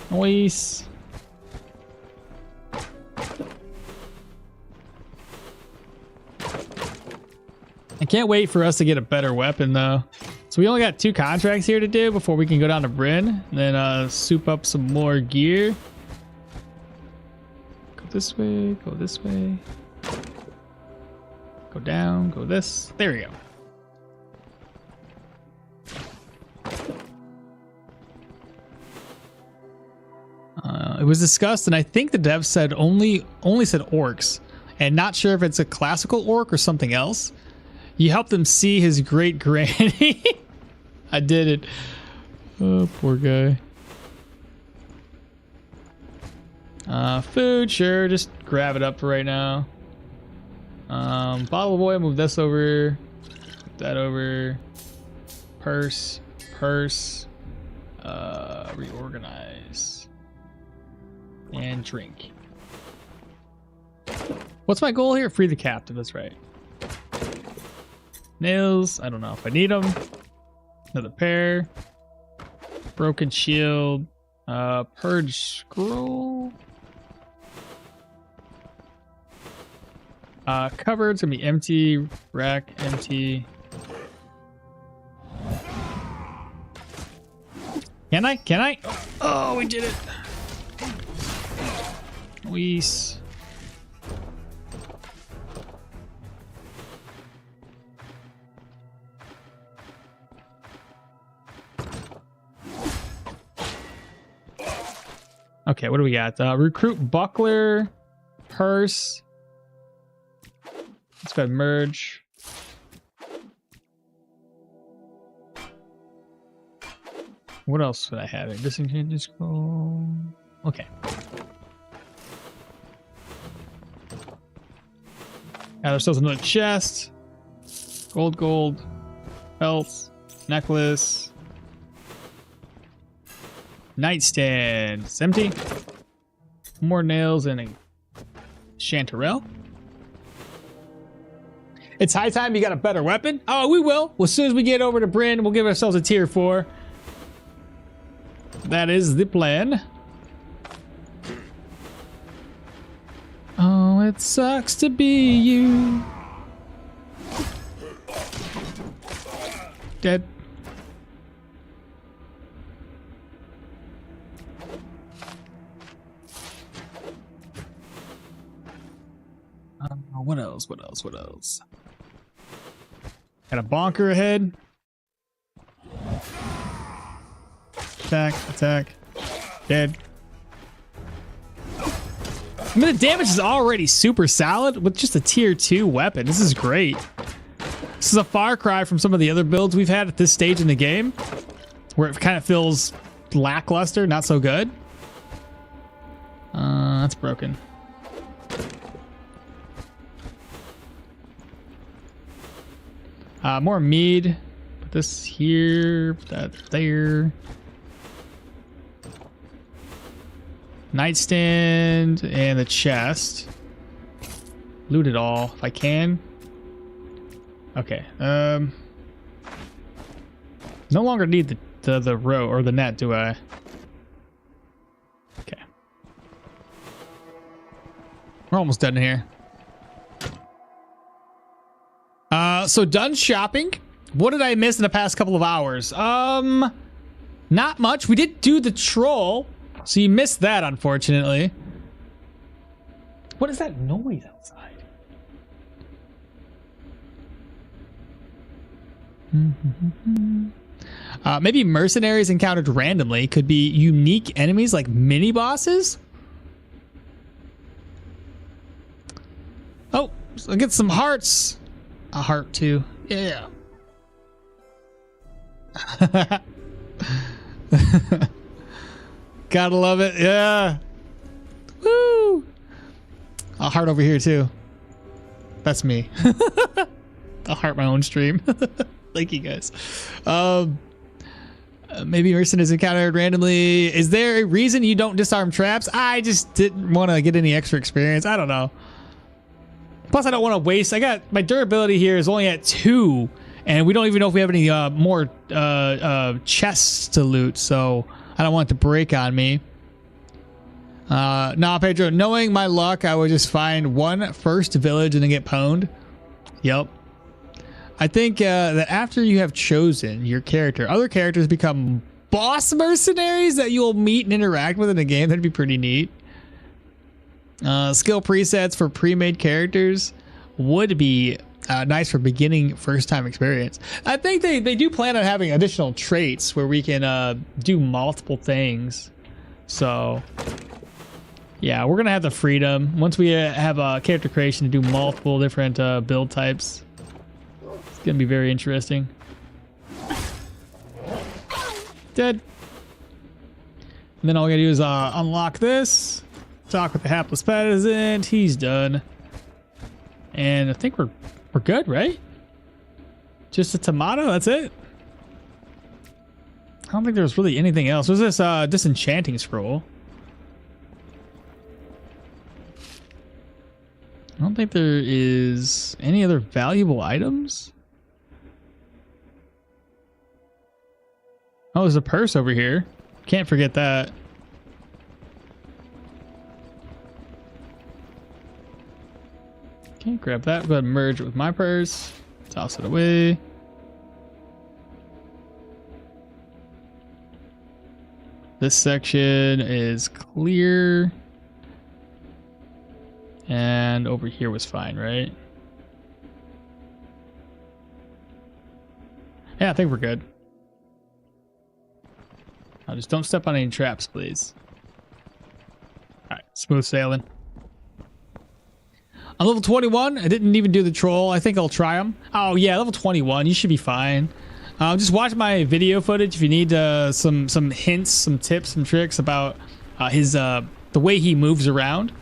Nice. I can't wait for us to get a better weapon though. So we only got 2 contracts here to do before we can go down to Bryn and then soup up some more gear. Go this way, go this way. Go down, go this. There we go. It was discussed, and I think the dev said only said orcs, and not sure if it's a classical orc or something else. You helped him see his great granny. I did it. Oh, poor guy. Food, sure. Just grab it up for right now. Bottle of oil, move this over. Move that over. Purse. Reorganize. And drink. What's my goal here? Free the captive, that's right. Nails, I don't know if I need them. Another pair. Broken shield. Purge scroll. Cupboard's gonna be empty. Rack, empty. Can I? Oh, we did it. Nice. Okay, what do we got? Recruit buckler, purse. Let's go ahead and merge. What else would I have? Disenchanted scroll. Okay. Got ourselves another chest. Gold. Belt. Necklace. Nightstand. It's empty. More nails and a chanterelle. It's high time you got a better weapon. Oh, we will. Well, as soon as we get over to Bryn, we'll give ourselves a tier 4. That is the plan. Oh, it sucks to be you. Dead. What else? Got a bonker ahead. Attack. Dead. I mean, the damage is already super solid with just a tier 2 weapon. This is great. This is a far cry from some of the other builds we've had at this stage in the game, where it kind of feels lackluster, not so good. That's broken. More mead. Put this here, put that there. Nightstand and the chest. Loot it all if I can. Okay. No longer need the row or the net, do I? Okay. We're almost done here. So done shopping. What did I miss in the past couple of hours? Not much. We did do the troll, so you missed that, unfortunately. What is that noise outside? Maybe mercenaries encountered randomly could be unique enemies like mini bosses. Oh, I'll get some hearts. A heart too. Yeah. Gotta love it. Yeah. Woo. A heart over here too. That's me. I'll heart my own stream. Thank you guys. Maybe Merson is encountered randomly. Is there a reason you don't disarm traps? I just didn't want to get any extra experience. I don't know. Plus, I don't want to waste. I got my durability here is only at 2, and we don't even know if we have any more chests to loot. So I don't want it to break on me. Nah, Pedro. Knowing my luck, I would just find one first village and then get pwned. Yep. I think that after you have chosen your character, other characters become boss mercenaries that you'll meet and interact with in the game. That'd be pretty neat. Skill presets for pre-made characters would be nice for beginning first-time experience. I think they do plan on having additional traits where we can do multiple things. So, yeah, we're going to have the freedom once we have a character creation to do multiple different build types. It's going to be very interesting. Dead. And then all we got to do is unlock this. Talk with the hapless peasant. He's done. And I think we're good, right? Just a tomato, that's it? I don't think there's really anything else. There's this disenchanting scroll. I don't think there is any other valuable items. Oh, there's a purse over here. Can't forget that. Okay, grab that. Go ahead and merge it with my purse. Toss it away. This section is clear. And over here was fine, right? Yeah, I think we're good. Now just don't step on any traps, please. All right, smooth sailing. On level 21, I didn't even do the troll. I think I'll try them. Oh yeah, level 21, you should be fine. Just watch my video footage if you need some hints, some tips, some tricks about the way he moves around,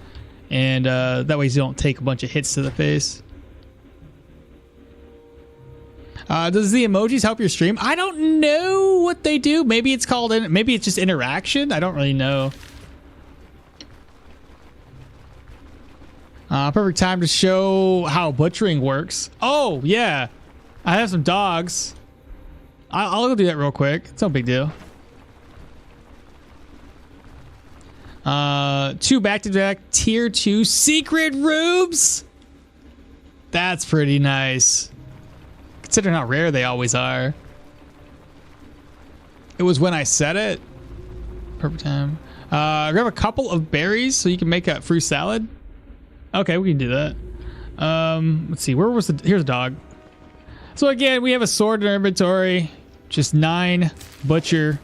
and that way you don't take a bunch of hits to the face. Does the emojis help your stream? I don't know what they do. Maybe it's maybe it's just interaction. I don't really know. Perfect time to show how butchering works. Oh, yeah. I have some dogs. I'll go do that real quick. It's no big deal. 2 back-to-back tier 2 secret rooms. That's pretty nice. Considering how rare they always are. It was when I said it. Perfect time. Grab a couple of berries so you can make a fruit salad. Okay, we can do that. Let's see. Where was here's a dog. So again, we have a sword in our inventory. Just 9 butcher.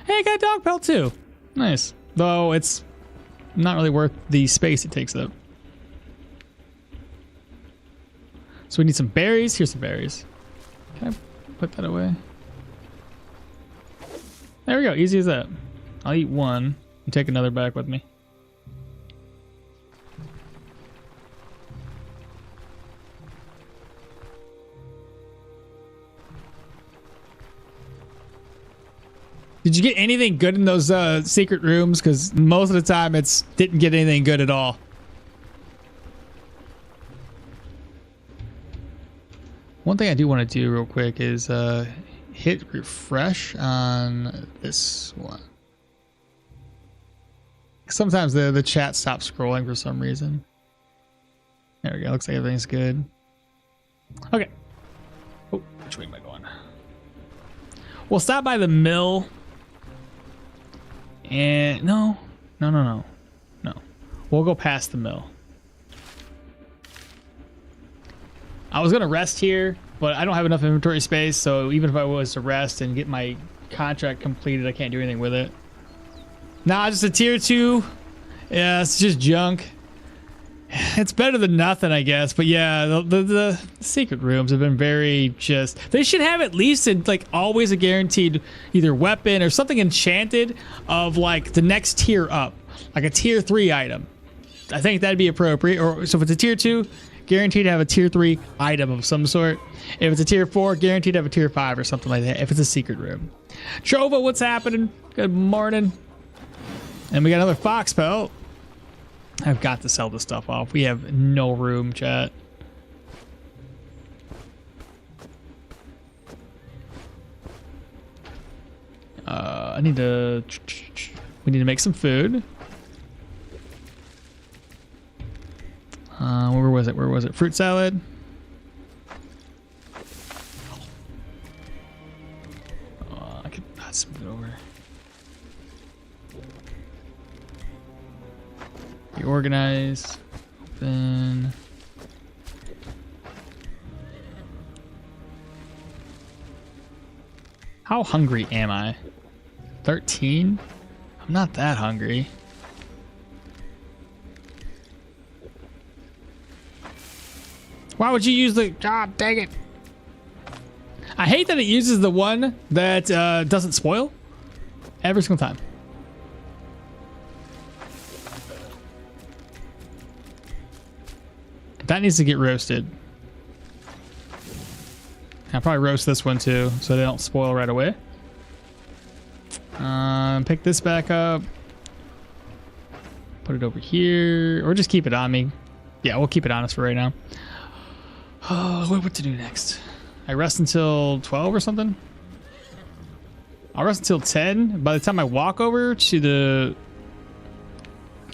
Hey, I got a dog pelt too. Nice. Though it's not really worth the space it takes up. So we need some berries. Here's some berries. Can I put that away? There we go. Easy as that. I'll eat one and take another back with me. Did you get anything good in those secret rooms? Because most of the time it's didn't get anything good at all. One thing I do want to do real quick is hit refresh on this one. Sometimes the chat stops scrolling for some reason. There we go. Looks like everything's good. Okay. Oh, which way am I going? We'll stop by the mill. And no. We'll go past the mill. I was gonna rest here, but I don't have enough inventory space, so even if I was to rest and get my contract completed, I can't do anything with it. Nah, just a tier 2. Yeah, it's just junk. It's better than nothing, I guess. But yeah, the secret rooms have been very just... They should have at least like always a guaranteed either weapon or something enchanted of like the next tier up. Like a tier 3 item. I think that'd be appropriate. Or so if it's a tier 2, guaranteed to have a tier 3 item of some sort. If it's a tier 4, guaranteed to have a tier 5 or something like that. If it's a secret room. Trova, what's happening? Good morning. And we got another fox pelt. I've got to sell this stuff off. We have no room, chat. We need to make some food. Where was it? Fruit salad. I could smooth it over. Be organized. Open. How hungry am I? 13? I'm not that hungry. Why would you use the... God dang it. I hate that it uses the one that doesn't spoil every single time. That needs to get roasted. I'll probably roast this one too, so they don't spoil right away. Pick this back up. Put it over here, or just keep it on me. Yeah, we'll keep it on us for right now. What to do next? I rest until 12 or something? I'll rest until 10. By the time I walk over to the...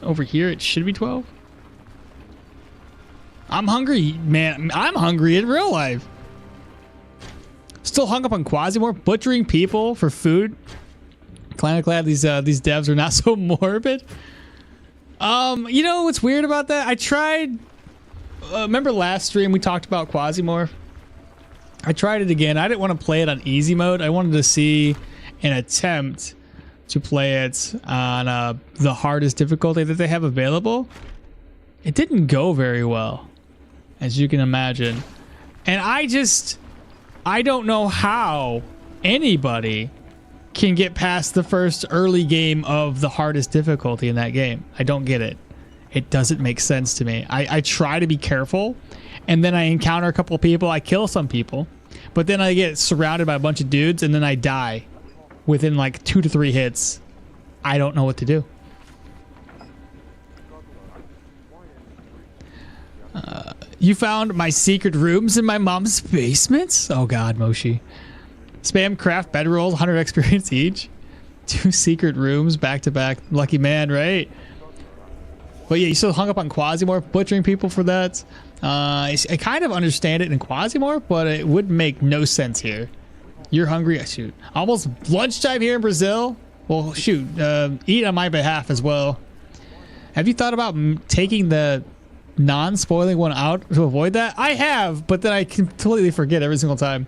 Over here, it should be 12. I'm hungry, man. I'm hungry in real life. Still hung up on Quasimore, butchering people for food. Glad these devs are not so morbid. You know what's weird about that? I tried... remember last stream we talked about Quasimore? I tried it again. I didn't want to play it on easy mode. I wanted to see an attempt to play it on the hardest difficulty that they have available. It didn't go very well, as you can imagine. And I don't know how anybody can get past the first early game of the hardest difficulty in that game. I don't get it. It doesn't make sense to me. I try to be careful, and then I encounter a couple of people. I kill some people, but then I get surrounded by a bunch of dudes, and then I die within like 2 to 3 hits. I don't know what to do. You found my secret rooms in my mom's basement? Oh god, Moshi. Spam craft bedrolls, 100 experience each. 2 secret rooms back to back. Lucky man, right? But yeah, you still hung up on Quasimore, butchering people for that. I kind of understand it in Quasimore, but it would make no sense here. You're hungry? Shoot. Almost lunchtime here in Brazil? Well, shoot. Eat on my behalf as well. Have you thought about taking the non-spoiling one out to avoid that? I have, but then I completely forget every single time.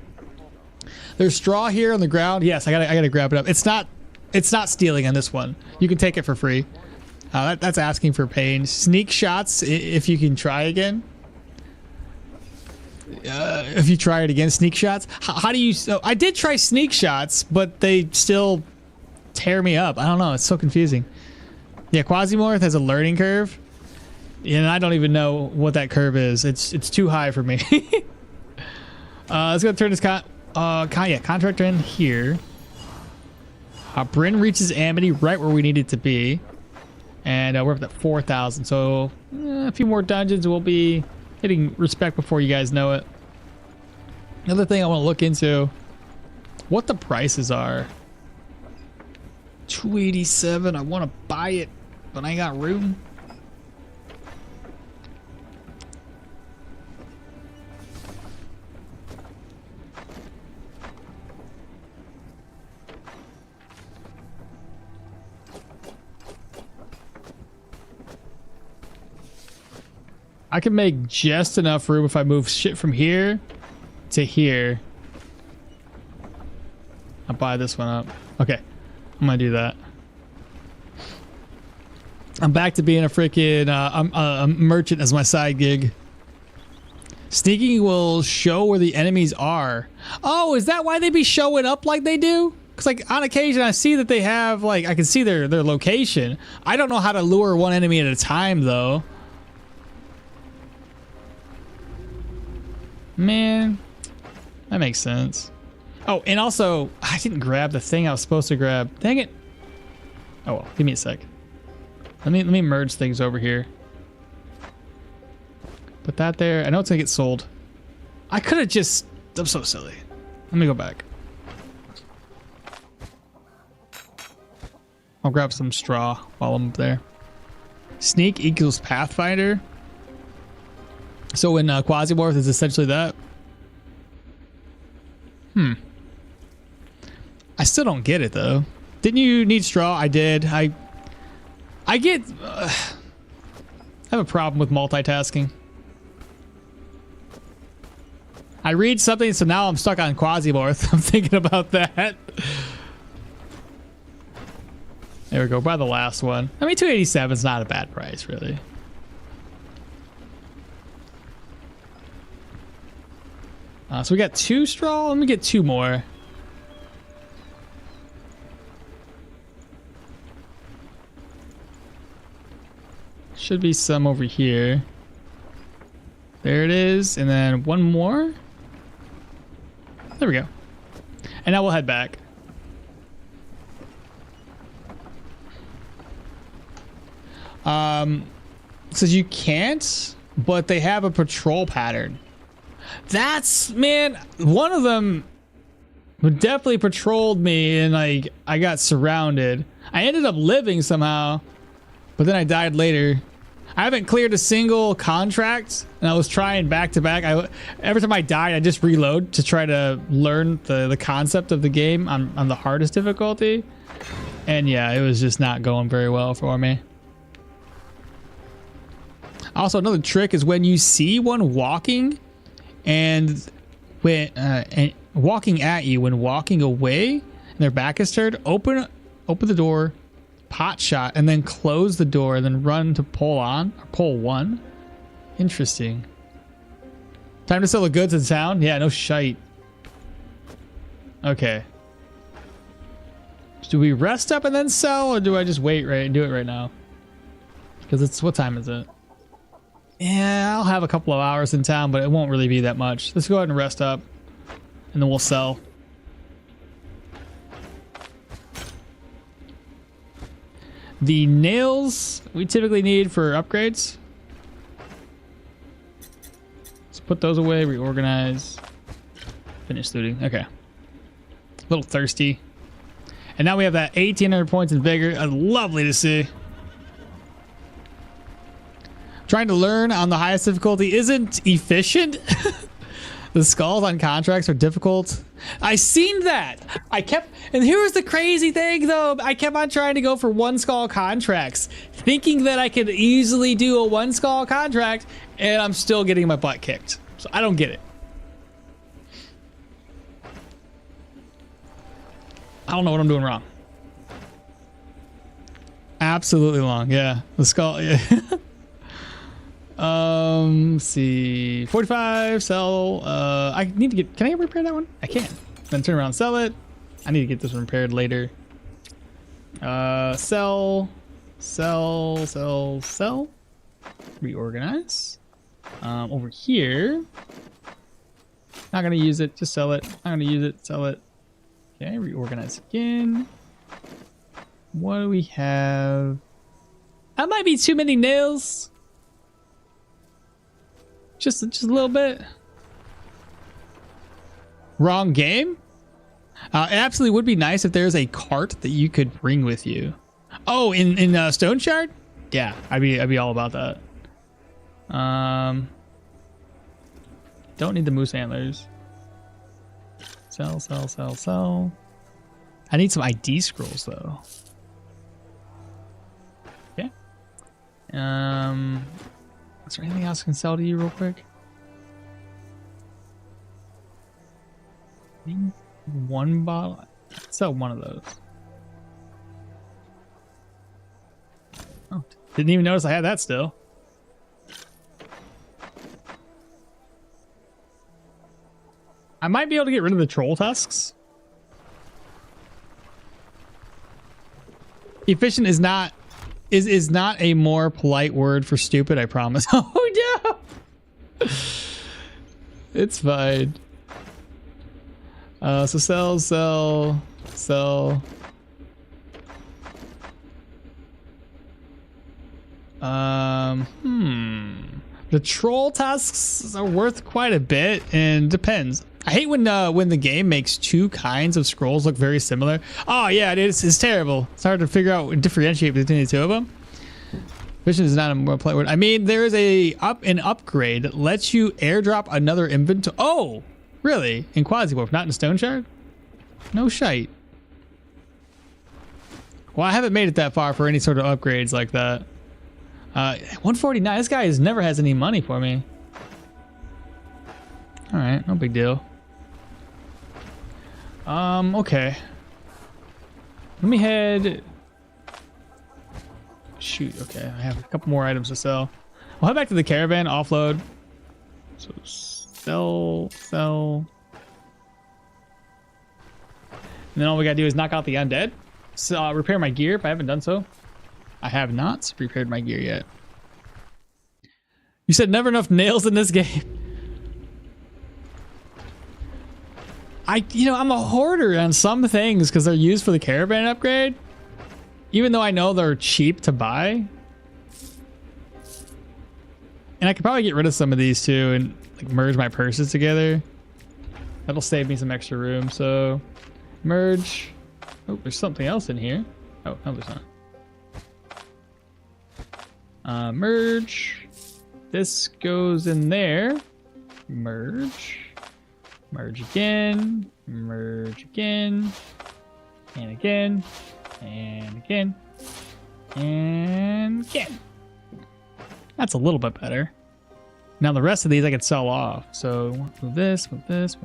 There's straw here on the ground. Yes, I gotta grab it up. It's not stealing on this one. You can take it for free. That's asking for pain. Sneak shots, if you can try again. If you try it again, sneak shots. How do you... I did try sneak shots, but they still tear me up. I don't know. It's so confusing. Yeah, Quasimorph has a learning curve. And I don't even know what that curve is. It's too high for me. Let's go turn this contractor in here. Bryn reaches Amity right where we need it to be. And we're up at 4,000. So a few more dungeons. We'll be hitting respect before you guys know it. Another thing I want to look into, what the prices are. 287. I want to buy it, but I ain't got room. I can make just enough room if I move shit from here to here. I'll buy this one up. Okay, I'm gonna do that. I'm back to being a freaking a merchant as my side gig. Sneaking will show where the enemies are. Oh, is that why they be showing up like they do? Because like on occasion I see that they have like I can see their location. I don't know how to lure one enemy at a time though. Man, that makes sense. Oh, and also, I didn't grab the thing I was supposed to grab. Dang it. Oh, well, give me a sec. Let me merge things over here. Put that there. I know it's gonna get sold. I could have just... I'm so silly. Let me go back. I'll grab some straw while I'm up there. Sneak equals Pathfinder. So in Quasimorph is essentially that. I still don't get it though. Didn't you need straw? I did. I get. I have a problem with multitasking. I read something, so now I'm stuck on Quasimorph. I'm thinking about that. There we go. By the last one. I mean, 287 is not a bad price, really. So we got 2 straw. Let me get 2 more. Should be some over here. There it is. And then 1 more. There we go. And now we'll head back. Says you can't, but they have a patrol pattern. That's, man, one of them definitely patrolled me and like I got surrounded. I ended up living somehow, but then I died later. I haven't cleared a single contract and I was trying back to back. Every time I died, I just reload to try to learn the concept of the game on the hardest difficulty. And yeah, it was just not going very well for me. Also, another trick is when you see one walking and walking at you, when walking away and their back is turned, open the door, pot shot, and then close the door and then run to pull on or pull 1. Interesting. Time to sell the goods in town? Yeah, no shite. Okay. Do we rest up and then sell, or do I just wait and do it right now? Because it's, what time is it? Yeah, I'll have a couple of hours in town, but it won't really be that much. Let's go ahead and rest up, and then we'll sell. The nails we typically need for upgrades. Let's put those away, reorganize, finish looting. Okay. A little thirsty. And now we have that 1,800 points in vigor. Lovely to see. Trying to learn on the highest difficulty isn't efficient. The skulls on contracts are difficult. I seen that. And here's the crazy thing though. I kept on trying to go for 1 skull contracts, thinking that I could easily do a 1 skull contract, and I'm still getting my butt kicked. So I don't get it. I don't know what I'm doing wrong. Absolutely wrong. Yeah, the skull. Yeah. Let's see, 45, sell. I need to get, can I repair that one? I can. Then turn around, sell it. I need to get this one repaired later. Sell. Reorganize. Over here. Not gonna use it, just sell it. Not gonna use it, sell it. Okay, reorganize again. What do we have? That might be too many nails. Just a little bit. Wrong game? It absolutely would be nice if there's a cart that you could bring with you. Oh, in Stoneshard? Yeah, I'd be all about that. Don't need the moose antlers. Sell. I need some ID scrolls though. Okay. Is there anything else I can sell to you real quick? One bottle. Sell one of those. Oh, didn't even notice I had that still. I might be able to get rid of the troll tusks. Efficient is not a more polite word for stupid, I promise. Oh no. It's fine. So sell. The troll tusks are worth quite a bit, and depends. I hate when the game makes two kinds of scrolls look very similar. Oh yeah, it's terrible. It's hard to figure out and differentiate between the two of them. Vision is not a more polite word. I mean, there is an upgrade that lets you airdrop another inventory. Oh, really? In Quasi-Warp, not in Stoneshard? No shite. Well, I haven't made it that far for any sort of upgrades like that. 149. This guy never has any money for me. All right, no big deal. Okay. Let me head. Shoot. Okay, I have a couple more items to sell. I'll head back to the caravan, offload. So sell. And then all we gotta do is knock out the undead. So repair my gear if I haven't done so. I have not repaired my gear yet. You said never enough nails in this game. I'm a hoarder on some things because they're used for the caravan upgrade. Even though I know they're cheap to buy. And I could probably get rid of some of these too and like merge my purses together. That'll save me some extra room. So merge. Oh, there's something else in here. Oh, no, there's not. Merge. This goes in there. Merge. Merge again. Merge again. And again. And again. And again. That's a little bit better. Now the rest of these I could sell off. So move this, move this.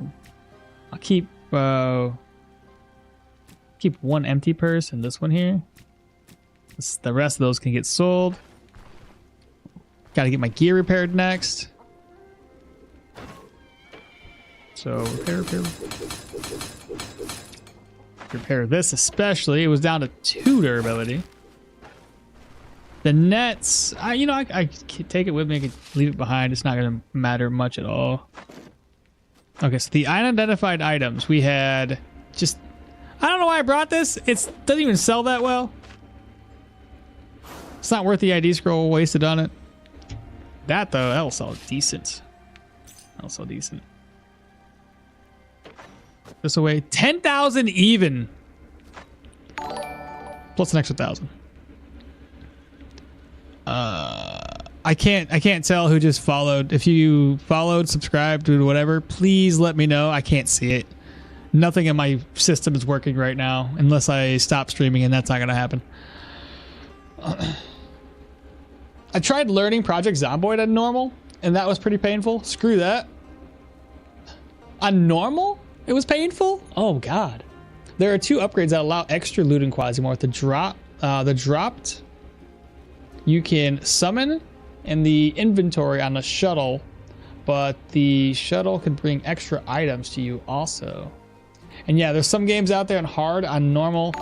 I'll keep one empty purse and this one here. The rest of those can get sold. Got to get my gear repaired next. So repair this especially. It was down to 2 durability. The nets, I can take it with me. I can leave it behind. It's not going to matter much at all. Okay, so the unidentified items we had just. I don't know why I brought this. It doesn't even sell that well. It's not worth the ID scroll wasted on it. That though, that'll sell decent. That'll sell decent. This away, 10,000 even. Plus an extra 1,000. I can't tell who just followed. If you followed, subscribed, or whatever, please let me know. I can't see it. Nothing in my system is working right now unless I stop streaming, and that's not gonna happen. I tried learning Project Zomboid on normal, and that was pretty painful. Screw that. On normal, it was painful? Oh god. There are 2 upgrades that allow extra loot in Quasi-Morph. The dropped you can summon in the inventory on the shuttle, but the shuttle can bring extra items to you also. And yeah, there's some games out there on hard, on normal.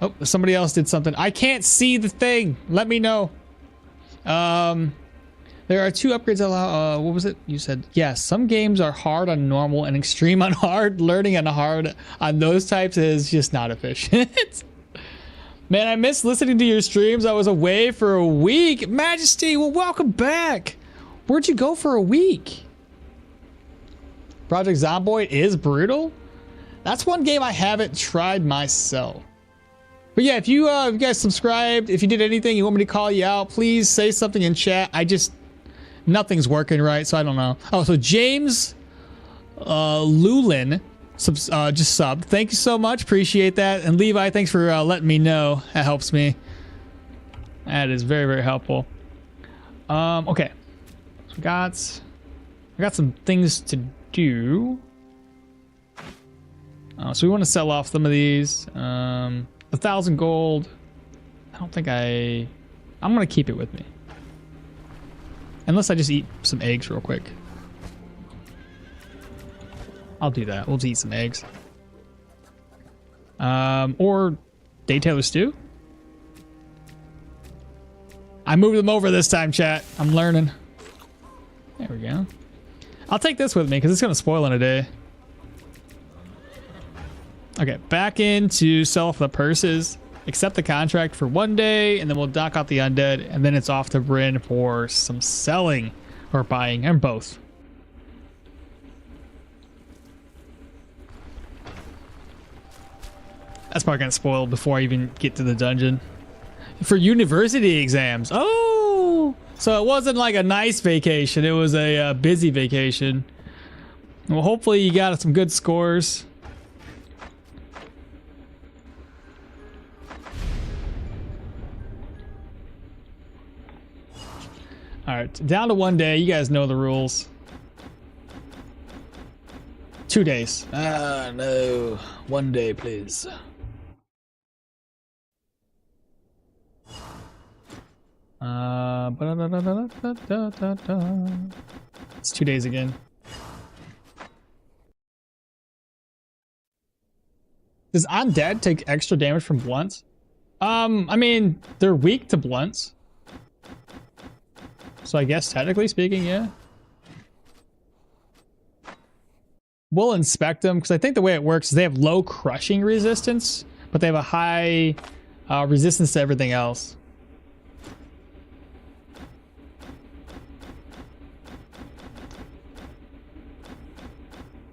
Oh, somebody else did something. I can't see the thing. Let me know. There are 2 upgrades that allow, what was it? You said, yeah, some games are hard on normal and extreme on hard. Learning on hard on those types is just not efficient. Man, I missed listening to your streams. I was away for a week. Majesty, well, welcome back. Where'd you go for a week? Project Zomboid is brutal. That's one game I haven't tried myself. But yeah, if you guys subscribed, if you did anything, you want me to call you out, please say something in chat. Nothing's working right, so I don't know. Oh, so James Lulin just subbed. Thank you so much. Appreciate that. And Levi, thanks for letting me know. That helps me. That is very, very helpful. Okay. So I got some things to do. So we want to sell off some of these. 1,000 gold. I don't think I'm going to keep it with me. Unless I just eat some eggs real quick. I'll do that. We'll just eat some eggs. Or Daytailor stew. I moved them over this time, chat. I'm learning. There we go. I'll take this with me because it's going to spoil in a day. Okay, back in to sell off the purses. Accept the contract for 1 day, and then we'll knock out the undead, and then it's off to Bryn for some selling or buying, and both. That's probably gonna spoil before I even get to the dungeon. For university exams. Oh, so it wasn't like a nice vacation. It was a busy vacation. Well, hopefully you got some good scores. All right, down to 1 day. You guys know the rules. 2 days. No. 1 day, please. It's 2 days again. Does undead take extra damage from blunts? I mean, they're weak to blunts. So I guess technically speaking, yeah. We'll inspect them because I think the way it works is they have low crushing resistance, but they have a high resistance to everything else.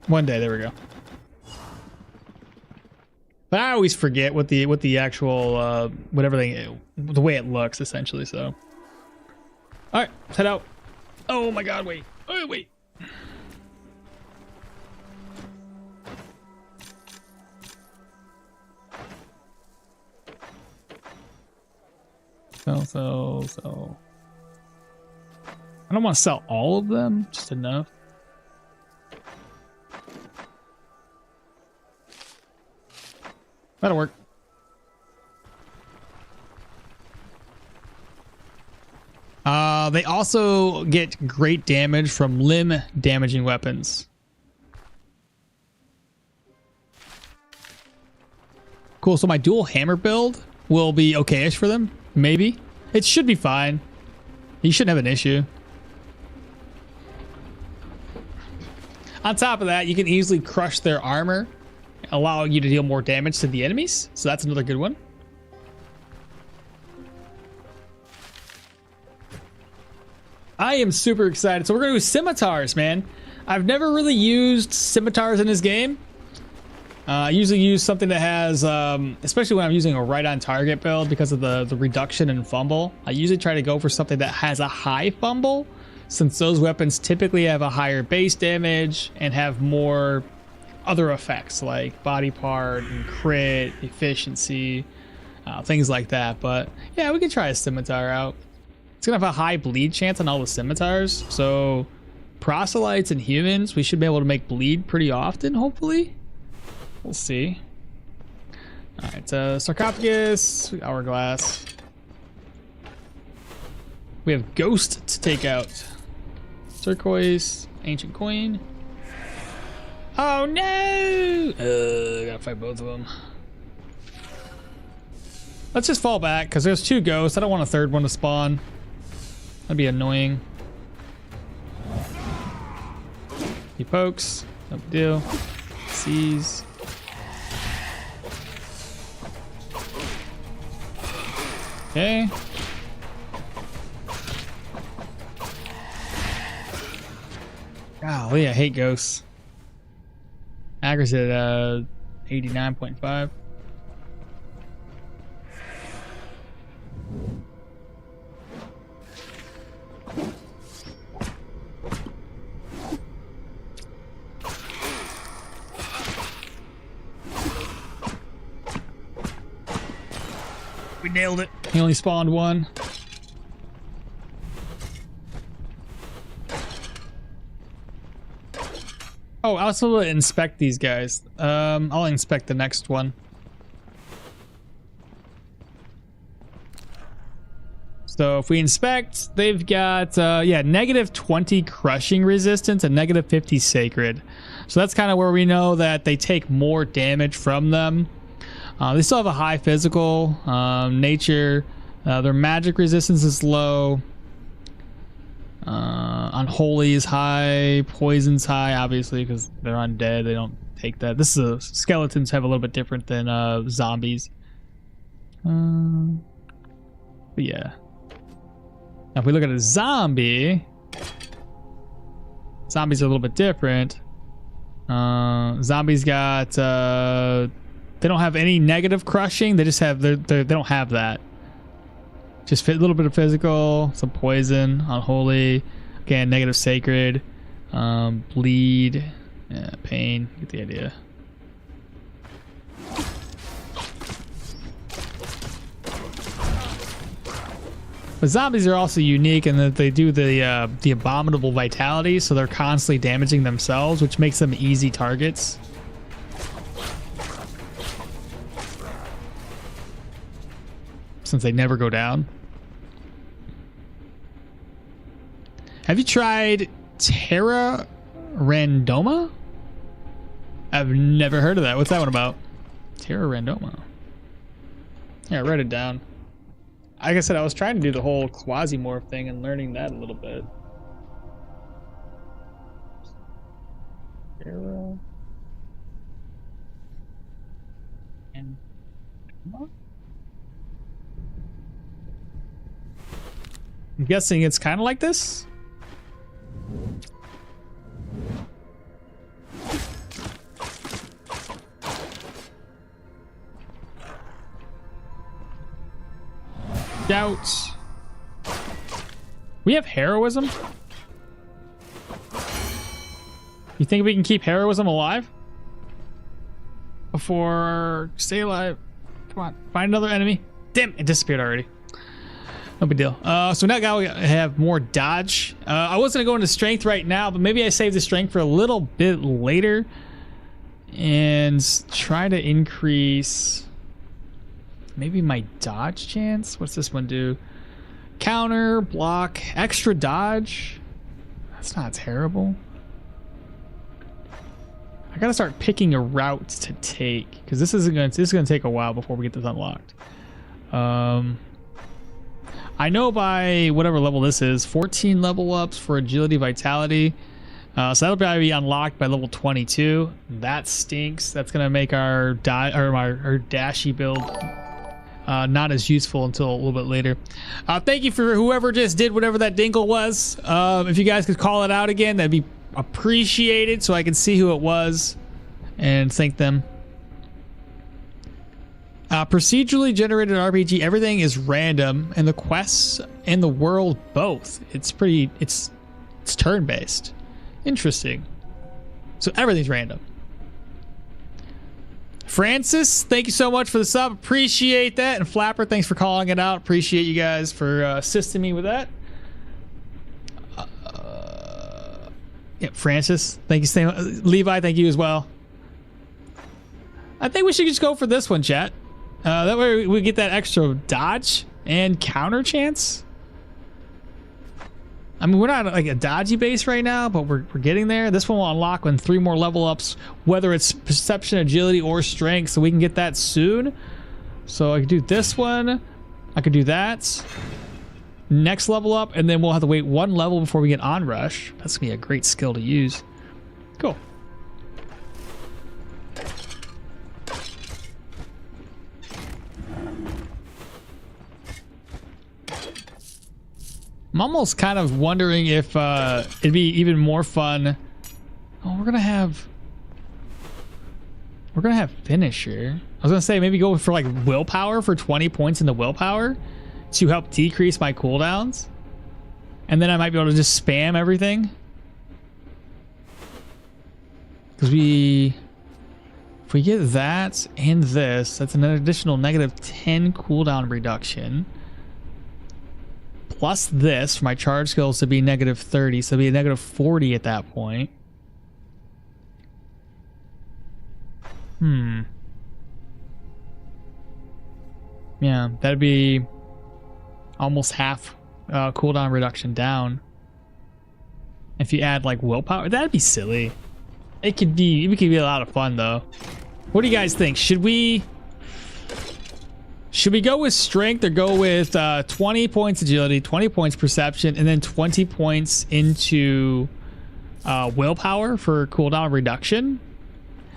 One day, there we go. But I always forget what the actual the way it looks essentially. So, all right, let's head out. Oh my God! Wait! Oh wait! Sell. I don't want to sell all of them, just enough. That'll work. They also get great damage from limb damaging weapons. Cool, so my dual hammer build will be okay-ish for them. Maybe. It should be fine. You shouldn't have an issue. On top of that, you can easily crush their armor, allowing you to deal more damage to the enemies. So that's another good one. I am super excited. So we're going to do scimitars, man. I've never really used scimitars in this game. I usually use something that has, especially when I'm using a right-on target build because of the reduction in fumble. I usually try to go for something that has a high fumble, since those weapons typically have a higher base damage and have more other effects like body part and crit, efficiency, things like that. But yeah, we can try a scimitar out. It's gonna have a high bleed chance on all the scimitars, so proselytes and humans, we should be able to make bleed pretty often, hopefully. We'll see. All right, sarcophagus, hourglass. We have ghost to take out. Turquoise, ancient coin. Oh no! Gotta fight both of them. Let's just fall back because there's 2 ghosts. I don't want a 3rd one to spawn. That'd be annoying. He pokes. No big deal. Sees. Okay. Golly, I hate ghosts. Accuracy at 89.5. We nailed it. He only spawned one. Oh, I'll also inspect these guys. I'll inspect the next one. So if we inspect, they've got, yeah, negative 20 crushing resistance and negative 50 sacred. So that's kind of where we know that they take more damage from them. They still have a high physical nature. Their magic resistance is low. Unholy is high. Poison's high, obviously, because they're undead. They don't take that. This is skeletons have a little bit different than zombies. But yeah. Now if we look at a zombie, zombies are a little bit different. Zombies got they don't have any negative crushing. They just have they don't have that. Just a little bit of physical, some poison, unholy, again negative sacred, bleed, yeah, pain. Get the idea. But zombies are also unique in that they do the abominable vitality, so they're constantly damaging themselves, which makes them easy targets. Since they never go down. Have you tried Terra Randoma? I've never heard of that. What's that one about? Terra Randoma. Yeah, I wrote it down. Like I said, I was trying to do the whole Quasimorph thing and learning that a little bit. Terra Randoma? I'm guessing it's kind of like this. Doubts. We have heroism. You think we can keep heroism alive? Before stay alive. Come on, find another enemy. Damn, it disappeared already. No big deal. So now we have more dodge. I was gonna go into strength right now, but maybe I save the strength for a little bit later and try to increase maybe my dodge chance. What's this one do? Counter, block, extra dodge. That's not terrible. I gotta start picking a route to take because this is gonna take a while before we get this unlocked. I know by whatever level this is, 14 level ups for agility, vitality. So that'll probably be unlocked by level 22. That stinks. That's gonna make our dashy build not as useful until a little bit later. Thank you for whoever just did whatever that dingle was. If you guys could call it out again, that'd be appreciated so I can see who it was and thank them. Procedurally generated RPG, everything is random, and the quests and the world both. It's turn-based. Interesting. So everything's random. Francis, thank you so much for the sub. Appreciate that. And Flapper, thanks for calling it out. Appreciate you guys for assisting me with that. Yeah, Francis, thank you. Levi, thank you as well. I think we should just go for this one, chat. That way we get that extra dodge and counter chance. I mean, we're not like a dodgy base right now, but we're getting there. This one will unlock when 3 more level ups, whether it's perception, agility, or strength, so we can get that soon. So I could do this one. I could do that. Next level up, and then we'll have to wait 1 level before we get onrush. That's gonna be a great skill to use. Cool. I'm almost kind of wondering if it'd be even more fun. Oh, we're gonna have finisher. I was gonna say maybe go for like willpower for 20 points in the willpower to help decrease my cooldowns, and then I might be able to just spam everything. Because if we get that and this, that's an additional -10 cooldown reduction. Plus this for my charge skills to be -30, so it'll be a -40 at that point. Yeah, that'd be almost half cooldown reduction down. If you add like willpower, that'd be silly. It could be a lot of fun though. What do you guys think? Should we go with strength or go with 20 points agility, 20 points perception, and then 20 points into willpower for cooldown reduction?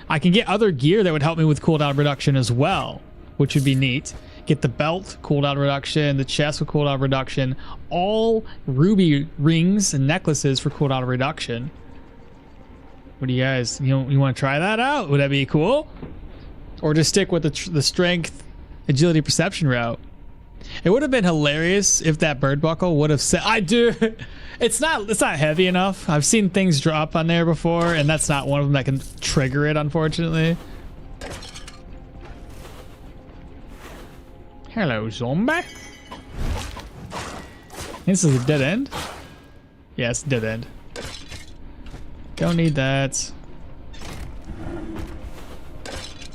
I can get other gear that would help me with cooldown reduction as well, which would be neat. Get the belt, cooldown reduction, the chest with cooldown reduction, all ruby rings and necklaces for cooldown reduction. What do you guys, you want to try that out? Would that be cool? Or just stick with the strength, agility, perception route? It would have been hilarious if that bird buckle would have said, I do. It's not heavy enough. I've seen things drop on there before, and that's not one of them that can trigger it, unfortunately. Hello, zombie. This is a dead end? Yes, dead end. Don't need that.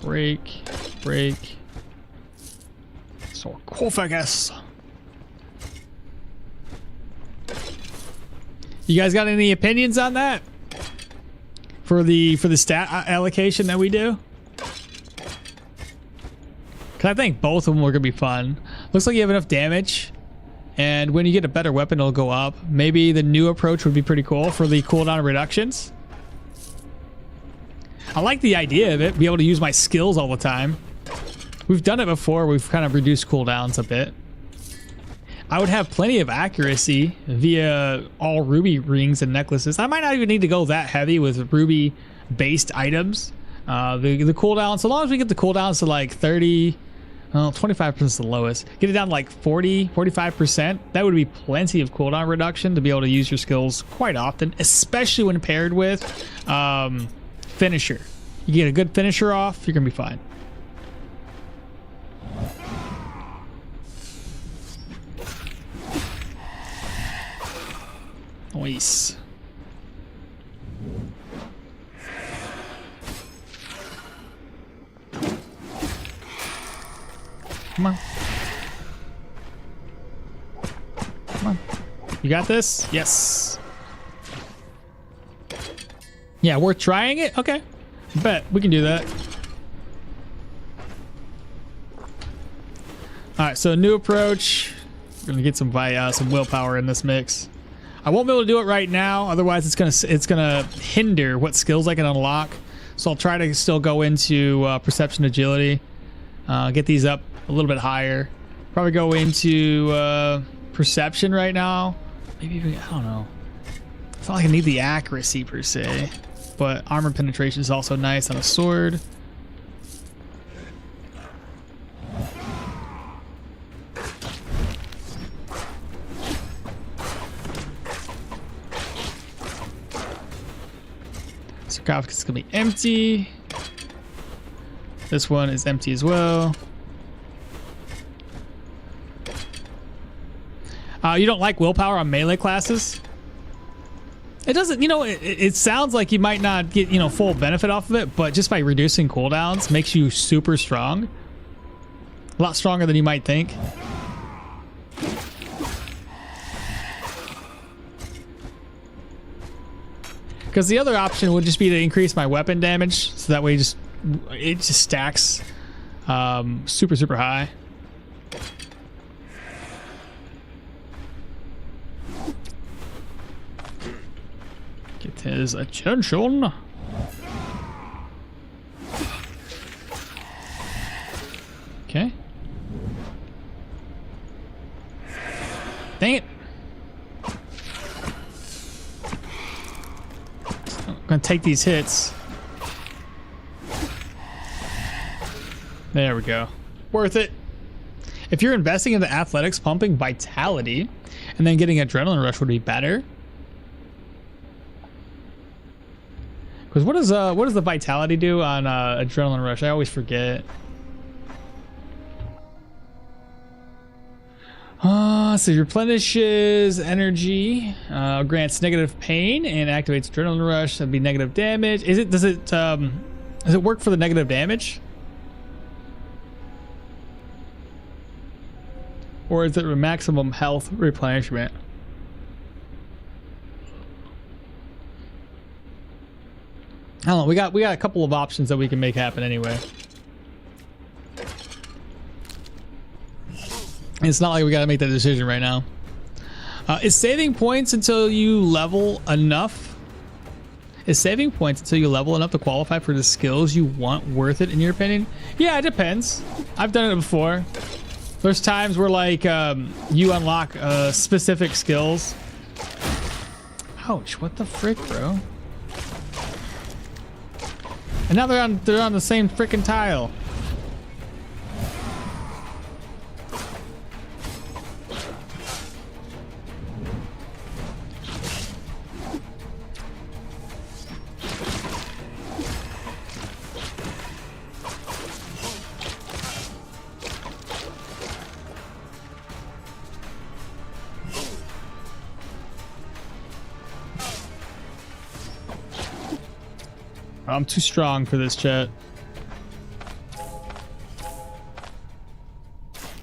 Break. Sarcophagus. You guys got any opinions on that? For the stat allocation that we do? Cause I think both of them are gonna be fun. Looks like you have enough damage. And when you get a better weapon, it'll go up. Maybe the new approach would be pretty cool for the cooldown reductions. I like the idea of it, be able to use my skills all the time. We've done it before, we've kind of reduced cooldowns a bit. I would have plenty of accuracy via all ruby rings and necklaces. I might not even need to go that heavy with ruby based items. The cooldown, so long as we get the cooldowns to like 30, well, 25% is the lowest. Get it down to like 40, 45%. That would be plenty of cooldown reduction to be able to use your skills quite often, especially when paired with finisher. You get a good finisher off, you're gonna be fine. Nice. Come on. Come on. You got this? Yes. Yeah, worth trying it? Okay. Bet. We can do that. Alright, so new approach. We're gonna get some willpower in this mix. I won't be able to do it right now, otherwise it's gonna hinder what skills I can unlock. So I'll try to still go into perception, agility, get these up a little bit higher. Probably go into perception right now. Maybe even, I don't know. It's not like I need the accuracy per se, but armor penetration is also nice on a sword. Sarcophagus is gonna be empty. This one is empty as well. You don't like willpower on melee classes? It doesn't, it sounds like you might not get, full benefit off of it, but just by reducing cooldowns makes you super strong. A lot stronger than you might think. Because the other option would just be to increase my weapon damage, so that way it just stacks super, super high. Get his attention. Okay. Dang it. I'm gonna take these hits. There we go. Worth it. If you're investing into athletics, pumping vitality, and then getting adrenaline rush would be better. Because what does the vitality do on adrenaline rush? I always forget. So replenishes energy, grants negative pain, and activates adrenaline rush. That'd be negative damage. Does it work for the negative damage? Or is it a maximum health replenishment? I don't know. We got a couple of options that we can make happen anyway. It's not like we gotta make that decision right now. Is saving points until you level enough? Is saving points until you level enough to qualify for the skills you want worth it in your opinion? Yeah, it depends. I've done it before. There's times where like you unlock specific skills. Ouch! What the frick, bro? And now they're on the same freaking tile. I'm too strong for this, chat.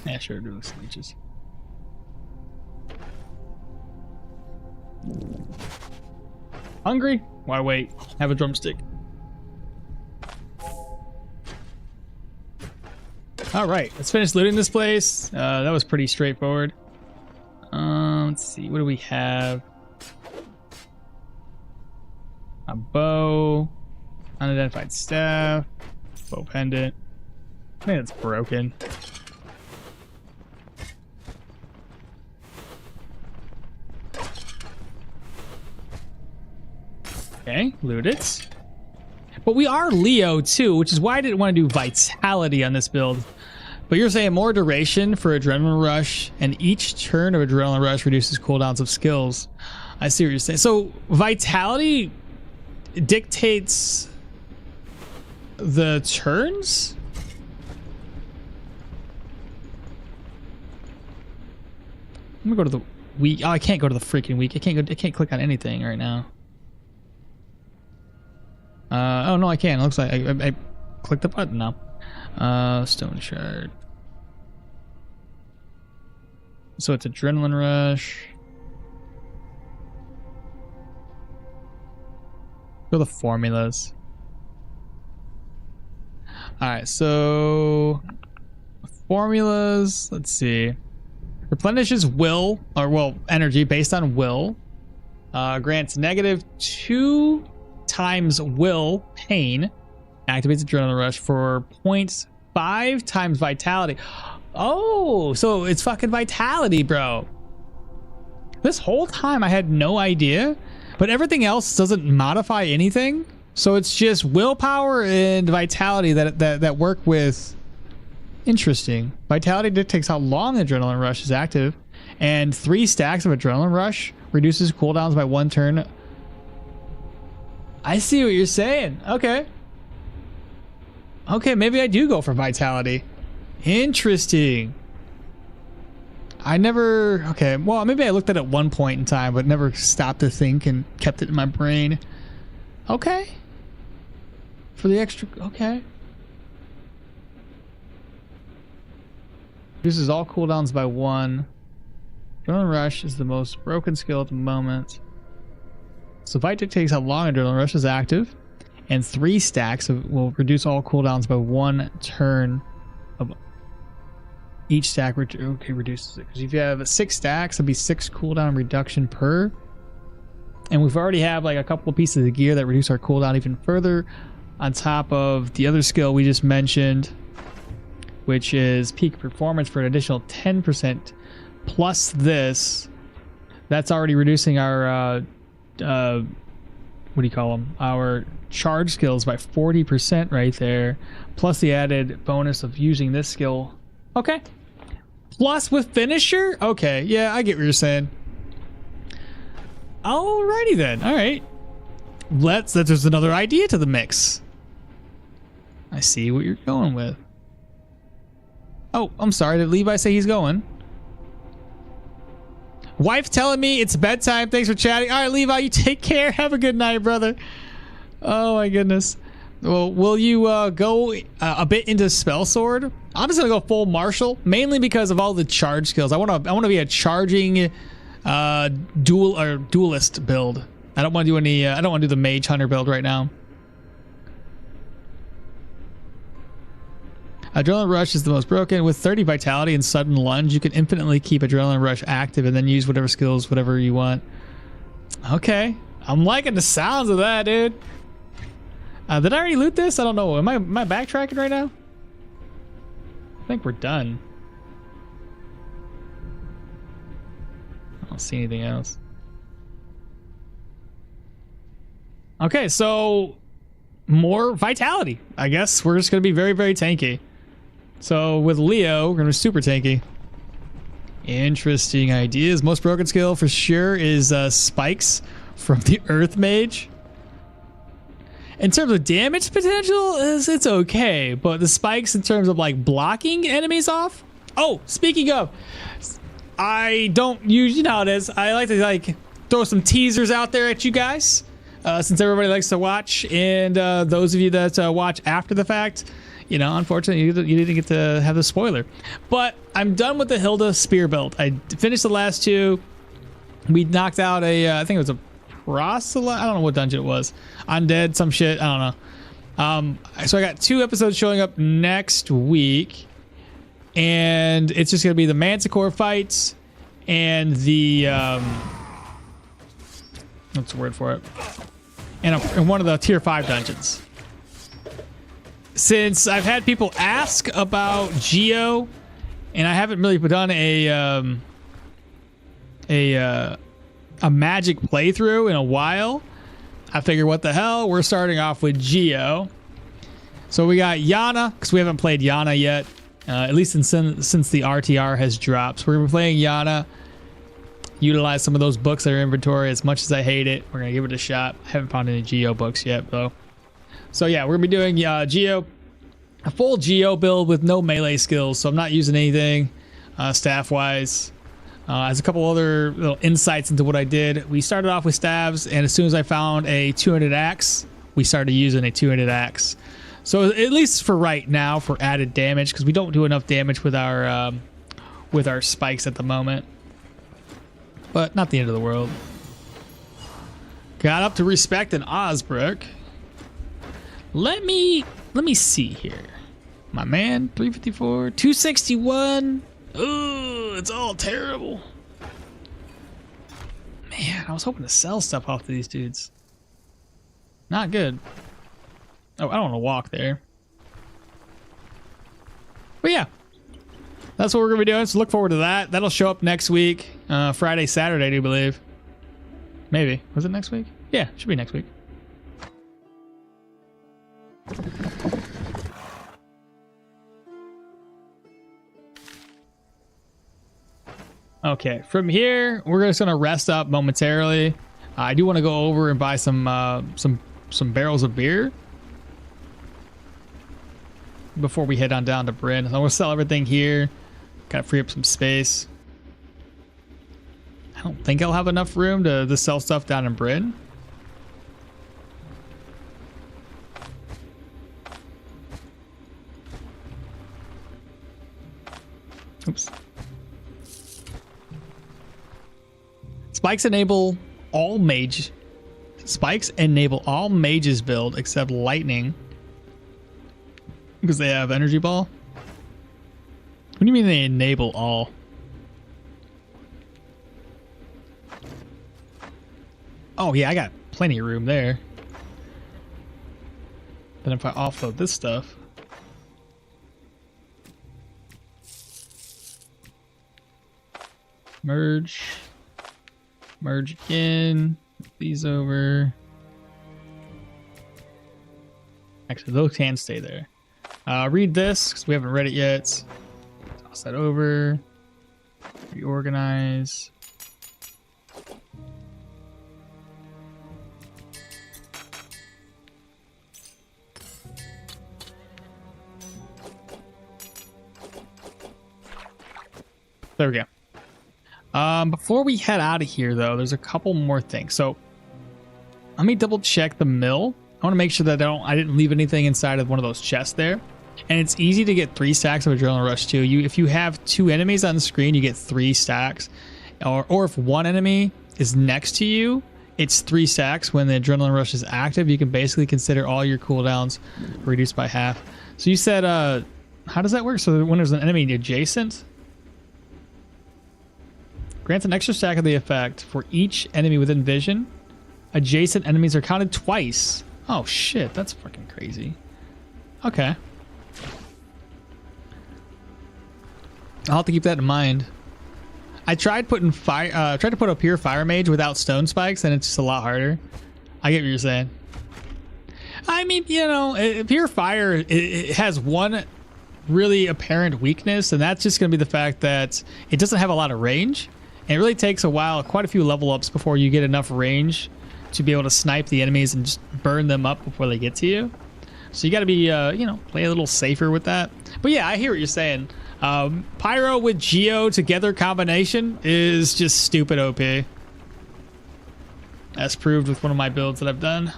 Yeah, sure, do the leeches. Hungry? Why wait? Have a drumstick. All right, let's finish looting this place. That was pretty straightforward. Let's see, what do we have? A bow. Unidentified staff, bow pendant. I think it's broken. Okay, loot it. But we are Leo too, which is why I didn't want to do vitality on this build. But you're saying more duration for adrenaline rush, and each turn of adrenaline rush reduces cooldowns of skills. I see what you're saying. So vitality dictates the turns? I'm gonna go to the week. Oh, I can't go to the freaking week. I can't click on anything right now. Oh no, I can. It looks like I clicked the button now. Stoneshard. So it's adrenaline rush. Go to the formulas. All right, so formulas, let's see. Replenishes will, or well, energy based on will. Grants -2 times will pain. Activates adrenaline rush for 0.5 times vitality. Oh, so it's fucking vitality, bro. This whole time I had no idea, but everything else doesn't modify anything. So it's just willpower and vitality that work with. Interesting. Vitality dictates how long adrenaline rush is active, and 3 stacks of adrenaline rush reduces cooldowns by 1 turn. I see what you're saying. Okay. Okay, maybe I do go for vitality. Interesting. I never... Okay, well, maybe I looked at it at one point in time, but never stopped to think and kept it in my brain. Okay. For the extra... Okay. Reduces all cooldowns by 1. Adrenaline Rush is the most broken skill at the moment. So Vite dictates how long Adrenaline Rush is active. And 3 stacks will reduce all cooldowns by 1 turn. Of each stack reduces it. Because if you have 6 stacks, it'll be 6 cooldown reduction per. And we've already have like a couple of pieces of gear that reduce our cooldown even further, on top of the other skill we just mentioned, which is peak performance for an additional 10%. Plus this, that's already reducing our what do you call them? Our charge skills by 40% right there. Plus the added bonus of using this skill. Okay. Plus with finisher? Okay, yeah, I get what you're saying. Alrighty then. All right. There's another idea to the mix. I see what you're going with. Oh, I'm sorry. Did Levi say he's going? Wife telling me it's bedtime. Thanks for chatting. All right, Levi, you take care. Have a good night, brother. Oh my goodness. Well, will you go a bit into spell sword? I'm just gonna go full martial, mainly because of all the charge skills. I want to be a charging duelist build. I don't want to do any. I don't want to do the mage hunter build right now. Adrenaline Rush is the most broken. With 30 vitality and sudden lunge, you can infinitely keep Adrenaline Rush active and then use whatever skills, whatever you want. Okay, I'm liking the sounds of that, dude. Did I already loot this? I don't know. Am I backtracking right now? I think we're done. I don't see anything else. Okay, so more vitality. I guess we're just going to be very, very tanky. So with Leo, we're going to be super tanky. Interesting ideas. Most broken skill for sure is spikes from the Earth Mage. In terms of damage potential, it's okay, but the spikes in terms of like blocking enemies off. Oh, speaking of, I don't use, you know how it is. I like to like throw some teasers out there at you guys, since everybody likes to watch, and those of you that watch after the fact, you know, unfortunately, you didn't get to have the spoiler. But I'm done with the Hilda spear build. I finished the last two. We knocked out a, I think it was a proselyte. I don't know what dungeon it was. Undead, some shit. I don't know. So I got 2 episodes showing up next week, and it's just gonna be the Manticore fights and the what's the word for it? And one of the tier 5 dungeons. Since I've had people ask about Geo, and I haven't really done a magic playthrough in a while, I figured, what the hell, we're starting off with Geo. So we got Yana, because we haven't played Yana yet, at least since the RTR has dropped. So we're going to be playing Yana, utilize some of those books in our inventory. As much as I hate it, we're going to give it a shot. I haven't found any Geo books yet, though. So yeah, we're going to be doing Geo, a full Geo build with no melee skills, so I'm not using anything staff-wise. As a couple other little insights into what I did, we started off with stabs, and as soon as I found a 200 axe, we started using a 200 axe. So at least for right now, for added damage, because we don't do enough damage with our spikes at the moment. But not the end of the world. Got up to respect in Osbrook. Let me see here. My man, 354, 261. Ooh, it's all terrible. Man, I was hoping to sell stuff off to these dudes. Not good. Oh, I don't want to walk there. But yeah, that's what we're going to be doing, so look forward to that. That'll show up next week. Friday, Saturday, I do believe. Maybe. Was it next week? Yeah, should be next week. Okay, from here we're just gonna rest up momentarily. I do want to go over and buy some barrels of beer before we head on down to Bryn. I'm gonna sell everything here, kind of free up some space. I don't think I'll have enough room to sell stuff down in Bryn. Oops. Spikes enable all mages build except lightning because they have energy ball. What do you mean they enable all? Oh yeah, I got plenty of room there. Then if I offload this stuff, merge again, these over, Actually, those can stay there. Read this because we haven't read it yet. Toss that over. Reorganize. There we go. Before we head out of here, though, there's a couple more things. So let me double check the mill. I want to make sure that I didn't leave anything inside of one of those chests there. And it's easy to get 3 stacks of Adrenaline Rush too. If you have 2 enemies on the screen, you get 3 stacks. Or if one enemy is next to you, it's 3 stacks. When the Adrenaline Rush is active, you can basically consider all your cooldowns reduced by half. So you said, how does that work? So when there's an enemy adjacent, grants an extra stack of the effect for each enemy within vision. Adjacent enemies are counted twice. Oh shit, that's fucking crazy. Okay. I'll have to keep that in mind. I tried putting tried to put a pure fire mage without stone spikes, and it's just a lot harder. I get what you're saying. I mean, you know, pure fire, it has one really apparent weakness, and that's just going to be the fact that it doesn't have a lot of range. And it really takes a while, quite a few level ups before you get enough range to be able to snipe the enemies and just burn them up before they get to you. So you got to be, you know, play a little safer with that. But yeah, I hear what you're saying. Pyro with Geo together combination is just stupid OP. As proved with one of my builds that I've done.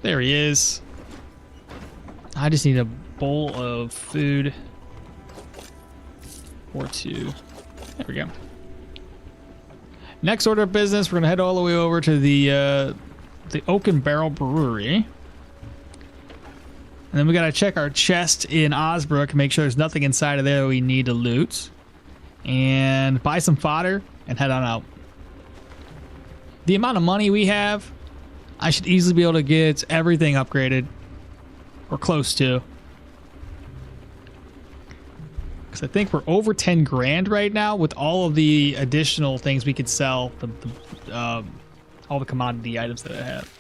There he is. I just need a bowl of food. Or 2. There we go. Next order of business, we're gonna head all the way over to the Oak and Barrel Brewery. And then we gotta check our chest in Osbrook, make sure there's nothing inside of there that we need to loot. And buy some fodder and head on out. The amount of money we have, I should easily be able to get everything upgraded. Or close to. Because I think we're over 10 grand right now with all of the additional things we could sell. All the commodity items that I have.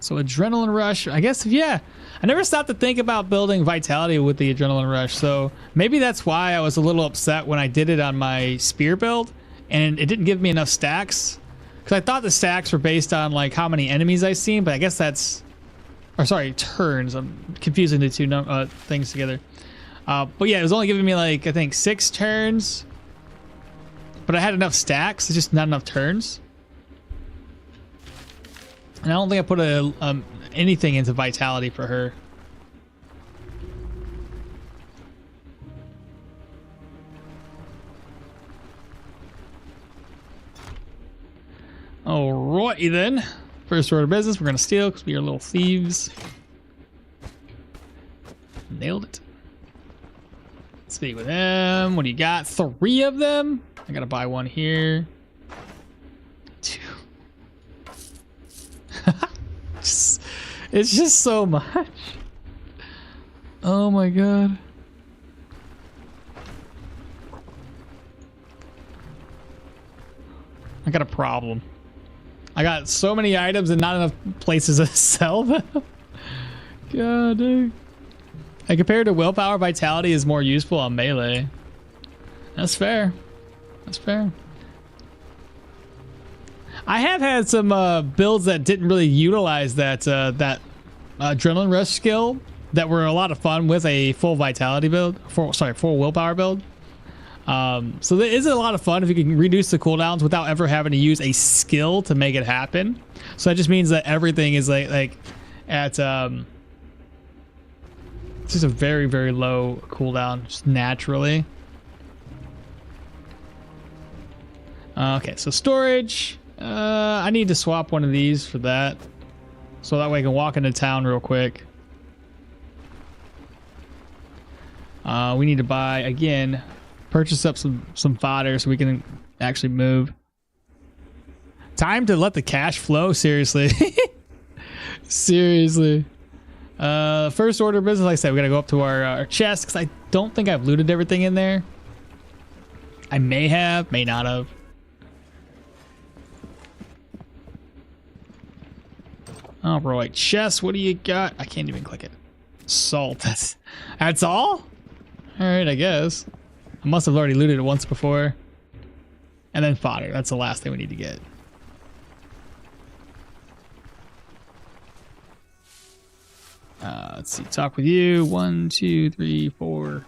So Adrenaline Rush, I guess, yeah. I never stopped to think about building Vitality with the Adrenaline Rush. So maybe that's why I was a little upset when I did it on my Spear build. And it didn't give me enough stacks. Because I thought the stacks were based on like how many enemies I've seen. But I guess that's... Or sorry, turns. I'm confusing the two things together. But yeah, it was only giving me like, I think 6 turns. But I had enough stacks. It's just not enough turns. And I don't think I put anything into Vitality for her. Alrighty then. First order of business, we're gonna steal because we are little thieves. Nailed it. Speak with them. What do you got? 3 of them? I gotta buy 1 here. 2. It's just so much. Oh my god. I got a problem. I got so many items and not enough places to sell them. God dang. And compared to willpower, Vitality is more useful on melee. That's fair. That's fair. I have had some builds that didn't really utilize that Adrenaline Rush skill that were a lot of fun with a full Vitality build. Full willpower build. So there is a lot of fun if you can reduce the cooldowns without ever having to use a skill to make it happen. So that just means that everything is like at it's just a very, very low cooldown just naturally. Okay, so storage. I need to swap one of these for that. So that way I can walk into town real quick. We need to buy, again, purchase up some fodder so we can actually move. Time to let the cash flow, seriously. Seriously. First order of business, like I said, we gotta go up to our chest because I don't think I've looted everything in there. I may have, may not have. All right, chest, what do you got? I can't even click it. Salt, that's all? All right, I guess. I must have already looted it once before. And then fodder, that's the last thing we need to get. Let's see, talk with you. 1, 2, 3, 4.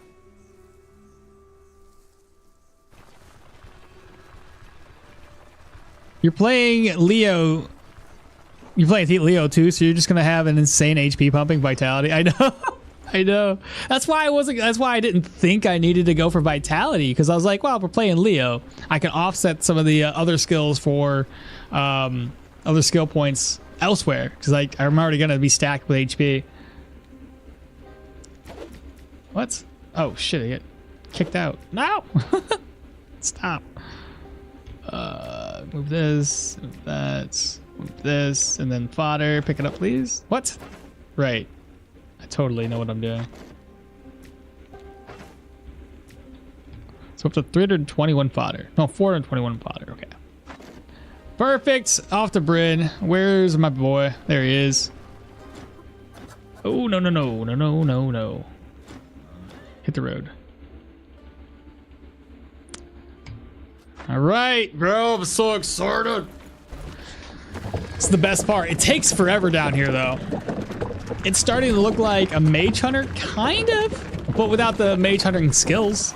You're playing Leo. You're playing Leo too, so you're just gonna have an insane HP pumping vitality. I know. I know. That's why I didn't think I needed to go for vitality, because I was like, well, we're playing Leo. I can offset some of the other skills for other skill points elsewhere, because I'm already gonna be stacked with HP. What? Oh shit! I get kicked out. No! Stop. Move this, move that, move this, and then fodder. Pick it up, please. What? Right. I totally know what I'm doing. So up to 321 fodder. No, 421 fodder. Okay. Perfect. Off to Bryn. Where's my boy? There he is. Oh, no, no, no, no, no, no, no. Hit the road. All right, bro. I'm so excited. It's the best part. It takes forever down here, though. It's starting to look like a mage hunter, kind of, but without the mage hunting skills.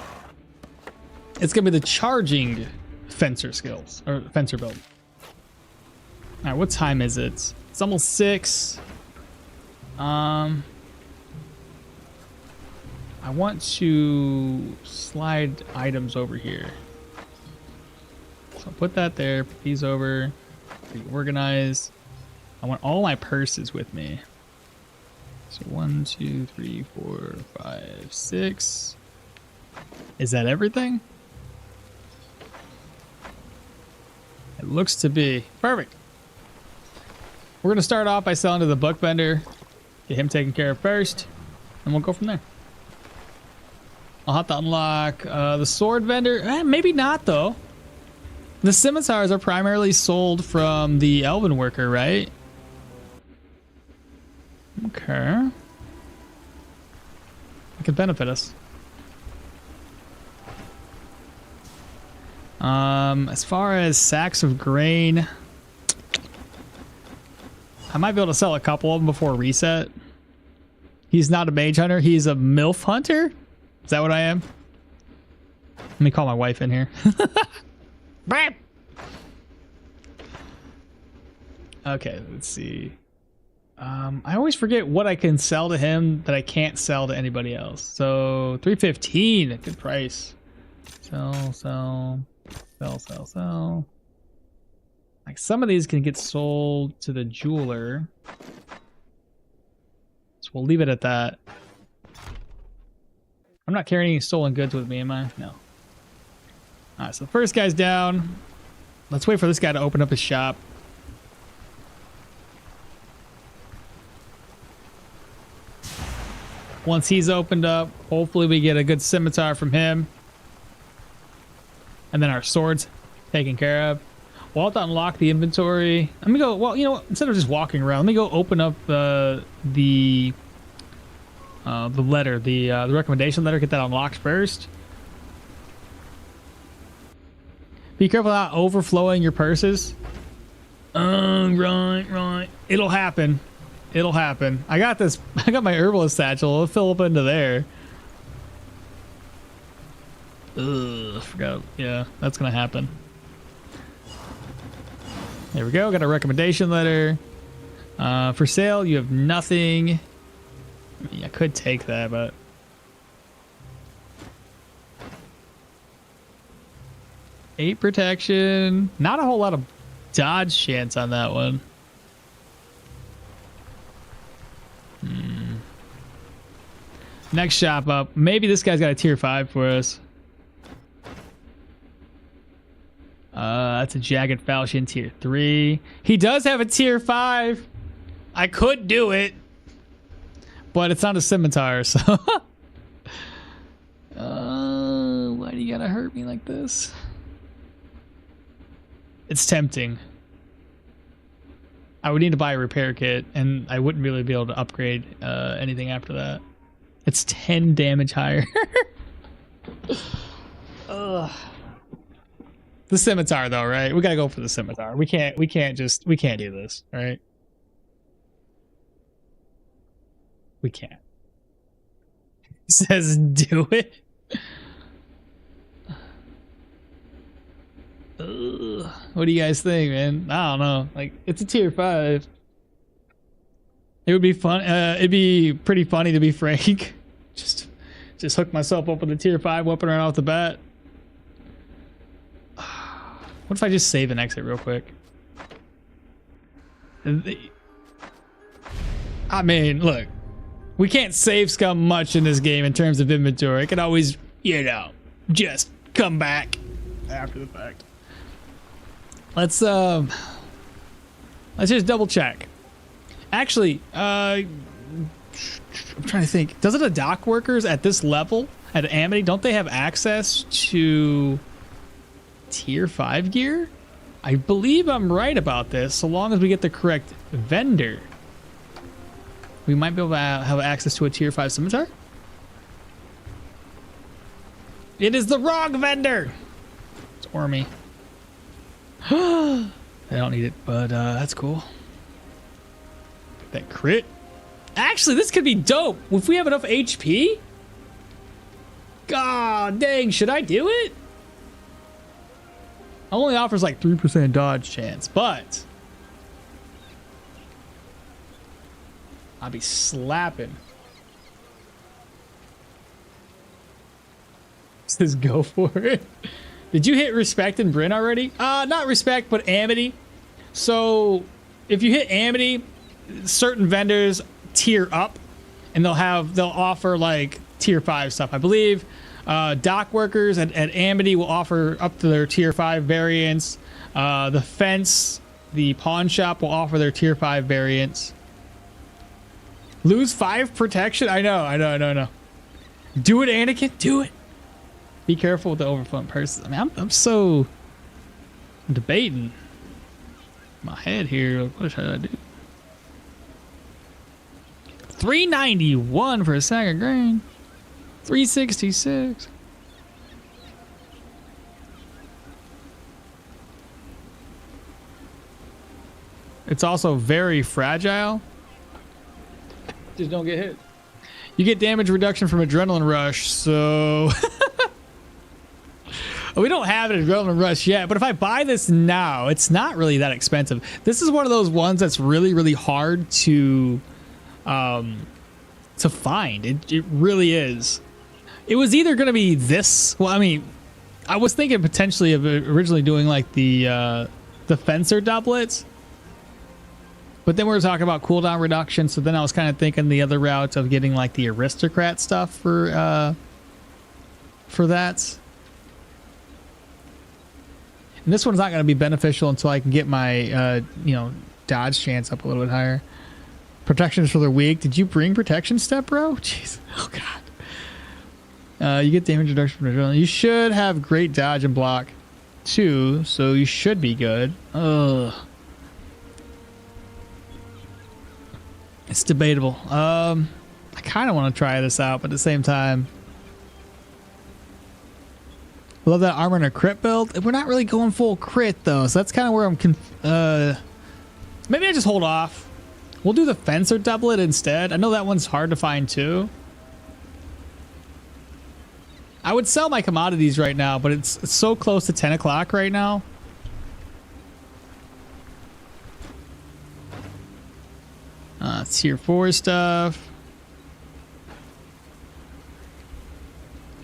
It's gonna be the charging fencer skills, or fencer build. All right, what time is it? It's almost 6. I want to slide items over here. So put that there, put these over, reorganize. I want all my purses with me. So 1, 2, 3, 4, 5, 6. Is that everything? It looks to be. Perfect. We're going to start off by selling to the book vendor. Get him taken care of first, and we'll go from there. I'll have to unlock the sword vendor. Maybe not, though. The scimitars are primarily sold from the elven worker, right? Okay. It could benefit us. As far as sacks of grain, I might be able to sell a couple of them before reset. He's not a mage hunter. He's a MILF hunter. Is that what I am? Let me call my wife in here. Okay, let's see. I always forget what I can sell to him that I can't sell to anybody else. So 315, good price. Sell. Like some of these can get sold to the jeweler. So we'll leave it at that. I'm not carrying any stolen goods with me, am I? No. Alright, so the first guy's down. Let's wait for this guy to open up his shop. Once he's opened up, hopefully we get a good scimitar from him. And then our swords taken care of. We'll have to unlock the inventory. Let me go, well, you know what? Instead of just walking around, let me go open up the letter, the recommendation letter, get that unlocked first. Be careful not overflowing your purses. Right. It'll happen. It'll happen. I got this. I got my herbalist satchel. It'll fill up into there. Ugh, forgot. Yeah, that's gonna happen. There we go. Got a recommendation letter. For sale, you have nothing. I mean, I could take that, but... Eight protection. Not a whole lot of dodge chance on that one. Next shop up. Maybe this guy's got a tier 5 for us. That's a jagged falchion tier 3. He does have a tier 5. I could do it, but it's not a scimitar, so. Why do you gotta hurt me like this? It's tempting. I would need to buy a repair kit, and I wouldn't really be able to upgrade anything after that. It's 10 damage higher. Ugh. The scimitar, though, right? We gotta go for the scimitar. We can't do this, right? We can't. He says, do it. Ugh. What do you guys think, man? I don't know. Like, it's a tier 5. It would be fun. It'd be pretty funny, to be frank. Just hook myself up with a tier 5 weapon right off the bat. What if I just save and exit real quick? I mean, look. We can't save scum much in this game in terms of inventory. I can always, you know, just come back after the fact. Let's just double check. Actually, I'm trying to think. Doesn't the dock workers at this level at Amity, don't they have access to tier 5 gear? I believe I'm right about this, so long as we get the correct vendor. We might be able to have access to a tier 5 scimitar. It is the wrong vendor. It's Ormy. I don't need it, but that's cool. Get that crit. Actually, this could be dope. If we have enough HP. God dang, should I do it? Only offers like 3% dodge chance, but I'll be slapping. Says go for it. Did you hit respect and Bryn already? Not respect, but Amity. So if you hit Amity, certain vendors tier up, and they'll offer like tier 5 stuff. I believe dock workers at Amity will offer up to their tier 5 variants. The fence, the pawn shop will offer their tier 5 variants. Lose 5 protection? I know. Do it, Anakin. Do it. Be careful with the overflowing purses. I mean, I'm so debating in my head here. What should I do? 391 for a sack of grain. 366. It's also very fragile. Just don't get hit. You get damage reduction from adrenaline rush, so we don't have an adrenaline rush yet, but if I buy this now, it's not really that expensive. This is one of those ones that's really, really hard to find. It really is. It was either going to be this. Well, I mean, I was thinking potentially of originally doing like the fencer doublets. But then we were talking about cooldown reduction, so then I was kind of thinking the other route of getting like the aristocrat stuff for that. And this one's not going to be beneficial until I can get my dodge chance up a little bit higher. Protections for the weak. Did you bring protection step, bro? Jeez. Oh god. You get damage reduction from adrenaline. You should have great dodge and block too, so you should be good. Ugh. It's debatable. I kind of want to try this out, but at the same time, love that armor and a crit build. We're not really going full crit though, so that's kind of where I'm. Maybe I just hold off. We'll do the fencer doublet instead. I know that one's hard to find too. I would sell my commodities right now, but it's so close to 10 o'clock right now. Tier 4 stuff.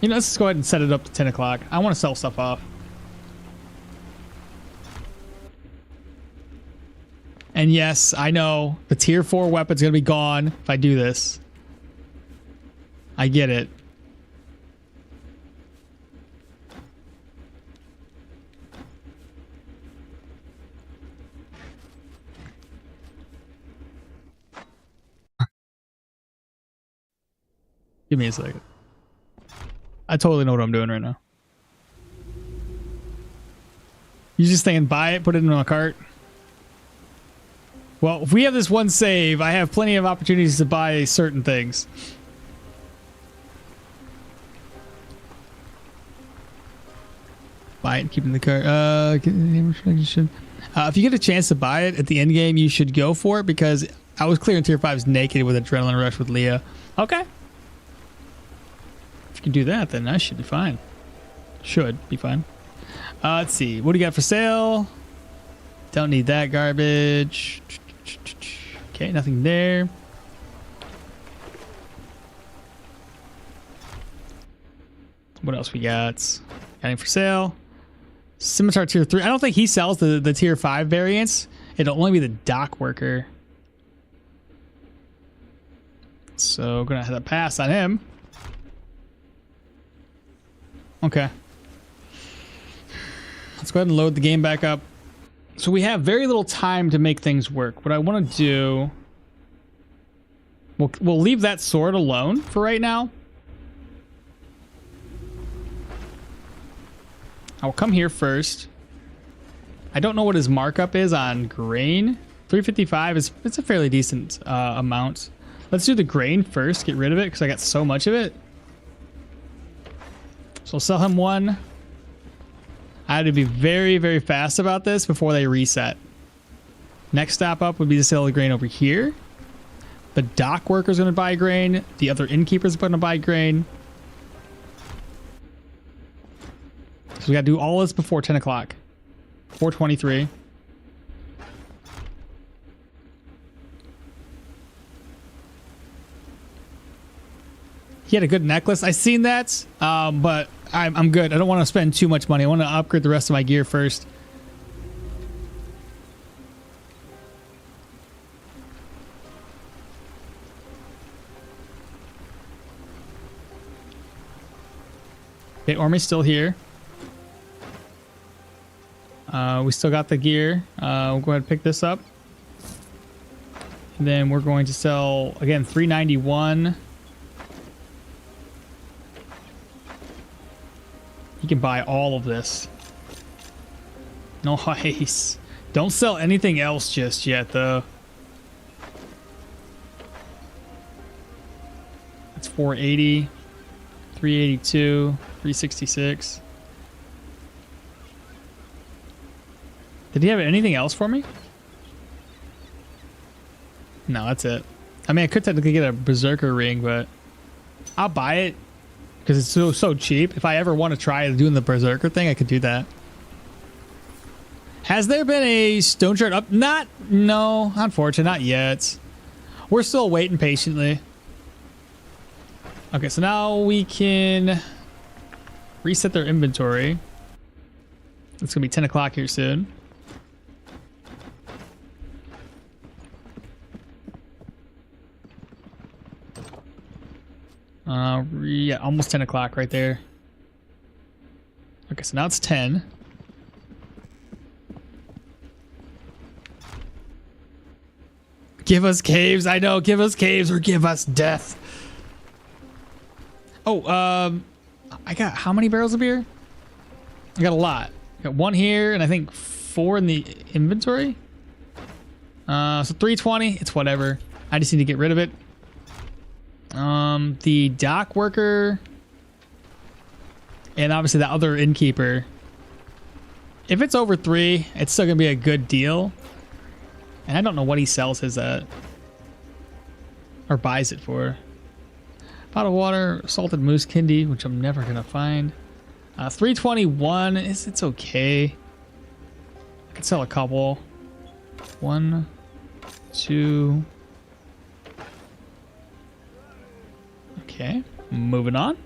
You know, let's just go ahead and set it up to 10 o'clock. I want to sell stuff off. And yes, I know the tier 4 weapon's going to be gone if I do this. I get it. Give me a second. I totally know what I'm doing right now. You just thinking buy it, put it in a cart? Well, if we have this one save, I have plenty of opportunities to buy certain things. Buy it, keep it in the car. If you get a chance to buy it at the end game, you should go for it because I was clearing tier 5s naked with Adrenaline Rush with Leah. Okay. If you can do that, then I should be fine. Should be fine. Let's see. What do you got for sale? Don't need that garbage. Okay, nothing there. What else we got? Anything for sale? Scimitar tier 3. I don't think he sells the tier 5 variants. It'll only be the dock worker. So gonna have to pass on him. Okay. Let's go ahead and load the game back up. So we have very little time to make things work. What I want to do, we'll leave that sword alone for right now. I'll come here first. I don't know what his markup is on grain. 355 it's a fairly decent amount. Let's do the grain first, get rid of it because I got so much of it. So I'll sell him one. I had to be very, very fast about this before they reset. Next stop up would be to sell the grain over here. The dock worker's going to buy grain. The other innkeeper's going to buy grain. So we got to do all this before 10 o'clock. 4:23. He had a good necklace. I seen that, but I'm good. I don't want to spend too much money. I want to upgrade the rest of my gear first. Okay, Ormy's still here. We still got the gear. We'll go ahead and pick this up. And then we're going to sell, again, 391. You can buy all of this. Nice. Don't sell anything else just yet, though. That's 480, 382, 366. Did he have anything else for me? No, that's it. I mean, I could technically get a Berserker ring, but I'll buy it because it's so cheap. If I ever want to try doing the Berserker thing, I could do that. Has there been a Stoneshard up? No, unfortunately, not yet. We're still waiting patiently. Okay, so now we can reset their inventory. It's gonna be 10 o'clock here soon. Yeah, almost 10 o'clock right there. Okay, so now it's 10. Give us caves. I know, give us caves or give us death. Oh, I got how many barrels of beer? I got a lot. I got one here and I think 4 in the inventory. So 320, it's whatever. I just need to get rid of it. The dock worker and obviously the other innkeeper. If it's over 3, it's still gonna be a good deal. And I don't know what he sells his at or buys it for. Bottled water, salted moose candy, which I'm never gonna find. 321 it's okay. I could sell a couple. 1, 2. Okay, moving on.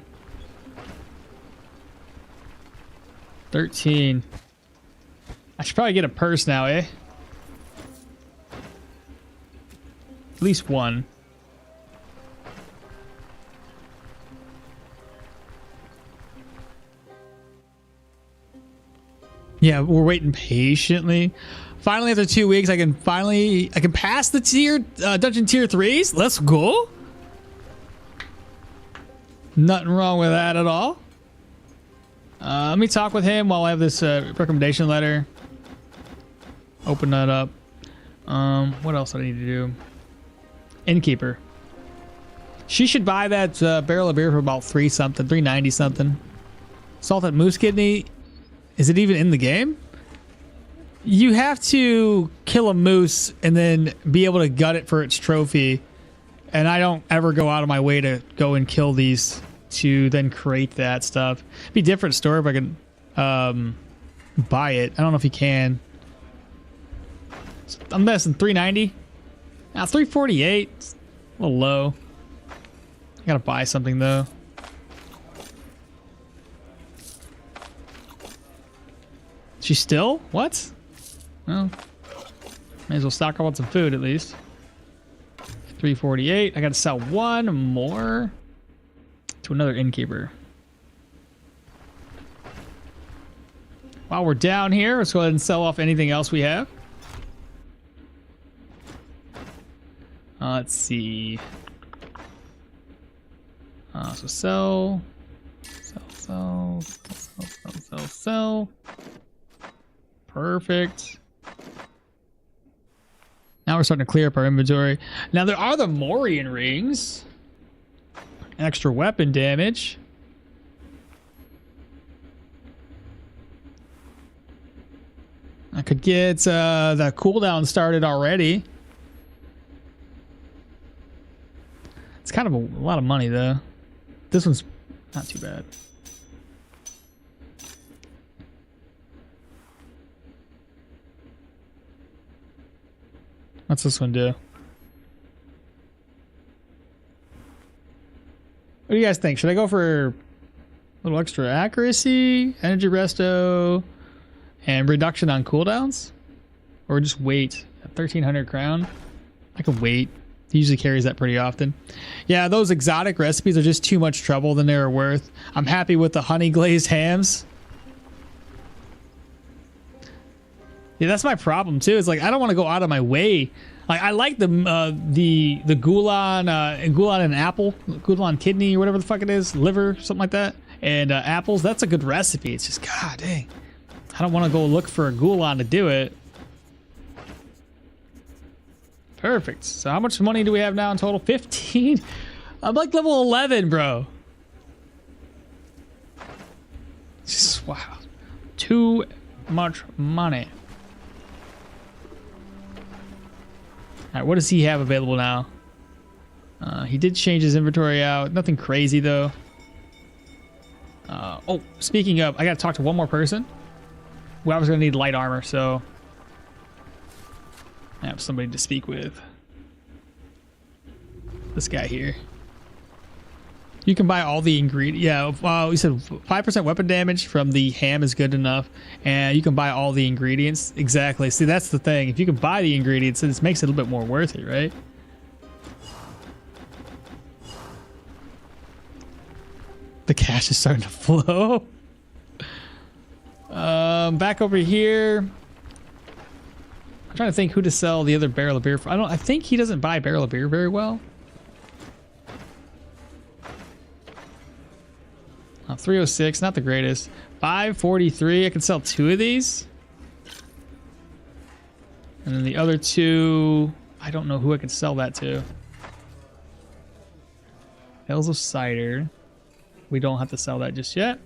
13. I should probably get a purse now, eh? At least one. Yeah, we're waiting patiently. Finally, after 2 weeks, I can pass the dungeon tier 3s. Let's go. Nothing wrong with that at all. Let me talk with him while I have this recommendation letter. Open that up. What else do I need to do? Innkeeper. She should buy that barrel of beer for about 390 something. Salted moose kidney. Is it even in the game? You have to kill a moose and then be able to gut it for its trophy. And I don't ever go out of my way to go and kill these to then create that stuff. It'd be a different story if I could buy it. I don't know if you can. I'm messing 390. Now 348. It's a little low. I gotta buy something though. She's still? What? Well, may as well stock up on some food at least. 348. I gotta sell one more to another innkeeper. While we're down here, let's go ahead and sell off anything else we have. Let's see. So sell. Perfect. Now we're starting to clear up our inventory. Now there are the Morian rings. Extra weapon damage. I could get the cooldown started already. It's kind of a lot of money though. This one's not too bad. What's this one do? What do you guys think? Should I go for a little extra accuracy, energy resto, and reduction on cooldowns? Or just wait at 1300 crown? I could wait. He usually carries that pretty often. Yeah, those exotic recipes are just too much trouble than they're worth. I'm happy with the honey glazed hams. Yeah, that's my problem too. It's like I don't want to go out of my way. Like I like the goulan and apple, goulan kidney or whatever the fuck it is, liver, something like that, and apples. That's a good recipe. It's just god dang, I don't want to go look for a goulan to do it. Perfect. So how much money do we have now in total? 15. I'm like level 11, bro. Just wow, too much money. All right, what does he have available now? He did change his inventory out. Nothing crazy though. Oh, speaking of, I gotta talk to one more person. Well, I was gonna need light armor, so I have somebody to speak with. This guy here. You can buy all the ingredients. Yeah, we said 5% weapon damage from the ham is good enough, and you can buy all the ingredients. Exactly. See, that's the thing. If you can buy the ingredients, it makes it a little bit more worth it, right? The cash is starting to flow. Back over here. I'm trying to think who to sell the other barrel of beer for. I think he doesn't buy barrel of beer very well. 306, not the greatest. 543, I can sell 2 of these. And then the other 2, I don't know who I can sell that to. Hells of Cider. We don't have to sell that just yet.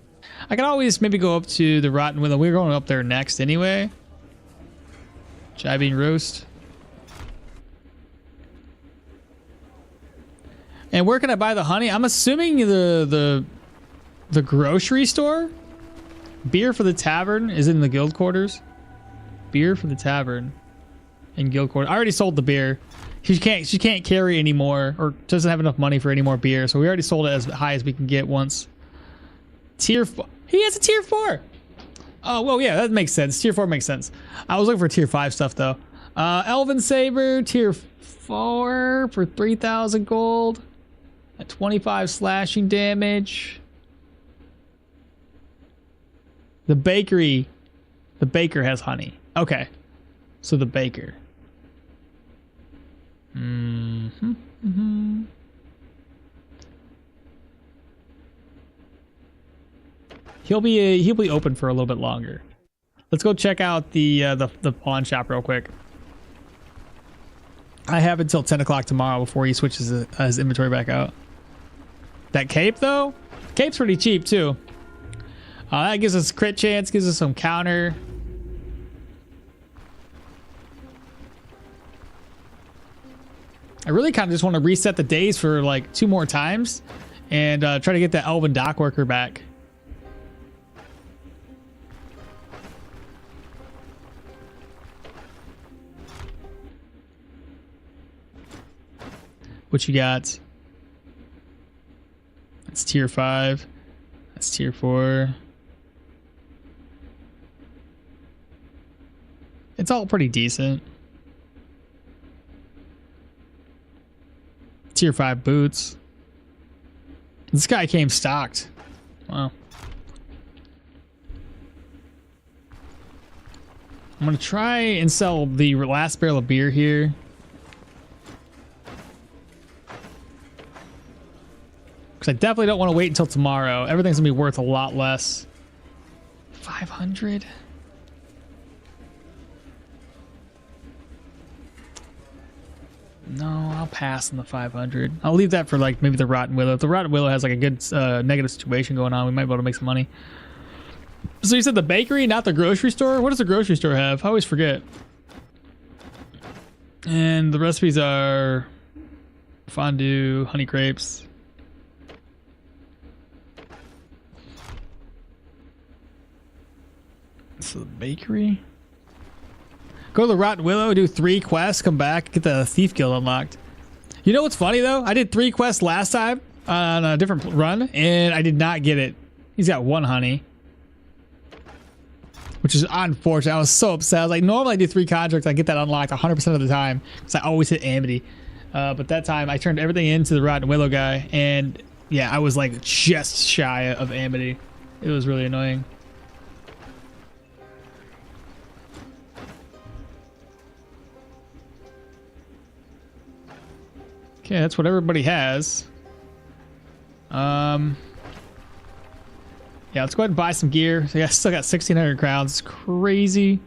I can always maybe go up to the Rotten Willow. We're going up there next anyway. Jibing Roast. And where can I buy the honey? I'm assuming the grocery store. Beer for the tavern is in the guild quarters. Beer for the tavern in guild quarters. I already sold the beer. She can't carry anymore, or doesn't have enough money for any more beer. So we already sold it as high as we can get once. Tier 4. He has a tier 4. Oh well, yeah, that makes sense. Tier 4 makes sense. I was looking for tier 5 stuff though. Elven Saber tier 4 for 3,000 gold. At 25 slashing damage. The bakery. The baker has honey. Okay. So the baker. He'll be open for a little bit longer. Let's go check out the pawn shop real quick. I have until 10 o'clock tomorrow before he switches his inventory back out. That cape, though? Cape's pretty cheap, too. That gives us crit chance, gives us some counter. I really kind of just want to reset the days for like 2 more times and try to get that Elven Dock Worker back. What you got? That's tier 5. That's tier 4. It's all pretty decent. Tier 5 boots. This guy came stocked. Wow. I'm gonna try and sell the last barrel of beer here. Because I definitely don't want to wait until tomorrow. Everything's gonna be worth a lot less. 500. No, I'll pass on the 500. I'll leave that for like maybe the Rotten Willow. If the Rotten Willow has like a good negative situation going on, we might be able to make some money. So you said the bakery, not the grocery store? What does the grocery store have? I always forget. And the recipes are fondue, honey crepes. So the bakery. Go to the Rotten Willow, do 3 quests, come back, get the Thief Guild unlocked. You know what's funny though? I did 3 quests last time on a different run, and I did not get it. He's got 1 honey, which is unfortunate. I was so upset. I was like, normally I do 3 contracts, I get that unlocked 100% of the time because I always hit Amity. But that time I turned everything into the Rotten Willow guy, and yeah, I was like just shy of Amity. It was really annoying. Okay, that's what everybody has. Yeah, let's go ahead and buy some gear. So yeah, I still got 1,600 crowns. It's crazy.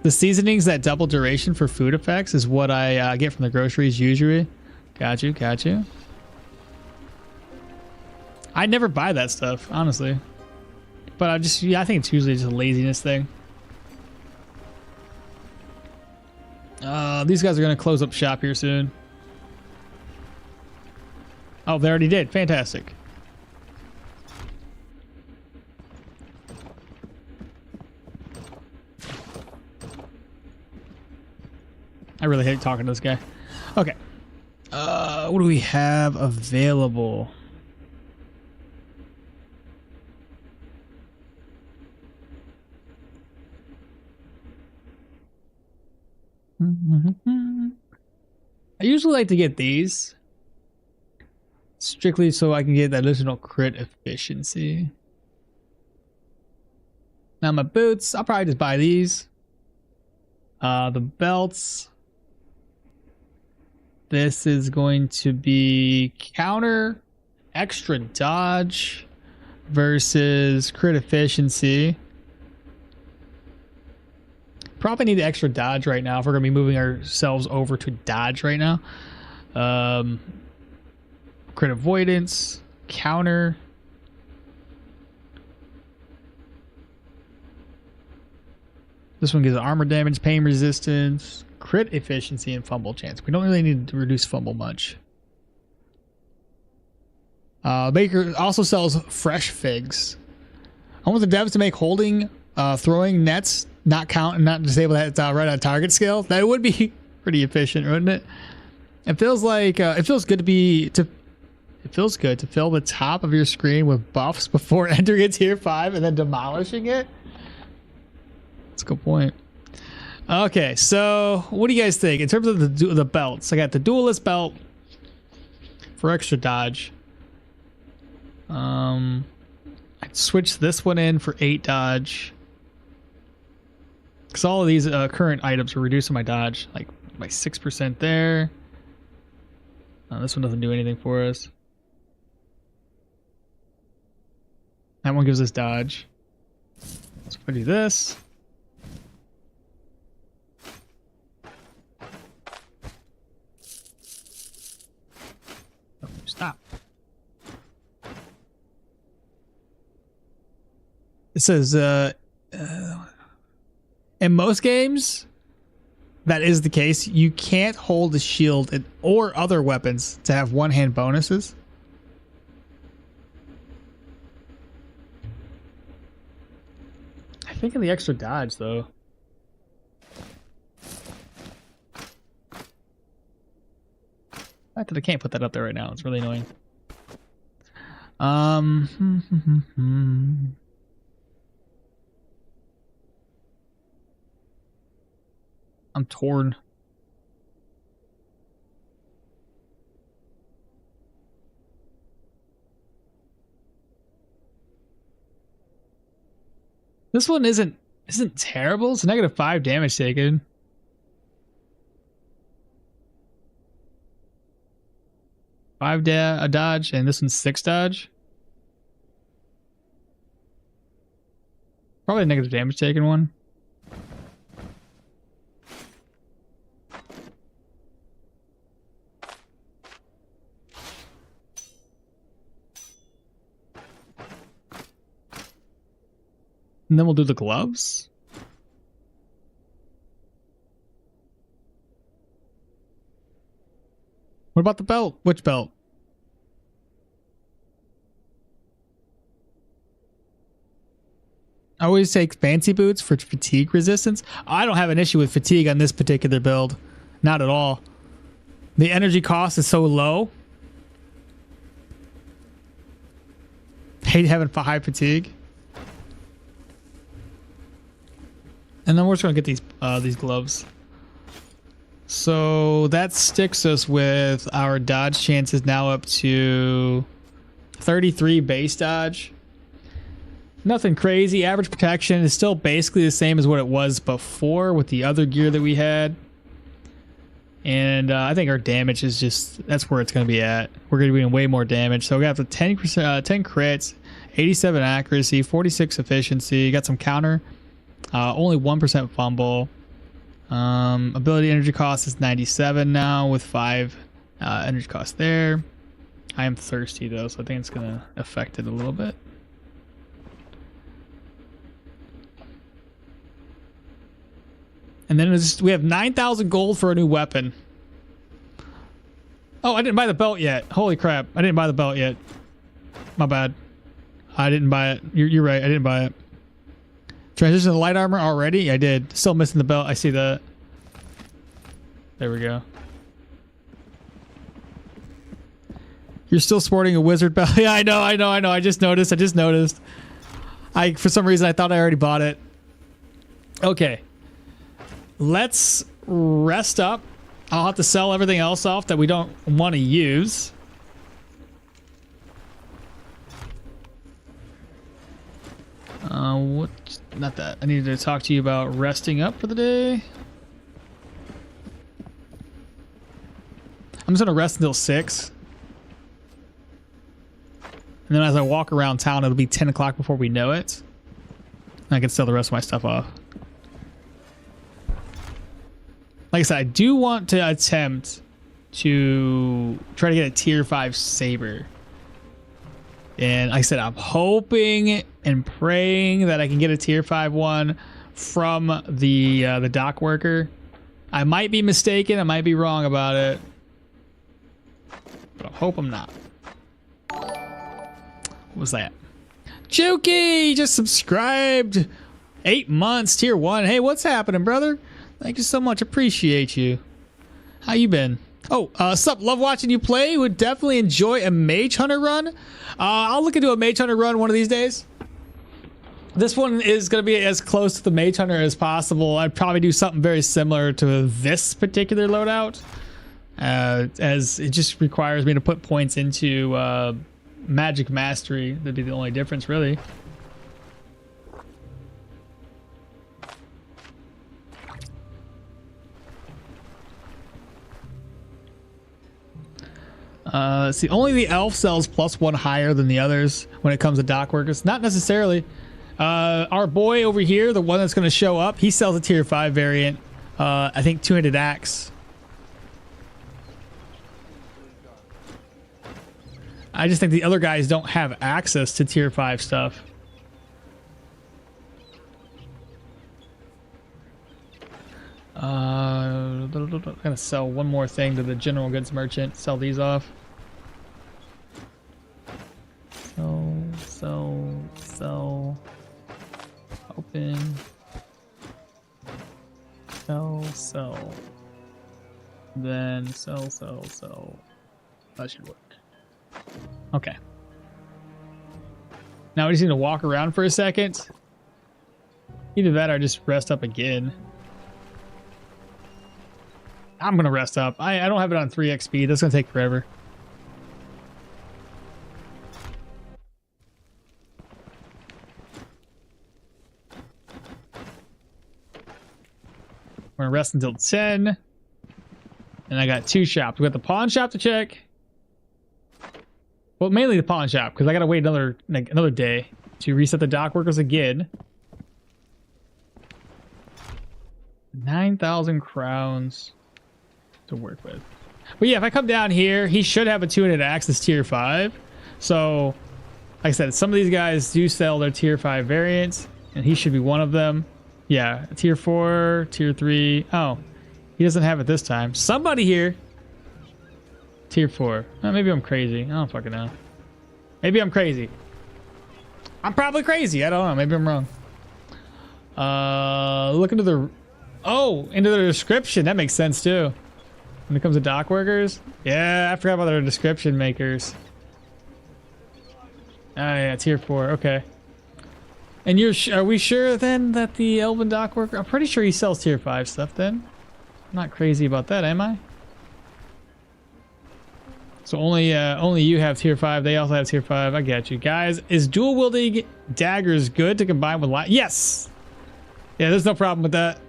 The seasonings that double duration for food effects is what I get from the groceries usually. Got you, got you. I never buy that stuff, honestly. But I think it's usually just a laziness thing. These guys are gonna close up shop here soon. Oh, they already did. Fantastic. I really hate talking to this guy. Okay. What do we have available? I usually like to get these. Strictly so I can get that additional crit efficiency. Now my boots, I'll probably just buy these. The belts. This is going to be counter, extra dodge versus crit efficiency. Probably need the extra dodge right now if we're going to be moving ourselves over to dodge right now. Crit avoidance, counter. This one gives armor damage, pain resistance, crit efficiency, and fumble chance. We don't really need to reduce fumble much. Baker also sells fresh figs. I want the devs to make holding, throwing nets not count and not disable that right on target skill. That would be pretty efficient, wouldn't it? It feels like it feels good to fill the top of your screen with buffs before entering a tier 5 and then demolishing it. That's a good point. Okay, so what do you guys think in terms of the belts? I got the duelist belt for extra dodge. I'd switch this one in for 8 dodge. Because all of these current items are reducing my dodge, like by 6% there. This one doesn't do anything for us. That one gives us dodge. So if I do this. Ah. It says, in most games, that is the case. You can't hold a shield or other weapons to have one-hand bonuses. I think in the extra dodge, though. The fact that I can't put that up there right now, it's really annoying. I'm torn. This one isn't terrible. It's -5 damage taken. A dodge, and this one's 6 dodge. Probably a negative damage taken one. And then we'll do the gloves. What about the belt? Which belt? I always take fancy boots for fatigue resistance. I don't have an issue with fatigue on this particular build. Not at all. The energy cost is so low. Hate having high fatigue. And then we're just gonna get these gloves. So that sticks us with our dodge chances now up to 33 base dodge. Nothing crazy. Average protection is still basically the same as what it was before with the other gear that we had. And I think our damage is just, that's where it's going to be at. We're going to be doing way more damage. So we got the 10 crits, 87 accuracy, 46 efficiency. Got some counter. Only 1% fumble. Ability energy cost is 97 now with 5 energy cost there. I am thirsty though, so I think it's going to affect it a little bit. And then we have 9,000 gold for a new weapon. Oh, I didn't buy the belt yet. Holy crap. I didn't buy the belt yet. My bad. I didn't buy it. You're right. I didn't buy it. Transition to light armor already? I did. Still missing the belt. I see that. There we go. You're still sporting a wizard belt. Yeah, I know. I just noticed. For some reason, I thought I already bought it. Okay. Let's rest up. I'll have to sell everything else off that we don't want to use. Not that. I needed to talk to you about resting up for the day. I'm just going to rest until 6. And then as I walk around town, it'll be 10 o'clock before we know it. And I can sell the rest of my stuff off. Like I said, I do want to attempt to try to get a tier 5 saber. And like I said, I'm hoping and praying that I can get a tier 5 one from the dock worker. I might be mistaken. I might be wrong about it. But I hope I'm not. What was that? Jokey just subscribed. 8 months, tier 1. Hey, what's happening, brother? Thank you so much. Appreciate you. How you been? Oh, sup? Love watching you play. Would definitely enjoy a Mage Hunter run. I'll look into a Mage Hunter run one of these days. This one is going to be as close to the Mage Hunter as possible. I'd probably do something very similar to this particular loadout. As it just requires me to put points into Magic Mastery. That'd be the only difference, really. See, only the elf sells +1 higher than the others when it comes to dock workers. Not necessarily. Our boy over here, the one that's going to show up, he sells a tier 5 variant. I think 200 axe. I just think the other guys don't have access to tier 5 stuff. I'm gonna sell one more thing to the general goods merchant. Sell these off. Sell. Open. Sell. Then sell. That should work. Okay. Now we just need to walk around for a second. Either that or just rest up again. I'm gonna rest up. I don't have it on 3x speed. That's gonna take forever. We're gonna rest until 10. And I got 2 shops. We got the pawn shop to check. Well, mainly the pawn shop, because I gotta wait another day to reset the dock workers again. 9,000 crowns to work with. But yeah, if I come down here, he should have a 2-handed axe that's tier 5. So, like I said, some of these guys do sell their tier 5 variants, and he should be one of them. Yeah, tier 4, tier 3. Oh, he doesn't have it this time. Somebody here. Tier 4. Oh, maybe I'm crazy. I don't fucking know. Maybe I'm crazy. I'm probably crazy. I don't know. Maybe I'm wrong. Look into the... Oh, into the description. That makes sense too. When it comes to dock workers. Yeah, I forgot about their description makers. Oh yeah, tier 4. Okay. And are we sure then that the Elven dock worker... I'm pretty sure he sells tier 5 stuff then. I'm not crazy about that, am I? So only you have tier 5. They also have tier 5. I get you. Guys, is dual wielding daggers good to combine with light? Yes! Yeah, there's no problem with that.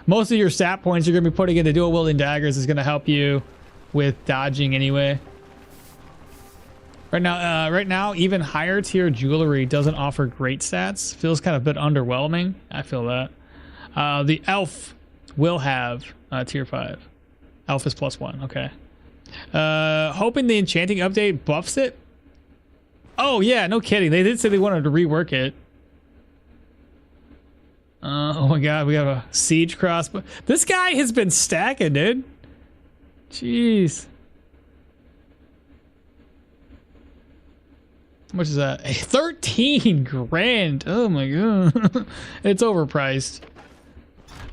Most of your stat points you're going to be putting into dual wielding daggers is going to help you with dodging anyway. Right now, even higher tier jewelry doesn't offer great stats. Feels kind of a bit underwhelming. I feel that. The elf will have tier 5. Elf is +1. Okay. Hoping the enchanting update buffs it. Oh yeah, no kidding. They did say they wanted to rework it. Oh my god, we have a siege crossbow. This guy has been stacking, dude. Jeez. How much is that? 13 grand. Oh my god. It's overpriced.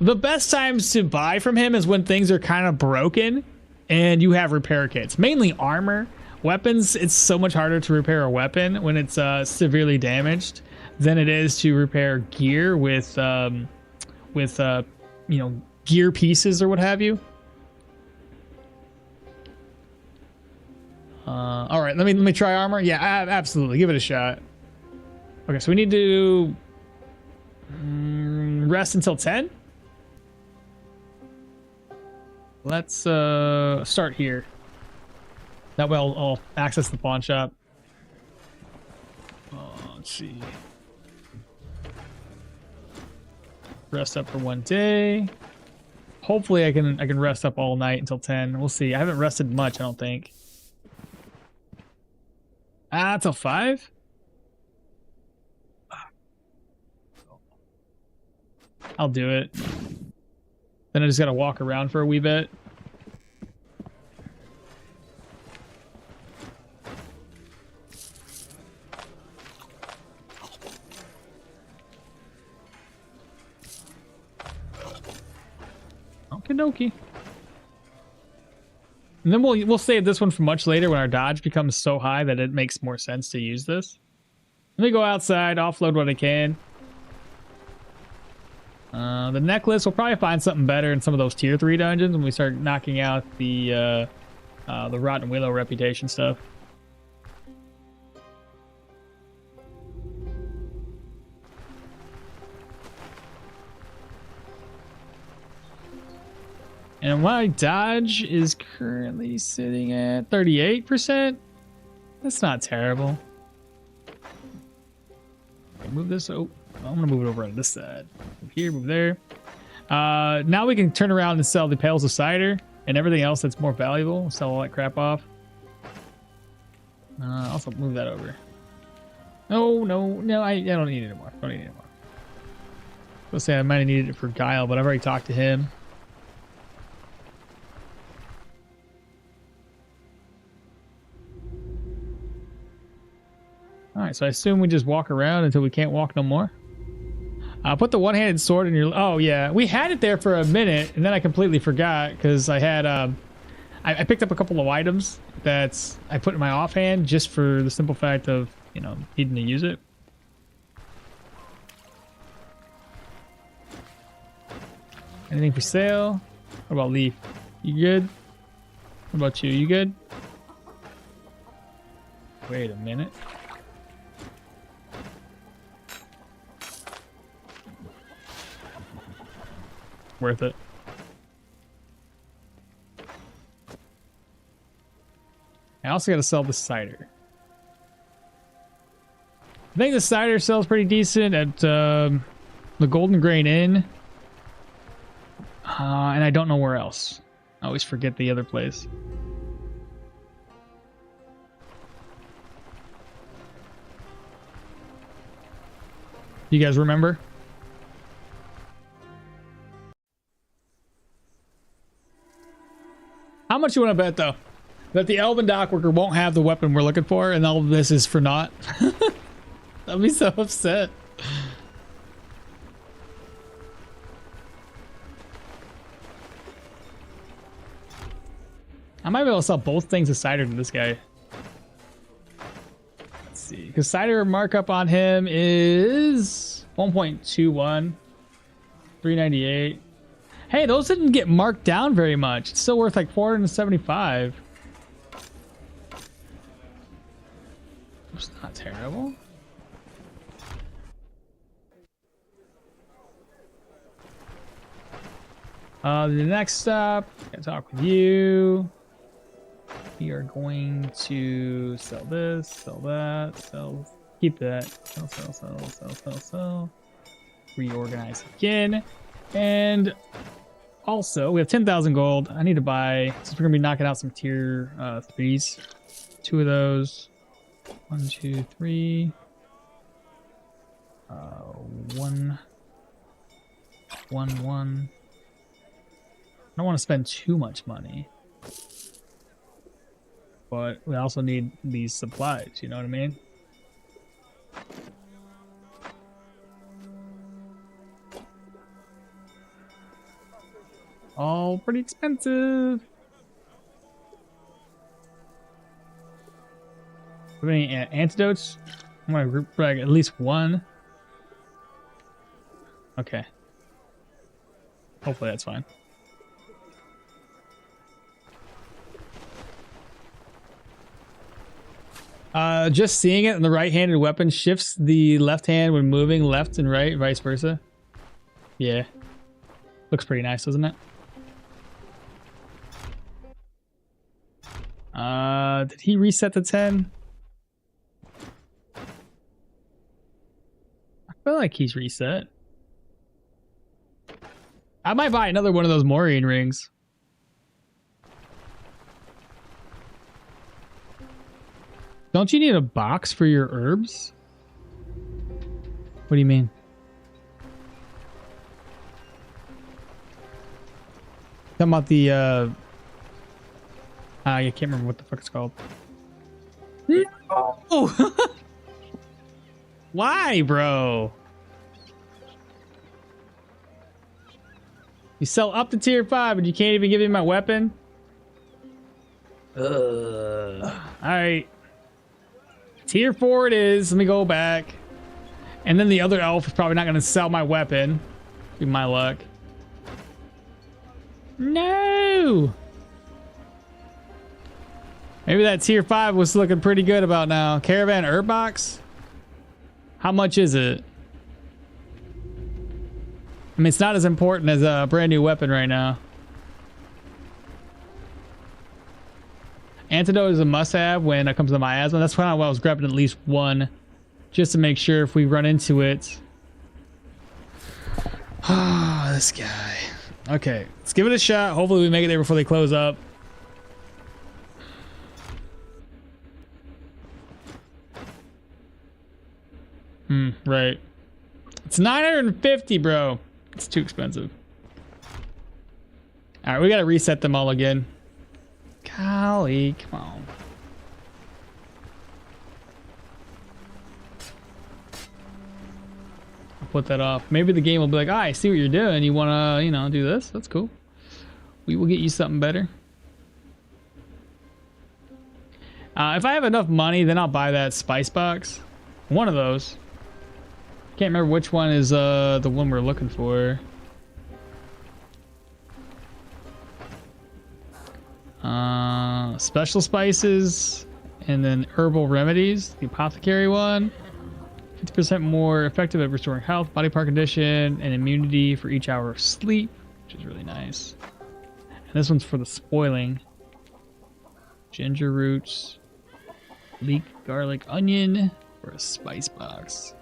The best times to buy from him is when things are kind of broken and you have repair kits. Mainly armor. Weapons, it's so much harder to repair a weapon when it's severely damaged than it is to repair gear with you know, gear pieces or what have you. All right, let me try armor. Yeah, absolutely, give it a shot. Okay, so we need to rest until 10. Let's start here. That way I'll access the pawn shop. Let's see. Rest up for 1 day. Hopefully I can rest up all night until 10. We'll see. I haven't rested much, I don't think. Till 5? I'll do it. Then I just gotta walk around for a wee bit. Okie dokie. And then we'll save this one for much later when our dodge becomes so high that it makes more sense to use this. Let me go outside, offload what I can. The necklace, we'll probably find something better in some of those tier 3 dungeons when we start knocking out the Rotten Willow reputation stuff. And my dodge is currently sitting at 38%. That's not terrible. Move this. Oh, I'm gonna move it over on this side. Move here, move there. Now we can turn around and sell the pails of cider and everything else that's more valuable. We'll sell all that crap off. Also move that over. No, no, no, I don't need it anymore. Don't need it anymore. Let's say I might have needed it for Guile, but I've already talked to him. Alright, so I assume we just walk around until we can't walk no more. Put the one-handed sword in your... Oh, yeah. We had it there for a minute, and then I completely forgot, because I had... I picked up a couple of items that I put in my offhand just for the simple fact of, you know, needing to use it. Anything for sale? What about Leaf? You good? What about you? You good? Wait a minute. Worth it. I also got to sell the cider. I think the cider sells pretty decent at the Golden Grain Inn. And I don't know where else. I always forget the other place. You guys remember? How much you want to bet, though, that the Elven Dockworker won't have the weapon we're looking for, and all of this is for naught? I'll be so upset. I might be able to sell both things of cider to this guy. Let's see, because cider markup on him is 1.21, 398. Hey, those didn't get marked down very much. It's still worth like 475. It's not terrible. The next stop, I'm gonna talk with you. We are going to sell this, sell that, sell, keep that, sell. Reorganize again. And also, we have 10,000 gold. I need to buy, since we're going to be knocking out some tier 3s. 2 of those. 1, 2, 3. 1. 1, 1. I don't want to spend too much money. But we also need these supplies, you know what I mean? All pretty expensive. Have any antidotes? I'm gonna group brag at least one. Okay. Hopefully that's fine. Just seeing it in the right-handed weapon shifts the left hand when moving left and right, vice versa. Yeah. Looks pretty nice, doesn't it? Did he reset to 10? I feel like he's reset. I might buy another one of those Maureen rings. Don't you need a box for your herbs? What do you mean? Talking about the I can't remember what the fuck it's called. No! Why, bro? You sell up to tier 5 and you can't even give me my weapon? Alright. Tier 4 it is. Let me go back. And then the other elf is probably not going to sell my weapon. Be my luck. No! Maybe that tier 5 was looking pretty good about now. Caravan herb box? How much is it? I mean, it's not as important as a brand new weapon right now. Antidote is a must-have when it comes to miasma. That's why I was grabbing at least one, just to make sure if we run into it. Ah, this guy. Okay, let's give it a shot. Hopefully we make it there before they close up. Right. It's 950, bro. It's too expensive. All right, we gotta reset them all again. Golly, come on. I'll put that off. Maybe the game will be like, I see what you're doing. You wanna, you know, do this? That's cool. We will get you something better. If I have enough money, then I'll buy that spice box. One of those. Can't remember which one is the one we're looking for. Special spices and then herbal remedies. The apothecary one. 50% more effective at restoring health, body part condition, and immunity for each hour of sleep, which is really nice. And this one's for the spoiling. Ginger roots, leek, garlic, onion for a spice box.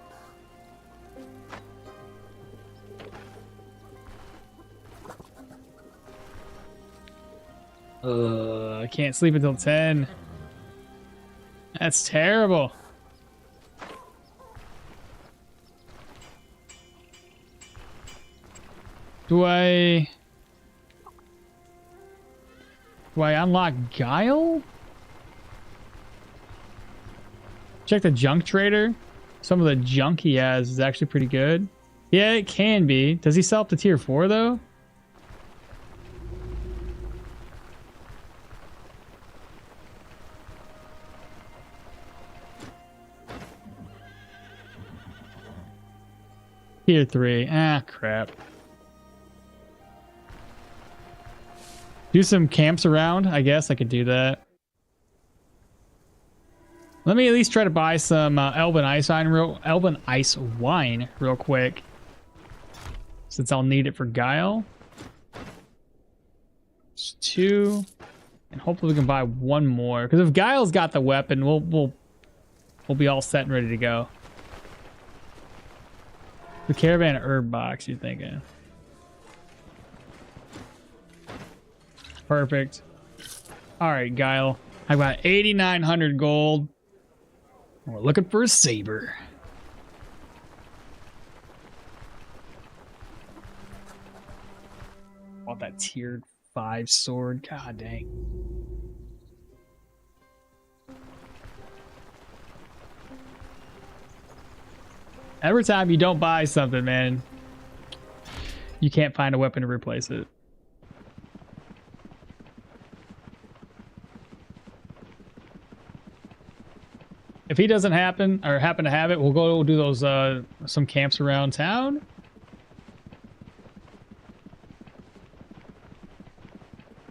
I can't sleep until 10. That's terrible. Do I unlock Guile? Check the junk trader. Some of the junk he has is actually pretty good. Yeah, it can be. Does he sell up to tier 4 though? Tier 3. Ah, crap. Do some camps around. I guess I could do that. Let me at least try to buy some Elven Ice wine real quick, since I'll need it for Guile. It's 2, and hopefully we can buy one more. Because if Guile's got the weapon, we'll be all set and ready to go. The caravan herb box, you're thinking? Perfect. All right, Guile. I got 8,900 gold. We're looking for a saber. Want that tiered 5 sword? God dang. Every time you don't buy something, man, you can't find a weapon to replace it. If he doesn't happen to have it, we'll go do those some camps around town.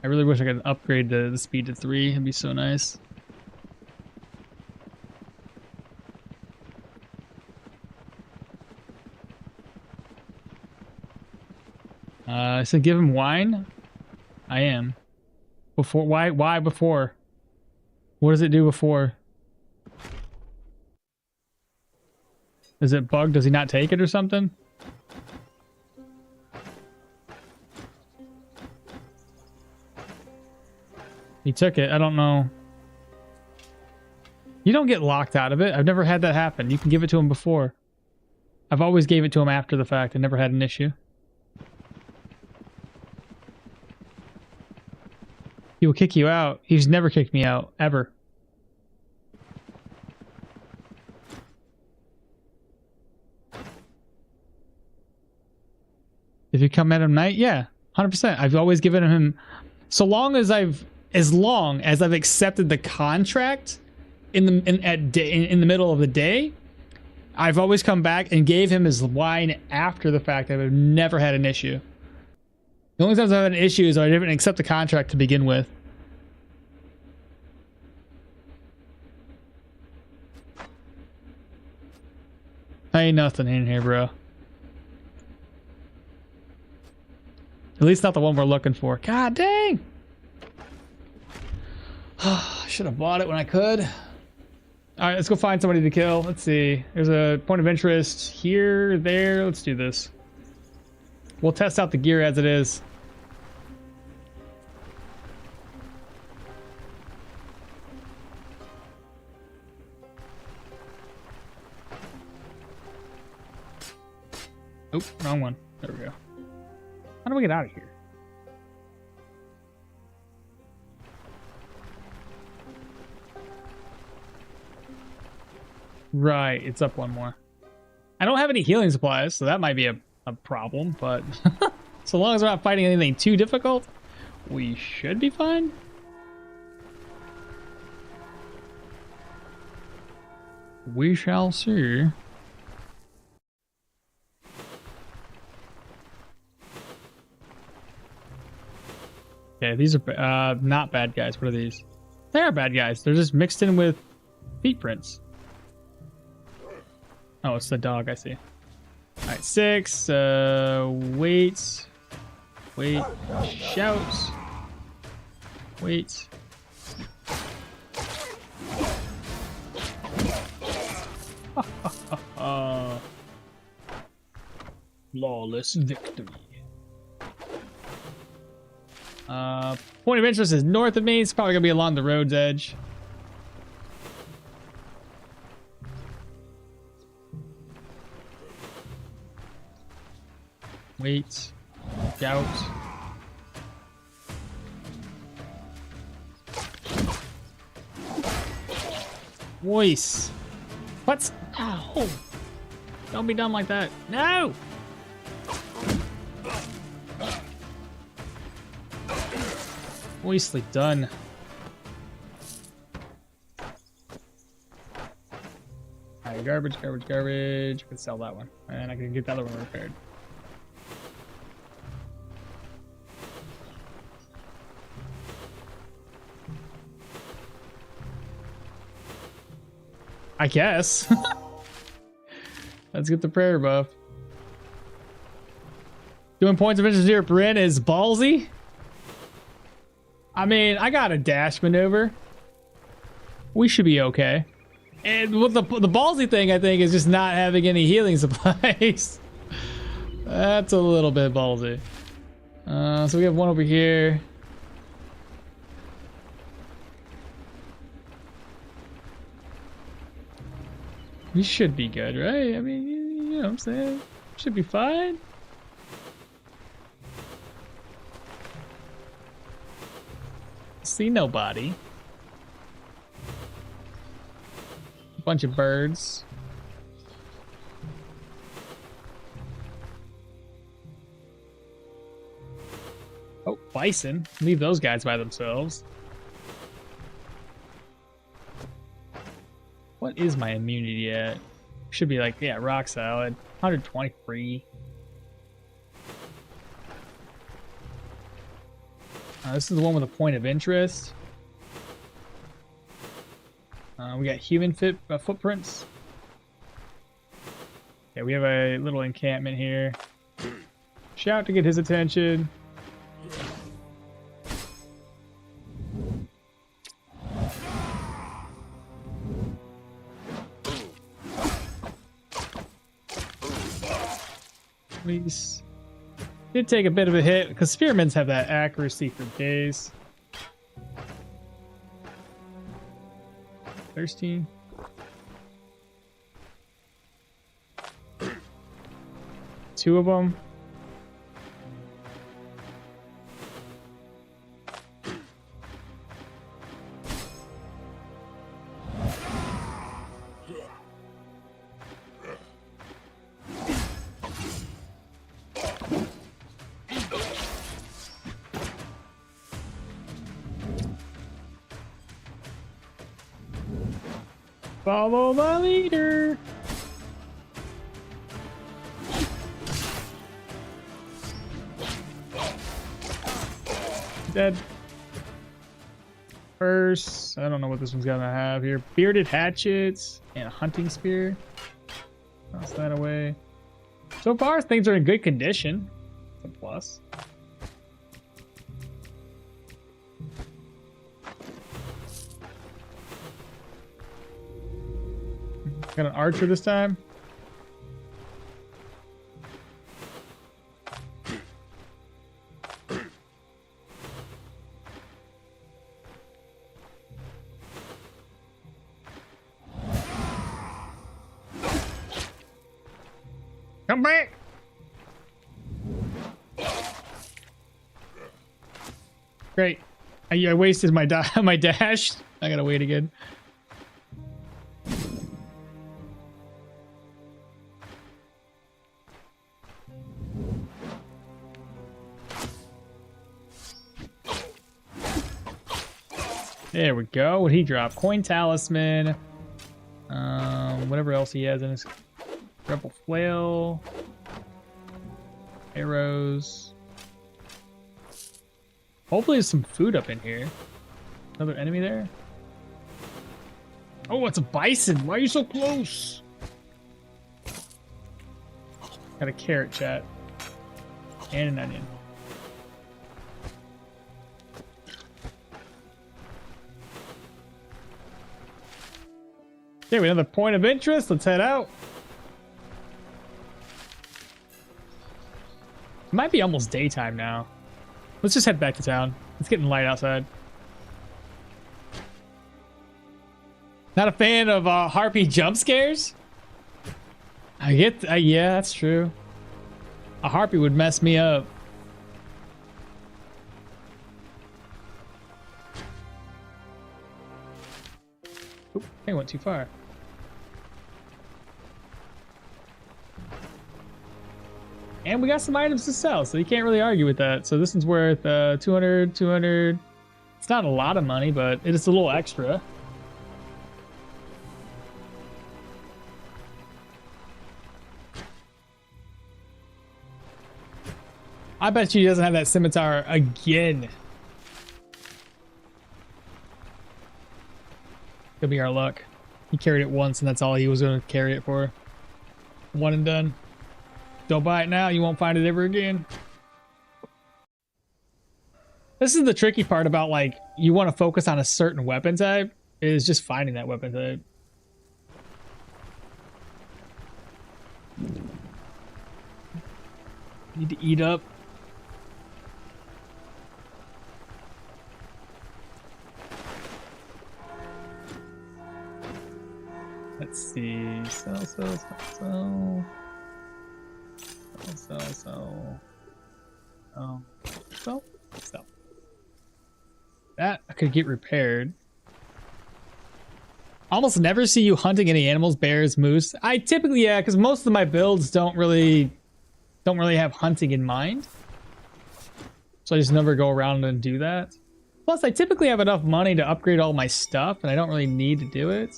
I really wish I could upgrade the speed to 3. It'd be so nice. I said give him wine. I am. Before why before? What does it do before? Is it bugged? Does he not take it or something? He took it. I don't know. You don't get locked out of it. I've never had that happen. You can give it to him before. I've always gave it to him after the fact. I never had an issue. He will kick you out. He's never kicked me out, ever. If you come at him night, yeah, 100%. I've always given him, so long as I've accepted the contract in the middle of the day, I've always come back and gave him his wine after the fact. I've never had an issue. The only times I've had an issue is I didn't accept the contract to begin with. Ain't nothing in here, bro. At least not the one we're looking for. God dang! I should have bought it when I could. Alright, let's go find somebody to kill. Let's see. There's a point of interest here, there. Let's do this. We'll test out the gear as it is. Oop, wrong one. There we go. How do we get out of here? Right, it's up one more. I don't have any healing supplies, so that might be a problem, but so long as we're not fighting anything too difficult, we should be fine. We shall see. Okay, these are not bad guys. What are these? They are bad guys. They're just mixed in with feet prints. Oh, it's the dog, I see. All right, 6. Wait. Wait. Shouts. Wait. Flawless victory. Point of interest is north of me. It's probably gonna be along the road's edge. Wait. Doubt. Voice. What? Ow. Don't be dumb like that. No! Voicely done. Alright, garbage. I can sell that one. And I can get the other one repaired. I guess. Let's get the prayer buff. Doing points of interest here, Bryn, is ballsy. I mean, I got a dash maneuver. We should be okay. And with the ballsy thing, I think, is just not having any healing supplies. That's a little bit ballsy. So we have one over here. We should be good, right? I mean, you know what I'm saying? Should be fine. See nobody. A bunch of birds. Oh, bison. Leave those guys by themselves. What is my immunity at? Should be like, yeah, rock solid. 123. This is the one with a point of interest. We got human footprints. Yeah, we have a little encampment here. Shout to get his attention. Please. Did take a bit of a hit because spearmins have that accuracy for days. Thirsty. Two of them. Follow the leader. Dead. First, I don't know what this one's gonna have here. Bearded hatchets and a hunting spear. Toss that away. So far, things are in good condition. It's a plus. Got an archer this time. Come back! Great. I wasted my my dash. I gotta wait again. There we go. What he drop? Coin talisman. Whatever else he has in his rebel flail. Arrows. Hopefully there's some food up in here. Another enemy there. Oh, it's a bison. Why are you so close? Got a carrot, chat. And an onion. Okay, we have another point of interest. Let's head out. It might be almost daytime now. Let's just head back to town. It's getting light outside. Not a fan of harpy jump scares? Yeah, that's true. A harpy would mess me up. Oop, I went too far. And we got some items to sell, so you can't really argue with that. So this one's worth 200, 200. It's not a lot of money, but it is a little extra. I bet you he doesn't have that scimitar again. Could be our luck. He carried it once, and that's all he was going to carry it for. One and done. Don't buy it now, you won't find it ever again. This is the tricky part about, like, you want to focus on a certain weapon type, is just finding that weapon type. Need to eat up. Let's see. So. That I could get repaired. Almost never see you hunting any animals, bears, moose. I typically, yeah, because most of my builds don't really have hunting in mind. So I just never go around and do that. Plus, I typically have enough money to upgrade all my stuff, and I don't really need to do it.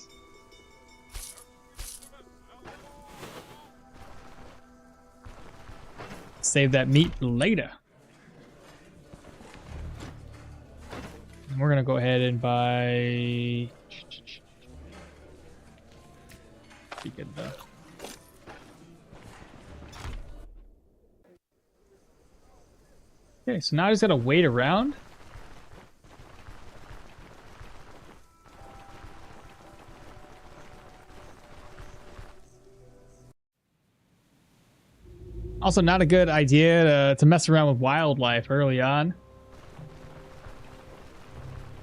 Save that meat for later. And we're gonna go ahead and buy. Be good though. Okay, so now I just gotta wait around. Also, not a good idea to mess around with wildlife early on.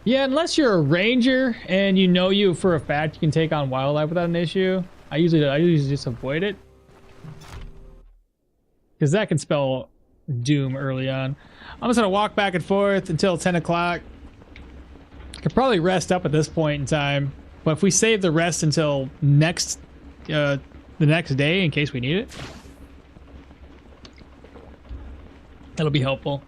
Yeah, unless you're a ranger and you for a fact you can take on wildlife without an issue. I usually just avoid it, because that can spell doom early on. I'm just gonna walk back and forth until 10 o'clock. I could probably rest up at this point in time, but if we save the rest until the next day in case we need it, that'll be helpful.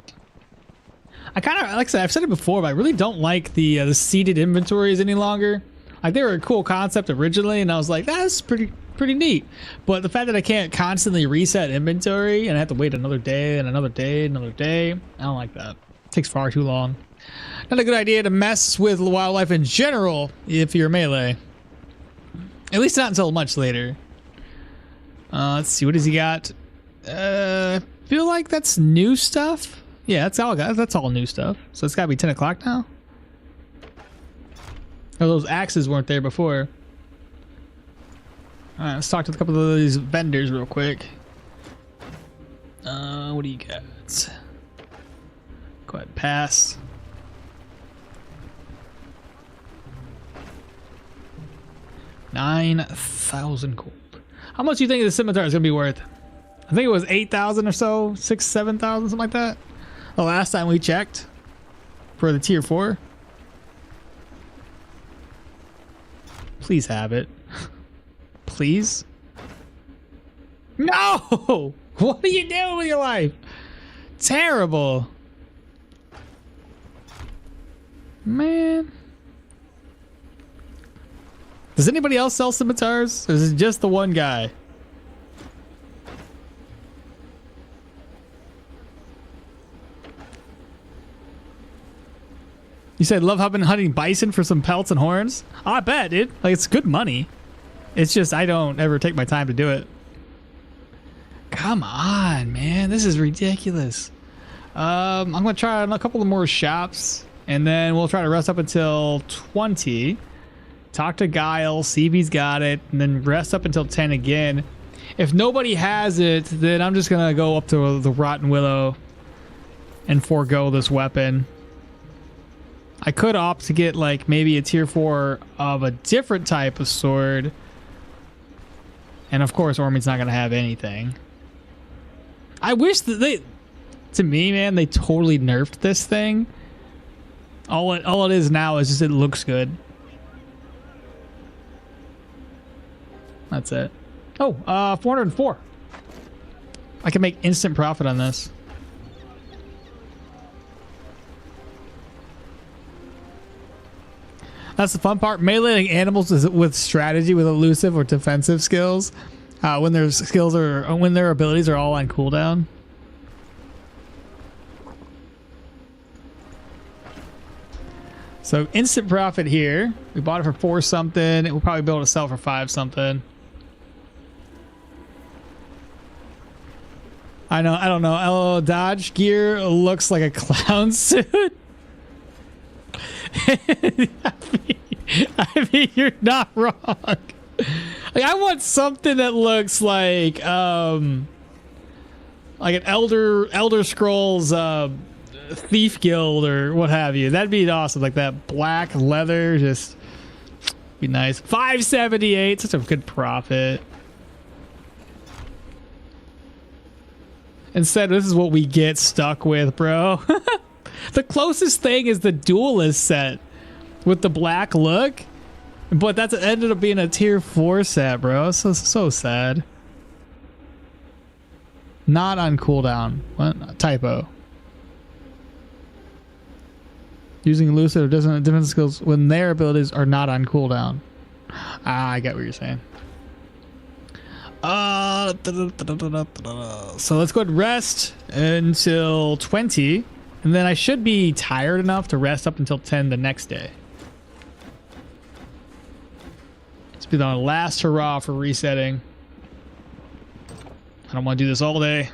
I kind of, like I said, I've said it before, but I really don't like the seated inventories any longer. Like, they were a cool concept originally, and I was like, that's pretty neat. But the fact that I can't constantly reset inventory and I have to wait another day and another day and another day, I don't like that. It takes far too long. Not a good idea to mess with wildlife in general if you're melee. At least not until much later. Let's see, what does he got? Feel like that's new stuff. Yeah, that's all new stuff. So it's gotta be 10 o'clock now. Oh, those axes weren't there before. All right, let's talk to a couple of these vendors real quick. What do you got? Go ahead, pass. $9,000 gold. How much do you think the scimitar is gonna be worth? I think it was 8,000 or so, 6,000, 7,000, something like that. The last time we checked. for the tier 4. Please have it. Please. No! What are you doing with your life? Terrible. Man. Does anybody else sell scimitars? Or is it just the one guy? You said love hunting bison for some pelts and horns? Oh, I bet, dude. Like, it's good money. It's just I don't ever take my time to do it. Come on, man. This is ridiculous. I'm going to try a couple of more shops, and then we'll try to rest up until 20. Talk to Guile, see if he's got it, and then rest up until 10 again. If nobody has it, then I'm just going to go up to the Rotten Willow and forego this weapon. I could opt to get like maybe a tier 4 of a different type of sword. And of course, Ormond's not going to have anything. I wish that to me, man, they totally nerfed this thing. All it is now is just it looks good. That's it. Oh, 404. I can make instant profit on this. That's the fun part. Meleeing animals is with strategy, with elusive or defensive skills. When their skills are, when their abilities are all on cooldown. So instant profit here. We bought it for 4 something. We'll probably be able to sell for 5 something. I don't know. Oh, Dodge gear looks like a clown suit. I mean, you're not wrong. Like, I want something that looks like an Elder Scrolls Thief Guild or what have you. That'd be awesome. Like that black leather, just be nice. 578, such a good profit. Instead, this is what we get stuck with, bro. The closest thing is the Duelist set with the black look, but that's ended up being a tier 4 set, bro. So sad. Not on cooldown. What? Typo. Using elusive or doesn't defensive skills when their abilities are not on cooldown. Ah, I get what you're saying. So let's go ahead and rest until 20. And then I should be tired enough to rest up until 10 the next day. Let's be the last hurrah for resetting. I don't want to do this all day.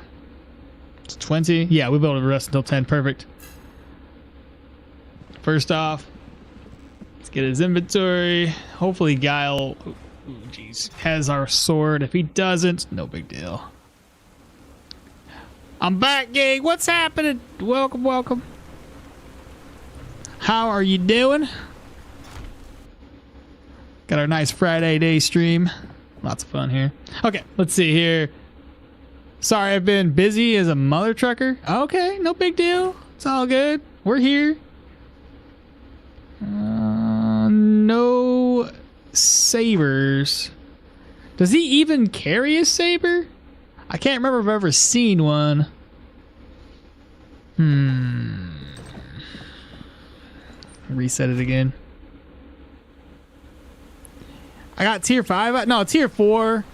It's 20. Yeah, we'll be able to rest until 10. Perfect. First off, let's get his inventory. Hopefully Guile has our sword. If he doesn't, no big deal. I'm back, gang. What's happening? Welcome, welcome. How are you doing? Got our nice Friday day stream. Lots of fun here. Okay, let's see here. Sorry, I've been busy as a mother trucker. Okay, no big deal. It's all good. We're here. No sabers. Does he even carry a saber? I can't remember if I've ever seen one. Reset it again. I got tier 5. No, tier 4.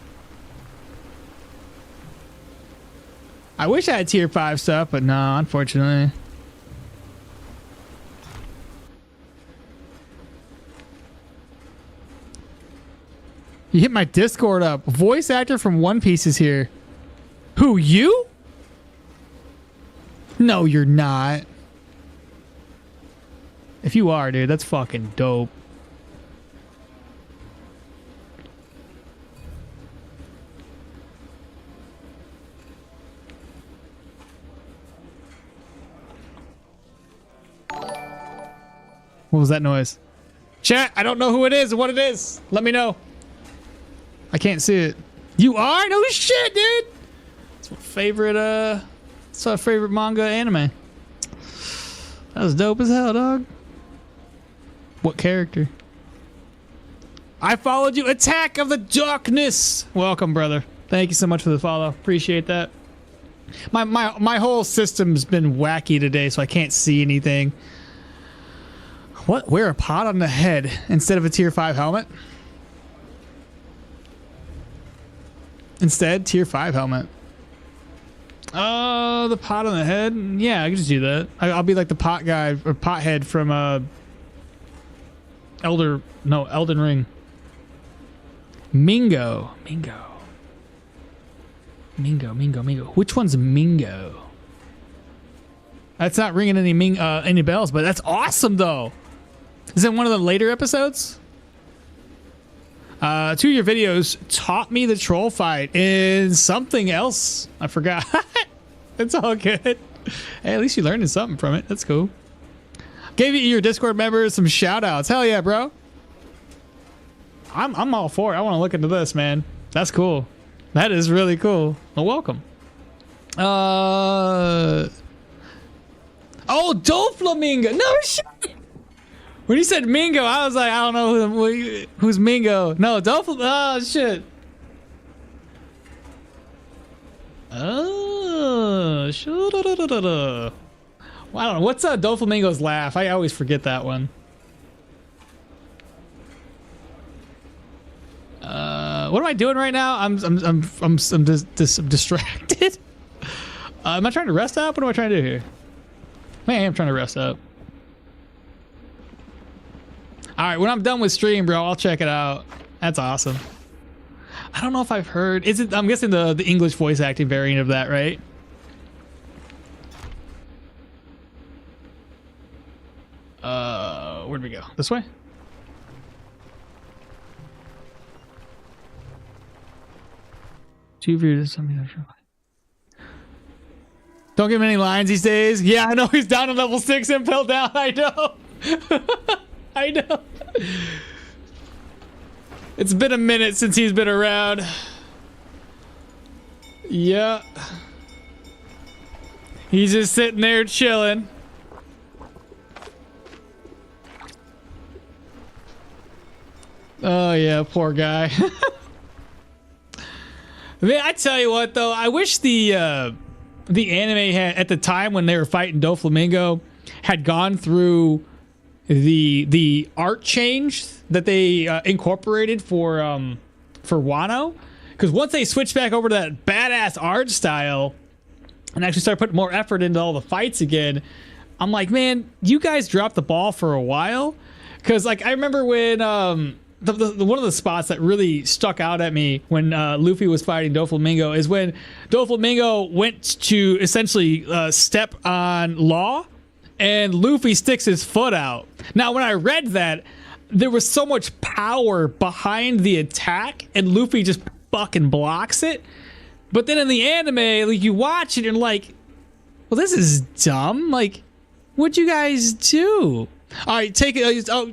I wish I had tier 5 stuff, but no, unfortunately. You hit my Discord up. Voice actor from One Piece is here. Who, you? No, you're not. If you are, dude, that's fucking dope. What was that noise? Chat, I don't know who it is or what it is. Let me know. I can't see it. You are? No shit, dude. It's my favorite, it's my favorite manga anime. That was dope as hell, dog. What character? I followed you. Attack of the Darkness. Welcome, brother. Thank you so much for the follow. Appreciate that. My whole system's been wacky today, so I can't see anything. What? Wear a pot on the head instead of a tier 5 helmet? Instead, tier 5 helmet. The pot on the head? Yeah, I can just do that. I'll be like the pot guy, or pothead from Elden Ring. Mingo. Which one's Mingo? That's not ringing any bells, but that's awesome though. Is it one of the later episodes? 2 of your videos taught me the troll fight in something else. I forgot. It's all good. Hey, at least you learned something from it. That's cool. Gave your Discord members some shout outs. Hell yeah, bro. I'm all for it. I want to look into this, man. That's cool. That is really cool. Well, welcome. Oh, Doflamingo. No shit. When you said Mingo, I was like, I don't know who's Mingo. No, Oh, shit. Oh, shit. Well, I don't know. What's Doflamingo's laugh? I always forget that one. What am I doing right now? I'm distracted. Am I trying to rest up? What am I trying to do here? I am trying to rest up. All right, when I'm done with stream, bro, I'll check it out. That's awesome. I don't know if I've heard. Is it? I'm guessing the English voice acting variant of that, right? Where'd we go? This way? Two views. Don't give him any lines these days. Yeah, I know he's down to level 6 and fell down. I know. I know. It's been a minute since he's been around. Yeah. He's just sitting there chilling. Oh yeah, poor guy. Man, I tell you what though, I wish the anime had, at the time when they were fighting Doflamingo, had gone through the art change that they incorporated for Wano, because once they switched back over to that badass art style and actually started putting more effort into all the fights again, I'm like, man, you guys dropped the ball for a while. Because like I remember when one of the spots that really stuck out at me when Luffy was fighting Doflamingo is when Doflamingo went to essentially step on Law, and Luffy sticks his foot out. Now, when I read that, there was so much power behind the attack, and Luffy just fucking blocks it. But then in the anime, like you watch it, and you're like, well, this is dumb. Like, what'd you guys do? All right, take it. Oh,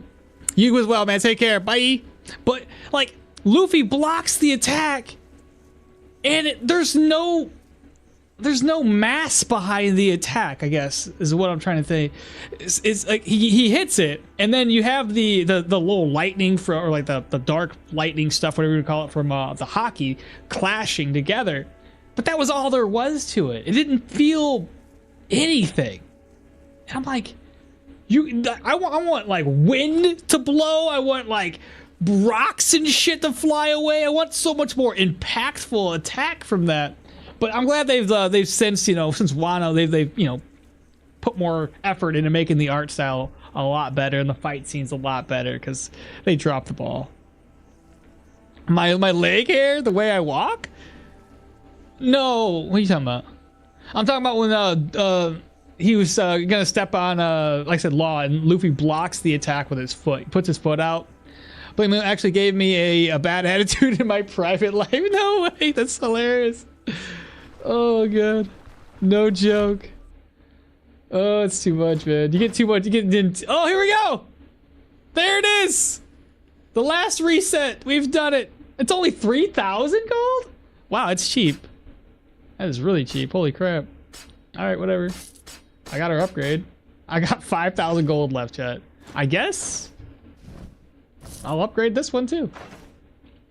you as well, man. Take care. Bye. But like, Luffy blocks the attack, and there's no mass behind the attack, I guess, is what I'm trying to say. It's like he hits it, and then you have the little lightning or like the dark lightning stuff, whatever you call it, from the hockey clashing together. But that was all there was to it. It didn't feel anything. And I'm like, I want like wind to blow. I want like rocks and shit to fly away. I want so much more impactful attack from that. But I'm glad they've since, since Wano, they've put more effort into making the art style a lot better and the fight scenes a lot better, because they dropped the ball. My leg hair, the way I walk? No, what are you talking about? I'm talking about when he was gonna step on like I said, Law, and Luffy blocks the attack with his foot. He puts his foot out. But he actually gave me a bad attitude in my private life. No way, that's hilarious. Oh god, no joke. Oh, it's too much, man. You get too much. Oh, here we go. There it is. The last reset. We've done it. It's only 3,000 gold. Wow, it's cheap. That is really cheap. Holy crap. All right, whatever. I got her upgrade. I got 5,000 gold left, chat. I guess I'll upgrade this one too.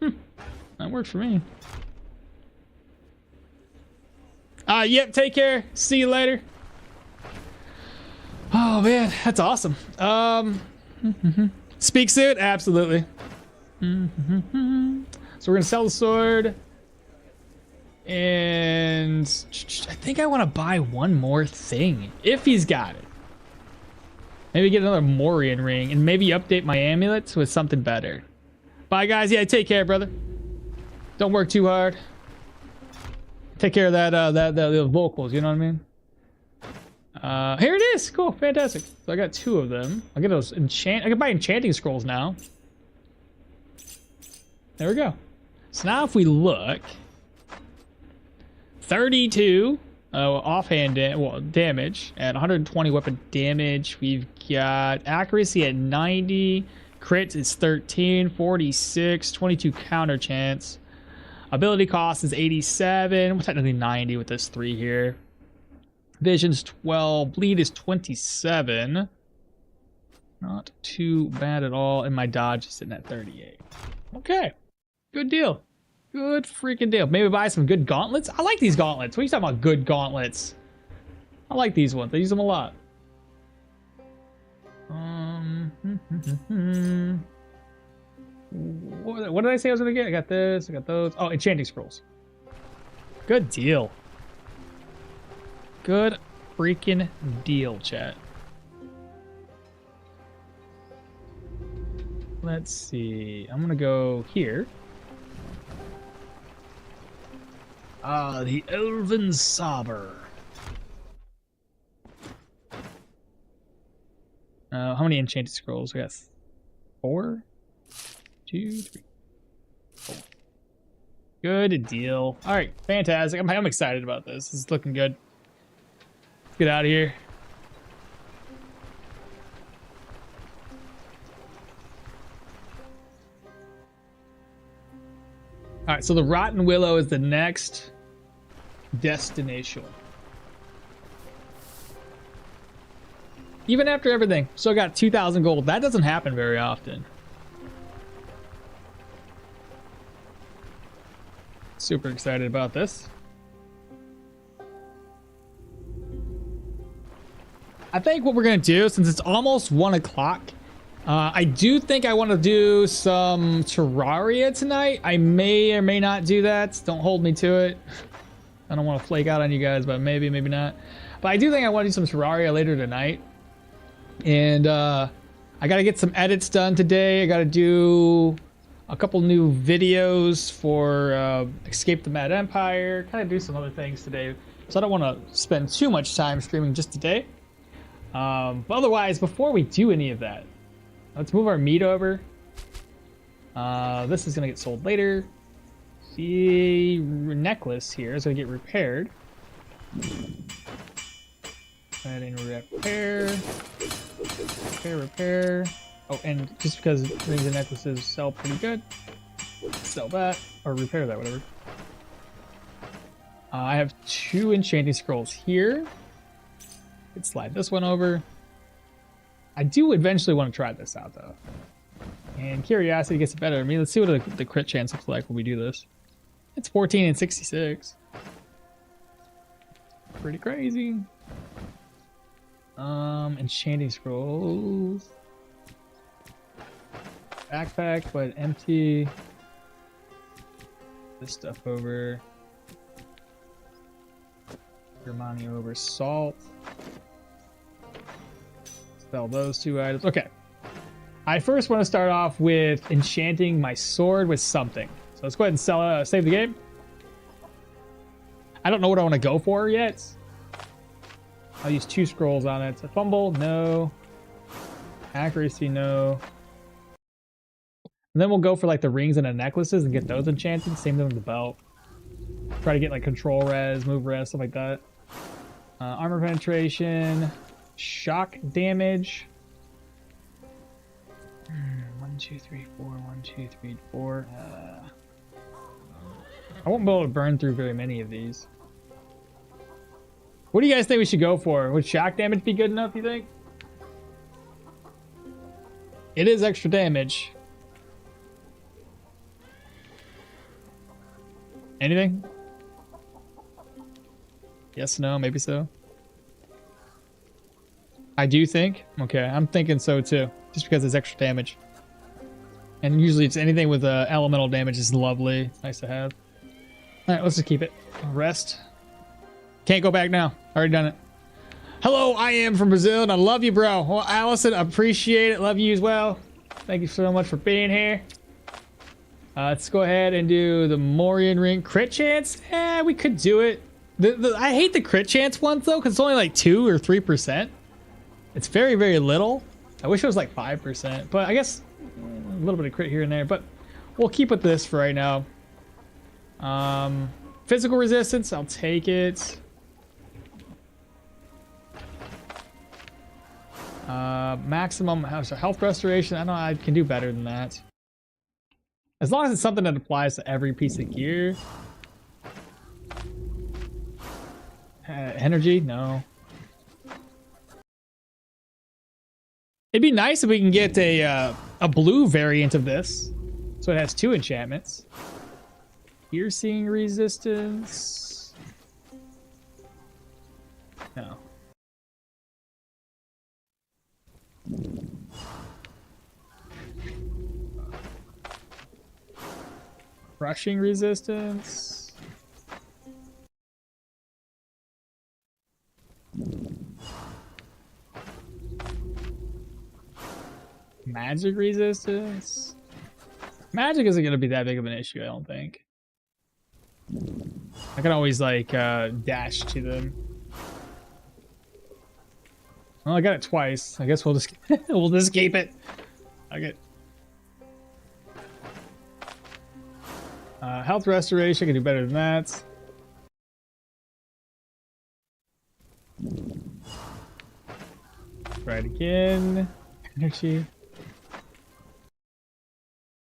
That worked for me. Yep, take care. See you later. Oh man, that's awesome. Speak soon? Absolutely. So we're gonna sell the sword. And I think I want to buy one more thing, if he's got it. Maybe get another Morian ring, and maybe update my amulets with something better. Bye, guys. Yeah, take care, brother. Don't work too hard. Take care of the vocals, you know what I mean? Here it is. Cool, fantastic. So I got 2 of them. I'll get those I can buy enchanting scrolls now. There we go. So now if we look... 32 offhand damage at 120 weapon damage. We've got accuracy at 90. Crit is 13, 46, 22 counter chance. Ability cost is 87. Well, technically 90 with this 3 here. Vision's 12. Bleed is 27. Not too bad at all. And my dodge is sitting at 38. Okay. Good deal. Good freaking deal. Maybe buy some good gauntlets. I like these gauntlets. What are you talking about, good gauntlets? I like these ones. I use them a lot. What did I say I was gonna get? I got this. I got those. Oh, enchanting scrolls. Good deal. Good freaking deal, chat. Let's see. I'm gonna go here. The Elven Saber. How many enchanted scrolls? We got 4, 2, 3, 4. Good deal. All right, fantastic. I'm excited about this. This is looking good. Let's get out of here. All right, so the Rotten Willow is the next destination. Even after everything, still got 2,000 gold. That doesn't happen very often. Super excited about this. I think what we're gonna do, since it's almost 1 o'clock, I do think I want to do some Terraria tonight. I may or may not do that. Don't hold me to it. I don't want to flake out on you guys, but maybe, maybe not. But I do think I want to do some Terraria later tonight. And I got to get some edits done today. I got to do a couple new videos for Escape the Mad Empire. Kind of do some other things today. So I don't want to spend too much time streaming just today. But otherwise, before we do any of that, let's move our meat over. This is going to get sold later. The necklace here is going to get repaired. Adding repair. Repair. Oh, and just because rings and necklaces sell pretty good, sell that, or repair that, whatever. I have 2 enchanting scrolls here. Let's slide this one over. I do eventually want to try this out, though. And curiosity gets the better of me. Let's see what the crit chance looks like when we do this. It's 14 and 66. Pretty crazy. Enchanting scrolls. Backpack, but empty. This stuff over. Germani over. Salt. Sell those 2 items. Okay. I first want to start off with enchanting my sword with something. So let's go ahead and save the game. I don't know what I want to go for yet. I'll use 2 scrolls on it. So fumble, no. Accuracy, no. And then we'll go for like the rings and the necklaces and get those enchanted. Same thing with the belt. Try to get like control res, move res, stuff like that. Armor penetration, shock damage. 1, 2, 3, 4. 1, 2, 3, 4. I won't be able to burn through very many of these. What do you guys think we should go for? Would shock damage be good enough, you think? It is extra damage. Anything? Yes, no, maybe so. I do think. Okay, I'm thinking so too. Just because it's extra damage. And usually it's anything with elemental damage is lovely. It's nice to have. Alright, let's just keep it. Rest. Can't go back now. Already done it. Hello, I am from Brazil, and I love you, bro. Well, Allison, appreciate it. Love you as well. Thank you so much for being here. Let's go ahead and do the Morian Ring. Crit chance? We could do it. I hate the crit chance ones, though, because it's only like 2 or 3%. It's very, very little. I wish it was like 5%, but I guess a little bit of crit here and there. But we'll keep with this for right now. Physical resistance, I'll take it. Maximum health restoration. I know I can do better than that. As long as it's something that applies to every piece of gear. Energy? No. It'd be nice if we can get a blue variant of this. So it has 2 enchantments. Piercing resistance. No. Crushing resistance. Magic resistance. Magic isn't going to be that big of an issue, I don't think. I can always like dash to them. Well, I got it twice. I guess we'll just we'll just keep it. Okay. Health restoration, I can do better than that. Try it again. Energy.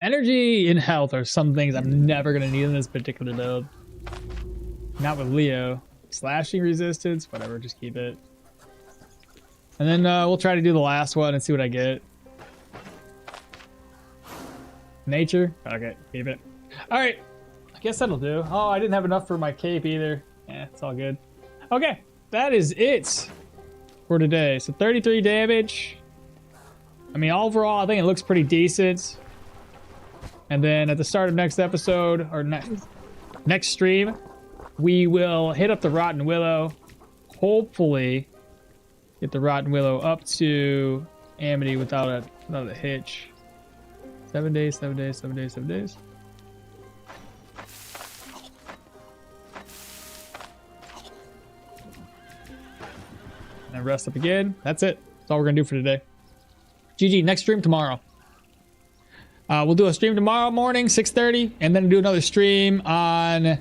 Energy and health are some things I'm never going to need in this particular build. Not with Leo. Slashing resistance, whatever, just keep it. And then we'll try to do the last one and see what I get. Nature? Okay, keep it. Alright, I guess that'll do. Oh, I didn't have enough for my cape either. Yeah, it's all good. Okay, that is it for today. So 33 damage. I mean, overall, I think it looks pretty decent. And then at the start of next episode, or next stream, we will hit up the Rotten Willow. Hopefully, get the Rotten Willow up to Amity without a hitch. 7 days, 7 days, 7 days, 7 days. And then rest up again. That's it. That's all we're going to do for today. GG. Next stream tomorrow. We'll do a stream tomorrow morning, 6:30, and then do another stream on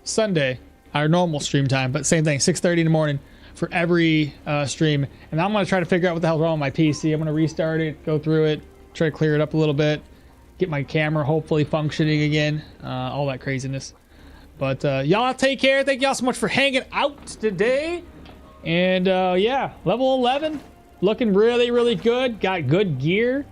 Sunday, our normal stream time, but same thing, 6:30 in the morning for every stream. And I'm going to try to figure out what the hell's wrong with my PC. I'm going to restart it, go through it, try to clear it up a little bit, get my camera hopefully functioning again, all that craziness. But y'all take care. Thank y'all so much for hanging out today. And yeah, level 11, looking really, really good. Got good gear.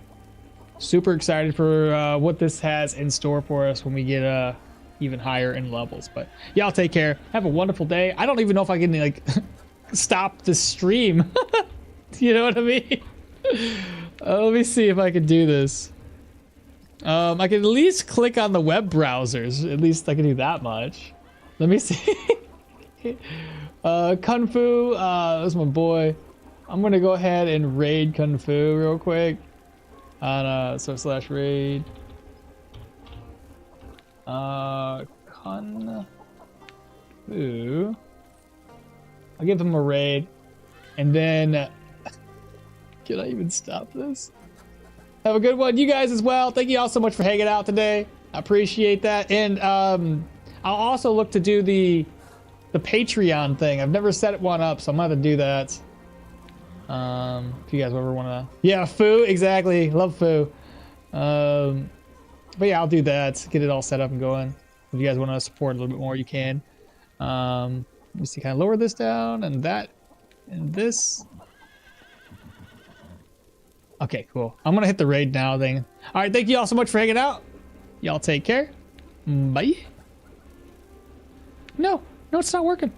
Super excited for what this has in store for us when we get even higher in levels. But y'all take care. Have a wonderful day. I don't even know if I can like stop the stream. You know what I mean? Let me see if I can do this. I can at least click on the web browsers. At least I can do that much. Let me see. Kung Fu. That's my boy. I'm gonna go ahead and raid Kung Fu real quick. On /raid. Kung Fu. I'll give them a raid. And then can I even stop this? Have a good one, you guys as well. Thank you all so much for hanging out today. I appreciate that. And I'll also look to do the Patreon thing. I've never set one up, so I'm gonna have to do that. If you guys ever want to, yeah, Foo, exactly, love Foo. But yeah, I'll do that, get it all set up and going. If you guys want to support a little bit more, you can. Let me see, kind of lower this down and that and this. Okay, cool. I'm gonna hit the raid now then. All right, thank you all so much for hanging out. Y'all take care. Bye. No, it's not working.